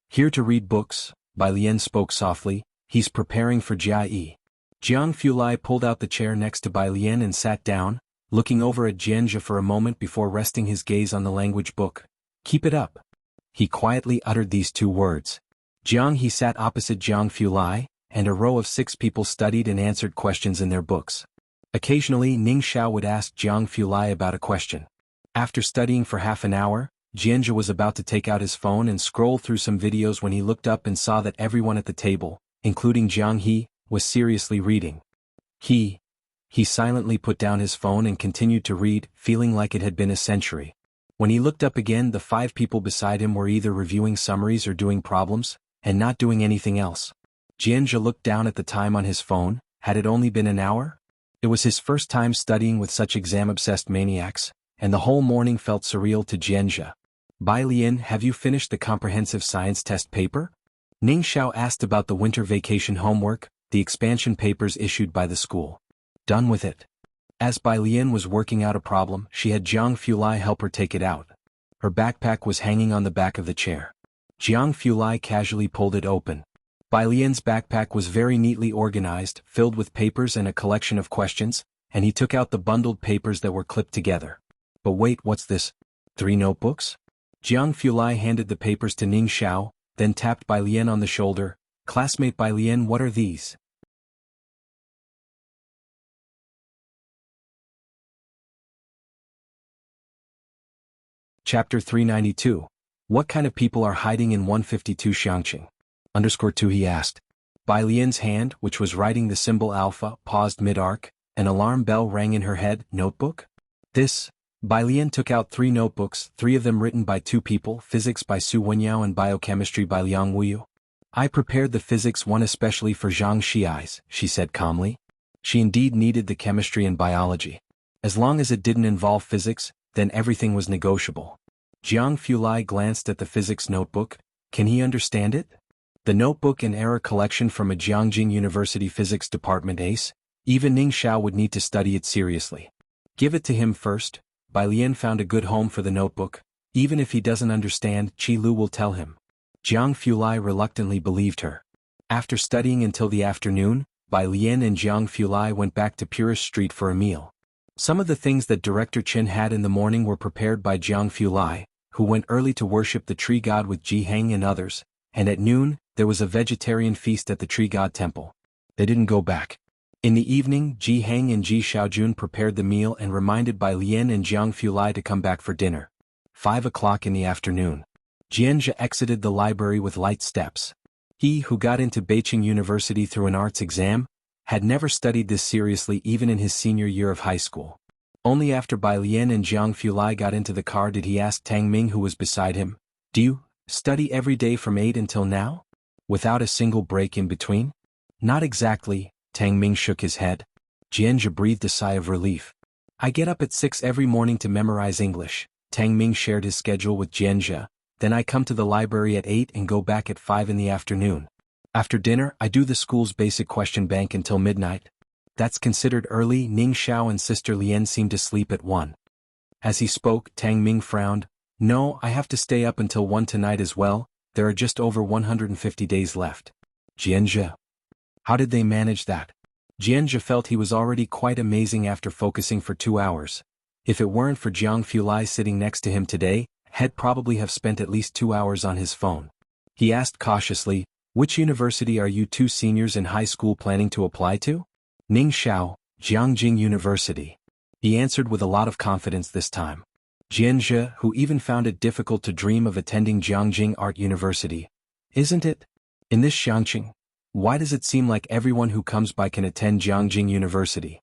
"Here to read books," Bai Lian spoke softly. "He's preparing for Jia. Jiang Fulai pulled out the chair next to Bai Lian and sat down, looking over at Jianghu for a moment before resting his gaze on the language book. "Keep it up." He quietly uttered these two words. He sat opposite Jiang Fulai, and a row of 6 people studied and answered questions in their books. Occasionally Ning Xiao would ask Jiang Fulai about a question. After studying for half an hour, Jianghu was about to take out his phone and scroll through some videos when he looked up and saw that everyone at the table, including Jiang He, was seriously reading. He silently put down his phone and continued to read, feeling like it had been a century. When he looked up again, the 5 people beside him were either reviewing summaries or doing problems, and not doing anything else. Jianghu looked down at the time on his phone. Had it only been an hour? It was his first time studying with such exam-obsessed maniacs, and the whole morning felt surreal to Jianghu. "Bai Lian, have you finished the comprehensive science test paper?" Ning Xiao asked about the winter vacation homework, the expansion papers issued by the school. "Done with it." As Bai Lian was working out a problem, she had Jiang Fulai help her take it out. Her backpack was hanging on the back of the chair. Jiang Fulai casually pulled it open. Bai Lian's backpack was very neatly organized, filled with papers and a collection of questions, and he took out the bundled papers that were clipped together. "But wait, what's this? 3 notebooks?" Jiang Fulai handed the papers to Ning Xiao, then tapped Bai Lian on the shoulder. "Classmate Bai Lian, what are these?" Chapter 392. What kind of people are hiding in 152 Xiangqing? _2 he asked. Bai Lian's hand, which was writing the symbol alpha, paused mid-arc. An alarm bell rang in her head. "Notebook?" "This." Bai Lian took out 3 notebooks, 3 of them written by 2 people, physics by Su Wenyao and biochemistry by Liang Wuyu. "I prepared the physics one especially for Zhang Xiai's," she said calmly. She indeed needed the chemistry and biology. As long as it didn't involve physics, then everything was negotiable. Jiang Fulai glanced at the physics notebook. Can he understand it? The notebook and error collection from a Jiangjing University physics department ace. Even Ning Xiao would need to study it seriously. "Give it to him first." Bai Lian found a good home for the notebook. "Even if he doesn't understand, Qi Lu will tell him." Jiang Fulai reluctantly believed her. After studying until the afternoon, Bai Lian and Jiang Fulai went back to Purist Street for a meal. Some of the things that Director Qin had in the morning were prepared by Jiang Fulai, who went early to worship the tree god with Ji Heng and others, and at noon, there was a vegetarian feast at the tree god temple. They didn't go back. In the evening, Ji Heng and Ji Xiaojun prepared the meal and reminded Bai Lian and Jiang Fulai to come back for dinner. 5 o'clock in the afternoon. Jianghu exited the library with light steps. He, who got into Beijing University through an arts exam, had never studied this seriously even in his senior year of high school. Only after Bai Lian and Jiang Fulai got into the car did he ask Tang Ming, who was beside him, "Do you study every day from 8 until now? Without a single break in between?" "Not exactly," Tang Ming shook his head. Jianghu breathed a sigh of relief. "I get up at 6 every morning to memorize English." Tang Ming shared his schedule with Jianghu. "Then I come to the library at 8 and go back at 5 in the afternoon. After dinner, I do the school's basic question bank until midnight." "That's considered early." Ning Xiao and Sister Lian seemed to sleep at 1. As he spoke, Tang Ming frowned. "No, I have to stay up until 1 tonight as well. There are just over 150 days left." Jianghu. How did they manage that? Jianghu felt he was already quite amazing after focusing for 2 hours. If it weren't for Jiang Fulai sitting next to him today, he'd probably have spent at least 2 hours on his phone. He asked cautiously, "Which university are you 2 seniors in high school planning to apply to?" "Ning Xiao, Jiangjing University." He answered with a lot of confidence this time. Jianzhe, who even found it difficult to dream of attending Jiangjing Art University. Isn't it? In this Xiangqing, why does it seem like everyone who comes by can attend Jiangjing University?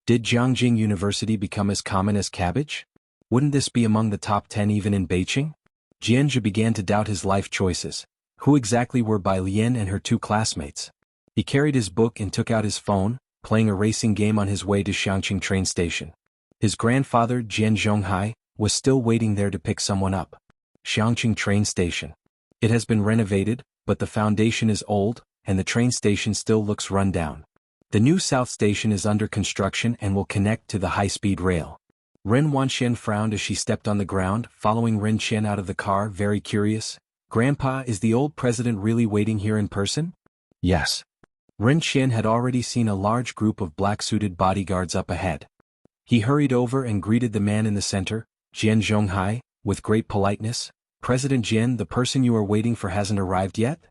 Did Jiangjing University become as common as cabbage? Wouldn't this be among the top 10 even in Beijing? Jianzhe began to doubt his life choices. Who exactly were Bai Lian and her two classmates? He carried his book and took out his phone, playing a racing game on his way to Xiangqing train station. His grandfather, Jian Zhonghai, was still waiting there to pick someone up. Xiangqing train station. It has been renovated, but the foundation is old, and the train station still looks run down. The new South Station is under construction and will connect to the high-speed rail. Ren Wanxian frowned as she stepped on the ground, following Ren Qian out of the car, very curious. Grandpa, is the old president really waiting here in person? Yes. Ren Qian had already seen a large group of black-suited bodyguards up ahead. He hurried over and greeted the man in the center, Jian Zhonghai, with great politeness. President Jian, the person you are waiting for hasn't arrived yet?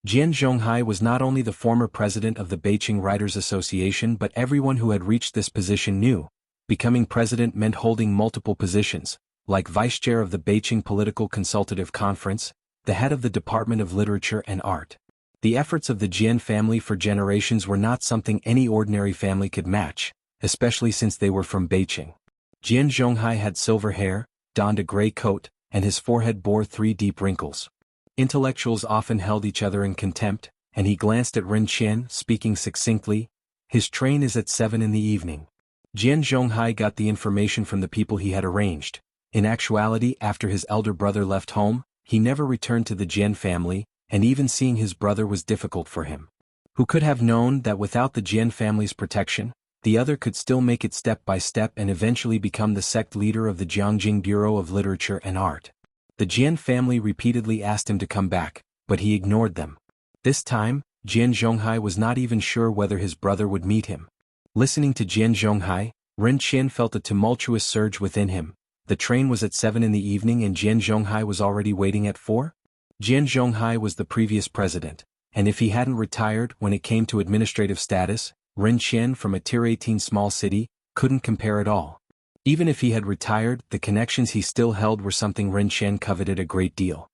Jian Zhonghai was not only the former president of the Beijing Writers Association but everyone who had reached this position knew. Becoming president meant holding multiple positions, like vice chair of the Beijing Political Consultative Conference, the head of the Department of Literature and Art. The efforts of the Jian family for generations were not something any ordinary family could match, especially since they were from Beijing. Jian Zhonghai had silver hair, donned a gray coat, and his forehead bore 3 deep wrinkles. Intellectuals often held each other in contempt, and he glanced at Ren Qian, speaking succinctly. His train is at 7 in the evening. Jian Zhonghai got the information from the people he had arranged. In actuality, after his elder brother left home, he never returned to the Jian family, and even seeing his brother was difficult for him. Who could have known that without the Jian family's protection, the other could still make it step by step and eventually become the sect leader of the Jiangjing Bureau of Literature and Art? The Jian family repeatedly asked him to come back, but he ignored them. This time, Jian Zhonghai was not even sure whether his brother would meet him. Listening to Jian Zhonghai, Ren Qian felt a tumultuous surge within him. The train was at 7 in the evening and Jian Zhonghai was already waiting at 4? Jian Zhonghai was the previous president, and if he hadn't retired when it came to administrative status, Ren Qian from a Tier 18 small city couldn't compare at all. Even if he had retired, the connections he still held were something Ren Qian coveted a great deal.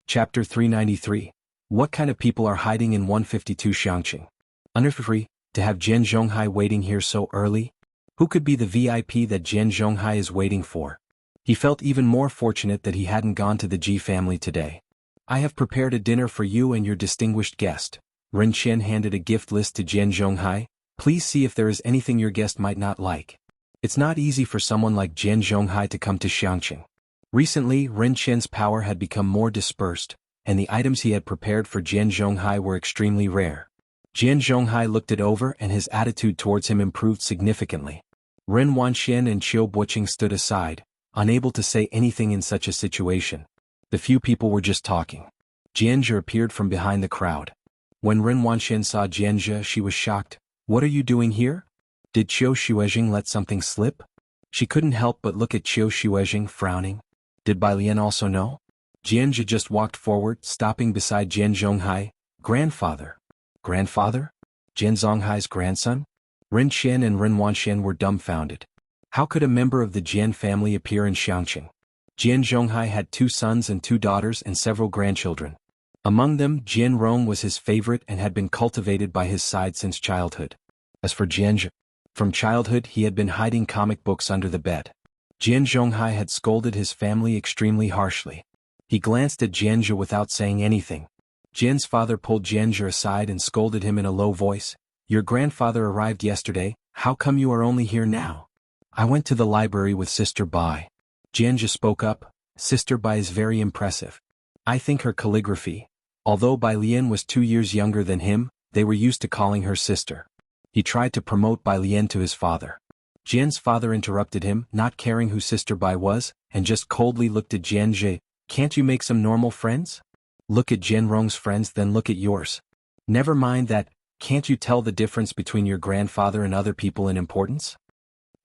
Chapter 393. What kind of people are hiding in 152 Xiangqing? Unfree, to have Jian Zhonghai waiting here so early? Who could be the VIP that Jian Zhonghai is waiting for? He felt even more fortunate that he hadn't gone to the Ji family today. I have prepared a dinner for you and your distinguished guest. Ren Qian handed a gift list to Jian Zhonghai. Please see if there is anything your guest might not like. It's not easy for someone like Jian Zhonghai to come to Xiangqing. Recently, Ren Qian's power had become more dispersed, and the items he had prepared for Jian Zhonghai were extremely rare. Jian Zhonghai looked it over and his attitude towards him improved significantly. Ren Wanxian and Qiu Buqing stood aside, unable to say anything in such a situation. The few people were just talking. Jianzhe appeared from behind the crowd. When Ren Wanxian saw Jianzhe, she was shocked. What are you doing here? Did Qiu Xuezhing let something slip? She couldn't help but look at Qiu Xuezhing, frowning. Did Bai Lian also know? Jianzhe just walked forward, stopping beside Jian Zhonghai. Grandfather. Grandfather? Jian Zhonghai's grandson? Ren Qian and Ren Wanxian were dumbfounded. How could a member of the Jian family appear in Xiangqing? Jian Zhonghai had 2 sons and 2 daughters and several grandchildren. Among them, Jian Rong was his favorite and had been cultivated by his side since childhood. As for Jianzhe, from childhood he had been hiding comic books under the bed. Jian Zhonghai had scolded his family extremely harshly. He glanced at Jianzhe without saying anything. Jian's father pulled Jianzhe aside and scolded him in a low voice. Your grandfather arrived yesterday, how come you are only here now? I went to the library with Sister Bai. Jianzhe spoke up. Sister Bai is very impressive. I think her calligraphy. Although Bai Lian was 2 years younger than him, they were used to calling her sister. He tried to promote Bai Lian to his father. Jian's father interrupted him, not caring who Sister Bai was, and just coldly looked at Jianzhe. Can't you make some normal friends? Look at Jian Rong's friends, then look at yours. Never mind that, can't you tell the difference between your grandfather and other people in importance?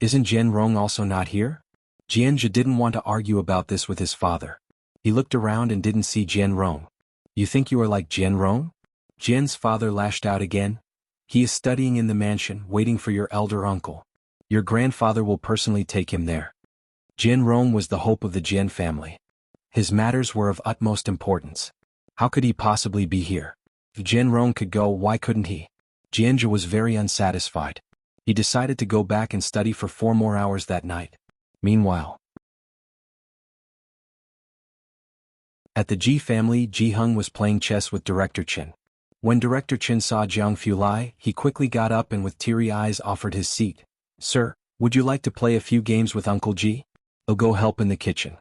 Isn't Jian Rong also not here? Jianzhe didn't want to argue about this with his father. He looked around and didn't see Jian Rong. You think you are like Jian Rong? Jian's father lashed out again. He is studying in the mansion, waiting for your elder uncle. Your grandfather will personally take him there. Jian Rong was the hope of the Jian family. His matters were of utmost importance. How could he possibly be here? If Jian Rong could go, why couldn't he? Jianzhu was very unsatisfied. He decided to go back and study for 4 more hours that night. Meanwhile, at the Ji family, Jiheng was playing chess with Director Qin. When Director Qin saw Jianghu Lai, he quickly got up and with teary eyes offered his seat. Sir, would you like to play a few games with Uncle Ji? I'll go help in the kitchen.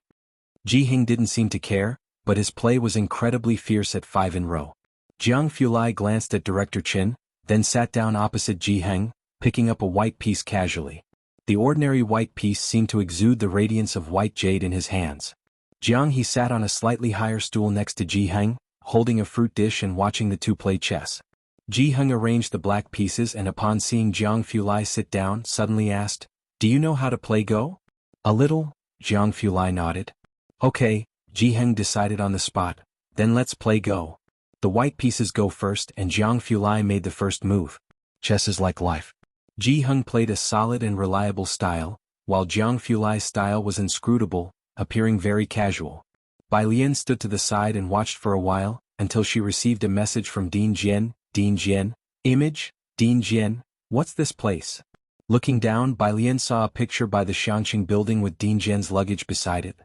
Jiheng didn't seem to care, but his play was incredibly fierce at 5 in row. Jianghu Lai glanced at Director Qin, then sat down opposite Jiheng, picking up a white piece casually. The ordinary white piece seemed to exude the radiance of white jade in his hands. Jianghu sat on a slightly higher stool next to Jiheng, holding a fruit dish and watching the two play chess. Jiheng arranged the black pieces and upon seeing Jianghu Lai sit down, suddenly asked, "Do you know how to play Go?" "A little," Jianghu Lai nodded. "Okay," Jiheng decided on the spot, "then let's play Go." The white pieces go first and Jianghu Lai made the first move. Chess is like life. Jiheng played a solid and reliable style, while Jianghu Lai's style was inscrutable, appearing very casual. Bai Lian stood to the side and watched for a while, until she received a message from Ding Jian. Ding Jian, image, Ding Jian, what's this place? Looking down, Bai Lian saw a picture by the Xiangqing building with Ding Jian's luggage beside it.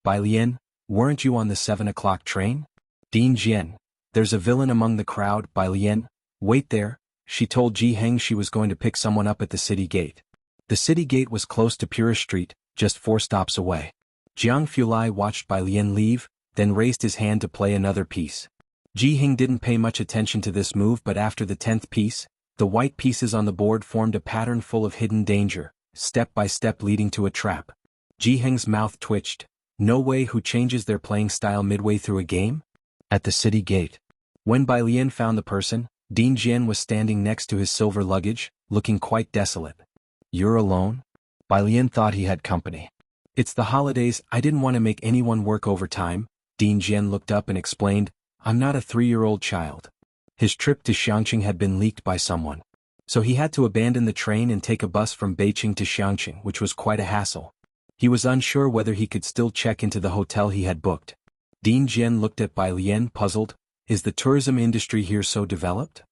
Bai Lian, weren't you on the 7 o'clock train? Ding Jian, there's a villain among the crowd. Bai Lian, wait there, she told Jiheng she was going to pick someone up at the city gate. The city gate was close to Pura Street, just 4 stops away. Jianghu Lai watched Bai Lian leave, then raised his hand to play another piece. Jiheng didn't pay much attention to this move, but after the 10th piece, the white pieces on the board formed a pattern full of hidden danger, step by step leading to a trap. Jiheng's mouth twitched. No way, who changes their playing style midway through a game? At the city gate. When Bai Lian found the person, Ding Jian was standing next to his silver luggage, looking quite desolate. You're alone? Bai Lian thought he had company. It's the holidays, I didn't want to make anyone work overtime. Ding Jian looked up and explained, I'm not a 3-year-old child. His trip to Xiangqing had been leaked by someone. So he had to abandon the train and take a bus from Beijing to Xiangqing, which was quite a hassle. He was unsure whether he could still check into the hotel he had booked. Ding Jian looked at Bai Lian, puzzled. Is the tourism industry here so developed?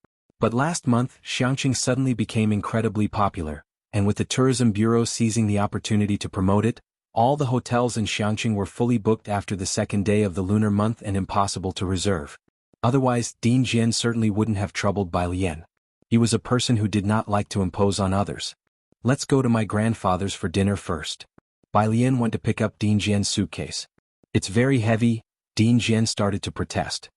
But last month, Xiangqing suddenly became incredibly popular, and with the tourism bureau seizing the opportunity to promote it, all the hotels in Xiangqing were fully booked after the 2nd day of the lunar month and impossible to reserve. Otherwise, Ding Jian certainly wouldn't have troubled Bai Lian. He was a person who did not like to impose on others. Let's go to my grandfather's for dinner first. Bai Lian went to pick up Ding Jian's suitcase. It's very heavy. Ding Jian started to protest.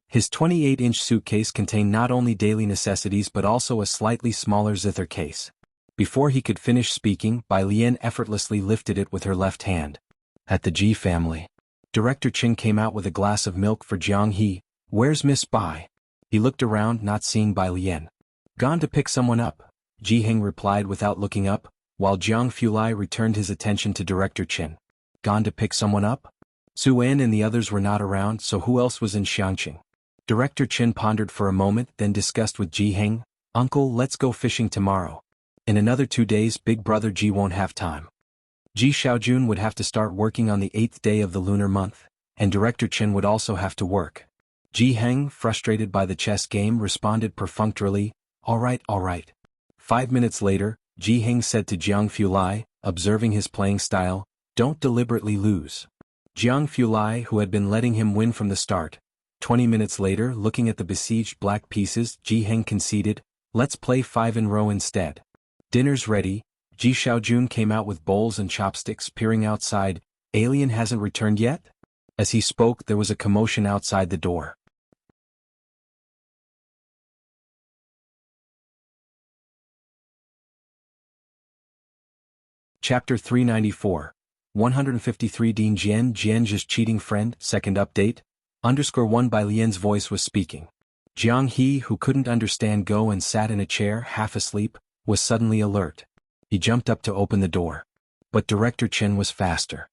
His 28-inch suitcase contained not only daily necessities but also a slightly smaller zither case. Before he could finish speaking, Bai Lian effortlessly lifted it with her left hand. At the Ji family, Director Qin came out with a glass of milk for Jianghu. Where's Miss Bai? He looked around, not seeing Bai Lian. Gone to pick someone up, Jiheng replied without looking up, while Jianghu Lai returned his attention to Director Qin. Gone to pick someone up? Su En and the others were not around, so who else was in Xiangqing? Director Qin pondered for a moment, then discussed with Jiheng, Uncle, let's go fishing tomorrow. In another 2 days, Big Brother Ji won't have time. Ji Xiaojun would have to start working on the 8th day of the lunar month, and Director Qin would also have to work. Jiheng, frustrated by the chess game, responded perfunctorily, all right. 5 minutes later, Jiheng said to Jianghu Lai, observing his playing style, don't deliberately lose. Jianghu Lai, who had been letting him win from the start. 20 minutes later, looking at the besieged black pieces, Jiheng conceded, let's play 5 in a row instead. Dinner's ready. Ji Xiaojun came out with bowls and chopsticks, peering outside. Alien hasn't returned yet? As he spoke, there was a commotion outside the door. Chapter 394. 153 Ding Jian, Jianzhu's cheating friend, second update. _1 Bai Lian's voice was speaking. Jianghu, who couldn't understand Go and sat in a chair, half asleep, was suddenly alert. He jumped up to open the door. But Director Qin was faster.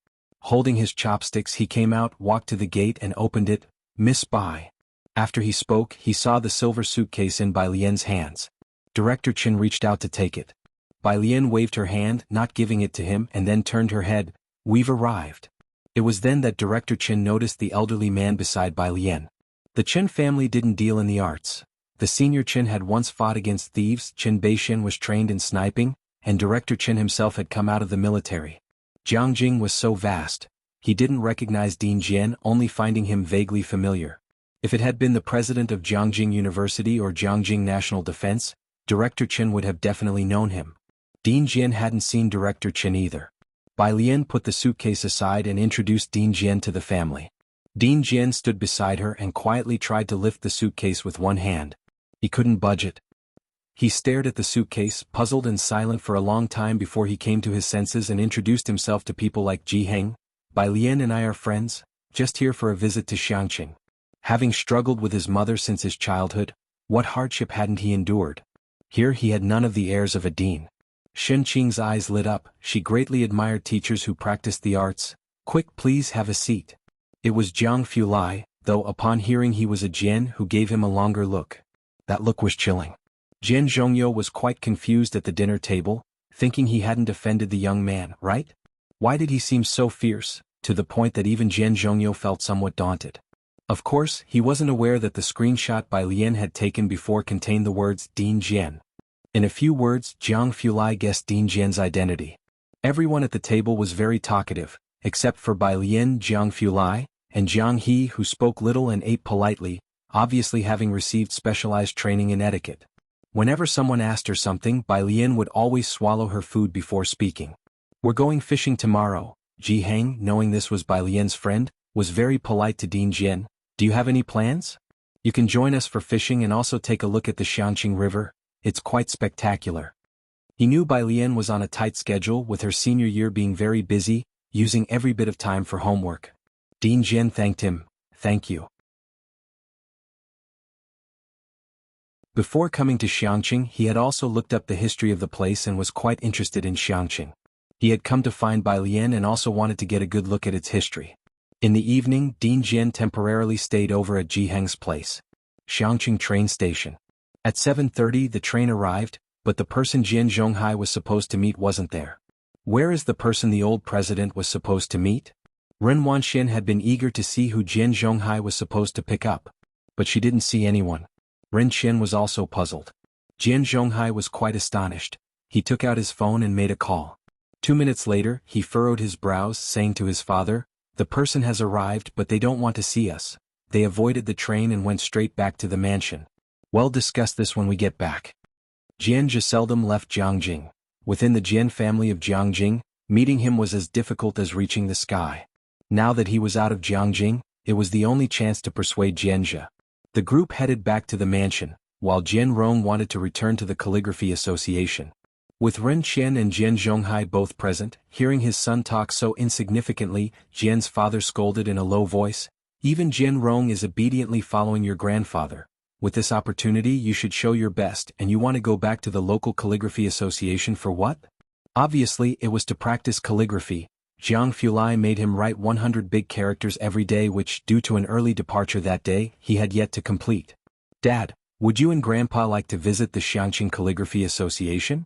Holding his chopsticks, he came out, walked to the gate and opened it. "Miss Bai." After he spoke, he saw the silver suitcase in Bai Lian's hands. Director Chen reached out to take it. Bai Lian waved her hand, not giving it to him, and then turned her head. "We've arrived." It was then that Director Chen noticed the elderly man beside Bai Lian. The Chen family didn't deal in the arts. The senior Chen had once fought against thieves, Chen Beishan was trained in sniping, and Director Chen himself had come out of the military. Jianghu was so vast. He didn't recognize Ding Jian, only finding him vaguely familiar. If it had been the president of Jianghu University or Jianghu National Defense, Director Chen would have definitely known him. Ding Jian hadn't seen Director Chen either. Bai Lian put the suitcase aside and introduced Ding Jian to the family. Ding Jian stood beside her and quietly tried to lift the suitcase with one hand. He couldn't budge it. He stared at the suitcase, puzzled and silent for a long time before he came to his senses and introduced himself to people like Jianghu. "Bai Lian and I are friends, just here for a visit to Xiangqing." Having struggled with his mother since his childhood, what hardship hadn't he endured? Here he had none of the airs of a dean. Shen Qing's eyes lit up. She greatly admired teachers who practiced the arts. "Quick, please have a seat." It was Jiang Lai, though upon hearing he was a Jian who gave him a longer look. That look was chilling. Jian Zhongyo was quite confused at the dinner table, thinking he hadn't offended the young man, right? Why did he seem so fierce, to the point that even Jian Zhongyo felt somewhat daunted? Of course, he wasn't aware that the screenshot Bai Lian had taken before contained the words Ding Jian. In a few words, Jiang Fulai guessed Ding Jian's identity. Everyone at the table was very talkative, except for Bai Lian, Jiang Fulai, and Jiang He, who spoke little and ate politely, obviously having received specialized training in etiquette. Whenever someone asked her something, Bai Lian would always swallow her food before speaking. "We're going fishing tomorrow." Jianghu, knowing this was Bai Lian's friend, was very polite to Ding Jian. "Do you have any plans? You can join us for fishing and also take a look at the Xiangqing River. It's quite spectacular." He knew Bai Lian was on a tight schedule, with her senior year being very busy, using every bit of time for homework. Ding Jian thanked him. "Thank you." Before coming to Xiangqing, he had also looked up the history of the place and was quite interested in Xiangqing. He had come to find Bai Lian and also wanted to get a good look at its history. In the evening, Ding Jian temporarily stayed over at Jianghu's place. Xiangqing train station. At 7:30 the train arrived, but the person Jian Zhonghai was supposed to meet wasn't there. Where is the person the old president was supposed to meet? Ren Wanxian had been eager to see who Jian Zhonghai was supposed to pick up. But she didn't see anyone. Ren Qian was also puzzled. Jian Zhonghai was quite astonished. He took out his phone and made a call. 2 minutes later, he furrowed his brows, saying to his father, "The person has arrived, but they don't want to see us." They avoided the train and went straight back to the mansion. "We'll discuss this when we get back." Jian Zhi seldom left Jiangqing. Within the Jian family of Jiangqing, meeting him was as difficult as reaching the sky. Now that he was out of Jiangqing, it was the only chance to persuade Jian Zhi. The group headed back to the mansion, while Jian Rong wanted to return to the Calligraphy Association. With Ren Qian and Jian Zhonghai both present, hearing his son talk so insignificantly, Jian's father scolded in a low voice, "Even Jian Rong is obediently following your grandfather. With this opportunity you should show your best, and you want to go back to the local Calligraphy Association for what?" Obviously it was to practice calligraphy. Jiang Fulai made him write 100 big characters every day, which, due to an early departure that day, he had yet to complete. "Dad, would you and Grandpa like to visit the Xiangqing Calligraphy Association?"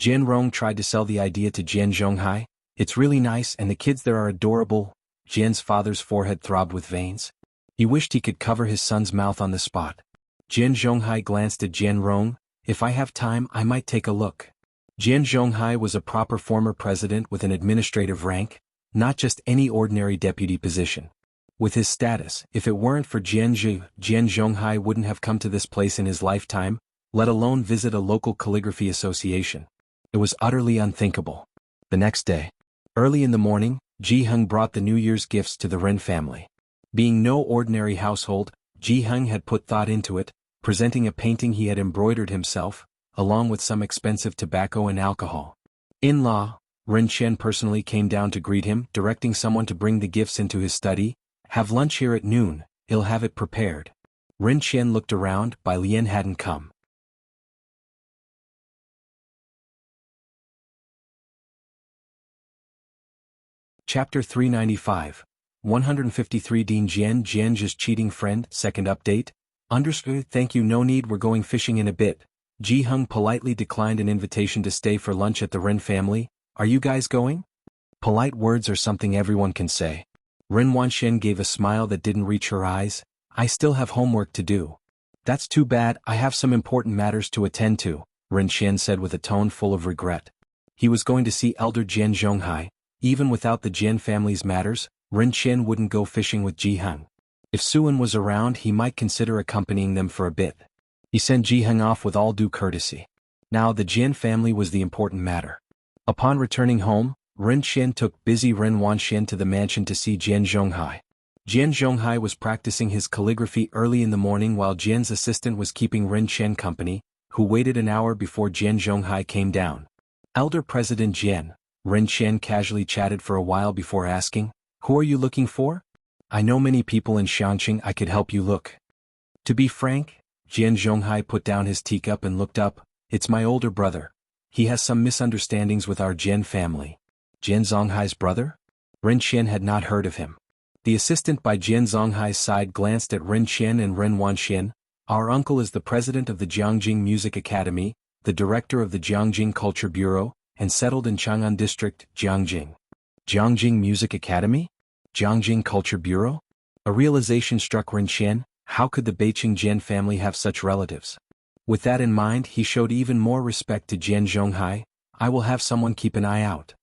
Jian Rong tried to sell the idea to Jian Zhonghai. "It's really nice and the kids there are adorable." Jian's father's forehead throbbed with veins. He wished he could cover his son's mouth on the spot. Jian Zhonghai glanced at Jian Rong. "If I have time, I might take a look." Jian Zhonghai was a proper former president with an administrative rank, not just any ordinary deputy position. With his status, if it weren't for Jian Zhi, Jian Zhonghai wouldn't have come to this place in his lifetime, let alone visit a local calligraphy association. It was utterly unthinkable. The next day, early in the morning, Jianghu brought the New Year's gifts to the Ren family. Being no ordinary household, Jianghu had put thought into it, presenting a painting he had embroidered himself, along with some expensive tobacco and alcohol. In-law, Ren Qian personally came down to greet him, directing someone to bring the gifts into his study. "Have lunch here at noon, he'll have it prepared." Ren Qian looked around, Bai Lian hadn't come. Chapter 395. 153 Dean Jian's cheating friend, second update. Understood, thank you, no need, we're going fishing in a bit. Jianghu politely declined an invitation to stay for lunch at the Ren family. Are you guys going? Polite words are something everyone can say. Ren Wanxian gave a smile that didn't reach her eyes. I still have homework to do. That's too bad, I have some important matters to attend to, Ren Xian said with a tone full of regret. He was going to see Elder Jian Zhonghai. Even without the Jian family's matters, Ren Xian wouldn't go fishing with Jianghu. If Suan was around, he might consider accompanying them for a bit. He sent Jianghu off with all due courtesy. Now the Jian family was the important matter. Upon returning home, Ren Xian took busy Ren Wanxian to the mansion to see Jian Zhonghai. Jian Zhonghai was practicing his calligraphy early in the morning while Jian's assistant was keeping Ren Xian company, who waited an hour before Jian Zhonghai came down. Elder President Jian, Ren Xian casually chatted for a while before asking, "Who are you looking for?" "I know many people in Xiangqing, I could help you look." To be frank, Jian Zhonghai put down his teacup and looked up. "It's my older brother. He has some misunderstandings with our Jian family." Jian Zhonghai's brother? Ren Xian had not heard of him. The assistant by Jian Zhonghai's side glanced at Ren Xian and Ren Wanxian. "Our uncle is the president of the Jiangjing Music Academy, the director of the Jiangjing Culture Bureau, and settled in Chang'an District, Jiangjing." Jiangjing Music Academy? Jiangjing Culture Bureau? A realization struck Ren Xian. How could the Beiqing Jian family have such relatives? With that in mind, he showed even more respect to Jian Zhonghai. "I will have someone keep an eye out."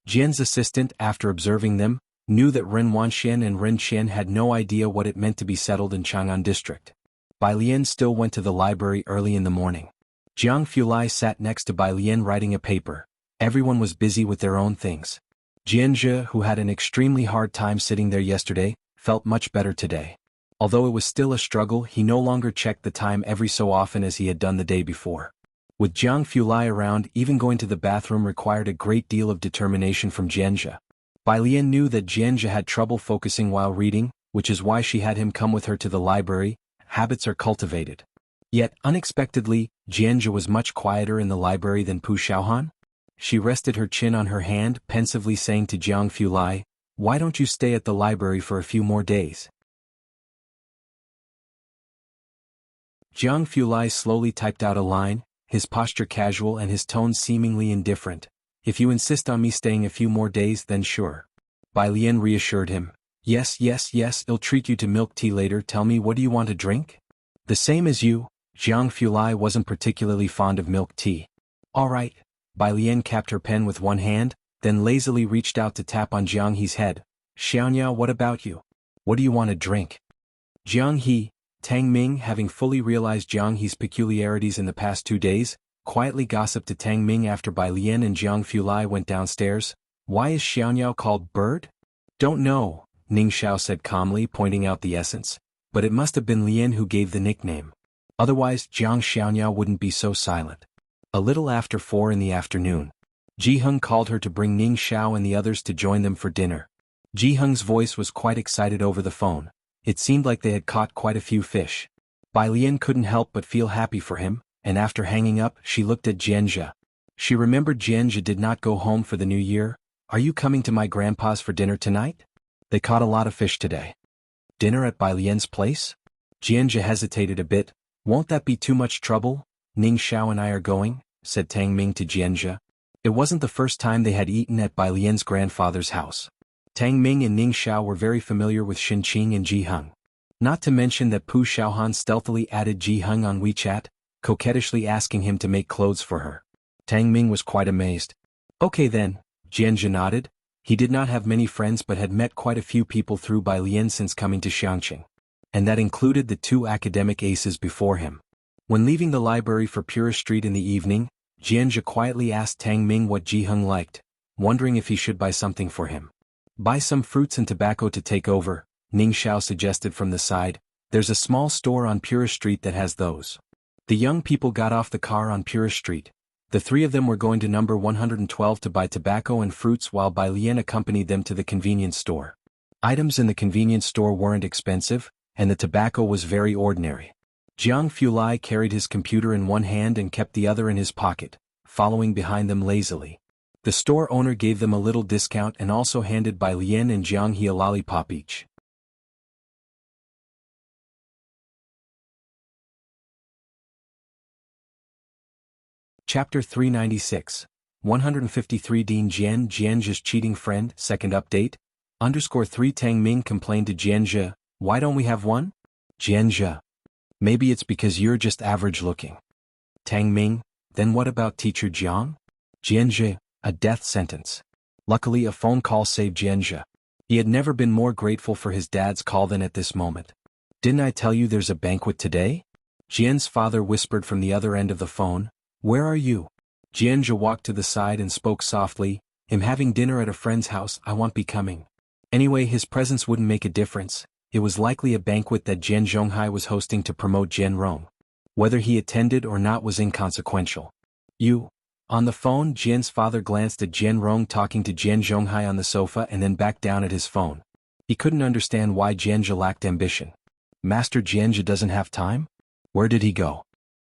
Jian's assistant, after observing them, knew that Ren Wanxian and Ren Xian had no idea what it meant to be settled in Chang'an District. Bai Lian still went to the library early in the morning. Jiang Fulai sat next to Bai Lian writing a paper. Everyone was busy with their own things. Jianzhe, who had an extremely hard time sitting there yesterday, felt much better today. Although it was still a struggle, he no longer checked the time every so often as he had done the day before. With Jiang Fulai around, even going to the bathroom required a great deal of determination from Jianzhe. Bai Lian knew that Jianzhe had trouble focusing while reading, which is why she had him come with her to the library. Habits are cultivated. Yet, unexpectedly, Jianzhe was much quieter in the library than Pu Xiaohan. She rested her chin on her hand, pensively saying to Jiang Fulai, "Why don't you stay at the library for a few more days?" Jiang Fulai slowly typed out a line, his posture casual and his tone seemingly indifferent. "If you insist on me staying a few more days, then sure." Bai Lian reassured him. Yes, I'll treat you to milk tea later. Tell me, what do you want to drink?" "The same as you." Jiang Fulai wasn't particularly fond of milk tea. "All right." Bai Lian capped her pen with one hand, then lazily reached out to tap on Jiang He's head. "Xiaoniao, what about you? What do you want to drink?" Jiang He, Tang Ming, having fully realized Jiang He's peculiarities in the past 2 days, quietly gossiped to Tang Ming after Bai Lian and Jiang Fulai went downstairs. "Why is Xiaoniao called Bird?" "Don't know," Ning Xiao said calmly, pointing out the essence. "But it must have been Lian who gave the nickname. Otherwise, Jiang Xiaoniao wouldn't be so silent." A little after 4 in the afternoon, Jianghu called her to bring Ning Xiao and the others to join them for dinner. Jianghu's voice was quite excited over the phone. It seemed like they had caught quite a few fish. Bai Lian couldn't help but feel happy for him, and after hanging up, she looked at Jianzhe. She remembered Jianzhe did not go home for the new year. "Are you coming to my grandpa's for dinner tonight? They caught a lot of fish today." "Dinner at Bai Lian's place?" Jianzhe hesitated a bit. "Won't that be too much trouble?" "Ning Xiao and I are going," said Tang Ming to Jianzhe. It wasn't the first time they had eaten at Bai Lian's grandfather's house. Tang Ming and Ning Xiao were very familiar with Xinqing and Jianghu. Not to mention that Pu Xiaohan stealthily added Jianghu on WeChat, coquettishly asking him to make clothes for her. Tang Ming was quite amazed. "Okay then," Jianzhe nodded. He did not have many friends but had met quite a few people through Bai Lian since coming to Xiangqing. And that included the 2 academic aces before him. When leaving the library for Pura Street in the evening, Jianzhe quietly asked Tang Ming what Jianghu liked, wondering if he should buy something for him. "Buy some fruits and tobacco to take over," Ning Xiao suggested from the side. "There's a small store on Pura Street that has those." The young people got off the car on Pura Street. The 3 of them were going to number 112 to buy tobacco and fruits while Bai Lian accompanied them to the convenience store. Items in the convenience store weren't expensive, and the tobacco was very ordinary. Jiang Fulai carried his computer in one hand and kept the other in his pocket, following behind them lazily. The store owner gave them a little discount and also handed Bai Lian and Jianghu a lollipop each. Chapter 396. 153 Dean Jianzhe's cheating friend, second update. _3 Tang Ming complained to Jianzhe, why don't we have one? Jianzhe. Maybe it's because you're just average looking. Tang Ming, then what about teacher Jiang? Jianzhe, a death sentence. Luckily a phone call saved Jianzhe. He had never been more grateful for his dad's call than at this moment. Didn't I tell you there's a banquet today? Jian's father whispered from the other end of the phone. Where are you? Jianzhe walked to the side and spoke softly, I'm having dinner at a friend's house, I won't be coming. Anyway, his presence wouldn't make a difference, it was likely a banquet that Jian Zhonghai was hosting to promote Jian Rong. Whether he attended or not was inconsequential. You? On the phone, Jian's father glanced at Jian Rong talking to Jian Zhonghai on the sofa and then back down at his phone. He couldn't understand why Jianzhe lacked ambition. Master Jianzhe doesn't have time? Where did he go?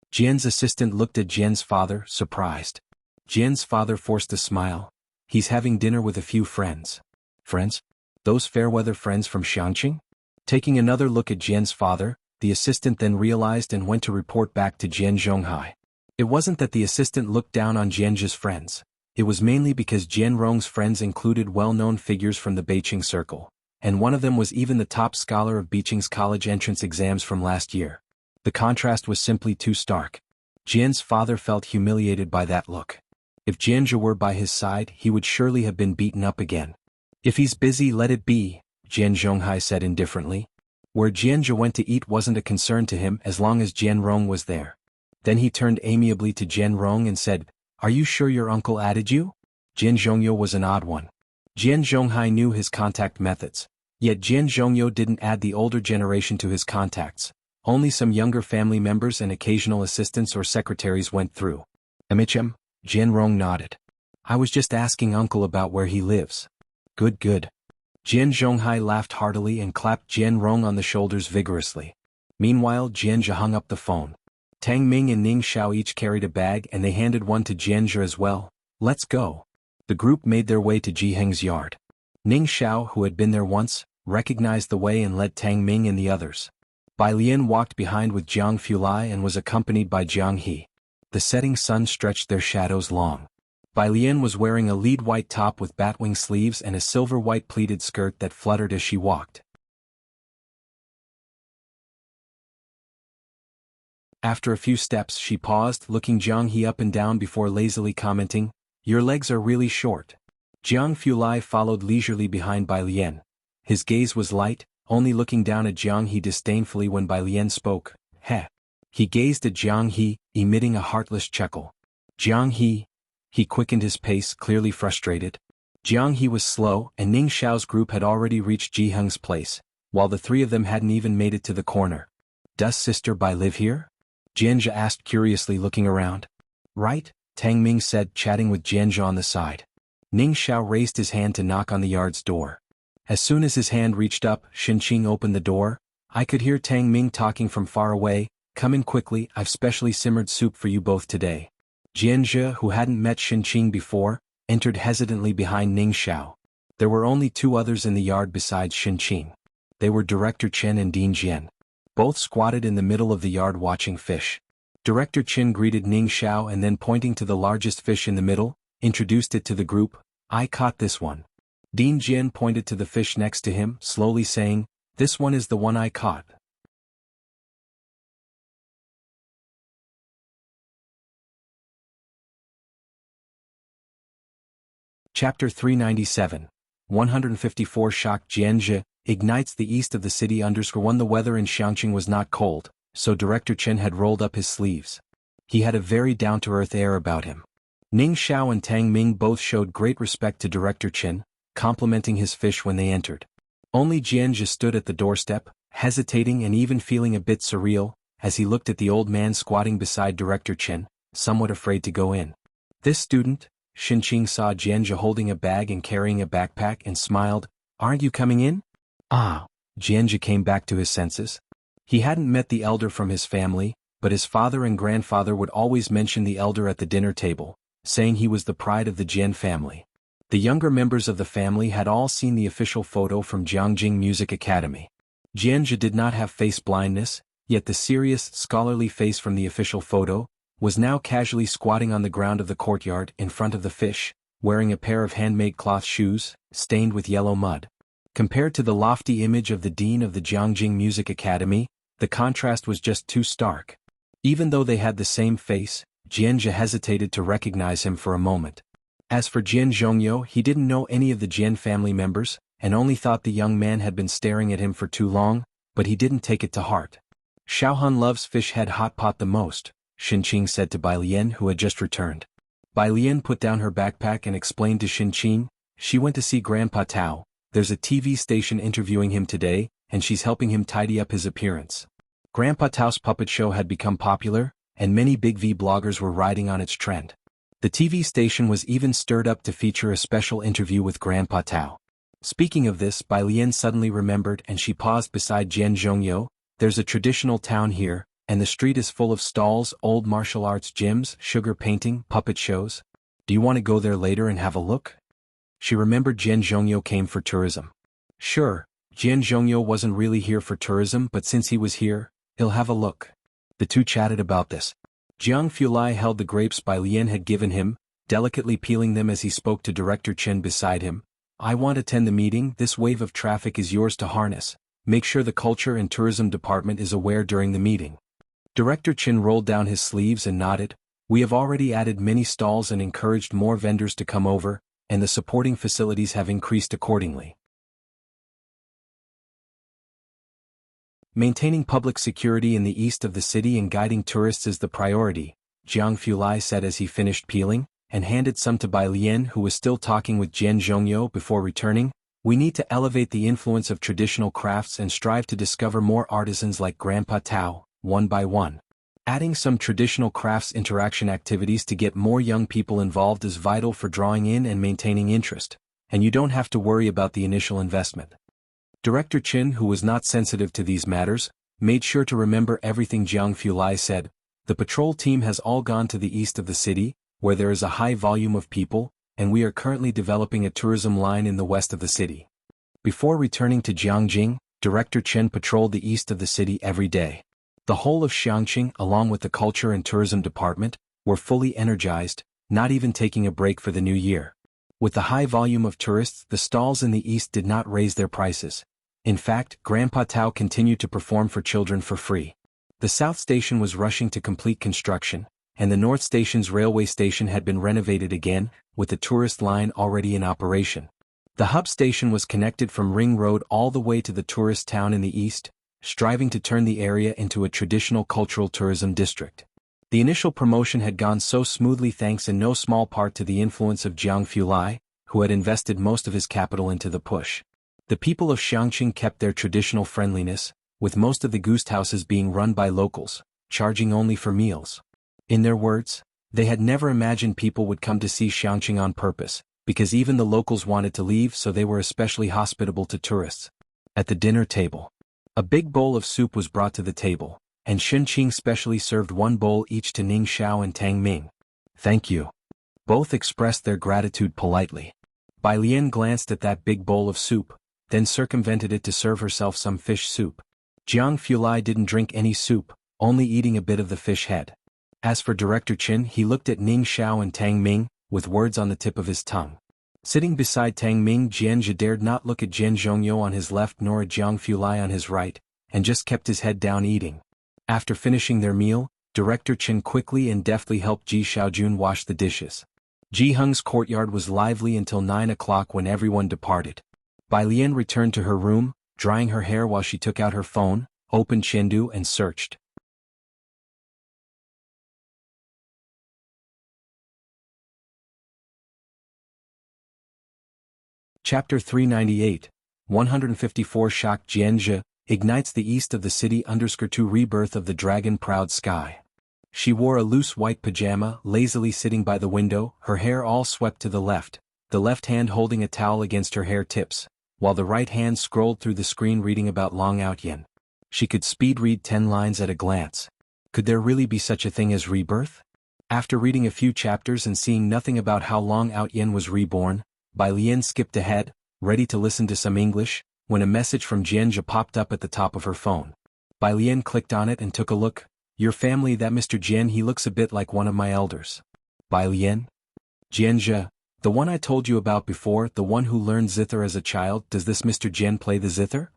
Jian's assistant looked at Jian's father, surprised. Jian's father forced a smile. He's having dinner with a few friends. Friends? Those fair-weather friends from Xiangqing? Taking another look at Jian's father, the assistant then realized and went to report back to Jian Zhonghai. It wasn't that the assistant looked down on Jianzhe's friends. It was mainly because Jian Rong's friends included well-known figures from the Beiqing circle, and one of them was even the top scholar of Beiqing's college entrance exams from last year. The contrast was simply too stark. Jian's father felt humiliated by that look. If Jianzhe were by his side, he would surely have been beaten up again. If he's busy, let it be, Jian Zhonghai said indifferently. Where Jianzhe went to eat wasn't a concern to him as long as Jian Rong was there. Then he turned amiably to Jian Rong and said, Are you sure your uncle added you? Jian Zhongyo was an odd one. Jian Zhonghai knew his contact methods. Yet Jian Zhongyo didn't add the older generation to his contacts. Only some younger family members and occasional assistants or secretaries went through. Amicham, Jian Rong nodded. I was just asking uncle about where he lives. Good. Jian Zhonghai laughed heartily and clapped Jian Rong on the shoulders vigorously. Meanwhile, Jianzhe hung up the phone. Tang Ming and Ning Xiao each carried a bag and they handed one to Jianzhe as well. Let's go. The group made their way to Jiheng's yard. Ning Xiao, who had been there once, recognized the way and led Tang Ming and the others. Bai Lian walked behind with Jiang Fulai and was accompanied by Jiang He. The setting sun stretched their shadows long. Bai Lian was wearing a lead white top with batwing sleeves and a silver white pleated skirt that fluttered as she walked. After a few steps she paused, looking Jiang He up and down before lazily commenting, Your legs are really short. Jiang Fulai followed leisurely behind Bai Lian. His gaze was light, only looking down at Jiang He disdainfully when Bai Lian spoke. Heh. He gazed at Jiang He, emitting a heartless chuckle. Jiang He. He quickened his pace, clearly frustrated. Jiang He was slow, and Ning Xiao's group had already reached Jiheng's place, while the three of them hadn't even made it to the corner. Does Sister Bai live here? Jianzhe asked curiously, looking around. Right, Tang Ming said, chatting with Jianzhe on the side. Ning Xiao raised his hand to knock on the yard's door. As soon as his hand reached up, Shinqing opened the door. I could hear Tang Ming talking from far away. Come in quickly, I've specially simmered soup for you both today. Jianzhe, who hadn't met Shinqing before, entered hesitantly behind Ning Xiao. There were only two others in the yard besides Shinqing. They were Director Chen and Dean Jian. Both squatted in the middle of the yard watching fish. Director Chen greeted Ning Xiao and then, pointing to the largest fish in the middle, introduced it to the group. I caught this one. Dean Jian pointed to the fish next to him, slowly saying, This one is the one I caught. Chapter 397. 154 Shock Jianzhe ignites the east of the city. _1 The weather in Xiangqing was not cold, so Director Chen had rolled up his sleeves. He had a very down-to-earth air about him. Ning Xiao and Tang Ming both showed great respect to Director Chen, complimenting his fish when they entered. Only Jianzhe stood at the doorstep, hesitating and even feeling a bit surreal, as he looked at the old man squatting beside Director Chen, somewhat afraid to go in. This student, Shinqing, saw Jianzhe holding a bag and carrying a backpack and smiled. Aren't you coming in? Ah, Jianzhe came back to his senses. He hadn't met the elder from his family, but his father and grandfather would always mention the elder at the dinner table, saying he was the pride of the Jian family. The younger members of the family had all seen the official photo from Jianghu Music Academy. Jianzhe did not have face blindness, yet the serious, scholarly face from the official photo was now casually squatting on the ground of the courtyard in front of the fish, wearing a pair of handmade cloth shoes, stained with yellow mud. Compared to the lofty image of the dean of the Jianghu Music Academy, the contrast was just too stark. Even though they had the same face, Jianzhe hesitated to recognize him for a moment. As for Jian Zhongyo, he didn't know any of the Jian family members, and only thought the young man had been staring at him for too long, but he didn't take it to heart. Xiaohan loves fish head hot pot the most, Xinqing said to Bai Lian, who had just returned. Bai Lian put down her backpack and explained to Xinqing, she went to see Grandpa Tao, there's a TV station interviewing him today, and she's helping him tidy up his appearance. Grandpa Tao's puppet show had become popular, and many big V bloggers were riding on its trend. The TV station was even stirred up to feature a special interview with Grandpa Tao. Speaking of this, Bai Lian suddenly remembered and she paused beside Jian Zhongyo. There's a traditional town here, and the street is full of stalls, old martial arts gyms, sugar painting, puppet shows. Do you want to go there later and have a look? She remembered Jian Zhongyo came for tourism. Sure, Jian Zhongyo wasn't really here for tourism, but since he was here, he'll have a look. The two chatted about this. Jiang Fulai held the grapes Bai Lian had given him, delicately peeling them as he spoke to Director Chen beside him. I want to attend the meeting, this wave of traffic is yours to harness. Make sure the Culture and Tourism Department is aware during the meeting. Director Chen rolled down his sleeves and nodded. We have already added many stalls and encouraged more vendors to come over, and the supporting facilities have increased accordingly. Maintaining public security in the east of the city and guiding tourists is the priority, Jiang Fulai said as he finished peeling, and handed some to Bai Lian, who was still talking with Jian Zhongyo before returning. We need to elevate the influence of traditional crafts and strive to discover more artisans like Grandpa Tao, one by one. Adding some traditional crafts interaction activities to get more young people involved is vital for drawing in and maintaining interest, and you don't have to worry about the initial investment. Director Chen, who was not sensitive to these matters, made sure to remember everything Jiang Fulai said. The patrol team has all gone to the east of the city, where there is a high volume of people, and we are currently developing a tourism line in the west of the city. Before returning to Jiangjing, Director Chen patrolled the east of the city every day. The whole of Xiangqing, along with the Culture and Tourism Department, were fully energized, not even taking a break for the new year. With the high volume of tourists, the stalls in the east did not raise their prices. In fact, Grandpa Tao continued to perform for children for free. The South Station was rushing to complete construction, and the North Station's railway station had been renovated again, with the tourist line already in operation. The hub station was connected from Ring Road all the way to the tourist town in the east, striving to turn the area into a traditional cultural tourism district. The initial promotion had gone so smoothly thanks in no small part to the influence of Jiang Fulai, who had invested most of his capital into the push. The people of Xiangqing kept their traditional friendliness, with most of the guest houses being run by locals, charging only for meals. In their words, they had never imagined people would come to see Xiangqing on purpose, because even the locals wanted to leave, so they were especially hospitable to tourists. At the dinner table, a big bowl of soup was brought to the table, and Xinqing specially served one bowl each to Ning Xiao and Tang Ming. Thank you. Both expressed their gratitude politely. Bai Lian glanced at that big bowl of soup, then circumvented it to serve herself some fish soup. Jiang Fulai didn't drink any soup, only eating a bit of the fish head. As for Director Chen, he looked at Ning Xiao and Tang Ming, with words on the tip of his tongue. Sitting beside Tang Ming, Jianzhe dared not look at Jian Zhongyo on his left nor at Jiang Fulai on his right, and just kept his head down eating. After finishing their meal, Director Chen quickly and deftly helped Ji Xiaojun wash the dishes. Ji Heng's courtyard was lively until 9 o'clock when everyone departed. Bai Lian returned to her room, drying her hair while she took out her phone, opened Chengdu and searched. Chapter 398, 154 Shock Jianzhe, ignites the east of the city _2 Rebirth of the Dragon Proud Sky. She wore a loose white pajama, lazily sitting by the window, her hair all swept to the left hand holding a towel against her hair tips, while the right hand scrolled through the screen reading about Long Outyen. She could speed read 10 lines at a glance. Could there really be such a thing as rebirth? After reading a few chapters and seeing nothing about how Long Out Yen was reborn, Bai Lian skipped ahead, ready to listen to some English, when a message from Jianzhe popped up at the top of her phone. Bai Lian clicked on it and took a look. Your family, that Mr. Jian, he looks a bit like one of my elders. Bai Lian? Jianzhe, the one I told you about before, the one who learned zither as a child, does this Mr. Jian play the zither?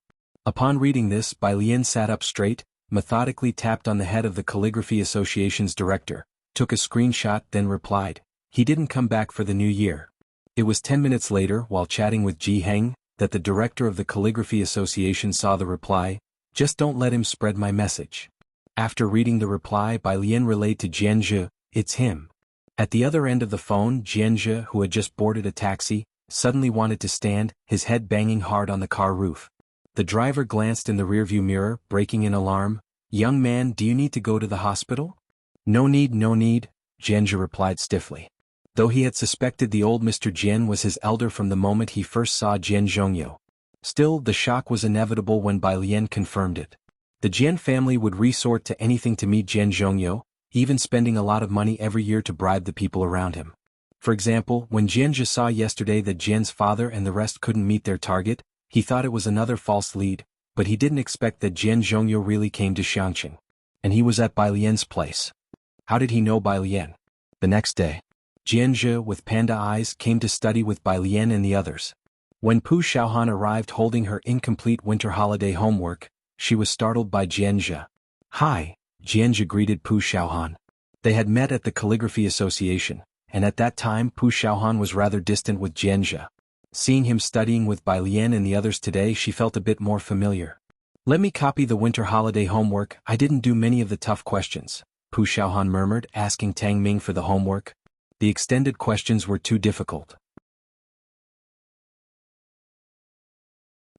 Upon reading this, Bai Lian sat up straight, methodically tapped on the head of the Calligraphy Association's director, took a screenshot, then replied, he didn't come back for the new year. It was 10 minutes later, while chatting with Ji Heng, that the director of the Calligraphy Association saw the reply, just don't let him spread my message. After reading the reply, Bai Lian relayed to Jianzhe, it's him. At the other end of the phone, Jianzhe, who had just boarded a taxi, suddenly wanted to stand, his head banging hard on the car roof. The driver glanced in the rearview mirror, breaking in alarm. Young man, do you need to go to the hospital? No need, Jianzhe replied stiffly. Though he had suspected the old Mr. Jian was his elder from the moment he first saw Jian Zhongyu. Still, the shock was inevitable when Bai Lian confirmed it. The Jian family would resort to anything to meet Jian Zhongyu, even spending a lot of money every year to bribe the people around him. For example, when Jianzhe saw yesterday that Jian's father and the rest couldn't meet their target, he thought it was another false lead, but he didn't expect that Jian Zhongyu really came to Xiangqing. And he was at Bai Lian's place. How did he know Bai Lian? The next day, Jianzhe, with panda eyes, came to study with Bai Lian and the others. When Pu Xiaohan arrived holding her incomplete winter holiday homework, she was startled by Jianzhe. Hi, Jianzhe greeted Pu Xiaohan. They had met at the Calligraphy Association, and at that time Pu Xiaohan was rather distant with Jianzhe. Seeing him studying with Bai Lian and the others today, she felt a bit more familiar. Let me copy the winter holiday homework, I didn't do many of the tough questions, Pu Xiaohan murmured, asking Tang Ming for the homework. The extended questions were too difficult.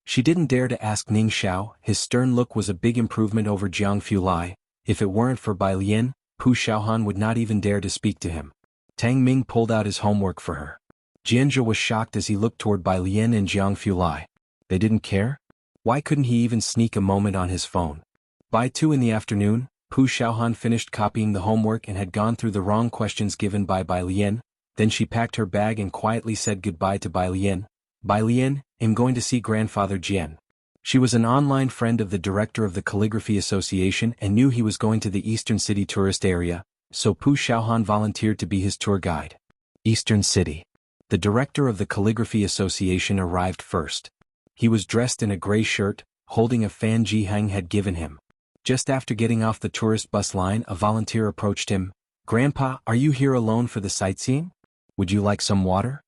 She didn't dare to ask Ning Xiao. His stern look was a big improvement over Jianghu Lai. If it weren't for Bai Lian, Pu Xiaohan would not even dare to speak to him. Tang Ming pulled out his homework for her. Jianzhe was shocked as he looked toward Bai Lian and Jianghu Lai. They didn't care? Why couldn't he even sneak a moment on his phone? By 2 in the afternoon, Pu Xiaohan finished copying the homework and had gone through the wrong questions given by Bai Lian. Then she packed her bag and quietly said goodbye to Bai Lian. Bai Lian, I'm going to see grandfather Jian. She was an online friend of the director of the Calligraphy Association and knew he was going to the Eastern City tourist area, so Pu Xiaohan volunteered to be his tour guide. Eastern City. The director of the Calligraphy Association arrived first. He was dressed in a gray shirt, holding a fan Ji Heng had given him. Just after getting off the tourist bus line, a volunteer approached him. Grandpa, are you here alone for the sightseeing? Would you like some water?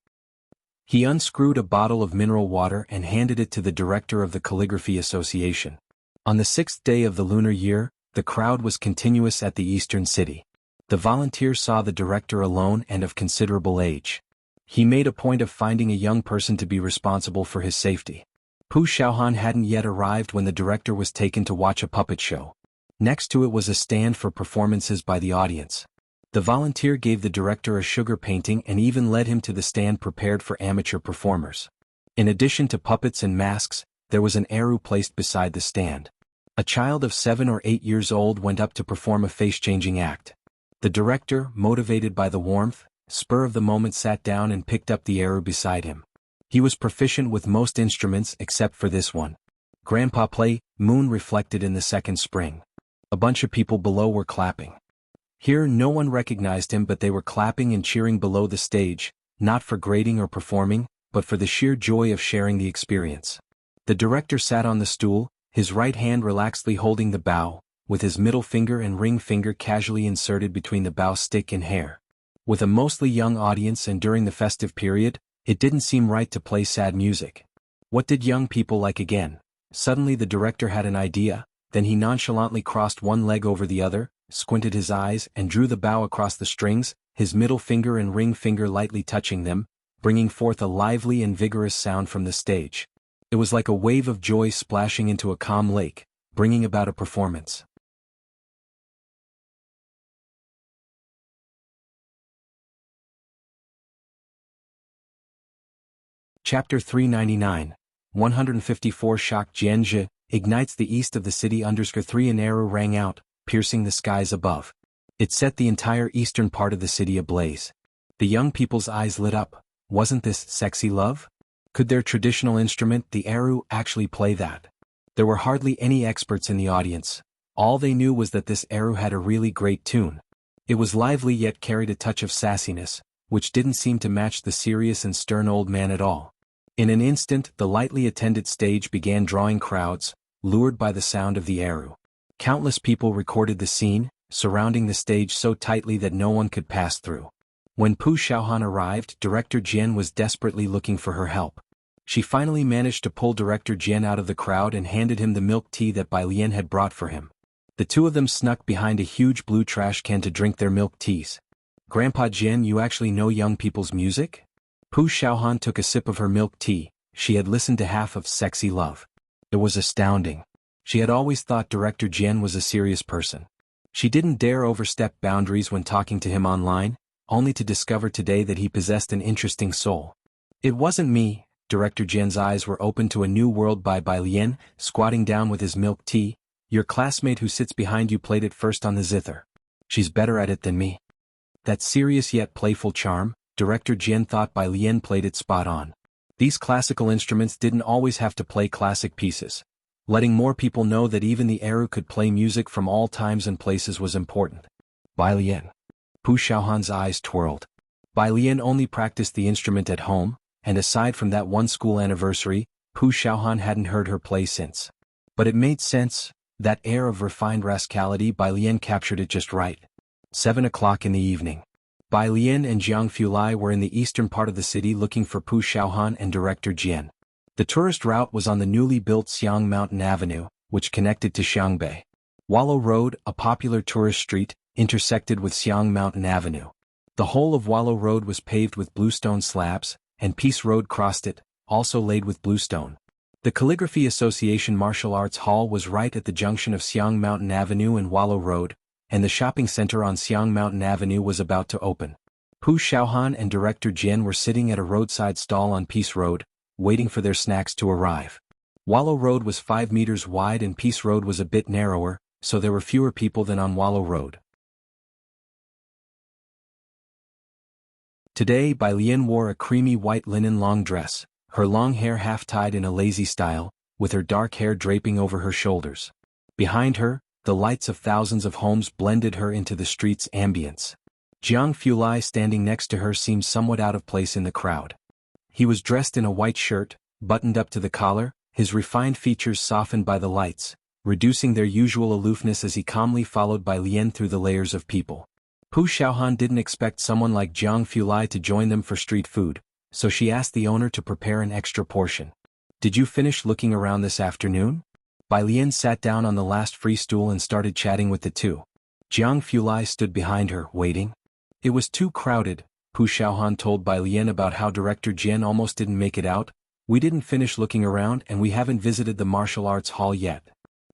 He unscrewed a bottle of mineral water and handed it to the director of the Calligraphy Association. On the 6th day of the lunar year, the crowd was continuous at the Eastern City. The volunteer saw the director alone and of considerable age. He made a point of finding a young person to be responsible for his safety. Pu Xiaohan hadn't yet arrived when the director was taken to watch a puppet show. Next to it was a stand for performances by the audience. The volunteer gave the director a sugar painting and even led him to the stand prepared for amateur performers. In addition to puppets and masks, there was an arrow placed beside the stand. A child of 7 or 8 years old went up to perform a face-changing act. The director, motivated by the warmth, spur of the moment, sat down and picked up the arrow beside him. He was proficient with most instruments except for this one. Grandpa play, moon reflected in the second spring. A bunch of people below were clapping. Here no one recognized him, but they were clapping and cheering below the stage, not for grading or performing, but for the sheer joy of sharing the experience. The director sat on the stool, his right hand relaxedly holding the bow, with his middle finger and ring finger casually inserted between the bow stick and hair. With a mostly young audience and during the festive period, it didn't seem right to play sad music. What did young people like again? Suddenly the director had an idea, then he nonchalantly crossed one leg over the other, squinted his eyes and drew the bow across the strings, his middle finger and ring finger lightly touching them, bringing forth a lively and vigorous sound from the stage. It was like a wave of joy splashing into a calm lake, bringing about a performance. Chapter 399, 154 Shock Jianzhe, ignites the east of the city _3 An arrow rang out, piercing the skies above. It set the entire eastern part of the city ablaze. The young people's eyes lit up. Wasn't this sexy love? Could their traditional instrument, the eru, actually play that? There were hardly any experts in the audience. All they knew was that this eru had a really great tune. It was lively yet carried a touch of sassiness, which didn't seem to match the serious and stern old man at all. In an instant, the lightly attended stage began drawing crowds, lured by the sound of the eru. Countless people recorded the scene, surrounding the stage so tightly that no one could pass through. When Pu Xiaohan arrived, Director Jian was desperately looking for her help. She finally managed to pull Director Jian out of the crowd and handed him the milk tea that Bai Lian had brought for him. The two of them snuck behind a huge blue trash can to drink their milk teas. "Grandpa Jian, you actually know young people's music?" Pu Xiaohan took a sip of her milk tea. She had listened to half of Sexy Love. It was astounding. She had always thought Director Jian was a serious person. She didn't dare overstep boundaries when talking to him online, only to discover today that he possessed an interesting soul. "It wasn't me." Director Jian's eyes were open to a new world by Bai Lian, squatting down with his milk tea. "Your classmate who sits behind you played it first on the zither. She's better at it than me." That serious yet playful charm, Director Jian thought Bai Lian played it spot on. These classical instruments didn't always have to play classic pieces. Letting more people know that even the eru could play music from all times and places was important. Bai Lian. Pu Xiaohan's eyes twirled. Bai Lian only practiced the instrument at home, and aside from that one school anniversary, Pu Xiaohan hadn't heard her play since. But it made sense. That air of refined rascality, Bai Lian captured it just right. 7 o'clock in the evening. Bai Lian and Jianghu were in the eastern part of the city looking for Pu Xiaohan and Director Jian. The tourist route was on the newly built Xiang Mountain Avenue, which connected to Xiangbei. Wallow Road, a popular tourist street, intersected with Xiang Mountain Avenue. The whole of Wallow Road was paved with bluestone slabs, and Peace Road crossed it, also laid with bluestone. The Calligraphy Association Martial Arts Hall was right at the junction of Xiang Mountain Avenue and Wallow Road, and the shopping center on Xiang Mountain Avenue was about to open. Pu Xiaohan and Director Jian were sitting at a roadside stall on Peace Road, waiting for their snacks to arrive. Wallow Road was 5 meters wide and Peace Road was a bit narrower, so there were fewer people than on Wallow Road. Today, Bai Lian wore a creamy white linen long dress, her long hair half-tied in a lazy style, with her dark hair draping over her shoulders. Behind her, the lights of thousands of homes blended her into the street's ambience. Jianghu standing next to her seemed somewhat out of place in the crowd. He was dressed in a white shirt, buttoned up to the collar, his refined features softened by the lights, reducing their usual aloofness as he calmly followed Bai Lian through the layers of people. Pu Xiaohan didn't expect someone like Jianghu to join them for street food, so she asked the owner to prepare an extra portion. "Did you finish looking around this afternoon?" Bai Lian sat down on the last free stool and started chatting with the two. Jianghu stood behind her, waiting. "It was too crowded," Pu Xiaohan told Bai Lian about how Director Jian almost didn't make it out. "We didn't finish looking around and we haven't visited the martial arts hall yet."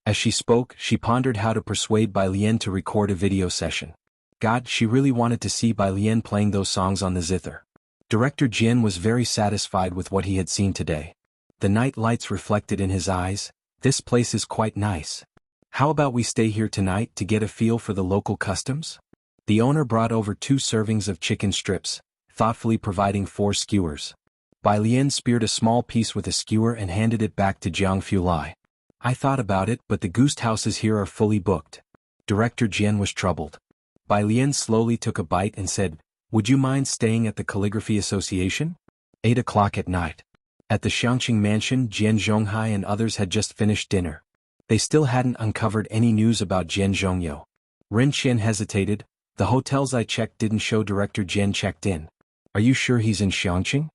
As she spoke, she pondered how to persuade Bai Lian to record a video session. God, she really wanted to see Bai Lian playing those songs on the zither. Director Jian was very satisfied with what he had seen today. The night lights reflected in his eyes. "This place is quite nice. How about we stay here tonight to get a feel for the local customs?" The owner brought over 2 servings of chicken strips, thoughtfully providing 4 skewers. Bai Lian speared a small piece with a skewer and handed it back to Jianghu. "I thought about it, but the ghost houses here are fully booked." Director Jian was troubled. Bai Lian slowly took a bite and said, "Would you mind staying at the Calligraphy Association?" 8 o'clock at night. At the Xiangqing mansion, Jian Zhonghai and others had just finished dinner. They still hadn't uncovered any news about Jian Zhongyo. Ren Qian hesitated. "The hotels I checked didn't show Director Jian checked in. Are you sure he's in Xiangqing?"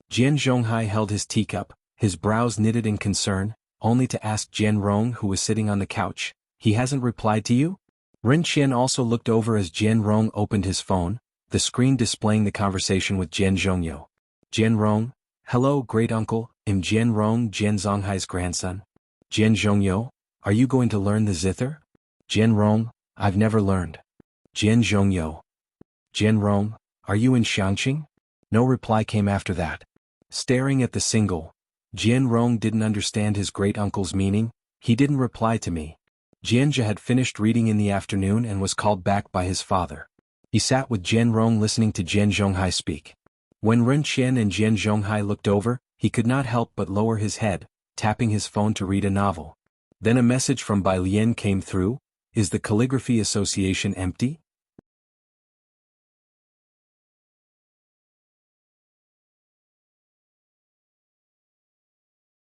Jian Zhonghai held his teacup, his brows knitted in concern, only to ask Jian Rong, who was sitting on the couch, "He hasn't replied to you?" Ren Qian also looked over as Jian Rong opened his phone, the screen displaying the conversation with Jian Zhongyo. "Jian Rong, hello great-uncle, I'm Jian Rong, Jian Zhonghai's grandson." "Jian Zhongyo, are you going to learn the zither?" "Jian Rong, I've never learned." "Jian Zhongyo. Jian Rong, are you in Xiangqing?" No reply came after that. Staring at the single, Jian Rong didn't understand his great-uncle's meaning. "He didn't reply to me." Jianzhe had finished reading in the afternoon and was called back by his father. He sat with Jian Rong listening to Jian Zhonghai speak. When Ren Qian and Jian Zhonghai looked over, he could not help but lower his head, tapping his phone to read a novel. Then a message from Bai Lian came through. Is the Calligraphy Association empty?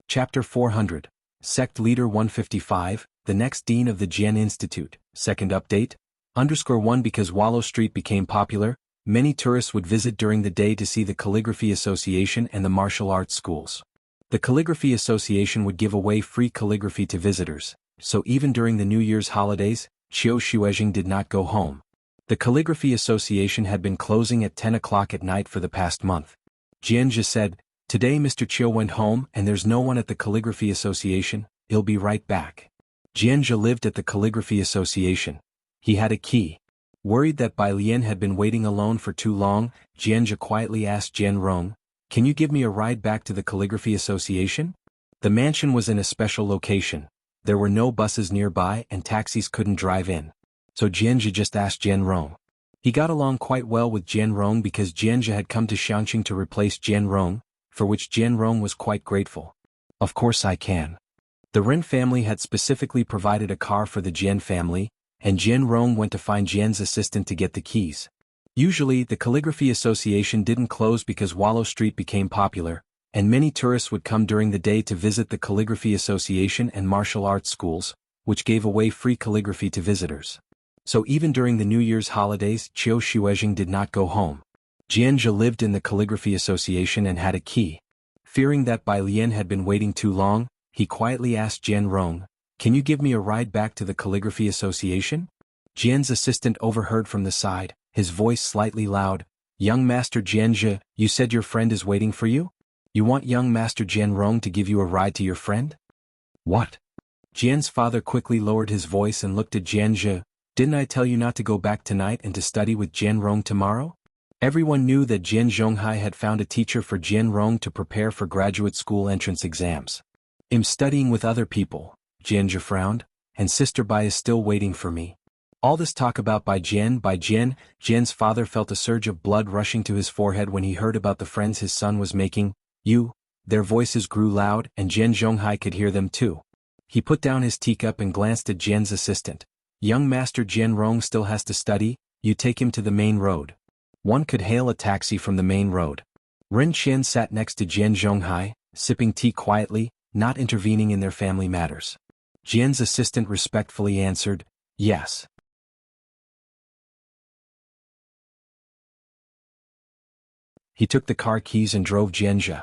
Chapter 400. Sect Leader 155, the next Dean of the Jian Institute. Second update. _1 Because Wallow Street became popular, many tourists would visit during the day to see the Calligraphy Association and the martial arts schools. The Calligraphy Association would give away free calligraphy to visitors, so even during the New Year's holidays, Qiu Shuizheng did not go home. The Calligraphy Association had been closing at 10 o'clock at night for the past month. Jianzhe said, "Today Mr. Qiu went home and there's no one at the Calligraphy Association, he'll be right back." Jianzhe lived at the Calligraphy Association. He had a key. Worried that Bai Lian had been waiting alone for too long, Jianzhe quietly asked Jian Rong, "Can you give me a ride back to the Calligraphy Association?" The mansion was in a special location. There were no buses nearby and taxis couldn't drive in. So Jianzhe just asked Jian Rong. He got along quite well with Jian Rong because Jianzhe had come to Xiangqing to replace Jian Rong, for which Jian Rong was quite grateful. "Of course I can." The Ren family had specifically provided a car for the Jian family, and Jian Rong went to find Jian's assistant to get the keys. Usually, the Calligraphy Association didn't close because Wallow Street became popular, and many tourists would come during the day to visit the Calligraphy Association and martial arts schools, which gave away free calligraphy to visitors. So even during the New Year's holidays, Qiu Shuizheng did not go home. Jianzhe lived in the Calligraphy Association and had a key. Fearing that Bai Lian had been waiting too long, he quietly asked Jian Rong, "Can you give me a ride back to the Calligraphy Association?" Jian's assistant overheard from the side, his voice slightly loud, "Young Master Jianzhe, you said your friend is waiting for you? You want young Master Jian Rong to give you a ride to your friend?" "What?" Jian's father quickly lowered his voice and looked at Jianzhe. "Didn't I tell you not to go back tonight and to study with Jian Rong tomorrow?" Everyone knew that Jian Zhonghai had found a teacher for Jian Rong to prepare for graduate school entrance exams. "I'm studying with other people," Jianzhe frowned, "and Sister Bai is still waiting for me." All this talk about Bai Jian, Jian's father felt a surge of blood rushing to his forehead when he heard about the friends his son was making. Their voices grew loud and Jian Zhonghai could hear them too. He put down his teacup and glanced at Jian's assistant. "Young Master Jian Rong still has to study, you take him to the main road." One could hail a taxi from the main road. Ren Qian sat next to Jian Zhonghai, sipping tea quietly, not intervening in their family matters. Jian's assistant respectfully answered, "Yes." He took the car keys and drove Jianzhe.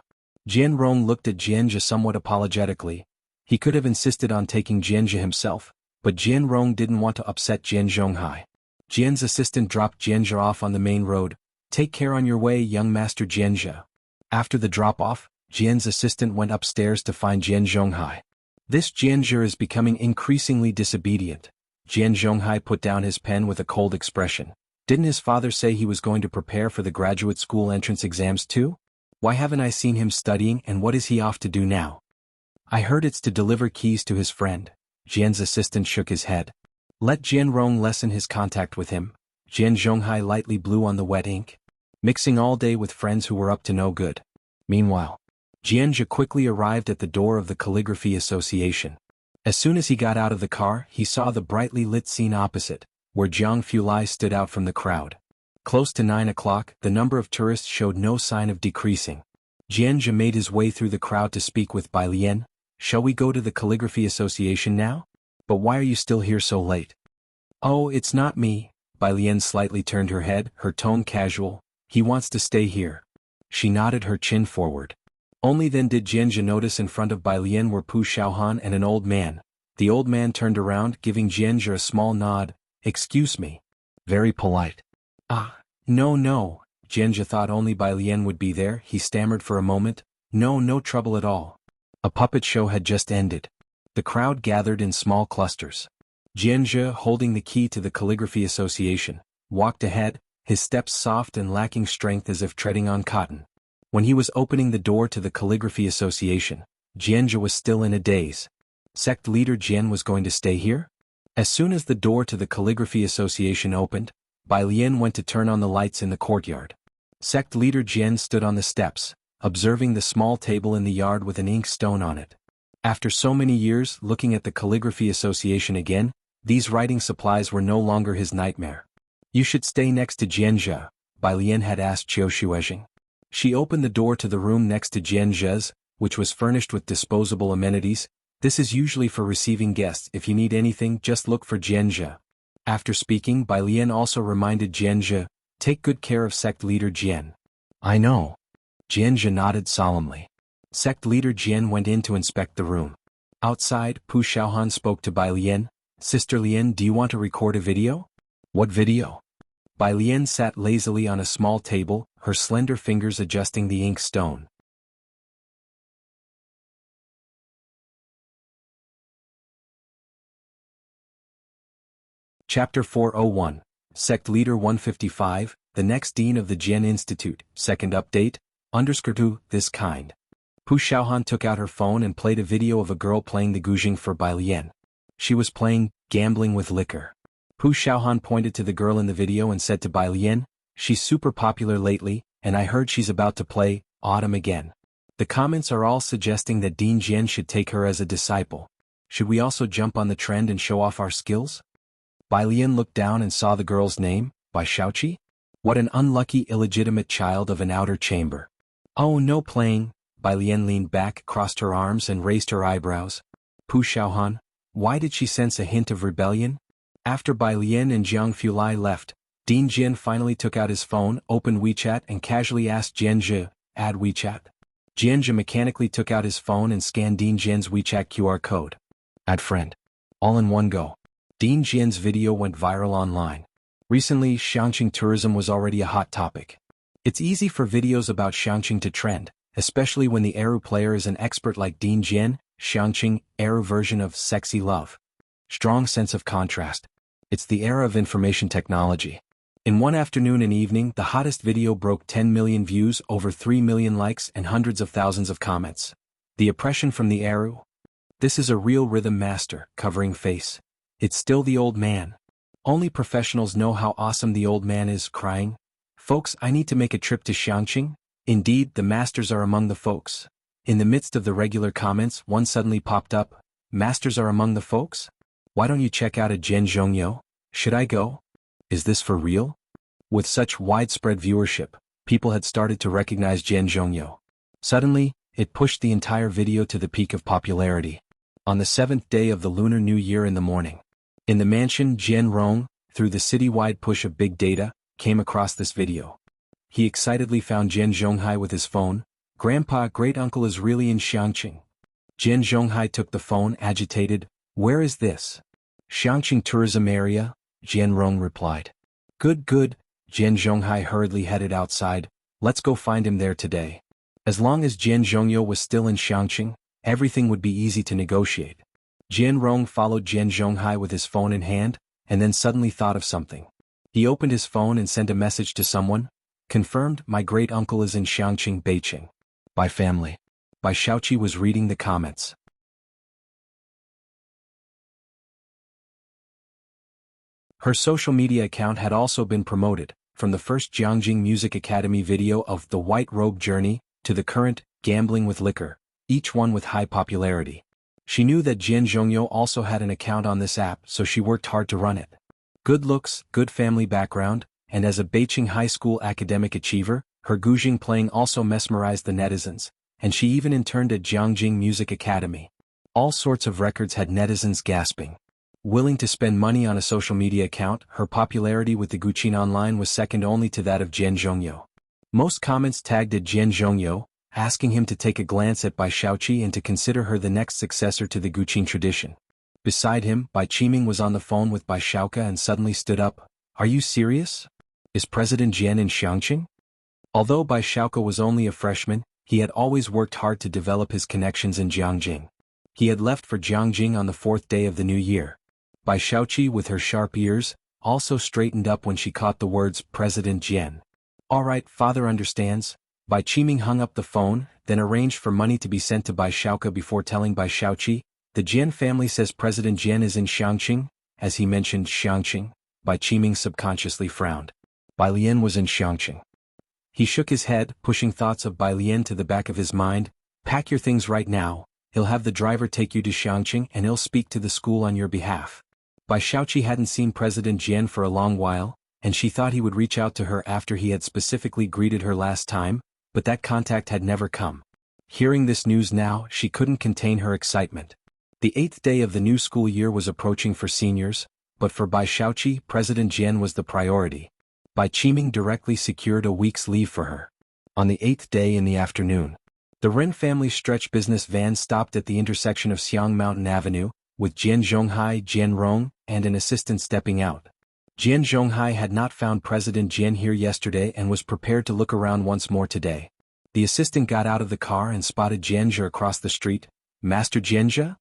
Jian Rong looked at Jianzhe somewhat apologetically. He could have insisted on taking Jianzhe himself, but Jian Rong didn't want to upset Jian Zhonghai. Jian's assistant dropped Jianzhe off on the main road. "Take care on your way, young Master Jianzhe." After the drop-off, Jian's assistant went upstairs to find Jian Zhonghai. This Jianzhe is becoming increasingly disobedient. Jian Zhonghai put down his pen with a cold expression. Didn't his father say he was going to prepare for the graduate school entrance exams too? Why haven't I seen him studying and what is he off to do now? "I heard it's to deliver keys to his friend." Jian's assistant shook his head. "Let Jian Rong lessen his contact with him." Jian Zhonghai lightly blew on the wet ink. Mixing all day with friends who were up to no good. Meanwhile, Jianzhe quickly arrived at the door of the Calligraphy Association. As soon as he got out of the car, he saw the brightly lit scene opposite, where Jiang Fulai stood out from the crowd. Close to 9 o'clock, the number of tourists showed no sign of decreasing. Jianzhe made his way through the crowd to speak with Bai Lian. "Shall we go to the Calligraphy Association now? But why are you still here so late?" "Oh, it's not me." Bai Lian slightly turned her head, her tone casual. "He wants to stay here." She nodded her chin forward. Only then did Jianzhe notice in front of Bai Lian were Pu Xiaohan and an old man. The old man turned around, giving Jianzhe a small nod. "Excuse me." Very polite. "Ah, no. Jianzhe thought only Bai Lian would be there. He stammered for a moment. No trouble at all." A puppet show had just ended. The crowd gathered in small clusters. Jianzhe, holding the key to the Calligraphy Association, walked ahead, his steps soft and lacking strength as if treading on cotton. When he was opening the door to the Calligraphy Association, Jianzhe was still in a daze. Sect leader Jian was going to stay here? As soon as the door to the Calligraphy Association opened, Bai Lian went to turn on the lights in the courtyard. Sect leader Jian stood on the steps, observing the small table in the yard with an ink stone on it. After so many years looking at the Calligraphy Association again, these writing supplies were no longer his nightmare. You should stay next to Jianzhe, Bai Lian had asked Qiu Shuizheng. She opened the door to the room next to Jianzhe's, which was furnished with disposable amenities. This is usually for receiving guests. If you need anything, just look for Jianzhe. After speaking, Bai Lian also reminded Jianzhe, take good care of sect leader Jian. I know. Jianzhe nodded solemnly. Sect leader Jian went in to inspect the room. Outside, Pu Xiaohan spoke to Bai Lian. Sister Lian, do you want to record a video? What video? Bai Lian sat lazily on a small table, her slender fingers adjusting the ink stone. Chapter 401. Sect Leader 155, the next Dean of the Jian Institute, second update, _2, this kind. Pu Xiaohan took out her phone and played a video of a girl playing the guzheng for Bai Lian. She was playing Gambling with Liquor. Pu Xiaohan pointed to the girl in the video and said to Bai Lian, she's super popular lately, and I heard she's about to play Autumn again. The comments are all suggesting that Dean Jian should take her as a disciple. Should we also jump on the trend and show off our skills? Bai Lian looked down and saw the girl's name, Bai Shaoqi? What an unlucky illegitimate child of an outer chamber. Oh, no playing. Bai Lian leaned back, crossed her arms and raised her eyebrows. Pu Xiaohan, why did she sense a hint of rebellion? After Bai Lian and Jiang Fulai left, Dean Jian finally took out his phone, opened WeChat and casually asked Jianzhe, add WeChat. Jianzhe mechanically took out his phone and scanned Dean Jian's WeChat QR code. Add friend. All in one go. Dean Jian's video went viral online. Recently, Xiangqing tourism was already a hot topic. It's easy for videos about Xiangqing to trend, especially when the Eru player is an expert like Dean Jian. Xiangqing, Eru version of sexy love. Strong sense of contrast. It's the era of information technology. In one afternoon and evening, the hottest video broke 10 million views, over 3 million likes and hundreds of thousands of comments. The oppression from the Eru? This is a real rhythm master, covering face. It's still the old man. Only professionals know how awesome the old man is, crying. Folks, I need to make a trip to Xiangqing. Indeed, the masters are among the folks. In the midst of the regular comments, one suddenly popped up. Masters are among the folks? Why don't you check out a Jian Zhongyo? Should I go? Is this for real? With such widespread viewership, people had started to recognize Jian Zhongyo. Suddenly, it pushed the entire video to the peak of popularity. On the 7th day of the Lunar New Year in the morning, in the mansion Jian Rong, through the citywide push of big data, came across this video. He excitedly found Jian Zhonghai with his phone. Grandpa, great-uncle is really in Xiangqing. Jian Zhonghai took the phone, agitated. Where is this? Xiangqing tourism area, Jian Rong replied. Good, good. Jian Zhonghai hurriedly headed outside. Let's go find him there today. As long as Jian Zhongyo was still in Xiangqing, everything would be easy to negotiate. Jian Rong followed Jian Zhonghai with his phone in hand, and then suddenly thought of something. He opened his phone and sent a message to someone. Confirmed, my great-uncle is in Xiangqing, Beijing. By family. Bai Shaoqi was reading the comments. Her social media account had also been promoted, from the first Jiangjing Music Academy video of The White Robe Journey, to the current, Gambling with Liquor, each one with high popularity. She knew that Jian Zhongyo also had an account on this app, so she worked hard to run it. Good looks, good family background, and as a Beijing high school academic achiever, her guzheng playing also mesmerized the netizens, and she even interned at Jiangjing Music Academy. All sorts of records had netizens gasping. Willing to spend money on a social media account, her popularity with the Guqin online was second only to that of Jian Zhongyo. Most comments tagged at Jian Zhongyo, asking him to take a glance at Bai Shaoqi and to consider her the next successor to the Guqin tradition. Beside him, Bai Qiming was on the phone with Bai Shaoka and suddenly stood up. Are you serious? Is President Jian in Xiangqing? Although Bai Shaoka was only a freshman, he had always worked hard to develop his connections in Jiangjing. He had left for Jiangjing on the 4th day of the new year. Bai Shaoqi, with her sharp ears, also straightened up when she caught the words President Jian. All right, father understands. Bai Qiming hung up the phone, then arranged for money to be sent to Bai Shaoka before telling Bai Shaoqi, the Jian family says President Jian is in Xiangqing, as he mentioned Xiangqing. Bai Qiming subconsciously frowned. Bai Lian was in Xiangqing. He shook his head, pushing thoughts of Bai Lian to the back of his mind. Pack your things right now, he'll have the driver take you to Xiangqing and he'll speak to the school on your behalf. Bai Shaoqi hadn't seen President Jian for a long while, and she thought he would reach out to her after he had specifically greeted her last time, but that contact had never come. Hearing this news now, she couldn't contain her excitement. The 8th day of the new school year was approaching for seniors, but for Bai Shaoqi, President Jian was the priority. Bai Qiming directly secured a week's leave for her. On the 8th day in the afternoon, the Ren family stretch business van stopped at the intersection of Xiang Mountain Avenue, with Jian Zhonghai, Jian Rong, and an assistant stepping out. Jian Zhonghai had not found President Jian here yesterday and was prepared to look around once more today. The assistant got out of the car and spotted Jianzhe across the street. Master Jianzhe?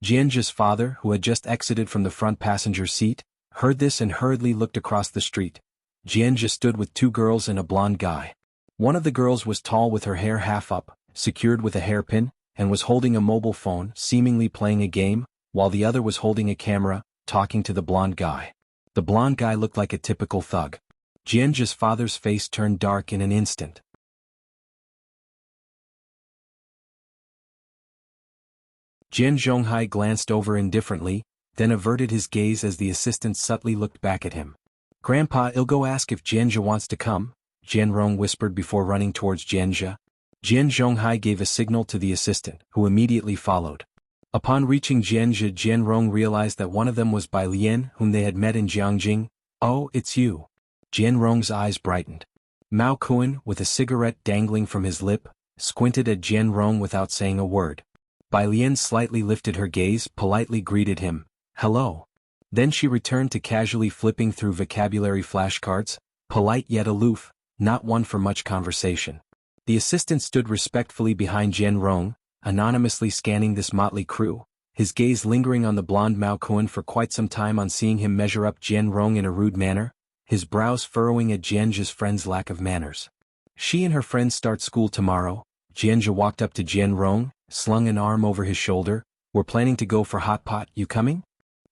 Jianzhe's father, who had just exited from the front passenger seat, heard this and hurriedly looked across the street. Jianzhe stood with 2 girls and a blonde guy. One of the girls was tall with her hair half up, secured with a hairpin, and was holding a mobile phone, seemingly playing a game, while the other was holding a camera, talking to the blonde guy. The blonde guy looked like a typical thug. Jianzhe's father's face turned dark in an instant. Jian Zhonghai glanced over indifferently, then averted his gaze as the assistant subtly looked back at him. "Grandpa, I'll go ask if Jianzhe wants to come," Jian Rong whispered before running towards Jianzhe. Jian Zhonghai gave a signal to the assistant, who immediately followed. Upon reaching Jianzhe, Jian Rong realized that one of them was Bai Lian, whom they had met in Jiangjing. "Oh, it's you." Jian Rong's eyes brightened. Mao Kuan, with a cigarette dangling from his lip, squinted at Jian Rong without saying a word. Bai Lian slightly lifted her gaze, politely greeted him. "Hello." Then she returned to casually flipping through vocabulary flashcards, polite yet aloof, not one for much conversation. The assistant stood respectfully behind Jian Rong, anonymously scanning this motley crew, his gaze lingering on the blonde Mao Kuan for quite some time on seeing him measure up Jian Rong in a rude manner, his brows furrowing at Jianzhe's friend's lack of manners. She and her friends start school tomorrow. Jianzhe walked up to Jian Rong, slung an arm over his shoulder. "We're planning to go for hot pot, you coming?"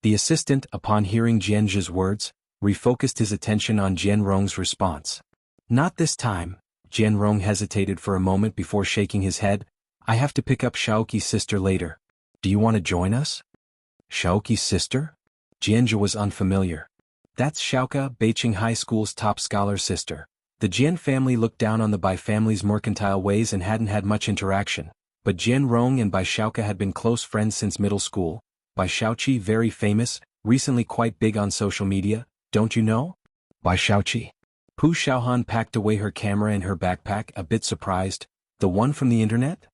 The assistant, upon hearing Jianzhe's words, refocused his attention on Jian Rong's response. "Not this time." Jian Rong hesitated for a moment before shaking his head. "I have to pick up Shaoqi's sister later. Do you want to join us?" "Shaoqi's sister?" Jianzhe was unfamiliar. "That's Shaoka, Beiqing High School's top scholar's sister." The Jian family looked down on the Bai family's mercantile ways and hadn't had much interaction, but Jian Rong and Bai Shaoka had been close friends since middle school. Bai Shaoqi, very famous, recently quite big on social media, don't you know? Bai Shaoqi. Pu Xiaohan packed away her camera in her backpack, a bit surprised. "The one from the internet?"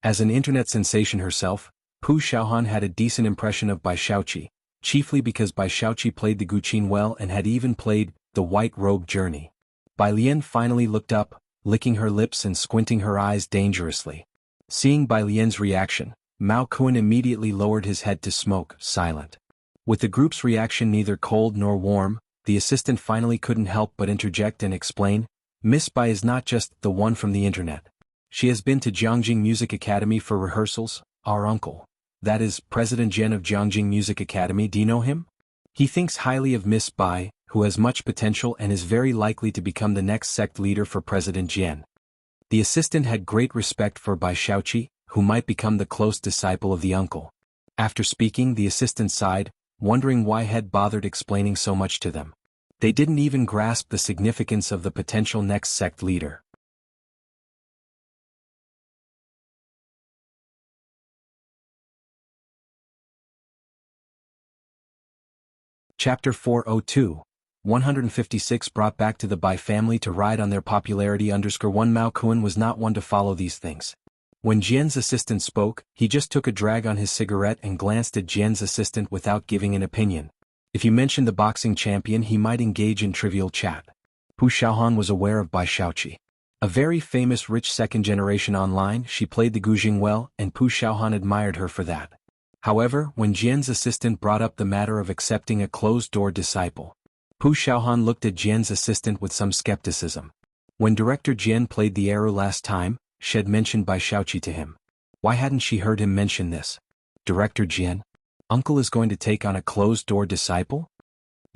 As an internet sensation herself, Pu Xiaohan had a decent impression of Bai Shaoqi, chiefly because Bai Shaoqi played the guqin well and had even played The White Robe Journey. Bai Lian finally looked up, licking her lips and squinting her eyes dangerously. Seeing Bai Lian's reaction, Mao Kuan immediately lowered his head to smoke, silent. With the group's reaction neither cold nor warm, the assistant finally couldn't help but interject and explain, "Miss Bai is not just the one from the internet. She has been to Jiangjing Music Academy for rehearsals. Our uncle, that is, President Jian of Jiangjing Music Academy, do you know him? He thinks highly of Miss Bai, who has much potential and is very likely to become the next sect leader for President Jian." The assistant had great respect for Bai Shaoqi, who might become the close disciple of the uncle. After speaking, the assistant sighed, wondering why had bothered explaining so much to them. They didn't even grasp the significance of the potential next sect leader. Chapter 402. 156 brought back to the Bai family to ride on their popularity _1 Mao Kuan was not one to follow these things. When Jian's assistant spoke, he just took a drag on his cigarette and glanced at Jian's assistant without giving an opinion. If you mentioned the boxing champion, he might engage in trivial chat. Pu Xiaohan was aware of Bai Shaoqi. A very famous rich second generation online, she played the guzheng well, and Pu Xiaohan admired her for that. However, when Jian's assistant brought up the matter of accepting a closed-door disciple, Pu Xiaohan looked at Jian's assistant with some skepticism. When Director Jian played the arrow last time, she had mentioned Bai Shaoqi to him. Why hadn't she heard him mention this? Director Jian? Uncle is going to take on a closed-door disciple?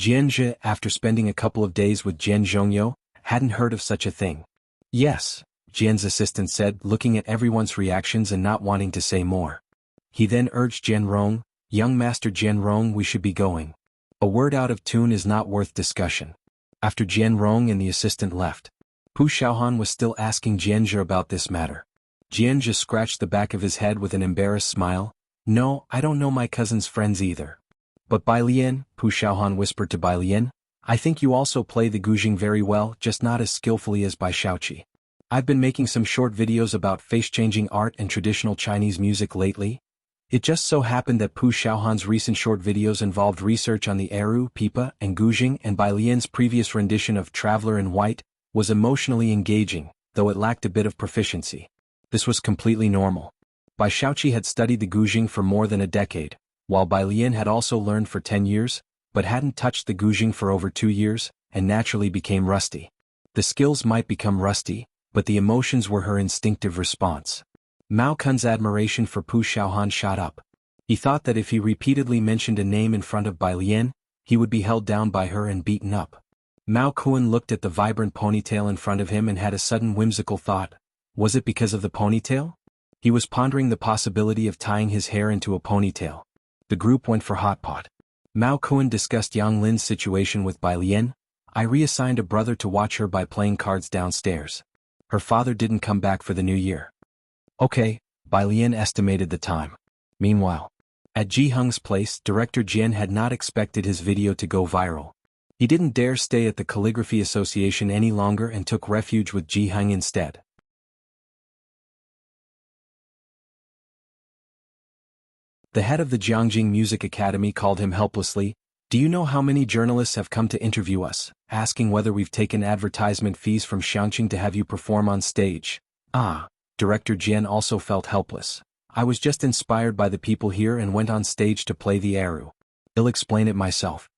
Jianzhe, after spending a couple of days with Jian Zhongyo, hadn't heard of such a thing. Yes, Jian's assistant said, looking at everyone's reactions and not wanting to say more. He then urged Jian Rong, "Young Master Jian Rong, we should be going. A word out of tune is not worth discussion." After Jian Rong and the assistant left, Pu Xiaohan was still asking Jianzhe about this matter. Jianzhe scratched the back of his head with an embarrassed smile. "No, I don't know my cousin's friends either. But Bai Lian," Pu Xiaohan whispered to Bai Lian, "I think you also play the guzheng very well, just not as skillfully as Bai Shaoqi. I've been making some short videos about face-changing art and traditional Chinese music lately." It just so happened that Pu Xiaohan's recent short videos involved research on the Eru, Pipa, and guzheng, and Bai Lian's previous rendition of Traveler in White was emotionally engaging, though it lacked a bit of proficiency. This was completely normal. Bai Shaoqi had studied the guzheng for more than a decade, while Bai Lian had also learned for 10 years, but hadn't touched the guzheng for over 2 years, and naturally became rusty. The skills might become rusty, but the emotions were her instinctive response. Mao Kun's admiration for Pu Xiaohan shot up. He thought that if he repeatedly mentioned a name in front of Bai Lian, he would be held down by her and beaten up. Mao Kun looked at the vibrant ponytail in front of him and had a sudden whimsical thought. Was it because of the ponytail? He was pondering the possibility of tying his hair into a ponytail. The group went for hot pot. Mao Kun discussed Yang Lin's situation with Bai Lian. "I reassigned a brother to watch her by playing cards downstairs. Her father didn't come back for the new year." Okay, Bai Lian estimated the time. Meanwhile, at Jiheng's place, director Jian had not expected his video to go viral. He didn't dare stay at the Calligraphy Association any longer and took refuge with Jiheng instead. The head of the Jiangjing Music Academy called him helplessly. "Do you know how many journalists have come to interview us, asking whether we've taken advertisement fees from Xiangqing to have you perform on stage?" Ah. Director Jian also felt helpless. "I was just inspired by the people here and went on stage to play the Eru. I'll explain it myself."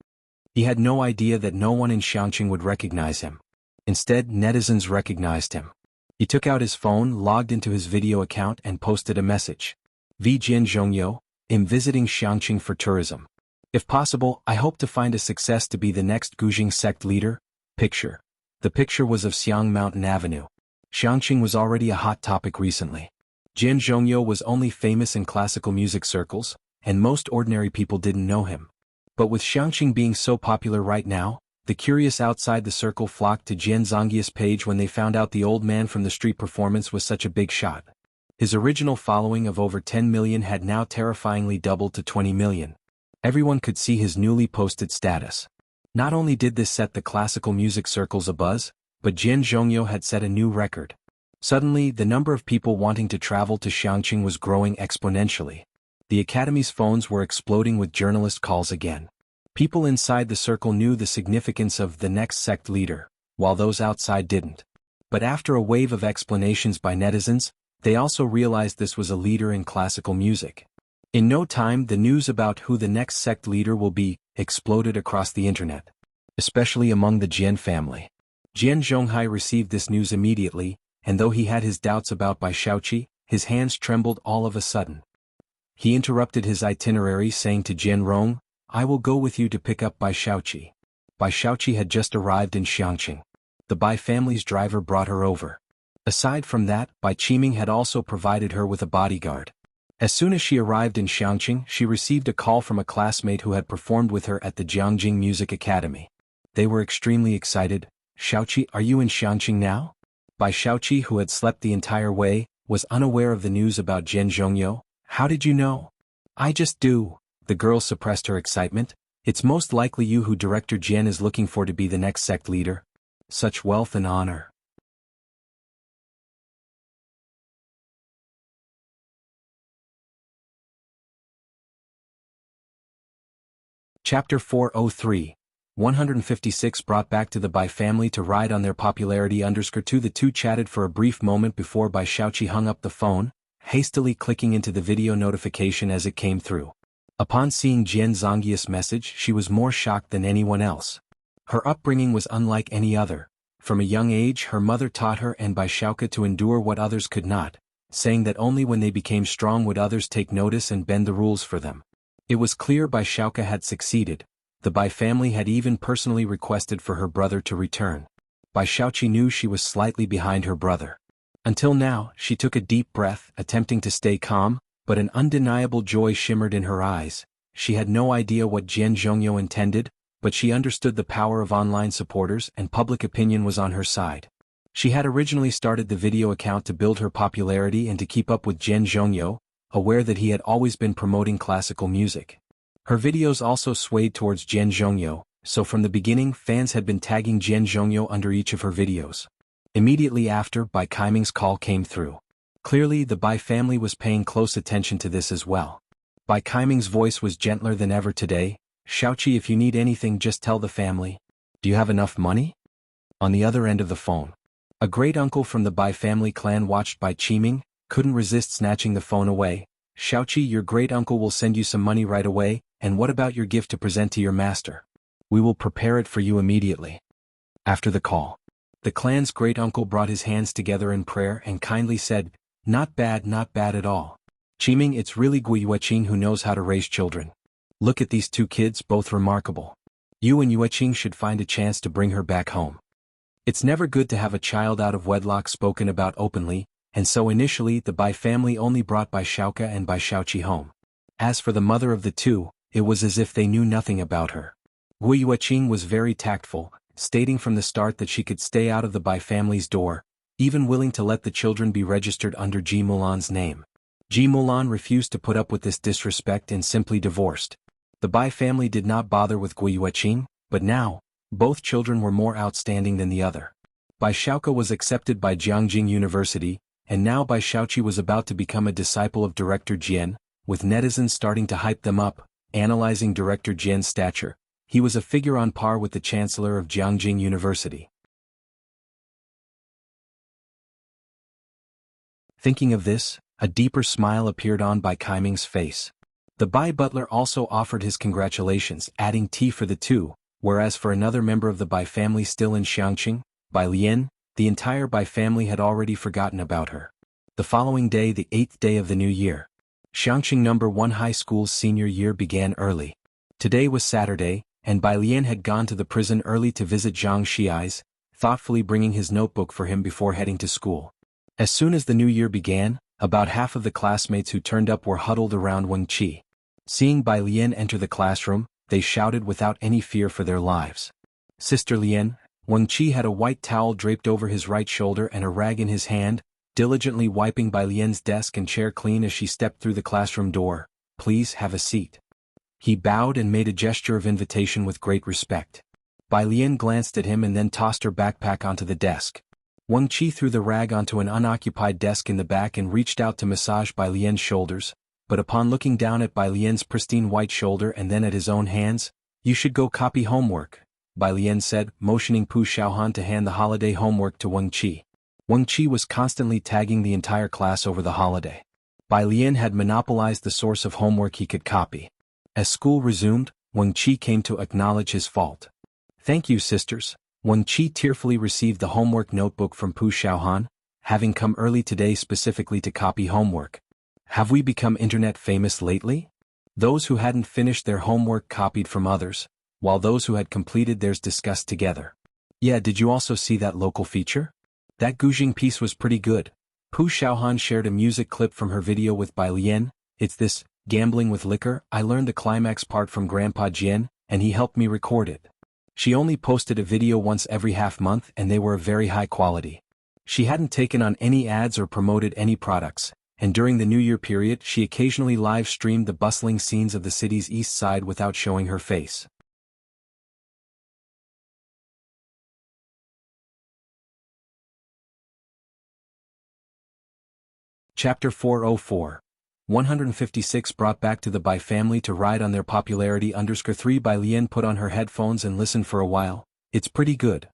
He had no idea that no one in Xiangqing would recognize him. Instead, netizens recognized him. He took out his phone, logged into his video account and posted a message. "V Jian Zhongyo, I'm visiting Xiangqing for tourism. If possible, I hope to find a success to be the next guzheng sect leader." Picture. The picture was of Xiang Mountain Avenue. Xiangqing was already a hot topic recently. Jian Zhongyo was only famous in classical music circles, and most ordinary people didn't know him. But with Xiangqing being so popular right now, the curious outside the circle flocked to Jian Zongyi's page when they found out the old man from the street performance was such a big shot. His original following of over 10 million had now terrifyingly doubled to 20 million. Everyone could see his newly posted status. Not only did this set the classical music circles abuzz, but Jian Zhongyo had set a new record. Suddenly, the number of people wanting to travel to Xiangqing was growing exponentially. The Academy's phones were exploding with journalist calls again. People inside the circle knew the significance of the next sect leader, while those outside didn't. But after a wave of explanations by netizens, they also realized this was a leader in classical music. In no time, the news about who the next sect leader will be exploded across the internet, especially among the Jian family. Jian Zhonghai received this news immediately, and though he had his doubts about Bai Shaoqi, his hands trembled all of a sudden. He interrupted his itinerary saying to Jian Rong, "I will go with you to pick up Bai Shaoqi." Bai Shaoqi had just arrived in Xiangqing. The Bai family's driver brought her over. Aside from that, Bai Qiming had also provided her with a bodyguard. As soon as she arrived in Xiangqing, she received a call from a classmate who had performed with her at the Jiangjing Music Academy. They were extremely excited. "Shaoqi, are you in Xiangqing now?" Bai Shaoqi, who had slept the entire way, was unaware of the news about Jian Zhongyo. "How did you know?" "I just do." The girl suppressed her excitement. "It's most likely you who Director Jian is looking for to be the next sect leader. Such wealth and honor." Chapter 403. 156 brought back to the Bai family to ride on their popularity _2. The two chatted for a brief moment before Bai Shaoqi hung up the phone, hastily clicking into the video notification as it came through. Upon seeing Jian Zongyi's message, she was more shocked than anyone else. Her upbringing was unlike any other. From a young age, her mother taught her and Bai Shaoqi to endure what others could not, saying that only when they became strong would others take notice and bend the rules for them. It was clear Bai Shaoke had succeeded. The Bai family had even personally requested for her brother to return. Bai Shaoqi knew she was slightly behind her brother. Until now, she took a deep breath, attempting to stay calm, but an undeniable joy shimmered in her eyes. She had no idea what Jian Zhongyo intended, but she understood the power of online supporters and public opinion was on her side. She had originally started the video account to build her popularity and to keep up with Jian Zhongyo, aware that he had always been promoting classical music. Her videos also swayed towards Jian Zhongyo, so from the beginning fans had been tagging Jian Zhongyo under each of her videos. Immediately after, Bai Kaiming's call came through. Clearly the Bai family was paying close attention to this as well. Bai Kaiming's voice was gentler than ever today. "Shaoqi, if you need anything just tell the family. Do you have enough money?" On the other end of the phone, a great uncle from the Bai family clan watched Bai Qiming, couldn't resist snatching the phone away. "Shaoqi, your great uncle will send you some money right away, and what about your gift to present to your master? We will prepare it for you immediately." After the call, the clan's great uncle brought his hands together in prayer and kindly said, not bad at all. Qiming, it's really Gui Yueqing who knows how to raise children. Look at these two kids, both remarkable. You and Yueqing should find a chance to bring her back home. It's never good to have a child out of wedlock spoken about openly, and so initially the Bai family only brought Bai Shaoke and Bai Shaoqi home. As for the mother of the two, it was as if they knew nothing about her. Gui Yueqing was very tactful, stating from the start that she could stay out of the Bai family's door, even willing to let the children be registered under Ji Mulan's name. Ji Mulan refused to put up with this disrespect and simply divorced. The Bai family did not bother with Gui Yueqing, but now, both children were more outstanding than the other. Bai Shaoke was accepted by Jianghu University, and now Bai Shaoqi was about to become a disciple of Director Jian, with netizens starting to hype them up, analyzing Director Jian's stature. He was a figure on par with the Chancellor of Jianghu University. Thinking of this, a deeper smile appeared on Bai Kaiming's face. The Bai butler also offered his congratulations, adding tea for the two, whereas for another member of the Bai family still in Xiangqing, Bai Lian, the entire Bai family had already forgotten about her. The following day, the 8th day of the new year, Xiangqing No. 1 High School's senior year began early. Today was Saturday, and Bai Lian had gone to the prison early to visit Zhang Xiai's, thoughtfully bringing his notebook for him before heading to school. As soon as the new year began, about half of the classmates who turned up were huddled around Wang Qi. Seeing Bai Lian enter the classroom, they shouted without any fear for their lives. "Sister Lian." Wang Qi had a white towel draped over his right shoulder and a rag in his hand, diligently wiping Bai Lian's desk and chair clean as she stepped through the classroom door. "Please have a seat." He bowed and made a gesture of invitation with great respect. Bai Lian glanced at him and then tossed her backpack onto the desk. Wang Qi threw the rag onto an unoccupied desk in the back and reached out to massage Bai Lian's shoulders, but upon looking down at Bai Lian's pristine white shoulder and then at his own hands, "You should go copy homework," Bai Lian said, motioning Pu Xiaohan to hand the holiday homework to Wang Qi. Wang Qi was constantly tagging the entire class over the holiday. Bai Lian had monopolized the source of homework he could copy. As school resumed, Wang Qi came to acknowledge his fault. "Thank you, sisters." Wang Qi tearfully received the homework notebook from Pu Xiaohan, having come early today specifically to copy homework. "Have we become internet famous lately?" Those who hadn't finished their homework copied from others, while those who had completed theirs discussed together. "Yeah, did you also see that local feature? That Gujing piece was pretty good." Pu Xiaohan shared a music clip from her video with Bai Lian. "It's this, gambling with liquor. I learned the climax part from Grandpa Jian, and he helped me record it." She only posted a video once every half month and they were of very high quality. She hadn't taken on any ads or promoted any products, and during the New Year period she occasionally live-streamed the bustling scenes of the city's east side without showing her face. Chapter 404. 156 brought back to the Bai family to ride on their popularity. 3 Bai Lian put on her headphones and listened for a while. "It's pretty good."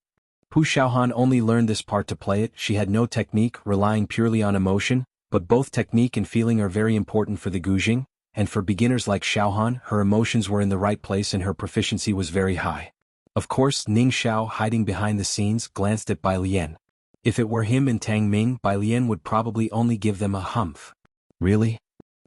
Pu Xiaohan only learned this part to play it. She had no technique, relying purely on emotion, but both technique and feeling are very important for the Gujing, and for beginners like Xiaohan, her emotions were in the right place and her proficiency was very high. Of course, Ning Xiao, hiding behind the scenes, glanced at Bai Lian. If it were him and Tang Ming, Bai Lian would probably only give them a humph. "Really?"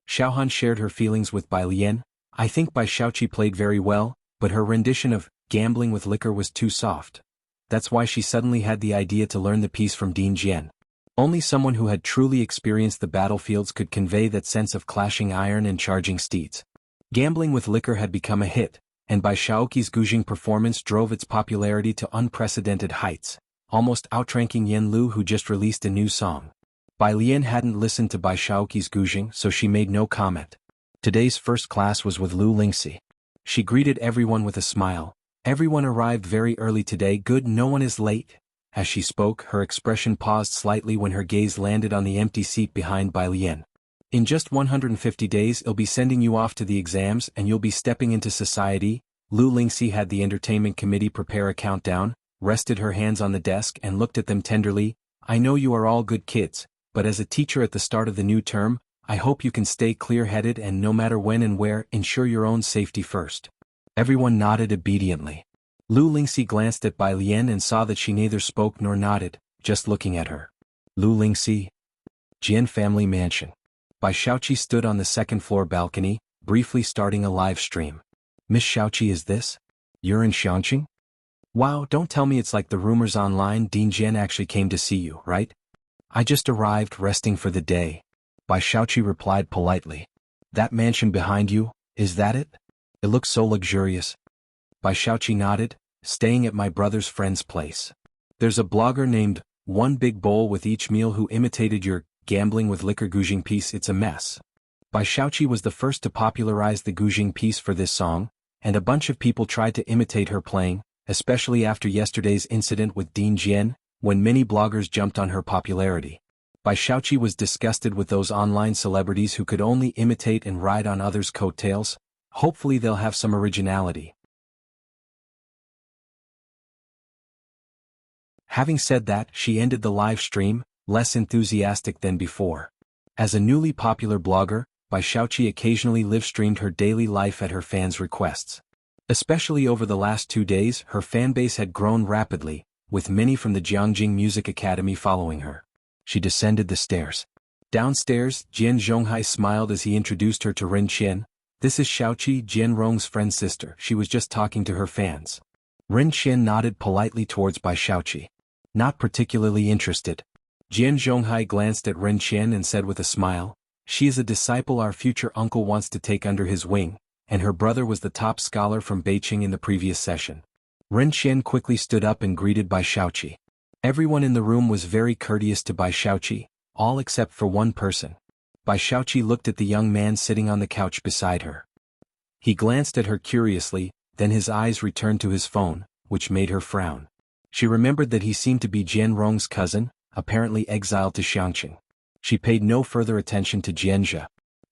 Xiaohan shared her feelings with Bai Lian. I think Bai Shaoqi played very well, but her rendition of Gambling with Liquor was too soft. That's why she suddenly had the idea to learn the piece from Ding Jian. Only someone who had truly experienced the battlefields could convey that sense of clashing iron and charging steeds. Gambling with Liquor had become a hit, and Bai Shaoqi's Guzheng performance drove its popularity to unprecedented heights, almost outranking Yan Lu, who just released a new song. Bai Lian hadn't listened to Bai Shaoqi's Guzheng, so she made no comment. Today's first class was with Lu Lingxi. She greeted everyone with a smile. Everyone arrived very early today. Good, no one is late. As she spoke, her expression paused slightly when her gaze landed on the empty seat behind Bai Lian. In just 150 days I'll be sending you off to the exams and you'll be stepping into society. Lu Lingxi had the entertainment committee prepare a countdown, rested her hands on the desk and looked at them tenderly. I know you are all good kids, but as a teacher at the start of the new term, I hope you can stay clear-headed and no matter when and where, ensure your own safety first. Everyone nodded obediently. Lu Lingxi glanced at Bai Lian and saw that she neither spoke nor nodded, just looking at her. Lu Lingxi. Jian family mansion. Bai Shaoqi stood on the second-floor balcony, briefly starting a live stream. Miss Shaoqi, is this? You're in Xiangqing? Wow, don't tell me it's like the rumors online. Ding Jian actually came to see you, right? I just arrived, resting for the day. Bai Shaoqi replied politely. That mansion behind you, is that it? It looks so luxurious. Bai Shaoqi nodded, staying at my brother's friend's place. There's a blogger named One Big Bowl with Each Meal who imitated your Gambling with Liquor Guzheng piece. It's a mess. Bai Shaoqi was the first to popularize the Guzheng piece for this song, and a bunch of people tried to imitate her playing, especially after yesterday's incident with Ding Jian, when many bloggers jumped on her popularity. Bai Shaoqi was disgusted with those online celebrities who could only imitate and ride on others' coattails. Hopefully they'll have some originality. Having said that, she ended the live stream, less enthusiastic than before. As a newly popular blogger, Bai Shaoqi occasionally live-streamed her daily life at her fans' requests. Especially over the last 2 days, her fanbase had grown rapidly, with many from the Jianghu Music Academy following her. She descended the stairs. Downstairs, Jian Zhonghai smiled as he introduced her to Ren Qian. This is Shaoqi, Jian Rong's friend's sister. She was just talking to her fans. Ren Qian nodded politely towards Bai Shaoqi. Not particularly interested. Jian Zhonghai glanced at Ren Qian and said with a smile, she is a disciple our future uncle wants to take under his wing, and her brother was the top scholar from Beijing in the previous session. Ren Qian quickly stood up and greeted Bai Shaoqi. Everyone in the room was very courteous to Bai Shaoqi, all except for one person. Bai Shaoqi looked at the young man sitting on the couch beside her. He glanced at her curiously, then his eyes returned to his phone, which made her frown. She remembered that he seemed to be Jian Rong's cousin, apparently exiled to Xiangqing. She paid no further attention to Jianzhe.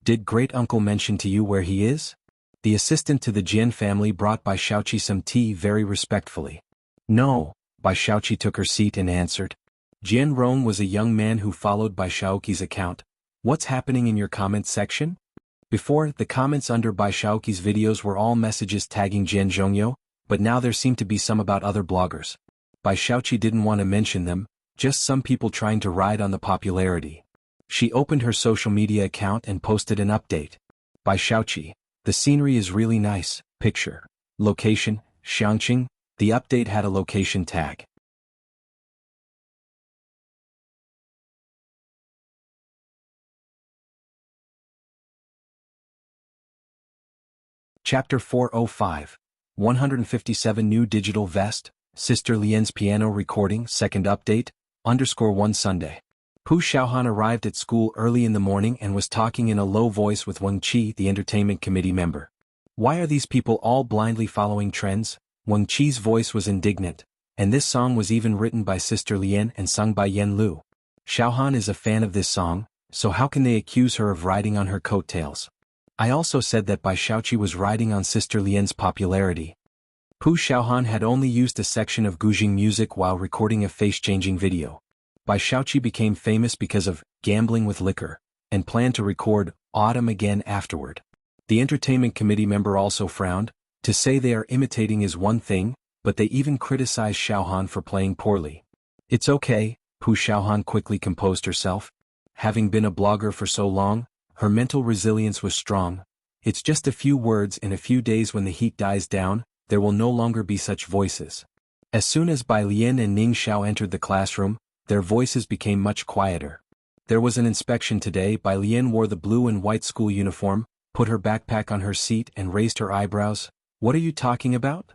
Did great-uncle mention to you where he is? The assistant to the Jian family brought Bai Shaoqi some tea very respectfully. No, Bai Shaoqi took her seat and answered. Jian Rong was a young man who followed Bai Shaoqi's account. What's happening in your comments section? Before, the comments under Bai Shaoqi's videos were all messages tagging Jian Zhongyo, but now there seemed to be some about other bloggers. Bai Shaoqi didn't want to mention them, just some people trying to ride on the popularity. She opened her social media account and posted an update. Bai Shaoqi, the scenery is really nice. Picture. Location, Xiangqing. The update had a location tag. Chapter 405. 157 New Digital Vest, Sister Lian's Piano Recording, Second Update, _1 Sunday. Pu Xiaohan arrived at school early in the morning and was talking in a low voice with Wang Qi, the entertainment committee member. Why are these people all blindly following trends? Wang Qi's voice was indignant, and this song was even written by Sister Lian and sung by Yan Lu. Xiaohan is a fan of this song, so how can they accuse her of riding on her coattails? I also said that Bai Shaoqi was riding on Sister Lian's popularity. Pu Xiaohan had only used a section of Guzheng music while recording a face-changing video. Bai Shaoqi became famous because of Gambling with Liquor, and planned to record Autumn again afterward. The entertainment committee member also frowned. To say they are imitating is one thing, but they even criticized Xiaohan for playing poorly. It's okay, Pu Xiaohan quickly composed herself. Having been a blogger for so long, her mental resilience was strong. It's just a few words. In a few days when the heat dies down, there will no longer be such voices. As soon as Bai Lian and Ning Xiao entered the classroom, their voices became much quieter. There was an inspection today. Bai Lian wore the blue and white school uniform, put her backpack on her seat and raised her eyebrows. What are you talking about?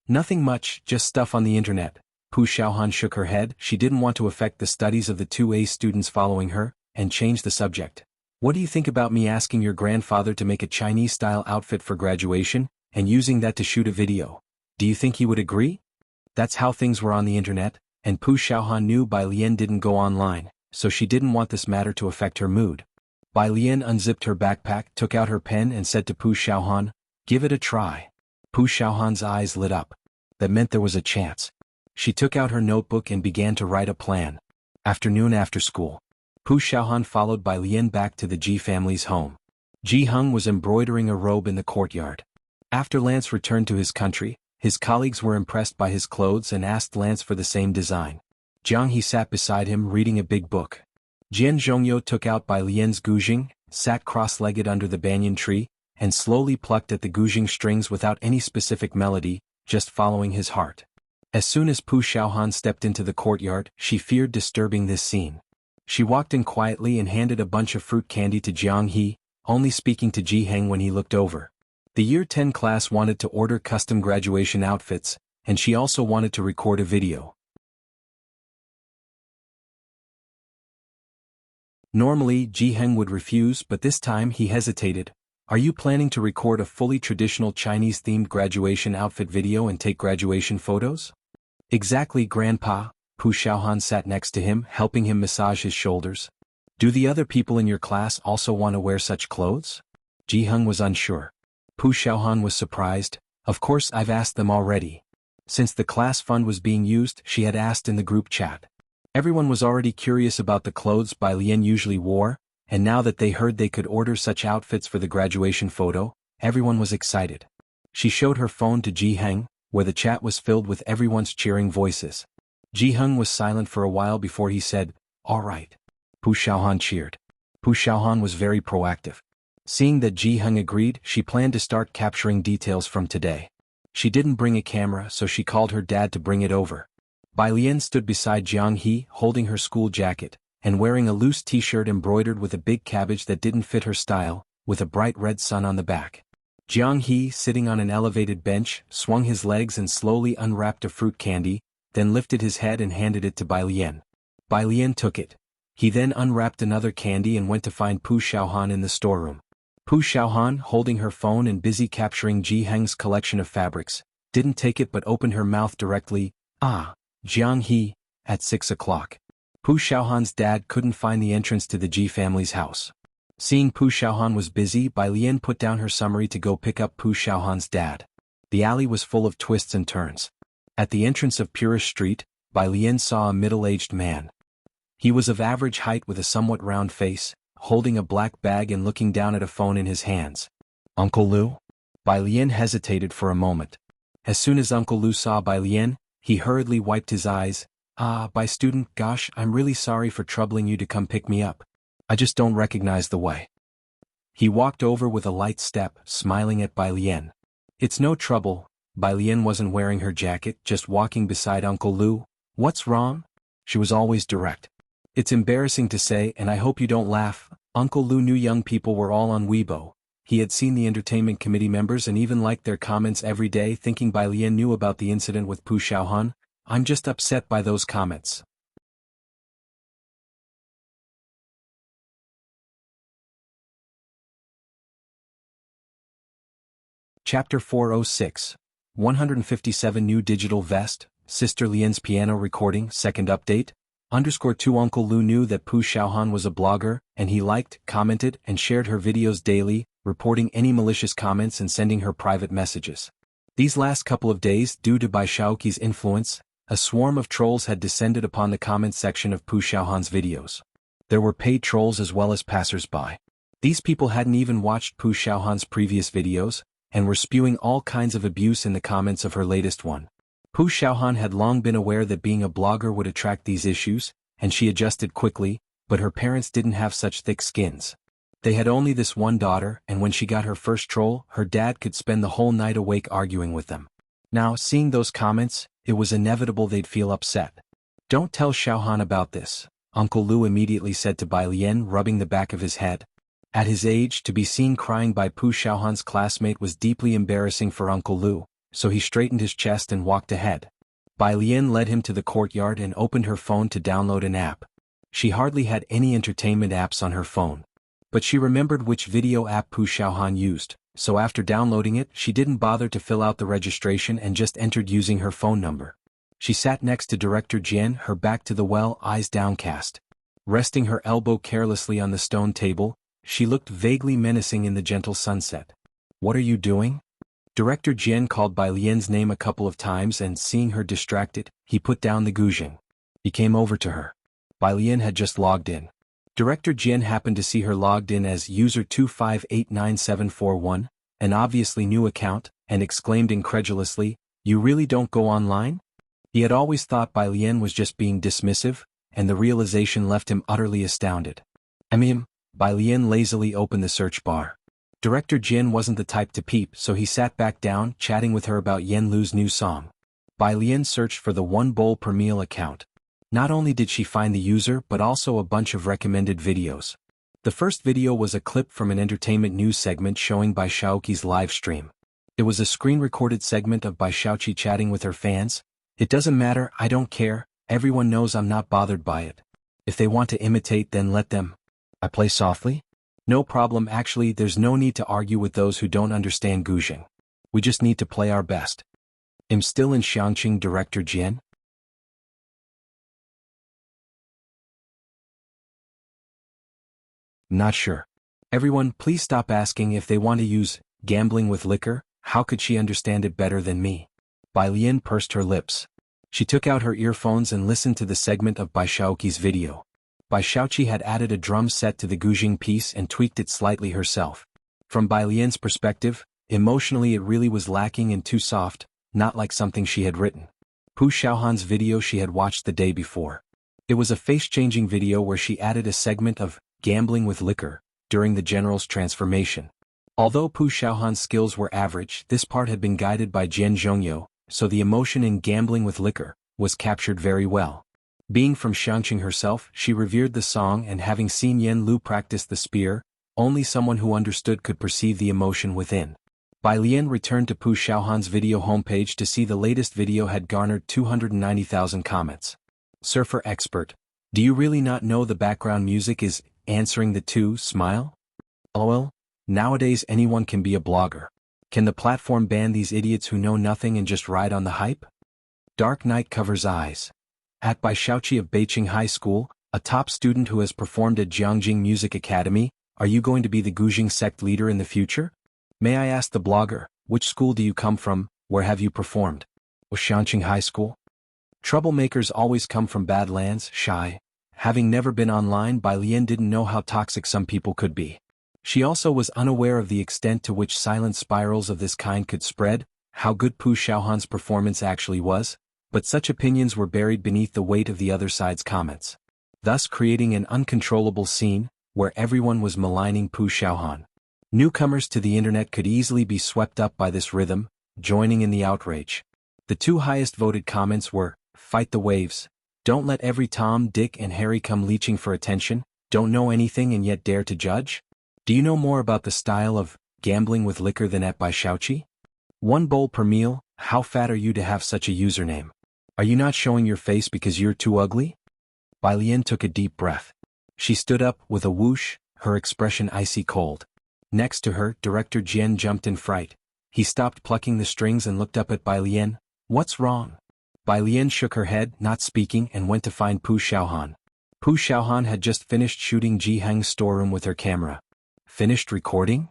Nothing much, just stuff on the internet. Pu Xiaohan shook her head. She didn't want to affect the studies of the 2A students following her, and changed the subject. What do you think about me asking your grandfather to make a Chinese-style outfit for graduation, and using that to shoot a video? Do you think he would agree? That's how things were on the internet, and Pu Xiaohan knew Bai Lian didn't go online, so she didn't want this matter to affect her mood. Bai Lian unzipped her backpack, took out her pen and said to Pu Xiaohan, "Give it a try." Pu Xiaohan's eyes lit up. That meant there was a chance. She took out her notebook and began to write a plan. Afternoon after school. Pu Xiaohan followed Bai Lian back to the Ji family's home. Jianghu was embroidering a robe in the courtyard. After Lance returned to his country, his colleagues were impressed by his clothes and asked Lance for the same design. Jianghu sat beside him reading a big book. Jian Zhongyo took out Bai Lian's guzheng, sat cross-legged under the banyan tree, and slowly plucked at the guzheng strings without any specific melody, just following his heart. As soon as Pu Xiaohan stepped into the courtyard, she feared disturbing this scene. She walked in quietly and handed a bunch of fruit candy to Jianghu, only speaking to Ji Heng when he looked over. The Year 10 class wanted to order custom graduation outfits, and she also wanted to record a video. Normally, Ji Heng would refuse, but this time he hesitated. "Are you planning to record a fully traditional Chinese-themed graduation outfit video and take graduation photos?" "Exactly, Grandpa." Pu Xiaohan sat next to him, helping him massage his shoulders. "Do the other people in your class also want to wear such clothes?" Ji Heng was unsure. Pu Xiaohan was surprised. "Of course, I've asked them already." Since the class fund was being used, she had asked in the group chat. Everyone was already curious about the clothes Bai Lian usually wore, and now that they heard they could order such outfits for the graduation photo, everyone was excited. She showed her phone to Ji Heng, where the chat was filled with everyone's cheering voices. Ji Heng was silent for a while before he said, "All right." Pu Xiaohan cheered. Pu Xiaohan was very proactive. Seeing that Ji Heng agreed, she planned to start capturing details from today. She didn't bring a camera, so she called her dad to bring it over. Bai Lian stood beside Jianghu, holding her school jacket, and wearing a loose t-shirt embroidered with a big cabbage that didn't fit her style, with a bright red sun on the back. Jianghu, sitting on an elevated bench, swung his legs and slowly unwrapped a fruit candy, then lifted his head and handed it to Bai Lian. Bai Lian took it. He then unwrapped another candy and went to find Pu Xiaohan in the storeroom. Pu Xiaohan, holding her phone and busy capturing Ji Heng's collection of fabrics, didn't take it but opened her mouth directly. "Ah, Jianghu," at 6 o'clock. Pu Xiaohan's dad couldn't find the entrance to the Ji family's house. Seeing Pu Xiaohan was busy, Bai Lian put down her summary to go pick up Pu Xiaohan's dad. The alley was full of twists and turns. At the entrance of Purish Street, Bai Lian saw a middle-aged man. He was of average height with a somewhat round face, holding a black bag and looking down at a phone in his hands. "Uncle Lu?" Bai Lian hesitated for a moment. As soon as Uncle Lu saw Bai Lian, he hurriedly wiped his eyes. "Ah, Bai student, gosh, I'm really sorry for troubling you to come pick me up. I just don't recognize the way." He walked over with a light step, smiling at Bai Lian. "It's no trouble." Bai Lian wasn't wearing her jacket, just walking beside Uncle Lu. "What's wrong?" She was always direct. "It's embarrassing to say, and I hope you don't laugh." Uncle Lu knew young people were all on Weibo. He had seen the entertainment committee members and even liked their comments every day, thinking Bai Lian knew about the incident with Pu Xiaohan. "I'm just upset by those comments." Chapter 406. 157 New Digital Vest, Sister Lian's Piano Recording, Second Update. _2 Uncle Lu knew that Pu Xiaohan was a blogger, and he liked, commented, and shared her videos daily, reporting any malicious comments and sending her private messages. These last couple of days, due to Bai Xiaoqi's influence, a swarm of trolls had descended upon the comment section of Pu Xiaohan's videos. There were paid trolls as well as passers-by. These people hadn't even watched Pu Xiaohan's previous videos, and were spewing all kinds of abuse in the comments of her latest one. Pu Xiaohan had long been aware that being a blogger would attract these issues, and she adjusted quickly, but her parents didn't have such thick skins. They had only this one daughter, and when she got her first troll, her dad could spend the whole night awake arguing with them. Now, seeing those comments, it was inevitable they'd feel upset. Don't tell Xiaohan about this, Uncle Lu immediately said to Bai Lian, rubbing the back of his head. At his age, to be seen crying by Pu Xiaohan's classmate was deeply embarrassing for Uncle Lu, so he straightened his chest and walked ahead. Bai Lian led him to the courtyard and opened her phone to download an app. She hardly had any entertainment apps on her phone. But she remembered which video app Pu Xiaohan used, so after downloading it, she didn't bother to fill out the registration and just entered using her phone number. She sat next to Director Jian, her back to the well, eyes downcast. Resting her elbow carelessly on the stone table, she looked vaguely menacing in the gentle sunset. What are you doing? Director Jian called Bai Lian's name a couple of times and seeing her distracted, he put down the guzheng. He came over to her. Bai Lian had just logged in. Director Jian happened to see her logged in as user 2589741, an obviously new account, and exclaimed incredulously, "You really don't go online?" He had always thought Bai Lian was just being dismissive, and the realization left him utterly astounded. Bai Lian lazily opened the search bar. Director Jian wasn't the type to peep, so he sat back down, chatting with her about Yen Lu's new song. Bai Lian searched for the one bowl per meal account. Not only did she find the user but also a bunch of recommended videos. The first video was a clip from an entertainment news segment showing Bai Shaoqi's live stream. It was a screen-recorded segment of Bai Shaoqi chatting with her fans. "It doesn't matter, I don't care, everyone knows I'm not bothered by it. If they want to imitate then let them. I play softly? No problem, actually there's no need to argue with those who don't understand guzheng. We just need to play our best." I'm still in Xiangqing, Director Jian? Not sure. Everyone, please stop asking if they want to use gambling with liquor. How could she understand it better than me? Bai Lian pursed her lips. She took out her earphones and listened to the segment of Bai Shaoqi's video. Bai Shaoqi had added a drum set to the guzheng piece and tweaked it slightly herself. From Bai Lian's perspective, emotionally it really was lacking and too soft, not like something she had written. Pu Xiaohan's video she had watched the day before. It was a face-changing video where she added a segment of gambling with liquor during the general's transformation. Although Pu Xiaohan's skills were average, this part had been guided by Jian Zhongyo, so the emotion in gambling with liquor was captured very well. Being from Xiangqing herself, she revered the song, and having seen Yen Lu practice the spear, only someone who understood could perceive the emotion within. Bai Lian returned to Pu Xiaohan's video homepage to see the latest video had garnered 290,000 comments. Surfer expert. Do you really not know the background music is answering the two smile? LOL. Nowadays anyone can be a blogger. Can the platform ban these idiots who know nothing and just ride on the hype? Dark night covers eyes. At Bai Shaoqi of Beiqing High School, a top student who has performed at Jiangjing Music Academy, are you going to be the guzheng sect leader in the future? May I ask the blogger, which school do you come from, where have you performed? Xiangqing High School? Troublemakers always come from bad lands, shy. Having never been online, Bai Lian didn't know how toxic some people could be. She also was unaware of the extent to which silent spirals of this kind could spread, how good Pu Xiaohan's performance actually was, but such opinions were buried beneath the weight of the other side's comments, thus creating an uncontrollable scene, where everyone was maligning Pu Xiaohan. Newcomers to the internet could easily be swept up by this rhythm, joining in the outrage. The two highest voted comments were, "Fight the waves. Don't let every Tom, Dick and Harry come leeching for attention, don't know anything and yet dare to judge? Do you know more about the style of gambling with liquor than at Bai Shaoqi? One bowl per meal, how fat are you to have such a username? Are you not showing your face because you're too ugly?" Bai Lian took a deep breath. She stood up with a whoosh, her expression icy cold. Next to her, Director Jian jumped in fright. He stopped plucking the strings and looked up at Bai Lian. "What's wrong?" Bai Lian shook her head, not speaking, and went to find Pu Xiaohan. Pu Xiaohan had just finished shooting Jihang's storeroom with her camera. Finished recording?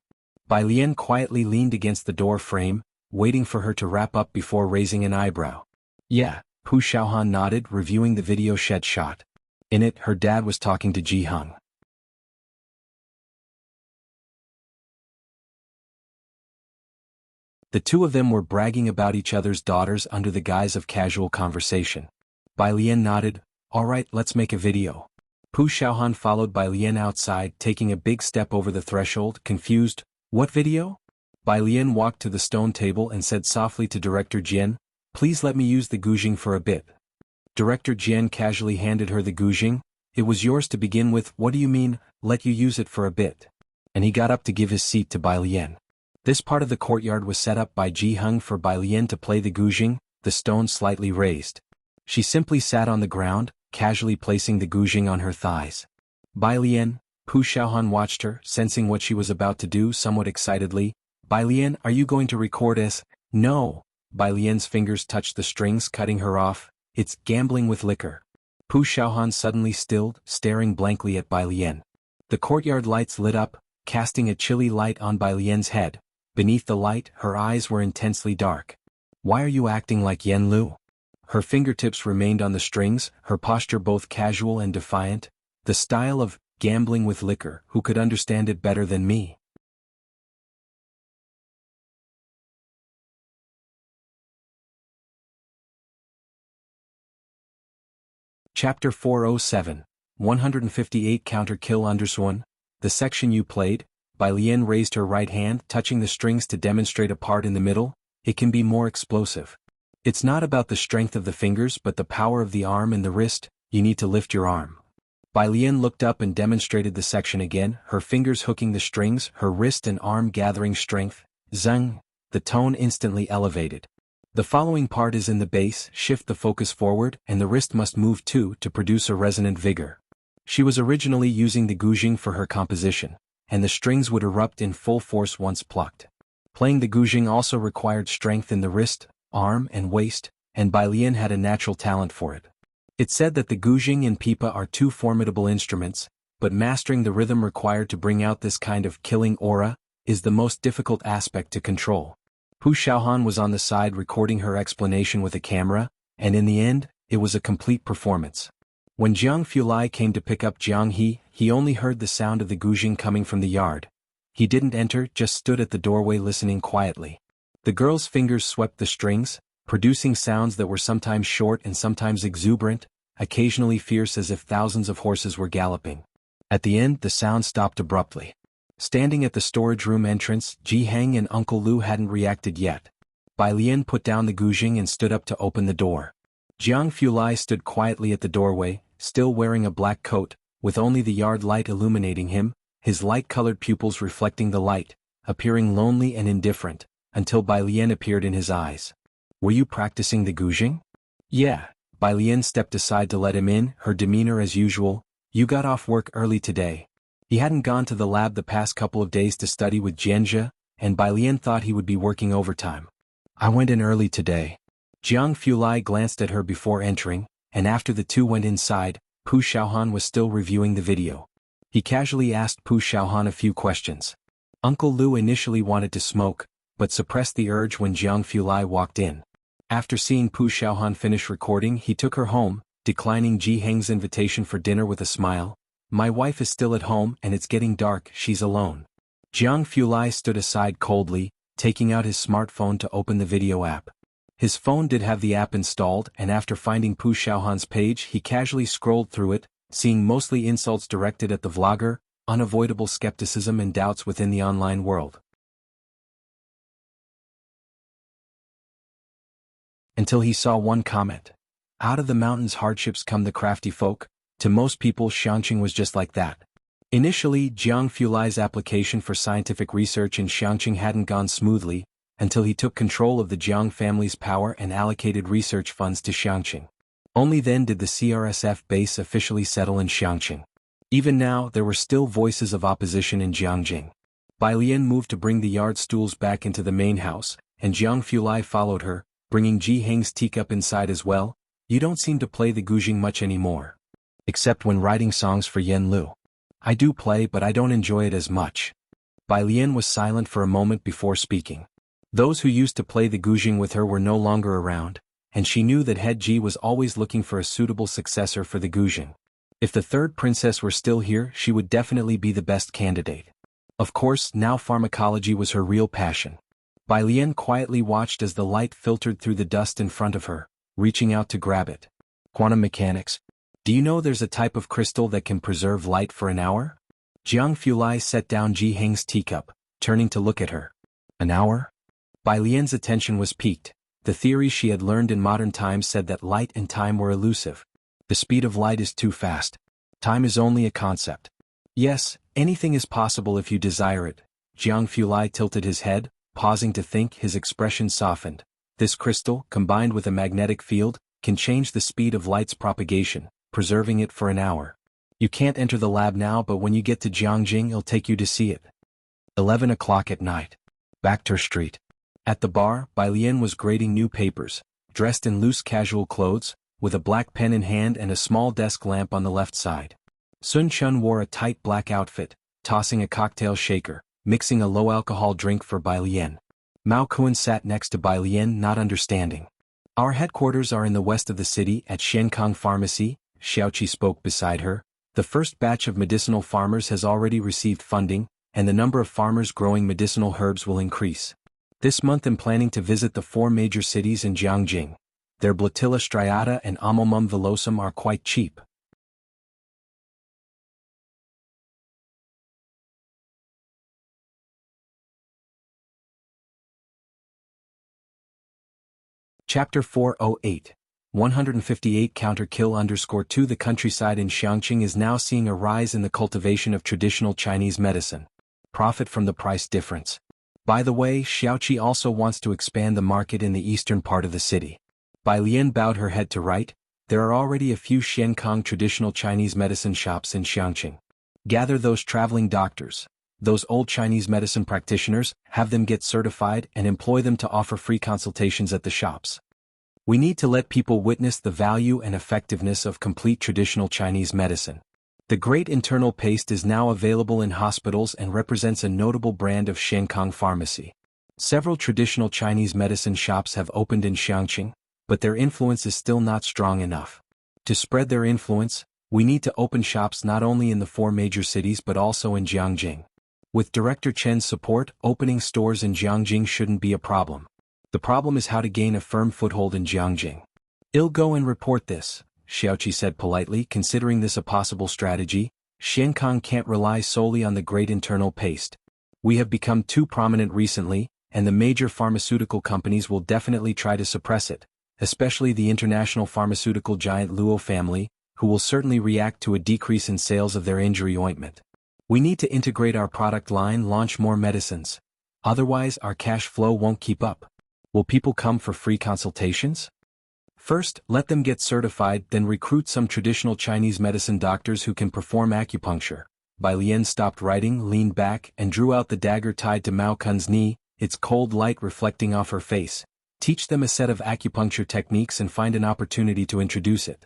Bai Lian quietly leaned against the door frame, waiting for her to wrap up before raising an eyebrow. "Yeah," Pu Xiaohan nodded, reviewing the video shed shot. In it, her dad was talking to Jianghu. The two of them were bragging about each other's daughters under the guise of casual conversation. Bai Lian nodded. "All right, let's make a video." Pu Xiaohan followed Bai Lian outside, taking a big step over the threshold, confused. What video? Bai Lian walked to the stone table and said softly to Director Jian, please let me use the guzheng for a bit. Director Jian casually handed her the guzheng. It was yours to begin with. What do you mean, let you use it for a bit? And he got up to give his seat to Bai Lian. This part of the courtyard was set up by Jianghu for Bai Lian to play the guzheng, the stone slightly raised. She simply sat on the ground, casually placing the guzheng on her thighs. Bai Lian, Pu Xiaohan watched her, sensing what she was about to do somewhat excitedly. Bai Lian, are you going to record us? No. Bai Lian's fingers touched the strings, cutting her off. It's gambling with liquor. Pu Xiaohan suddenly stilled, staring blankly at Bai Lian. The courtyard lights lit up, casting a chilly light on Bai Lian's head. Beneath the light, her eyes were intensely dark. Why are you acting like Yen Lu? Her fingertips remained on the strings, her posture both casual and defiant. The style of gambling with liquor, who could understand it better than me? Chapter 407, 158 Counter-Kill _1. The section you played. Bai Lian raised her right hand, touching the strings to demonstrate a part in the middle. It can be more explosive. It's not about the strength of the fingers but the power of the arm and the wrist. You need to lift your arm. Bai Lian looked up and demonstrated the section again, her fingers hooking the strings, her wrist and arm gathering strength. Zeng. The tone instantly elevated. The following part is in the bass, shift the focus forward, and the wrist must move too to produce a resonant vigor. She was originally using the guzheng for her composition, and the strings would erupt in full force once plucked. Playing the guzheng also required strength in the wrist, arm and waist, and Bai Lian had a natural talent for it. It's said that the guzheng and pipa are two formidable instruments, but mastering the rhythm required to bring out this kind of killing aura is the most difficult aspect to control. Pu Xiaohan was on the side recording her explanation with a camera, and in the end, it was a complete performance. When Jiang Fulai came to pick up Jianghe, he only heard the sound of the guzheng coming from the yard. He didn't enter, just stood at the doorway listening quietly. The girl's fingers swept the strings, producing sounds that were sometimes short and sometimes exuberant, occasionally fierce as if thousands of horses were galloping. At the end, the sound stopped abruptly. Standing at the storage room entrance, Ji Heng and Uncle Lu hadn't reacted yet. Bai Lian put down the guzheng and stood up to open the door. Jiang Fulai stood quietly at the doorway, still wearing a black coat, with only the yard light illuminating him, his light-colored pupils reflecting the light, appearing lonely and indifferent, until Bai Lian appeared in his eyes. Were you practicing the guzheng? Yeah. Bai Lian stepped aside to let him in, her demeanor as usual. You got off work early today. He hadn't gone to the lab the past couple of days to study with Jianzhe, and Bai Lian thought he would be working overtime. I went in early today. Jiang Fulai glanced at her before entering, and after the two went inside, Pu Xiaohan was still reviewing the video. He casually asked Pu Xiaohan a few questions. Uncle Lu initially wanted to smoke, but suppressed the urge when Jiang Fulai walked in. After seeing Pu Xiaohan finish recording, he took her home, declining Ji Heng's invitation for dinner with a smile. My wife is still at home and it's getting dark, she's alone. Jiang Fulai stood aside coldly, taking out his smartphone to open the video app. His phone did have the app installed, and after finding Pu Xiaohan's page he casually scrolled through it, seeing mostly insults directed at the vlogger, unavoidable skepticism and doubts within the online world. Until he saw one comment. Out of the mountains hardships come the crafty folk. To most people Xiangqing was just like that. Initially, Jiang Fulai's application for scientific research in Xiangqing hadn't gone smoothly, until he took control of the Jiang family's power and allocated research funds to Xiangqing. Only then did the CRSF base officially settle in Xiangqing. Even now, there were still voices of opposition in Jiangjing. Bai Lian moved to bring the yard stools back into the main house, and Jiang Fulai followed her, bringing Ji Heng's teacup inside as well. You don't seem to play the guzheng much anymore. Except when writing songs for Yen Lu. I do play but I don't enjoy it as much. Bai Lian was silent for a moment before speaking. Those who used to play the guzheng with her were no longer around, and she knew that Head Ji was always looking for a suitable successor for the guzheng. If the third princess were still here, she would definitely be the best candidate. Of course, now pharmacology was her real passion. Bai Lian quietly watched as the light filtered through the dust in front of her, reaching out to grab it. Quantum mechanics. Do you know there's a type of crystal that can preserve light for an hour? Jianghu Lai set down Ji Heng's teacup, turning to look at her. An hour? Bai Lian's attention was piqued. The theories she had learned in modern times said that light and time were elusive. The speed of light is too fast. Time is only a concept. Yes, anything is possible if you desire it. Jianghu Lai tilted his head, pausing to think. His expression softened. This crystal, combined with a magnetic field, can change the speed of light's propagation, preserving it for an hour. You can't enter the lab now, but when you get to Jiangjing, it'll take you to see it. 11 o'clock at night. Bacter Street. At the bar, Bai Lian was grading new papers, dressed in loose casual clothes, with a black pen in hand and a small desk lamp on the left side. Sun Chun wore a tight black outfit, tossing a cocktail shaker, mixing a low-alcohol drink for Bai Lian. Mao Kuan sat next to Bai Lian, not understanding. Our headquarters are in the west of the city at Shenkang Pharmacy, Xiaoqi spoke beside her. The first batch of medicinal farmers has already received funding, and the number of farmers growing medicinal herbs will increase. This month I'm planning to visit the 4 major cities in Jiangjing. Their Blatilla striata and Amomum villosum are quite cheap. Chapter 408. 158 Counter-Kill_2 The countryside in Xiangqing is now seeing a rise in the cultivation of traditional Chinese medicine. Profit from the price difference. By the way, Xiaoqi also wants to expand the market in the eastern part of the city. Bai Lian bowed her head to right. There are already a few Shenkang traditional Chinese medicine shops in Xiangqing. Gather those traveling doctors, those old Chinese medicine practitioners, have them get certified and employ them to offer free consultations at the shops. We need to let people witness the value and effectiveness of complete traditional Chinese medicine. The Great Internal Paste is now available in hospitals and represents a notable brand of Shenkang pharmacy. Several traditional Chinese medicine shops have opened in Xiangqing, but their influence is still not strong enough. To spread their influence, we need to open shops not only in the 4 major cities but also in Jiangjing. With Director Chen's support, opening stores in Jiangjing shouldn't be a problem. The problem is how to gain a firm foothold in Jiangjing. I'll go and report this, Xiaoqi said politely. Considering this a possible strategy, Shenkang can't rely solely on the Great Internal Paste. We have become too prominent recently, and the major pharmaceutical companies will definitely try to suppress it, especially the international pharmaceutical giant Luo family, who will certainly react to a decrease in sales of their injury ointment. We need to integrate our product line, launch more medicines. Otherwise, our cash flow won't keep up. Will people come for free consultations? First, let them get certified, then recruit some traditional Chinese medicine doctors who can perform acupuncture. Bai Lian stopped writing, leaned back, and drew out the dagger tied to Mao Kun's knee, its cold light reflecting off her face. Teach them a set of acupuncture techniques and find an opportunity to introduce it.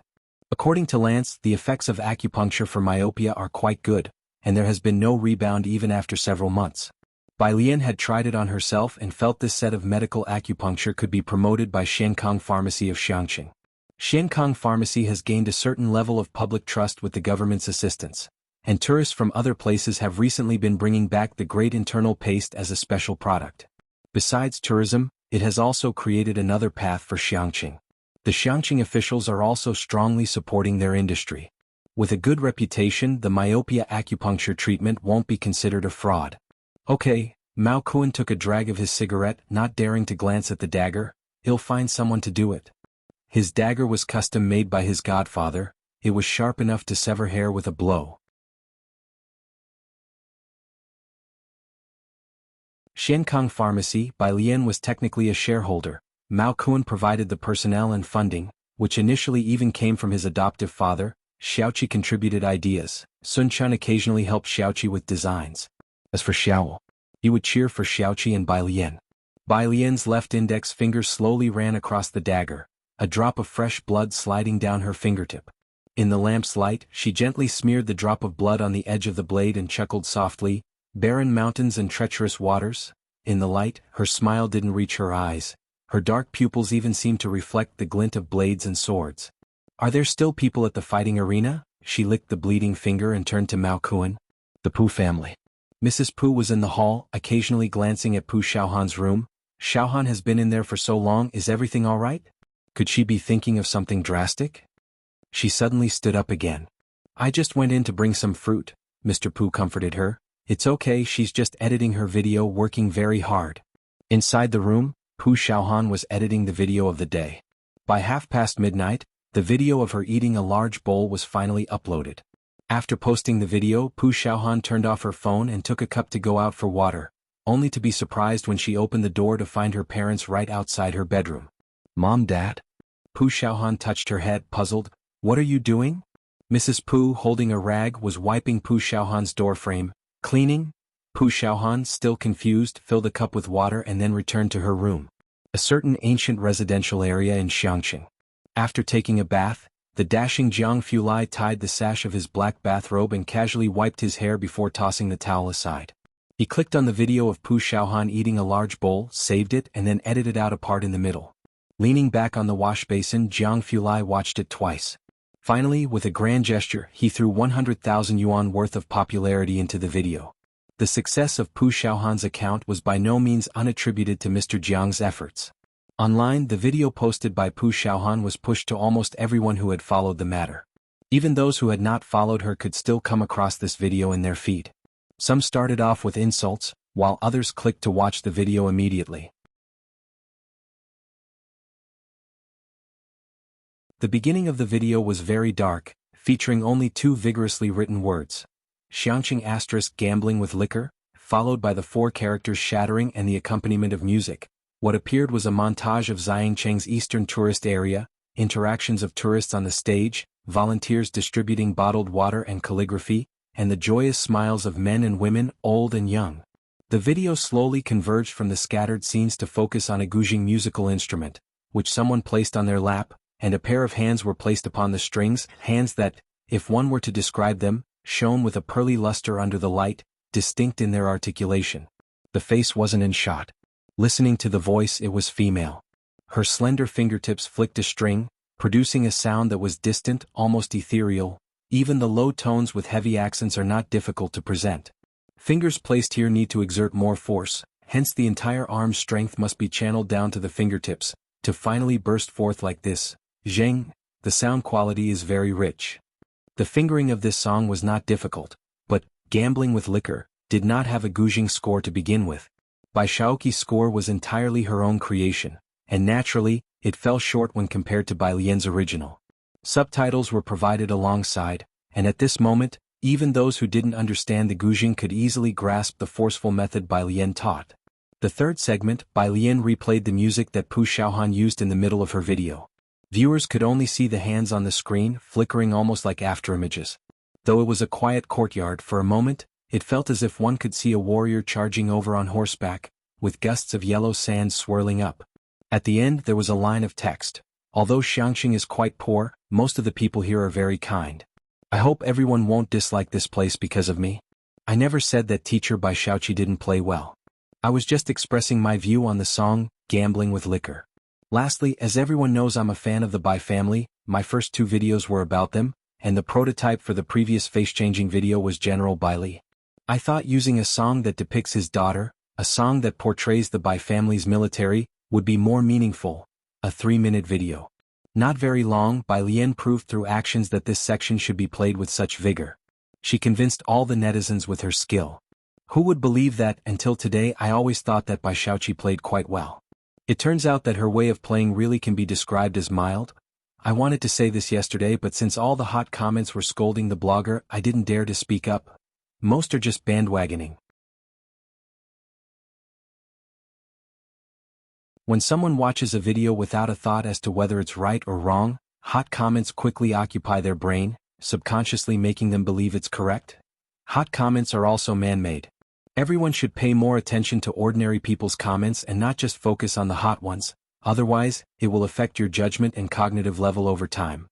According to Lance, the effects of acupuncture for myopia are quite good, and there has been no rebound even after several months. Bai Lian had tried it on herself and felt this set of medical acupuncture could be promoted by Shenkang Pharmacy of Xiangqing. Shenkang Pharmacy has gained a certain level of public trust with the government's assistance, and tourists from other places have recently been bringing back the Great Internal Paste as a special product. Besides tourism, it has also created another path for Xiangqing. The Xiangqing officials are also strongly supporting their industry. With a good reputation, the myopia acupuncture treatment won't be considered a fraud. Okay, Mao Kuan took a drag of his cigarette, not daring to glance at the dagger. He'll find someone to do it. His dagger was custom made by his godfather. It was sharp enough to sever hair with a blow. Shenkang Pharmacy, Bai Lian was technically a shareholder. Mao Kuan provided the personnel and funding, which initially even came from his adoptive father. Xiaoqi contributed ideas. Sun Chun occasionally helped Xiaoqi with designs. As for Xiao, he would cheer for Xiaoqi and Bai Lian. Bai Lian's left index finger slowly ran across the dagger, a drop of fresh blood sliding down her fingertip. In the lamp's light, she gently smeared the drop of blood on the edge of the blade and chuckled softly. Barren mountains and treacherous waters. In the light, her smile didn't reach her eyes. Her dark pupils even seemed to reflect the glint of blades and swords. Are there still people at the fighting arena? She licked the bleeding finger and turned to Mao Kuan. The Pu family. Mrs. Pu was in the hall, occasionally glancing at Pu Xiaohan's room. Xiaohan has been in there for so long, is everything all right? Could she be thinking of something drastic? She suddenly stood up again. I just went in to bring some fruit, Mr. Pooh comforted her. It's okay, she's just editing her video, working very hard. Inside the room, Pooh Xiaohan was editing the video of the day. By midnight, the video of her eating a large bowl was finally uploaded. After posting the video, Pooh Xiaohan turned off her phone and took a cup to go out for water, only to be surprised when she opened the door to find her parents right outside her bedroom. Mom, Dad? Pooh Xiaohan touched her head, puzzled. What are you doing? Mrs. Pooh, holding a rag, was wiping Pooh Xiaohan's doorframe. Cleaning? Pooh Xiaohan, still confused, filled a cup with water and then returned to her room. A certain ancient residential area in Xiangqing. After taking a bath, the dashing Jianghu Lai tied the sash of his black bathrobe and casually wiped his hair before tossing the towel aside. He clicked on the video of Pooh Xiaohan eating a large bowl, saved it and then edited out a part in the middle. Leaning back on the wash basin, Jianghu Lai watched it twice. Finally, with a grand gesture, he threw 100,000 yuan worth of popularity into the video. The success of Pooh Xiaohan's account was by no means unattributed to Mr. Jiang's efforts. Online, the video posted by Pooh Xiaohan was pushed to almost everyone who had followed the matter. Even those who had not followed her could still come across this video in their feed. Some started off with insults, while others clicked to watch the video immediately. The beginning of the video was very dark, featuring only 2 vigorously written words. Xiangqing * gambling with liquor, followed by the 4 characters shattering and the accompaniment of music. What appeared was a montage of Xiangqing's eastern tourist area, interactions of tourists on the stage, volunteers distributing bottled water and calligraphy, and the joyous smiles of men and women, old and young. The video slowly converged from the scattered scenes to focus on a guzheng musical instrument, which someone placed on their lap, and a pair of hands were placed upon the strings, hands that, if one were to describe them, shone with a pearly luster under the light, distinct in their articulation. The face wasn't in shot. Listening to the voice, it was female. Her slender fingertips flicked a string, producing a sound that was distant, almost ethereal. Even the low tones with heavy accents are not difficult to present. Fingers placed here need to exert more force, hence the entire arm's strength must be channeled down to the fingertips, to finally burst forth like this. Zheng, the sound quality is very rich. The fingering of this song was not difficult, but, Gambling with Liquor, did not have a guzheng score to begin with. Bai Shaoqi's score was entirely her own creation, and naturally, it fell short when compared to Bai Lian's original. Subtitles were provided alongside, and at this moment, even those who didn't understand the guzheng could easily grasp the forceful method Bai Lian taught. The third segment, Bai Lian replayed the music that Pooh Xiaohan used in the middle of her video. Viewers could only see the hands on the screen, flickering almost like afterimages. Though it was a quiet courtyard, for a moment, it felt as if one could see a warrior charging over on horseback, with gusts of yellow sand swirling up. At the end there was a line of text. Although Xiangqing is quite poor, most of the people here are very kind. I hope everyone won't dislike this place because of me. I never said that teacher Bai Shaoqi didn't play well. I was just expressing my view on the song, Gambling with Liquor. Lastly, as everyone knows, I'm a fan of the Bai family. My first 2 videos were about them, and the prototype for the previous face-changing video was General Bai Li. I thought using a song that depicts his daughter, a song that portrays the Bai family's military, would be more meaningful. A 3-minute video. Not very long, Bai Lian proved through actions that this section should be played with such vigor. She convinced all the netizens with her skill. Who would believe that? Until today I always thought that Bai Shaoqi played quite well. It turns out that her way of playing really can be described as mild. I wanted to say this yesterday, but since all the hot comments were scolding the blogger, I didn't dare to speak up. Most are just bandwagoning. When someone watches a video without a thought as to whether it's right or wrong, hot comments quickly occupy their brain, subconsciously making them believe it's correct. Hot comments are also man-made. Everyone should pay more attention to ordinary people's comments and not just focus on the hot ones, otherwise, it will affect your judgment and cognitive level over time.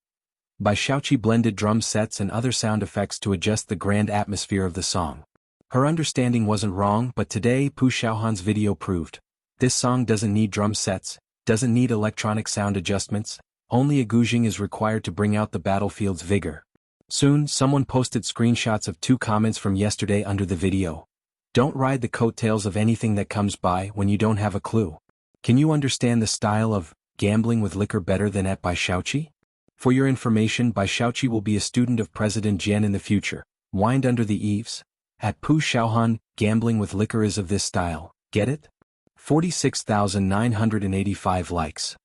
Bai Shaoqi blended drum sets and other sound effects to adjust the grand atmosphere of the song. Her understanding wasn't wrong, but today Pooh Xiaohan's video proved. This song doesn't need drum sets, doesn't need electronic sound adjustments, only a guzheng is required to bring out the battlefield's vigor. Soon, someone posted screenshots of 2 comments from yesterday under the video. Don't ride the coattails of anything that comes by when you don't have a clue. Can you understand the style of Gambling with Liquor better than at Bai Shaoqi? For your information, Bai Shaoqi will be a student of President Jian in the future. Wind under the eaves. At Pu Xiaohan, gambling with liquor is of this style. Get it? 46,985 likes.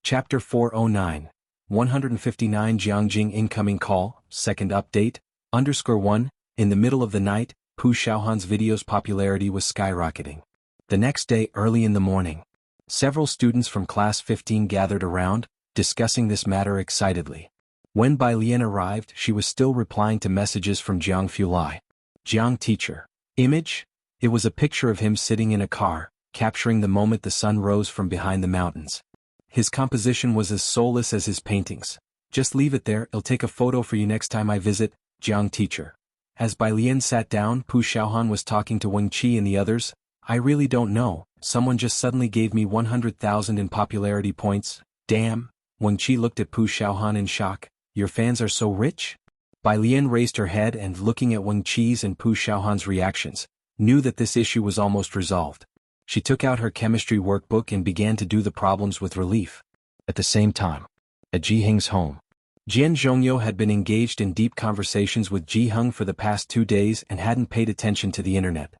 Chapter 409. 159 Jiangjing incoming call, second update, _1, in the middle of the night, Pu Xiaohan's video's popularity was skyrocketing. The next day early in the morning, several students from class 15 gathered around, discussing this matter excitedly. When Bai Lian arrived, she was still replying to messages from Jianghu Lai. Jiang teacher. Image? It was a picture of him sitting in a car, capturing the moment the sun rose from behind the mountains. His composition was as soulless as his paintings. Just leave it there, I'll take a photo for you next time I visit, Jiang teacher. As Bai Lian sat down, Pu Xiaohan was talking to Wang Qi and the others. I really don't know, someone just suddenly gave me 100,000 in popularity points, damn. Wang Qi looked at Pu Xiaohan in shock. Your fans are so rich? Bai Lian raised her head and, looking at Wang Qi's and Pu Xiaohan's reactions, knew that this issue was almost resolved. She took out her chemistry workbook and began to do the problems with relief. At the same time, at Ji Heng's home, Jian Zhongyo had been engaged in deep conversations with Ji Heng for the past 2 days and hadn't paid attention to the internet.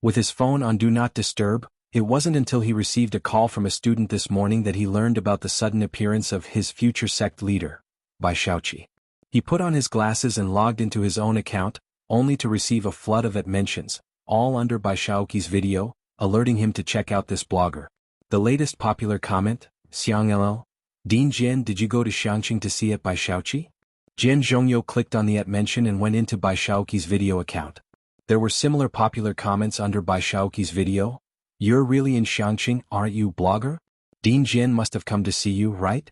With his phone on Do Not Disturb, it wasn't until he received a call from a student this morning that he learned about the sudden appearance of his future sect leader, Bai Shaoqi. He put on his glasses and logged into his own account, only to receive a flood of mentions, all under Bai Shaoqi's video, alerting him to check out this blogger. The latest popular comment, Xiang LL. Dean Jian, did you go to Xiangqing to see it Bai Shaoqi? Jian Zhongyo clicked on the mention and went into Bai Shaoqi's video account. There were similar popular comments under Bai Shaoqi's video. You're really in Xiangqing, aren't you, blogger? Dean Jian must have come to see you, right?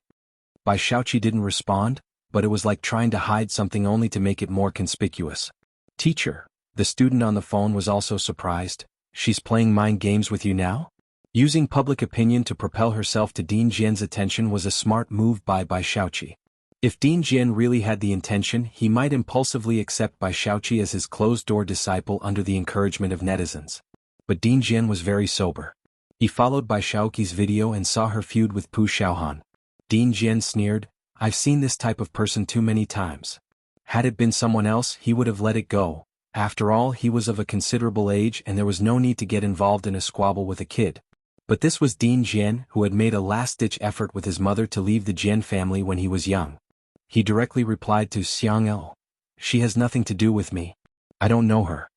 Bai Shaoqi didn't respond, but it was like trying to hide something only to make it more conspicuous. Teacher. The student on the phone was also surprised. She's playing mind games with you now? Using public opinion to propel herself to Dean Jian's attention was a smart move by Bai Shaoqi. If Dean Jian really had the intention, he might impulsively accept Bai Shaoqi as his closed-door disciple under the encouragement of netizens. But Dean Jian was very sober. He followed Bai Shaoqi's video and saw her feud with Pu Xiaohan. Dean Jian sneered, I've seen this type of person too many times. Had it been someone else, he would have let it go. After all, he was of a considerable age and there was no need to get involved in a squabble with a kid. But this was Dean Jian, who had made a last-ditch effort with his mother to leave the Jian family when he was young. He directly replied to Xiang L. She has nothing to do with me. I don't know her.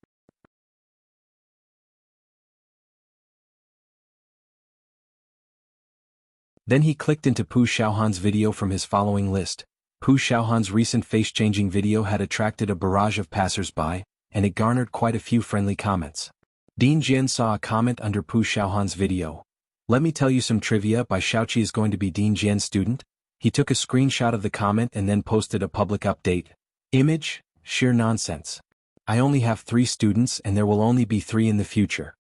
Then he clicked into Pu Xiaohan's video from his following list. Pu Xiaohan's recent face-changing video had attracted a barrage of passers-by, and it garnered quite a few friendly comments. Dean Jian saw a comment under Pu Xiaohan's video. Let me tell you some trivia, Bai Shaoqi is going to be Dean Jian's student. He took a screenshot of the comment and then posted a public update. Image? Sheer nonsense. I only have 3 students and there will only be 3 in the future.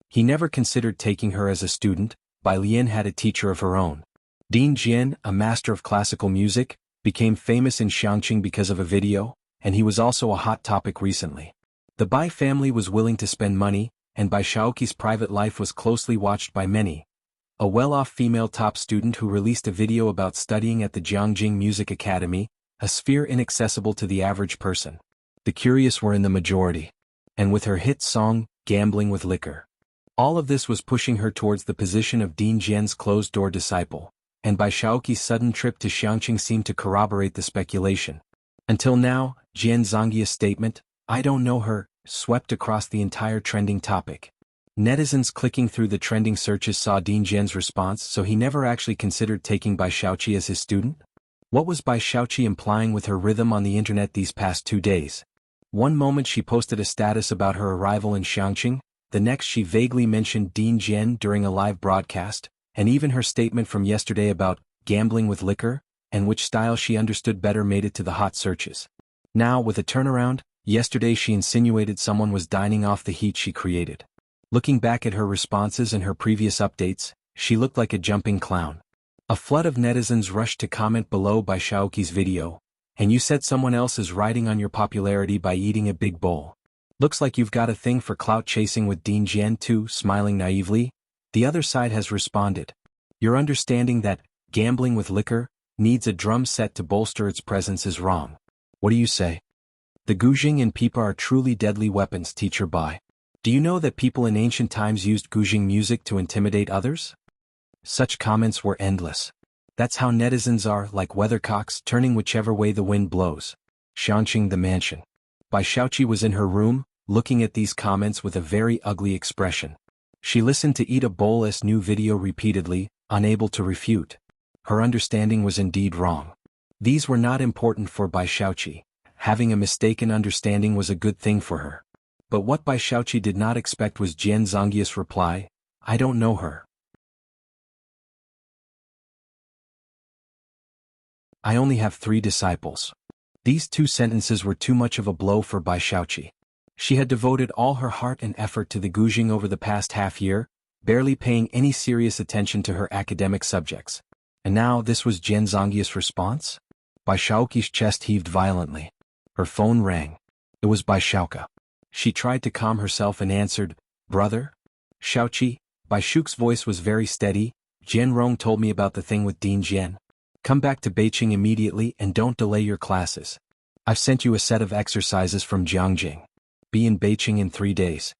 He never considered taking her as a student. Bai Lian had a teacher of her own. Dean Jian, a master of classical music, became famous in Xiangqing because of a video, and he was also a hot topic recently. The Bai family was willing to spend money, and Bai Shaoqi's private life was closely watched by many. A well-off female top student who released a video about studying at the Jiangjing Music Academy, a sphere inaccessible to the average person. The curious were in the majority. And with her hit song, Gambling with Liquor. All of this was pushing her towards the position of Dean Jian's closed-door disciple, and Bai Shaoqi's sudden trip to Xiangqing seemed to corroborate the speculation. Until now, Jian Zongyi's statement, I don't know her, swept across the entire trending topic. Netizens clicking through the trending searches saw Dean Jian's response, so he never actually considered taking Bai Shaoqi as his student? What was Bai Shaoqi implying with her rhythm on the internet these past 2 days? One moment she posted a status about her arrival in Xiangqing, the next she vaguely mentioned Dean Jian during a live broadcast, and even her statement from yesterday about gambling with liquor, and which style she understood better made it to the hot searches. Now, with a turnaround, yesterday she insinuated someone was dining off the heat she created. Looking back at her responses and her previous updates, she looked like a jumping clown. A flood of netizens rushed to comment below Bai Shaoqi's video, and you said someone else is riding on your popularity by eating a big bowl. Looks like you've got a thing for clout chasing with Dean Jian too, smiling naively. The other side has responded. Your understanding that gambling with liquor needs a drum set to bolster its presence is wrong. What do you say? The guzheng and pipa are truly deadly weapons, teacher Bai. Do you know that people in ancient times used guzheng music to intimidate others? Such comments were endless. That's how netizens are, like weathercocks, turning whichever way the wind blows. Xiangqing the mansion. Bai Shaoqi was in her room, looking at these comments with a very ugly expression. She listened to Ida Bol's new video repeatedly, unable to refute. Her understanding was indeed wrong. These were not important for Bai Shaoqi. Having a mistaken understanding was a good thing for her. But what Bai Shaoqi did not expect was Jian Zongyi's reply, I don't know her. I only have 3 disciples. These 2 sentences were too much of a blow for Bai Shaoqi. She had devoted all her heart and effort to the guzheng over the past half year, barely paying any serious attention to her academic subjects. And now this was Jian Zongyi's response? Bai Shaoqi's chest heaved violently. Her phone rang. It was Bai Shaoqi. She tried to calm herself and answered, Brother? Shaoqi, Bai Shuk's voice was very steady. Jian Rong told me about the thing with Dean Jian. Come back to Beijing immediately and don't delay your classes. I've sent you a set of exercises from Jianghu. Be in Beijing in 3 days.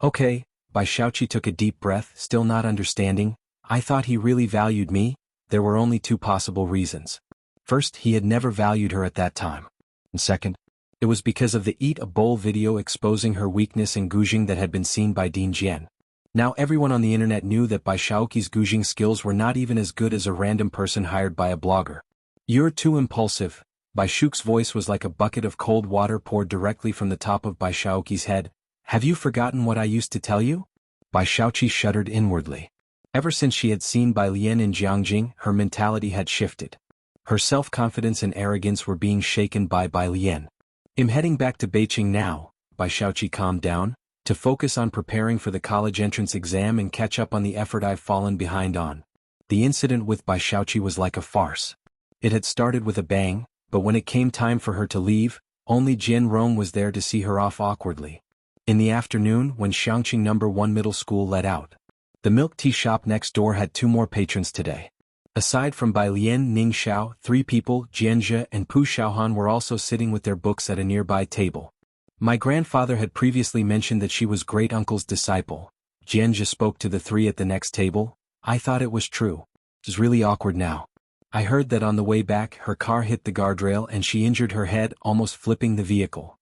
Okay, Bai Shaoqi took a deep breath, still not understanding. I thought he really valued me. There were only 2 possible reasons. First, he had never valued her at that time. And second, it was because of the Eat a Bowl video exposing her weakness in guzheng that had been seen by Dean Jian. Now everyone on the internet knew that Bai Shaoqi's guzheng skills were not even as good as a random person hired by a blogger. You're too impulsive. Bai Shuk's voice was like a bucket of cold water poured directly from the top of Bai Shaoqi's head. Have you forgotten what I used to tell you? Bai Shaoqi shuddered inwardly. Ever since she had seen Bai Lian in Jianghu, her mentality had shifted. Her self-confidence and arrogance were being shaken by Bai Lian. I'm heading back to Beijing now, Bai Shaoqi calmed down, to focus on preparing for the college entrance exam and catch up on the effort I've fallen behind on. The incident with Bai Shaoqi was like a farce. It had started with a bang, but when it came time for her to leave, only Jian Rong was there to see her off awkwardly. In the afternoon, when Xiangqing No. 1 Middle School let out, the milk tea shop next door had 2 more patrons today. Aside from Bai Lian Ning Xiao, 3 people, Jianzhe and Pu Xiaohan were also sitting with their books at a nearby table. My grandfather had previously mentioned that she was great-uncle's disciple. Jianzhe spoke to the 3 at the next table. I thought it was true. It's really awkward now. I heard that on the way back her car hit the guardrail and she injured her head, almost flipping the vehicle.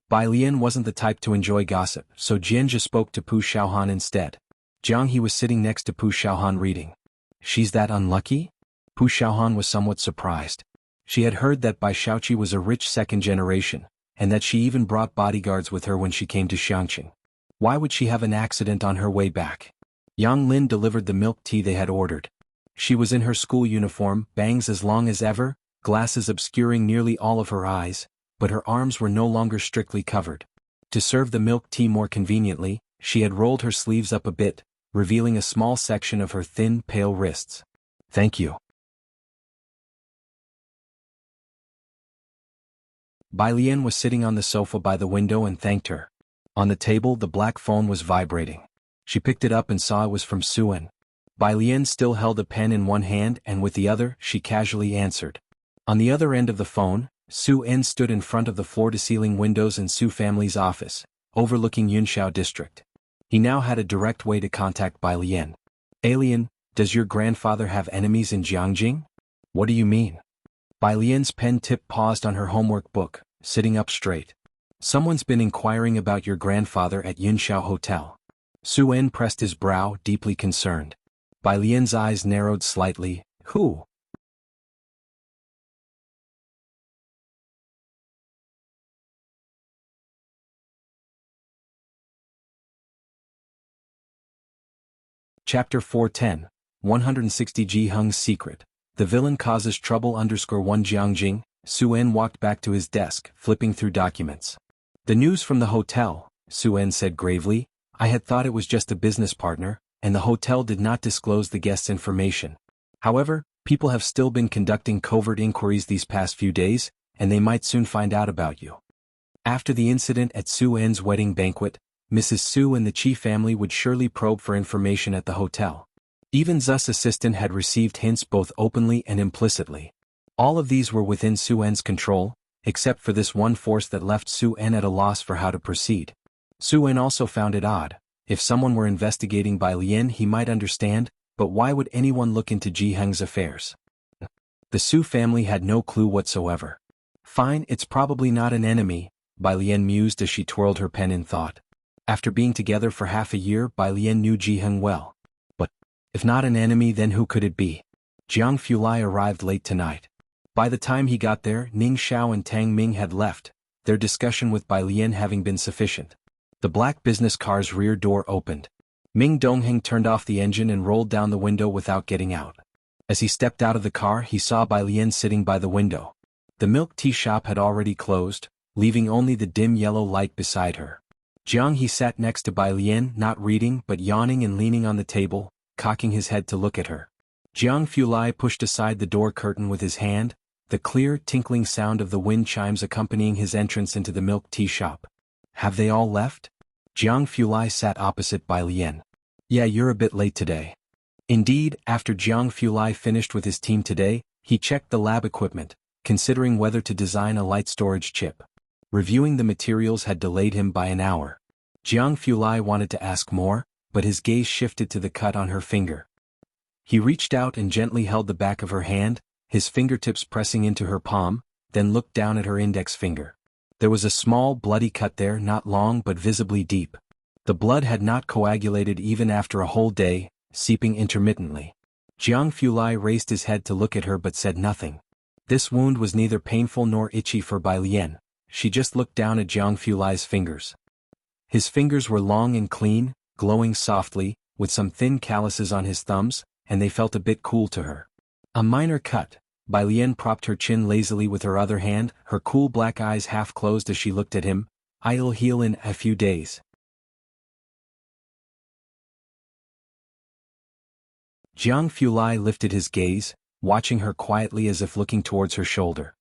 Bai Lian wasn't the type to enjoy gossip, so Jianzhe spoke to Pu Xiaohan instead. Jianghu was sitting next to Pu Xiaohan reading. She's that unlucky? Pu Xiaohan was somewhat surprised. She had heard that Bai Shaoqi was a rich second generation, and that she even brought bodyguards with her when she came to Xiangqing. Why would she have an accident on her way back? Yang Lin delivered the milk tea they had ordered. She was in her school uniform, bangs as long as ever, glasses obscuring nearly all of her eyes, but her arms were no longer strictly covered. To serve the milk tea more conveniently, she had rolled her sleeves up a bit, revealing a small section of her thin, pale wrists. Thank you. Bai Lian was sitting on the sofa by the window and thanked her. On the table the black phone was vibrating. She picked it up and saw it was from Suen. Bai Lian still held a pen in one hand and with the other she casually answered. On the other end of the phone, Suen stood in front of the floor-to-ceiling windows in Su family's office, overlooking Yunxiao district. He now had a direct way to contact Bai Lian. Alien, does your grandfather have enemies in Jiangjing? What do you mean? Bai Lian's pen tip paused on her homework book, sitting up straight. Someone's been inquiring about your grandfather at Yunxiao Hotel. Suen pressed his brow, deeply concerned. Bai Lian's eyes narrowed slightly. Who? Chapter 410, 160 Ji Heng's Secret. The villain causes trouble _1 Jiangjing. Suen walked back to his desk, flipping through documents. The news from the hotel, Suen said gravely. I had thought it was just a business partner, and the hotel did not disclose the guest's information. However, people have still been conducting covert inquiries these past few days, and they might soon find out about you. After the incident at Su En's wedding banquet, Mrs. Su and the Chi family would surely probe for information at the hotel. Even Zu's assistant had received hints both openly and implicitly. All of these were within Su En's control, except for this one force that left Su En at a loss for how to proceed. Su En also found it odd. If someone were investigating Bai Lian he might understand, but why would anyone look into Jianghu's affairs? The Su family had no clue whatsoever. Fine, it's probably not an enemy, Bai Lian mused as she twirled her pen in thought. After being together for half a year, Bai Lian knew Jianghu well. But, if not an enemy then who could it be? Jiang Fulai arrived late tonight. By the time he got there, Ning Xiao and Tang Ming had left, their discussion with Bai Lian having been sufficient. The black business car's rear door opened. Ming Dongheng turned off the engine and rolled down the window without getting out. As he stepped out of the car he saw Bai Lian sitting by the window. The milk tea shop had already closed, leaving only the dim yellow light beside her. Jianghu sat next to Bai Lian, not reading but yawning and leaning on the table, cocking his head to look at her. Jiang Fulai pushed aside the door curtain with his hand, the clear, tinkling sound of the wind chimes accompanying his entrance into the milk tea shop. Have they all left? Jiang Fulai sat opposite Bai Lian. Yeah, you're a bit late today. Indeed, after Jiang Fulai finished with his team today, he checked the lab equipment, considering whether to design a light storage chip. Reviewing the materials had delayed him by an hour. Jiang Fulai wanted to ask more, but his gaze shifted to the cut on her finger. He reached out and gently held the back of her hand, his fingertips pressing into her palm, then looked down at her index finger. There was a small bloody cut there, not long but visibly deep. The blood had not coagulated even after a whole day, seeping intermittently. Jiang Fulai raised his head to look at her but said nothing. This wound was neither painful nor itchy for Bai Lian. She just looked down at Jiang Fulai's fingers. His fingers were long and clean, glowing softly, with some thin calluses on his thumbs, and they felt a bit cool to her. A minor cut. Bai Lian propped her chin lazily with her other hand, her cool black eyes half closed as she looked at him. I'll heal in a few days. Jiang Fulai lifted his gaze, watching her quietly as if looking towards her shoulder.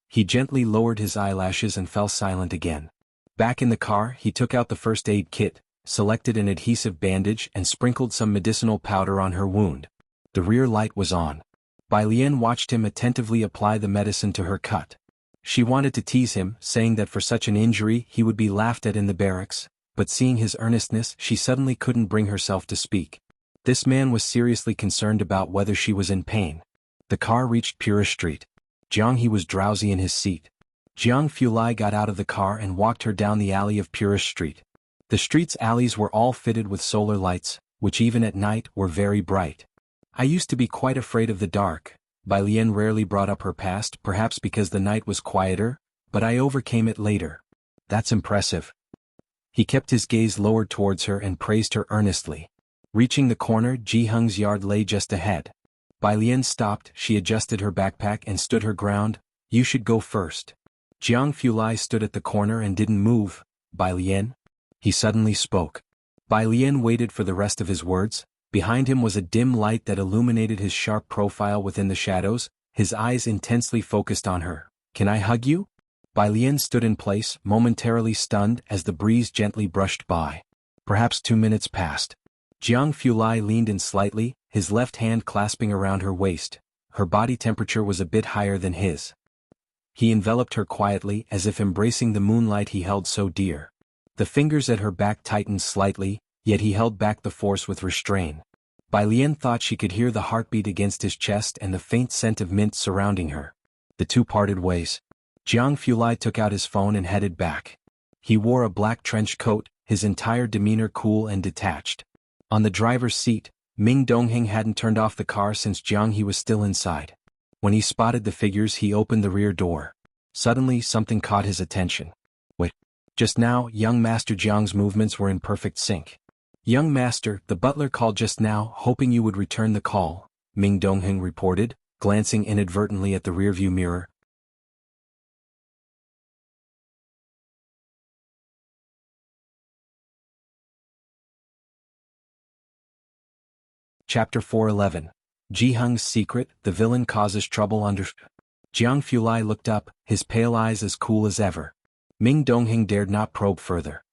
He gently lowered his eyelashes and fell silent again. Back in the car, he took out the first aid kit, selected an adhesive bandage and sprinkled some medicinal powder on her wound. The rear light was on. Bai Lian watched him attentively apply the medicine to her cut. She wanted to tease him, saying that for such an injury he would be laughed at in the barracks, but seeing his earnestness she suddenly couldn't bring herself to speak. This man was seriously concerned about whether she was in pain. The car reached Pura Street. Jianghu was drowsy in his seat. Jiang Fulai got out of the car and walked her down the alley of Pura Street. The street's alleys were all fitted with solar lights, which even at night were very bright. I used to be quite afraid of the dark. Bai Lian rarely brought up her past, perhaps because the night was quieter, but I overcame it later. That's impressive. He kept his gaze lowered towards her and praised her earnestly. Reaching the corner, Jianghu's yard lay just ahead. Bai Lian stopped, she adjusted her backpack and stood her ground. You should go first. Jiang Fulai stood at the corner and didn't move. Bai Lian? He suddenly spoke. Bai Lian waited for the rest of his words. Behind him was a dim light that illuminated his sharp profile within the shadows, his eyes intensely focused on her. Can I hug you? Bai Lian stood in place, momentarily stunned as the breeze gently brushed by. Perhaps 2 minutes passed. Jiang Fulai leaned in slightly, his left hand clasping around her waist. Her body temperature was a bit higher than his. He enveloped her quietly as if embracing the moonlight he held so dear. The fingers at her back tightened slightly, yet he held back the force with restraint. Bai Lian thought she could hear the heartbeat against his chest and the faint scent of mint surrounding her. The two parted ways. Jiang Fulai took out his phone and headed back. He wore a black trench coat, his entire demeanor cool and detached. On the driver's seat, Ming Dongheng hadn't turned off the car since Jianghu was still inside. When he spotted the figures he opened the rear door. Suddenly something caught his attention. Wait. Just now, young Master Jiang's movements were in perfect sync. Young Master, the butler called just now, hoping you would return the call, Ming Dongheng reported, glancing inadvertently at the rearview mirror. Chapter 411. Jianghu's Secret, the Villain Causes Trouble Under... Jiang Fulai looked up, his pale eyes as cool as ever. Ming Dongheng dared not probe further.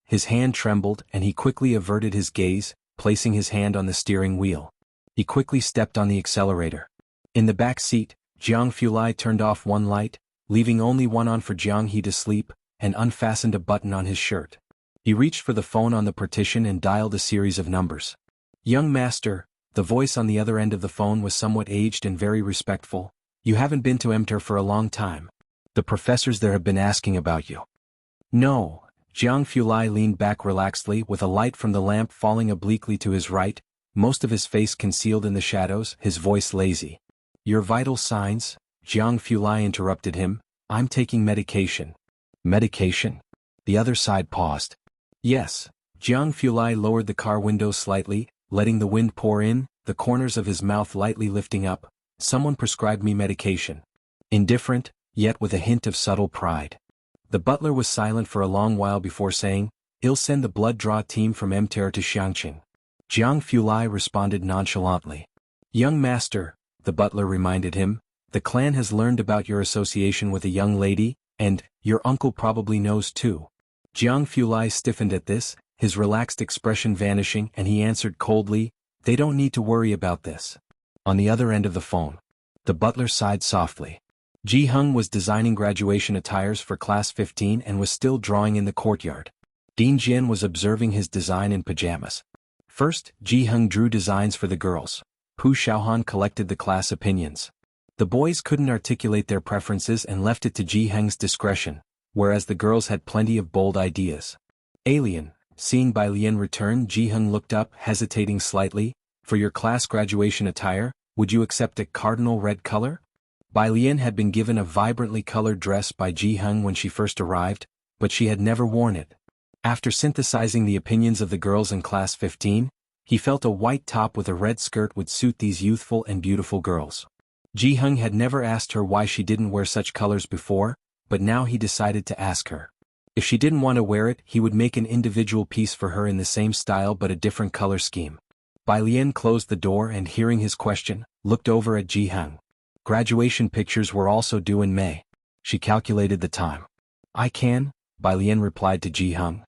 His hand trembled and he quickly averted his gaze, placing his hand on the steering wheel. He quickly stepped on the accelerator. In the back seat, Jiang Fulai turned off one light, leaving only one on for Jiang He to sleep, and unfastened a button on his shirt. He reached for the phone on the partition and dialed a series of numbers. "Young master," the voice on the other end of the phone was somewhat aged and very respectful. "You haven't been to Emter for a long time. The professors there have been asking about you." "No." Jiang Fulai leaned back relaxedly with a light from the lamp falling obliquely to his right, most of his face concealed in the shadows, his voice lazy. "Your vital signs?" Jiang Fulai interrupted him. "I'm taking medication." "Medication?" The other side paused. "Yes." Jiang Fulai lowered the car window slightly, letting the wind pour in, the corners of his mouth lightly lifting up. "Someone prescribed me medication." Indifferent, yet with a hint of subtle pride. The butler was silent for a long while before saying, "I'll send the blood draw team from Emter to Xiangqing." Jiang Fulai responded nonchalantly. "Young master," the butler reminded him, "the clan has learned about your association with a young lady, and your uncle probably knows too." Jiang Fulai stiffened at this, his relaxed expression vanishing, and he answered coldly, "They don't need to worry about this." On the other end of the phone, the butler sighed softly. Jianghu was designing graduation attires for Class 15 and was still drawing in the courtyard. Dean Jian was observing his design in pajamas. First, Jianghu drew designs for the girls. Pu Xiaohan collected the class opinions. The boys couldn't articulate their preferences and left it to Jianghu's discretion, whereas the girls had plenty of bold ideas. Alien, seeing Bai Lian return, Jianghu looked up, hesitating slightly. "For your class graduation attire, would you accept a cardinal red color?" Bai Lian had been given a vibrantly colored dress by Jianghu when she first arrived, but she had never worn it. After synthesizing the opinions of the girls in Class 15, he felt a white top with a red skirt would suit these youthful and beautiful girls. Jianghu had never asked her why she didn't wear such colors before, but now he decided to ask her. If she didn't want to wear it, he would make an individual piece for her in the same style but a different color scheme. Bai Lian closed the door and, hearing his question, looked over at Jianghu. Graduation pictures were also due in May. She calculated the time. "I can," Bai Lian replied to Jianghu.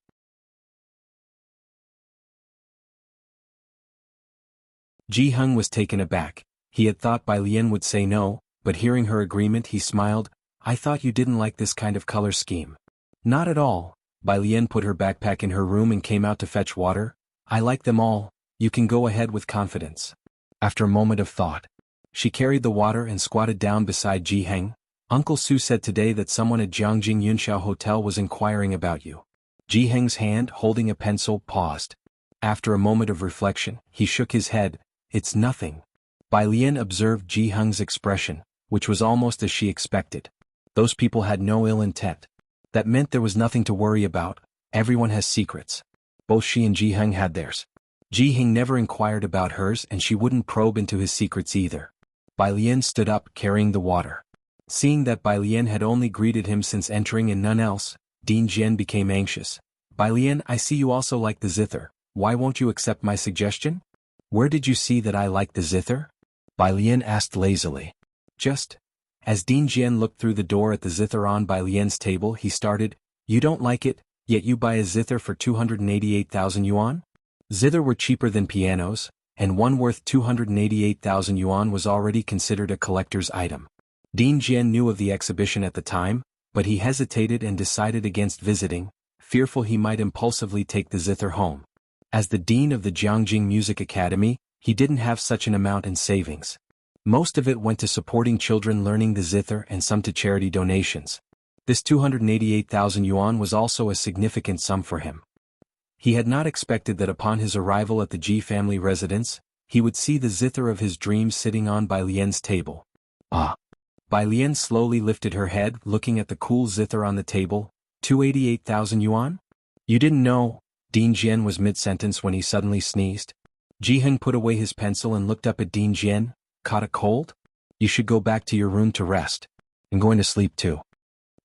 Jianghu was taken aback. He had thought Bai Lian would say no, but hearing her agreement he smiled. "I thought you didn't like this kind of color scheme." "Not at all." Bai Lian put her backpack in her room and came out to fetch water. "I like them all. You can go ahead with confidence." After a moment of thought, she carried the water and squatted down beside Jianghu. "Uncle Su said today that someone at Jiangjing Yunxiao Hotel was inquiring about you." Jianghu's hand, holding a pencil, paused. After a moment of reflection, he shook his head. "It's nothing." Bai Lian observed Jianghu's expression, which was almost as she expected. Those people had no ill intent. That meant there was nothing to worry about. Everyone has secrets. Both she and Jianghu had theirs. Jianghu never inquired about hers and she wouldn't probe into his secrets either. Bai Lian stood up, carrying the water. Seeing that Bai Lian had only greeted him since entering and none else, Dean Jian became anxious. "Bai Lian, I see you also like the zither. Why won't you accept my suggestion?" "Where did you see that I like the zither?" Bai Lian asked lazily. "Just." As Dean Jian looked through the door at the zither on Bai Lian's table, he started. "You don't like it, yet you buy a zither for 288,000 yuan?" Zither were cheaper than pianos, and one worth 288,000 yuan was already considered a collector's item. Dean Jian knew of the exhibition at the time, but he hesitated and decided against visiting, fearful he might impulsively take the zither home. As the dean of the Jiangjing Music Academy, he didn't have such an amount in savings. Most of it went to supporting children learning the zither and some to charity donations. This 288,000 yuan was also a significant sum for him. He had not expected that upon his arrival at the Ji family residence, he would see the zither of his dreams sitting on Bai Lian's table. "Ah." Bai Lian slowly lifted her head, looking at the cool zither on the table. 288,000 yuan? "You didn't know?" Dean Jian was mid-sentence when he suddenly sneezed. Jianghu put away his pencil and looked up at Dean Jian. "Caught a cold? You should go back to your room to rest." "I'm going to sleep too."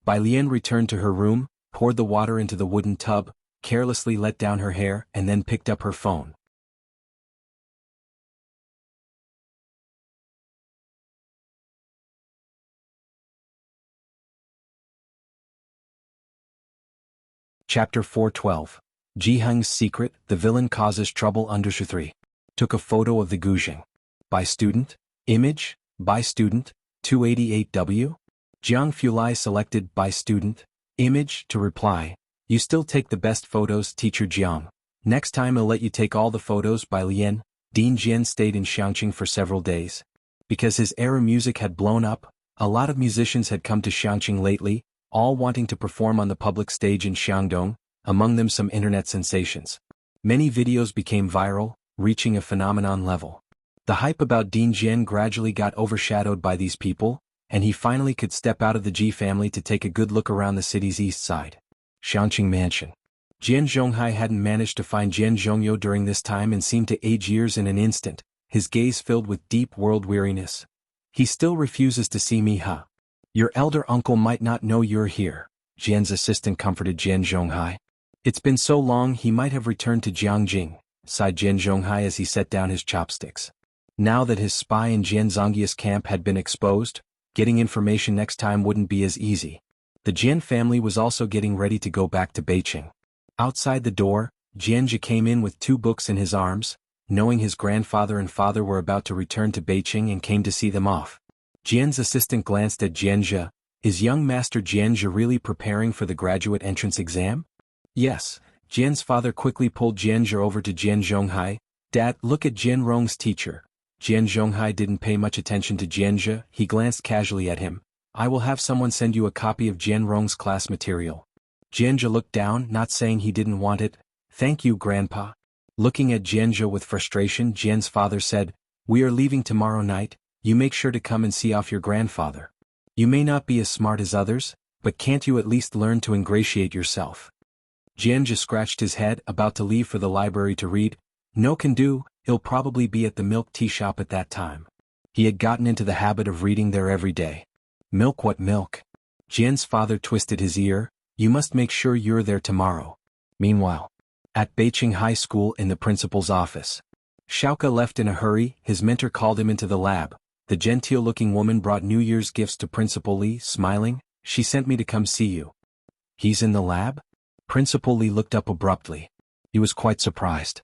Bai Lian returned to her room, poured the water into the wooden tub, carelessly let down her hair, and then picked up her phone. Chapter 412. Jianghu's Secret, The Villain Causes Trouble Under 3. Took a photo of the Guzheng. By student. Image. By student. 288W. Jianghu Lai selected by student. Image to reply. You still take the best photos, teacher Jiang. Next time I'll let you take all the photos by Lian. Dean Jian stayed in Xiangqing for several days. Because his era music had blown up, a lot of musicians had come to Xiangqing lately, all wanting to perform on the public stage in Xiangdong, among them some internet sensations. Many videos became viral, reaching a phenomenon level. The hype about Dean Jian gradually got overshadowed by these people, and he finally could step out of the Ji family to take a good look around the city's east side. Xiangqing Mansion. Jian Zhonghai hadn't managed to find Jian Zhongyo during this time and seemed to age years in an instant, his gaze filled with deep world weariness. He still refuses to see me, huh? Your elder uncle might not know you're here, Jian's assistant comforted Jian Zhonghai. It's been so long he might have returned to Jiangjing, sighed Jian Zhonghai as he set down his chopsticks. Now that his spy in Jian Zongyi's camp had been exposed, getting information next time wouldn't be as easy. The Jian family was also getting ready to go back to Beijing. Outside the door, Jianzhi came in with 2 books in his arms, knowing his grandfather and father were about to return to Beijing and came to see them off. Jian's assistant glanced at Jianzhi. Is young master Jianzhi really preparing for the graduate entrance exam? Yes. Jian's father quickly pulled Jianzhi over to Jian Zhonghai. Dad, look at Jian Rong's teacher. Jian Zhonghai didn't pay much attention to Jianzhi, he glanced casually at him. I will have someone send you a copy of Jian Rong's class material. Jianzhi looked down, not saying he didn't want it. Thank you, Grandpa. Looking at Jianzhi with frustration, Jian's father said, We are leaving tomorrow night, you make sure to come and see off your grandfather. You may not be as smart as others, but can't you at least learn to ingratiate yourself? Jianzhi scratched his head, about to leave for the library to read. No can do, he'll probably be at the milk tea shop at that time. He had gotten into the habit of reading there every day. Milk, what milk? Jian's father twisted his ear. You must make sure you're there tomorrow. Meanwhile, at Beijing High School in the principal's office. Xiaoke left in a hurry, his mentor called him into the lab. The genteel-looking woman brought New Year's gifts to Principal Li, smiling. She sent me to come see you. He's in the lab? Principal Li looked up abruptly. He was quite surprised.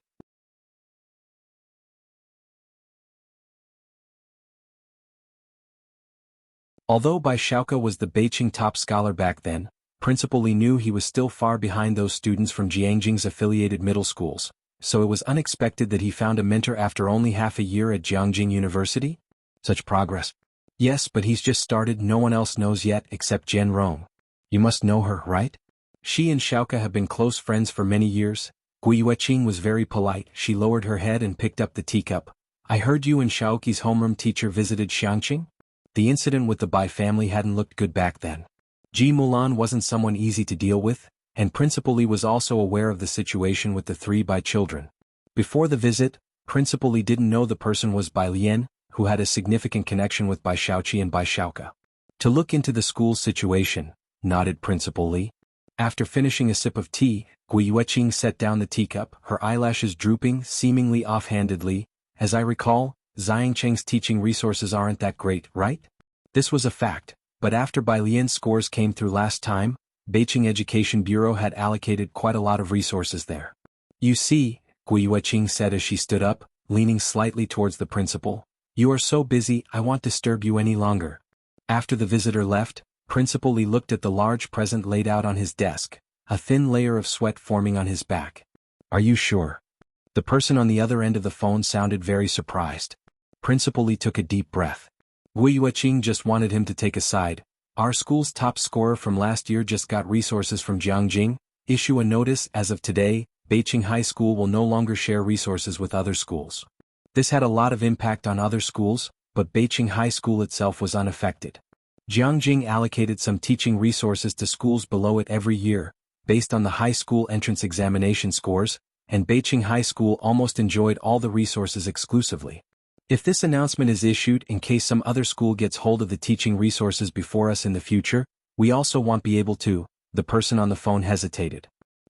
Although Bai Xiaoke was the Beijing top scholar back then, Principal Li knew he was still far behind those students from Jiangjing's affiliated middle schools, so it was unexpected that he found a mentor after only half a year at Jiangjing University? Such progress. Yes, but he's just started, no one else knows yet except Jian Rong. You must know her, right? She and Xiaoke have been close friends for many years. Gui Yueqing was very polite, she lowered her head and picked up the teacup. I heard you and Xiaoke's homeroom teacher visited Xiangqing? The incident with the Bai family hadn't looked good back then. Ji Mulan wasn't someone easy to deal with, and Principal Li was also aware of the situation with the 3 Bai children. Before the visit, Principal Li didn't know the person was Bai Lian, who had a significant connection with Bai Xiaoqi and Bai Xiaoke. To look into the school's situation, nodded Principal Li. After finishing a sip of tea, Gui Yueqing set down the teacup, her eyelashes drooping seemingly offhandedly. As I recall, Xiangcheng's teaching resources aren't that great, right? This was a fact, but after Bai Lian's scores came through last time, Beijing Education Bureau had allocated quite a lot of resources there. You see, Gui Yueqing said as she stood up, leaning slightly towards the principal. You are so busy, I won't disturb you any longer. After the visitor left, Principal Li looked at the large present laid out on his desk, a thin layer of sweat forming on his back. Are you sure? The person on the other end of the phone sounded very surprised. Principal Li took a deep breath. Gui Yueqing just wanted him to take a side. Our school's top scorer from last year just got resources from Jiangjing. Issue a notice as of today, Beijing High School will no longer share resources with other schools. This had a lot of impact on other schools, but Beijing High School itself was unaffected. Jiangjing allocated some teaching resources to schools below it every year, based on the high school entrance examination scores, and Beijing High School almost enjoyed all the resources exclusively. If this announcement is issued in case some other school gets hold of the teaching resources before us in the future, we also won't be able to. The person on the phone hesitated.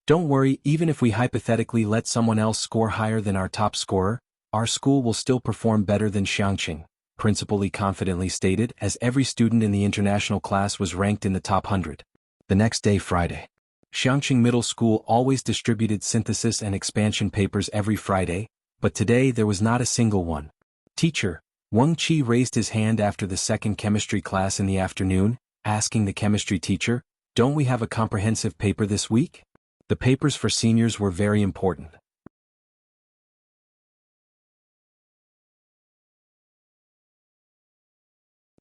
Don't worry, even if we hypothetically let someone else score higher than our top scorer, our school will still perform better than Xiangqing, Principal Li confidently stated as every student in the international class was ranked in the top 100. The next day, Friday. Xiangqing Middle School always distributed synthesis and expansion papers every Friday, but today there was not a single one. Teacher, Wang Qi raised his hand after the second chemistry class in the afternoon, asking the chemistry teacher, "Don't we have a comprehensive paper this week?" The papers for seniors were very important.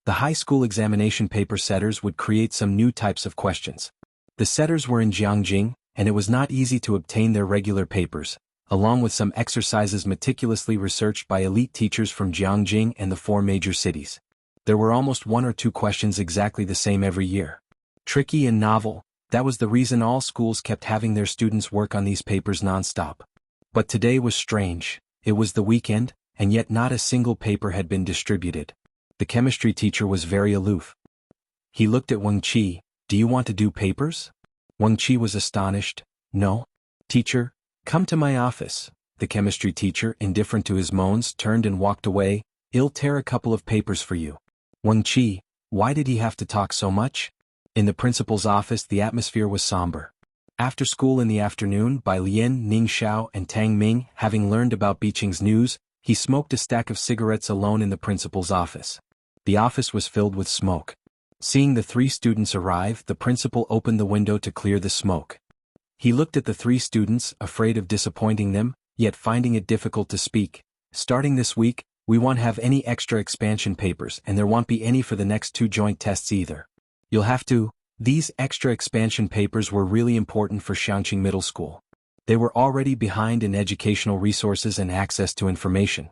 The high school examination paper setters would create some new types of questions. The setters were in Jianghu, and it was not easy to obtain their regular papers, along with some exercises meticulously researched by elite teachers from Jianghu and the 4 major cities. There were almost 1 or 2 questions exactly the same every year. Tricky and novel, that was the reason all schools kept having their students work on these papers non-stop. But today was strange. It was the weekend, and yet not a single paper had been distributed. The chemistry teacher was very aloof. He looked at Wang Qi. "Do you want to do papers?" Wang Qi was astonished. "No." "Teacher, come to my office." The chemistry teacher, indifferent to his moans, turned and walked away. "I'll tear a couple of papers for you." Wang Qi, why did he have to talk so much? In the principal's office the atmosphere was somber. After school in the afternoon, Bai Lian, Ning Xiao and Tang Ming, having learned about Biqing's news, he smoked a stack of cigarettes alone in the principal's office. The office was filled with smoke. Seeing the 3 students arrive, the principal opened the window to clear the smoke. He looked at the 3 students, afraid of disappointing them, yet finding it difficult to speak. "Starting this week, we won't have any extra expansion papers and there won't be any for the next 2 joint tests either. You'll have to." These extra expansion papers were really important for Xiangqing Middle School. They were already behind in educational resources and access to information.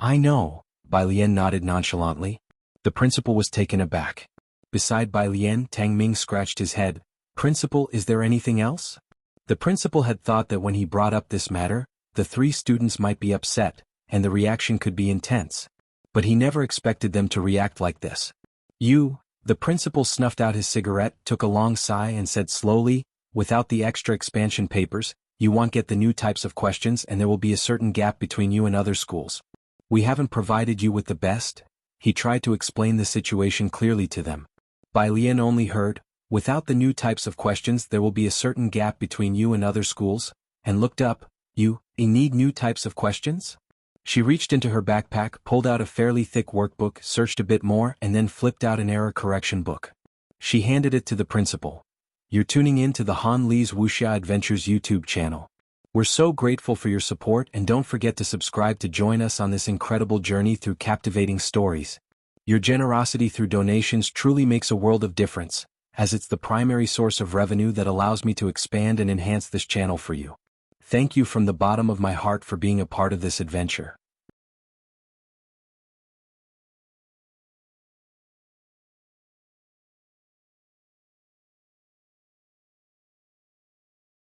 "I know," Bai Lian nodded nonchalantly. The principal was taken aback. Beside Bai Lian, Tang Ming scratched his head. "Principal, is there anything else?" The principal had thought that when he brought up this matter, the 3 students might be upset, and the reaction could be intense. But he never expected them to react like this. The principal snuffed out his cigarette, took a long sigh and said slowly, "Without the extra expansion papers, you won't get the new types of questions and there will be a certain gap between you and other schools. We haven't provided you with the best." He tried to explain the situation clearly to them. Bai Lian only heard, "Without the new types of questions there will be a certain gap between you and other schools," and looked up. You need new types of questions?" She reached into her backpack, pulled out a fairly thick workbook, searched a bit more and then flipped out an error correction book. She handed it to the principal. "You're tuning in to the Han Li's Wuxia Adventures YouTube channel. We're so grateful for your support and don't forget to subscribe to join us on this incredible journey through captivating stories. Your generosity through donations truly makes a world of difference, as it's the primary source of revenue that allows me to expand and enhance this channel for you. Thank you from the bottom of my heart for being a part of this adventure."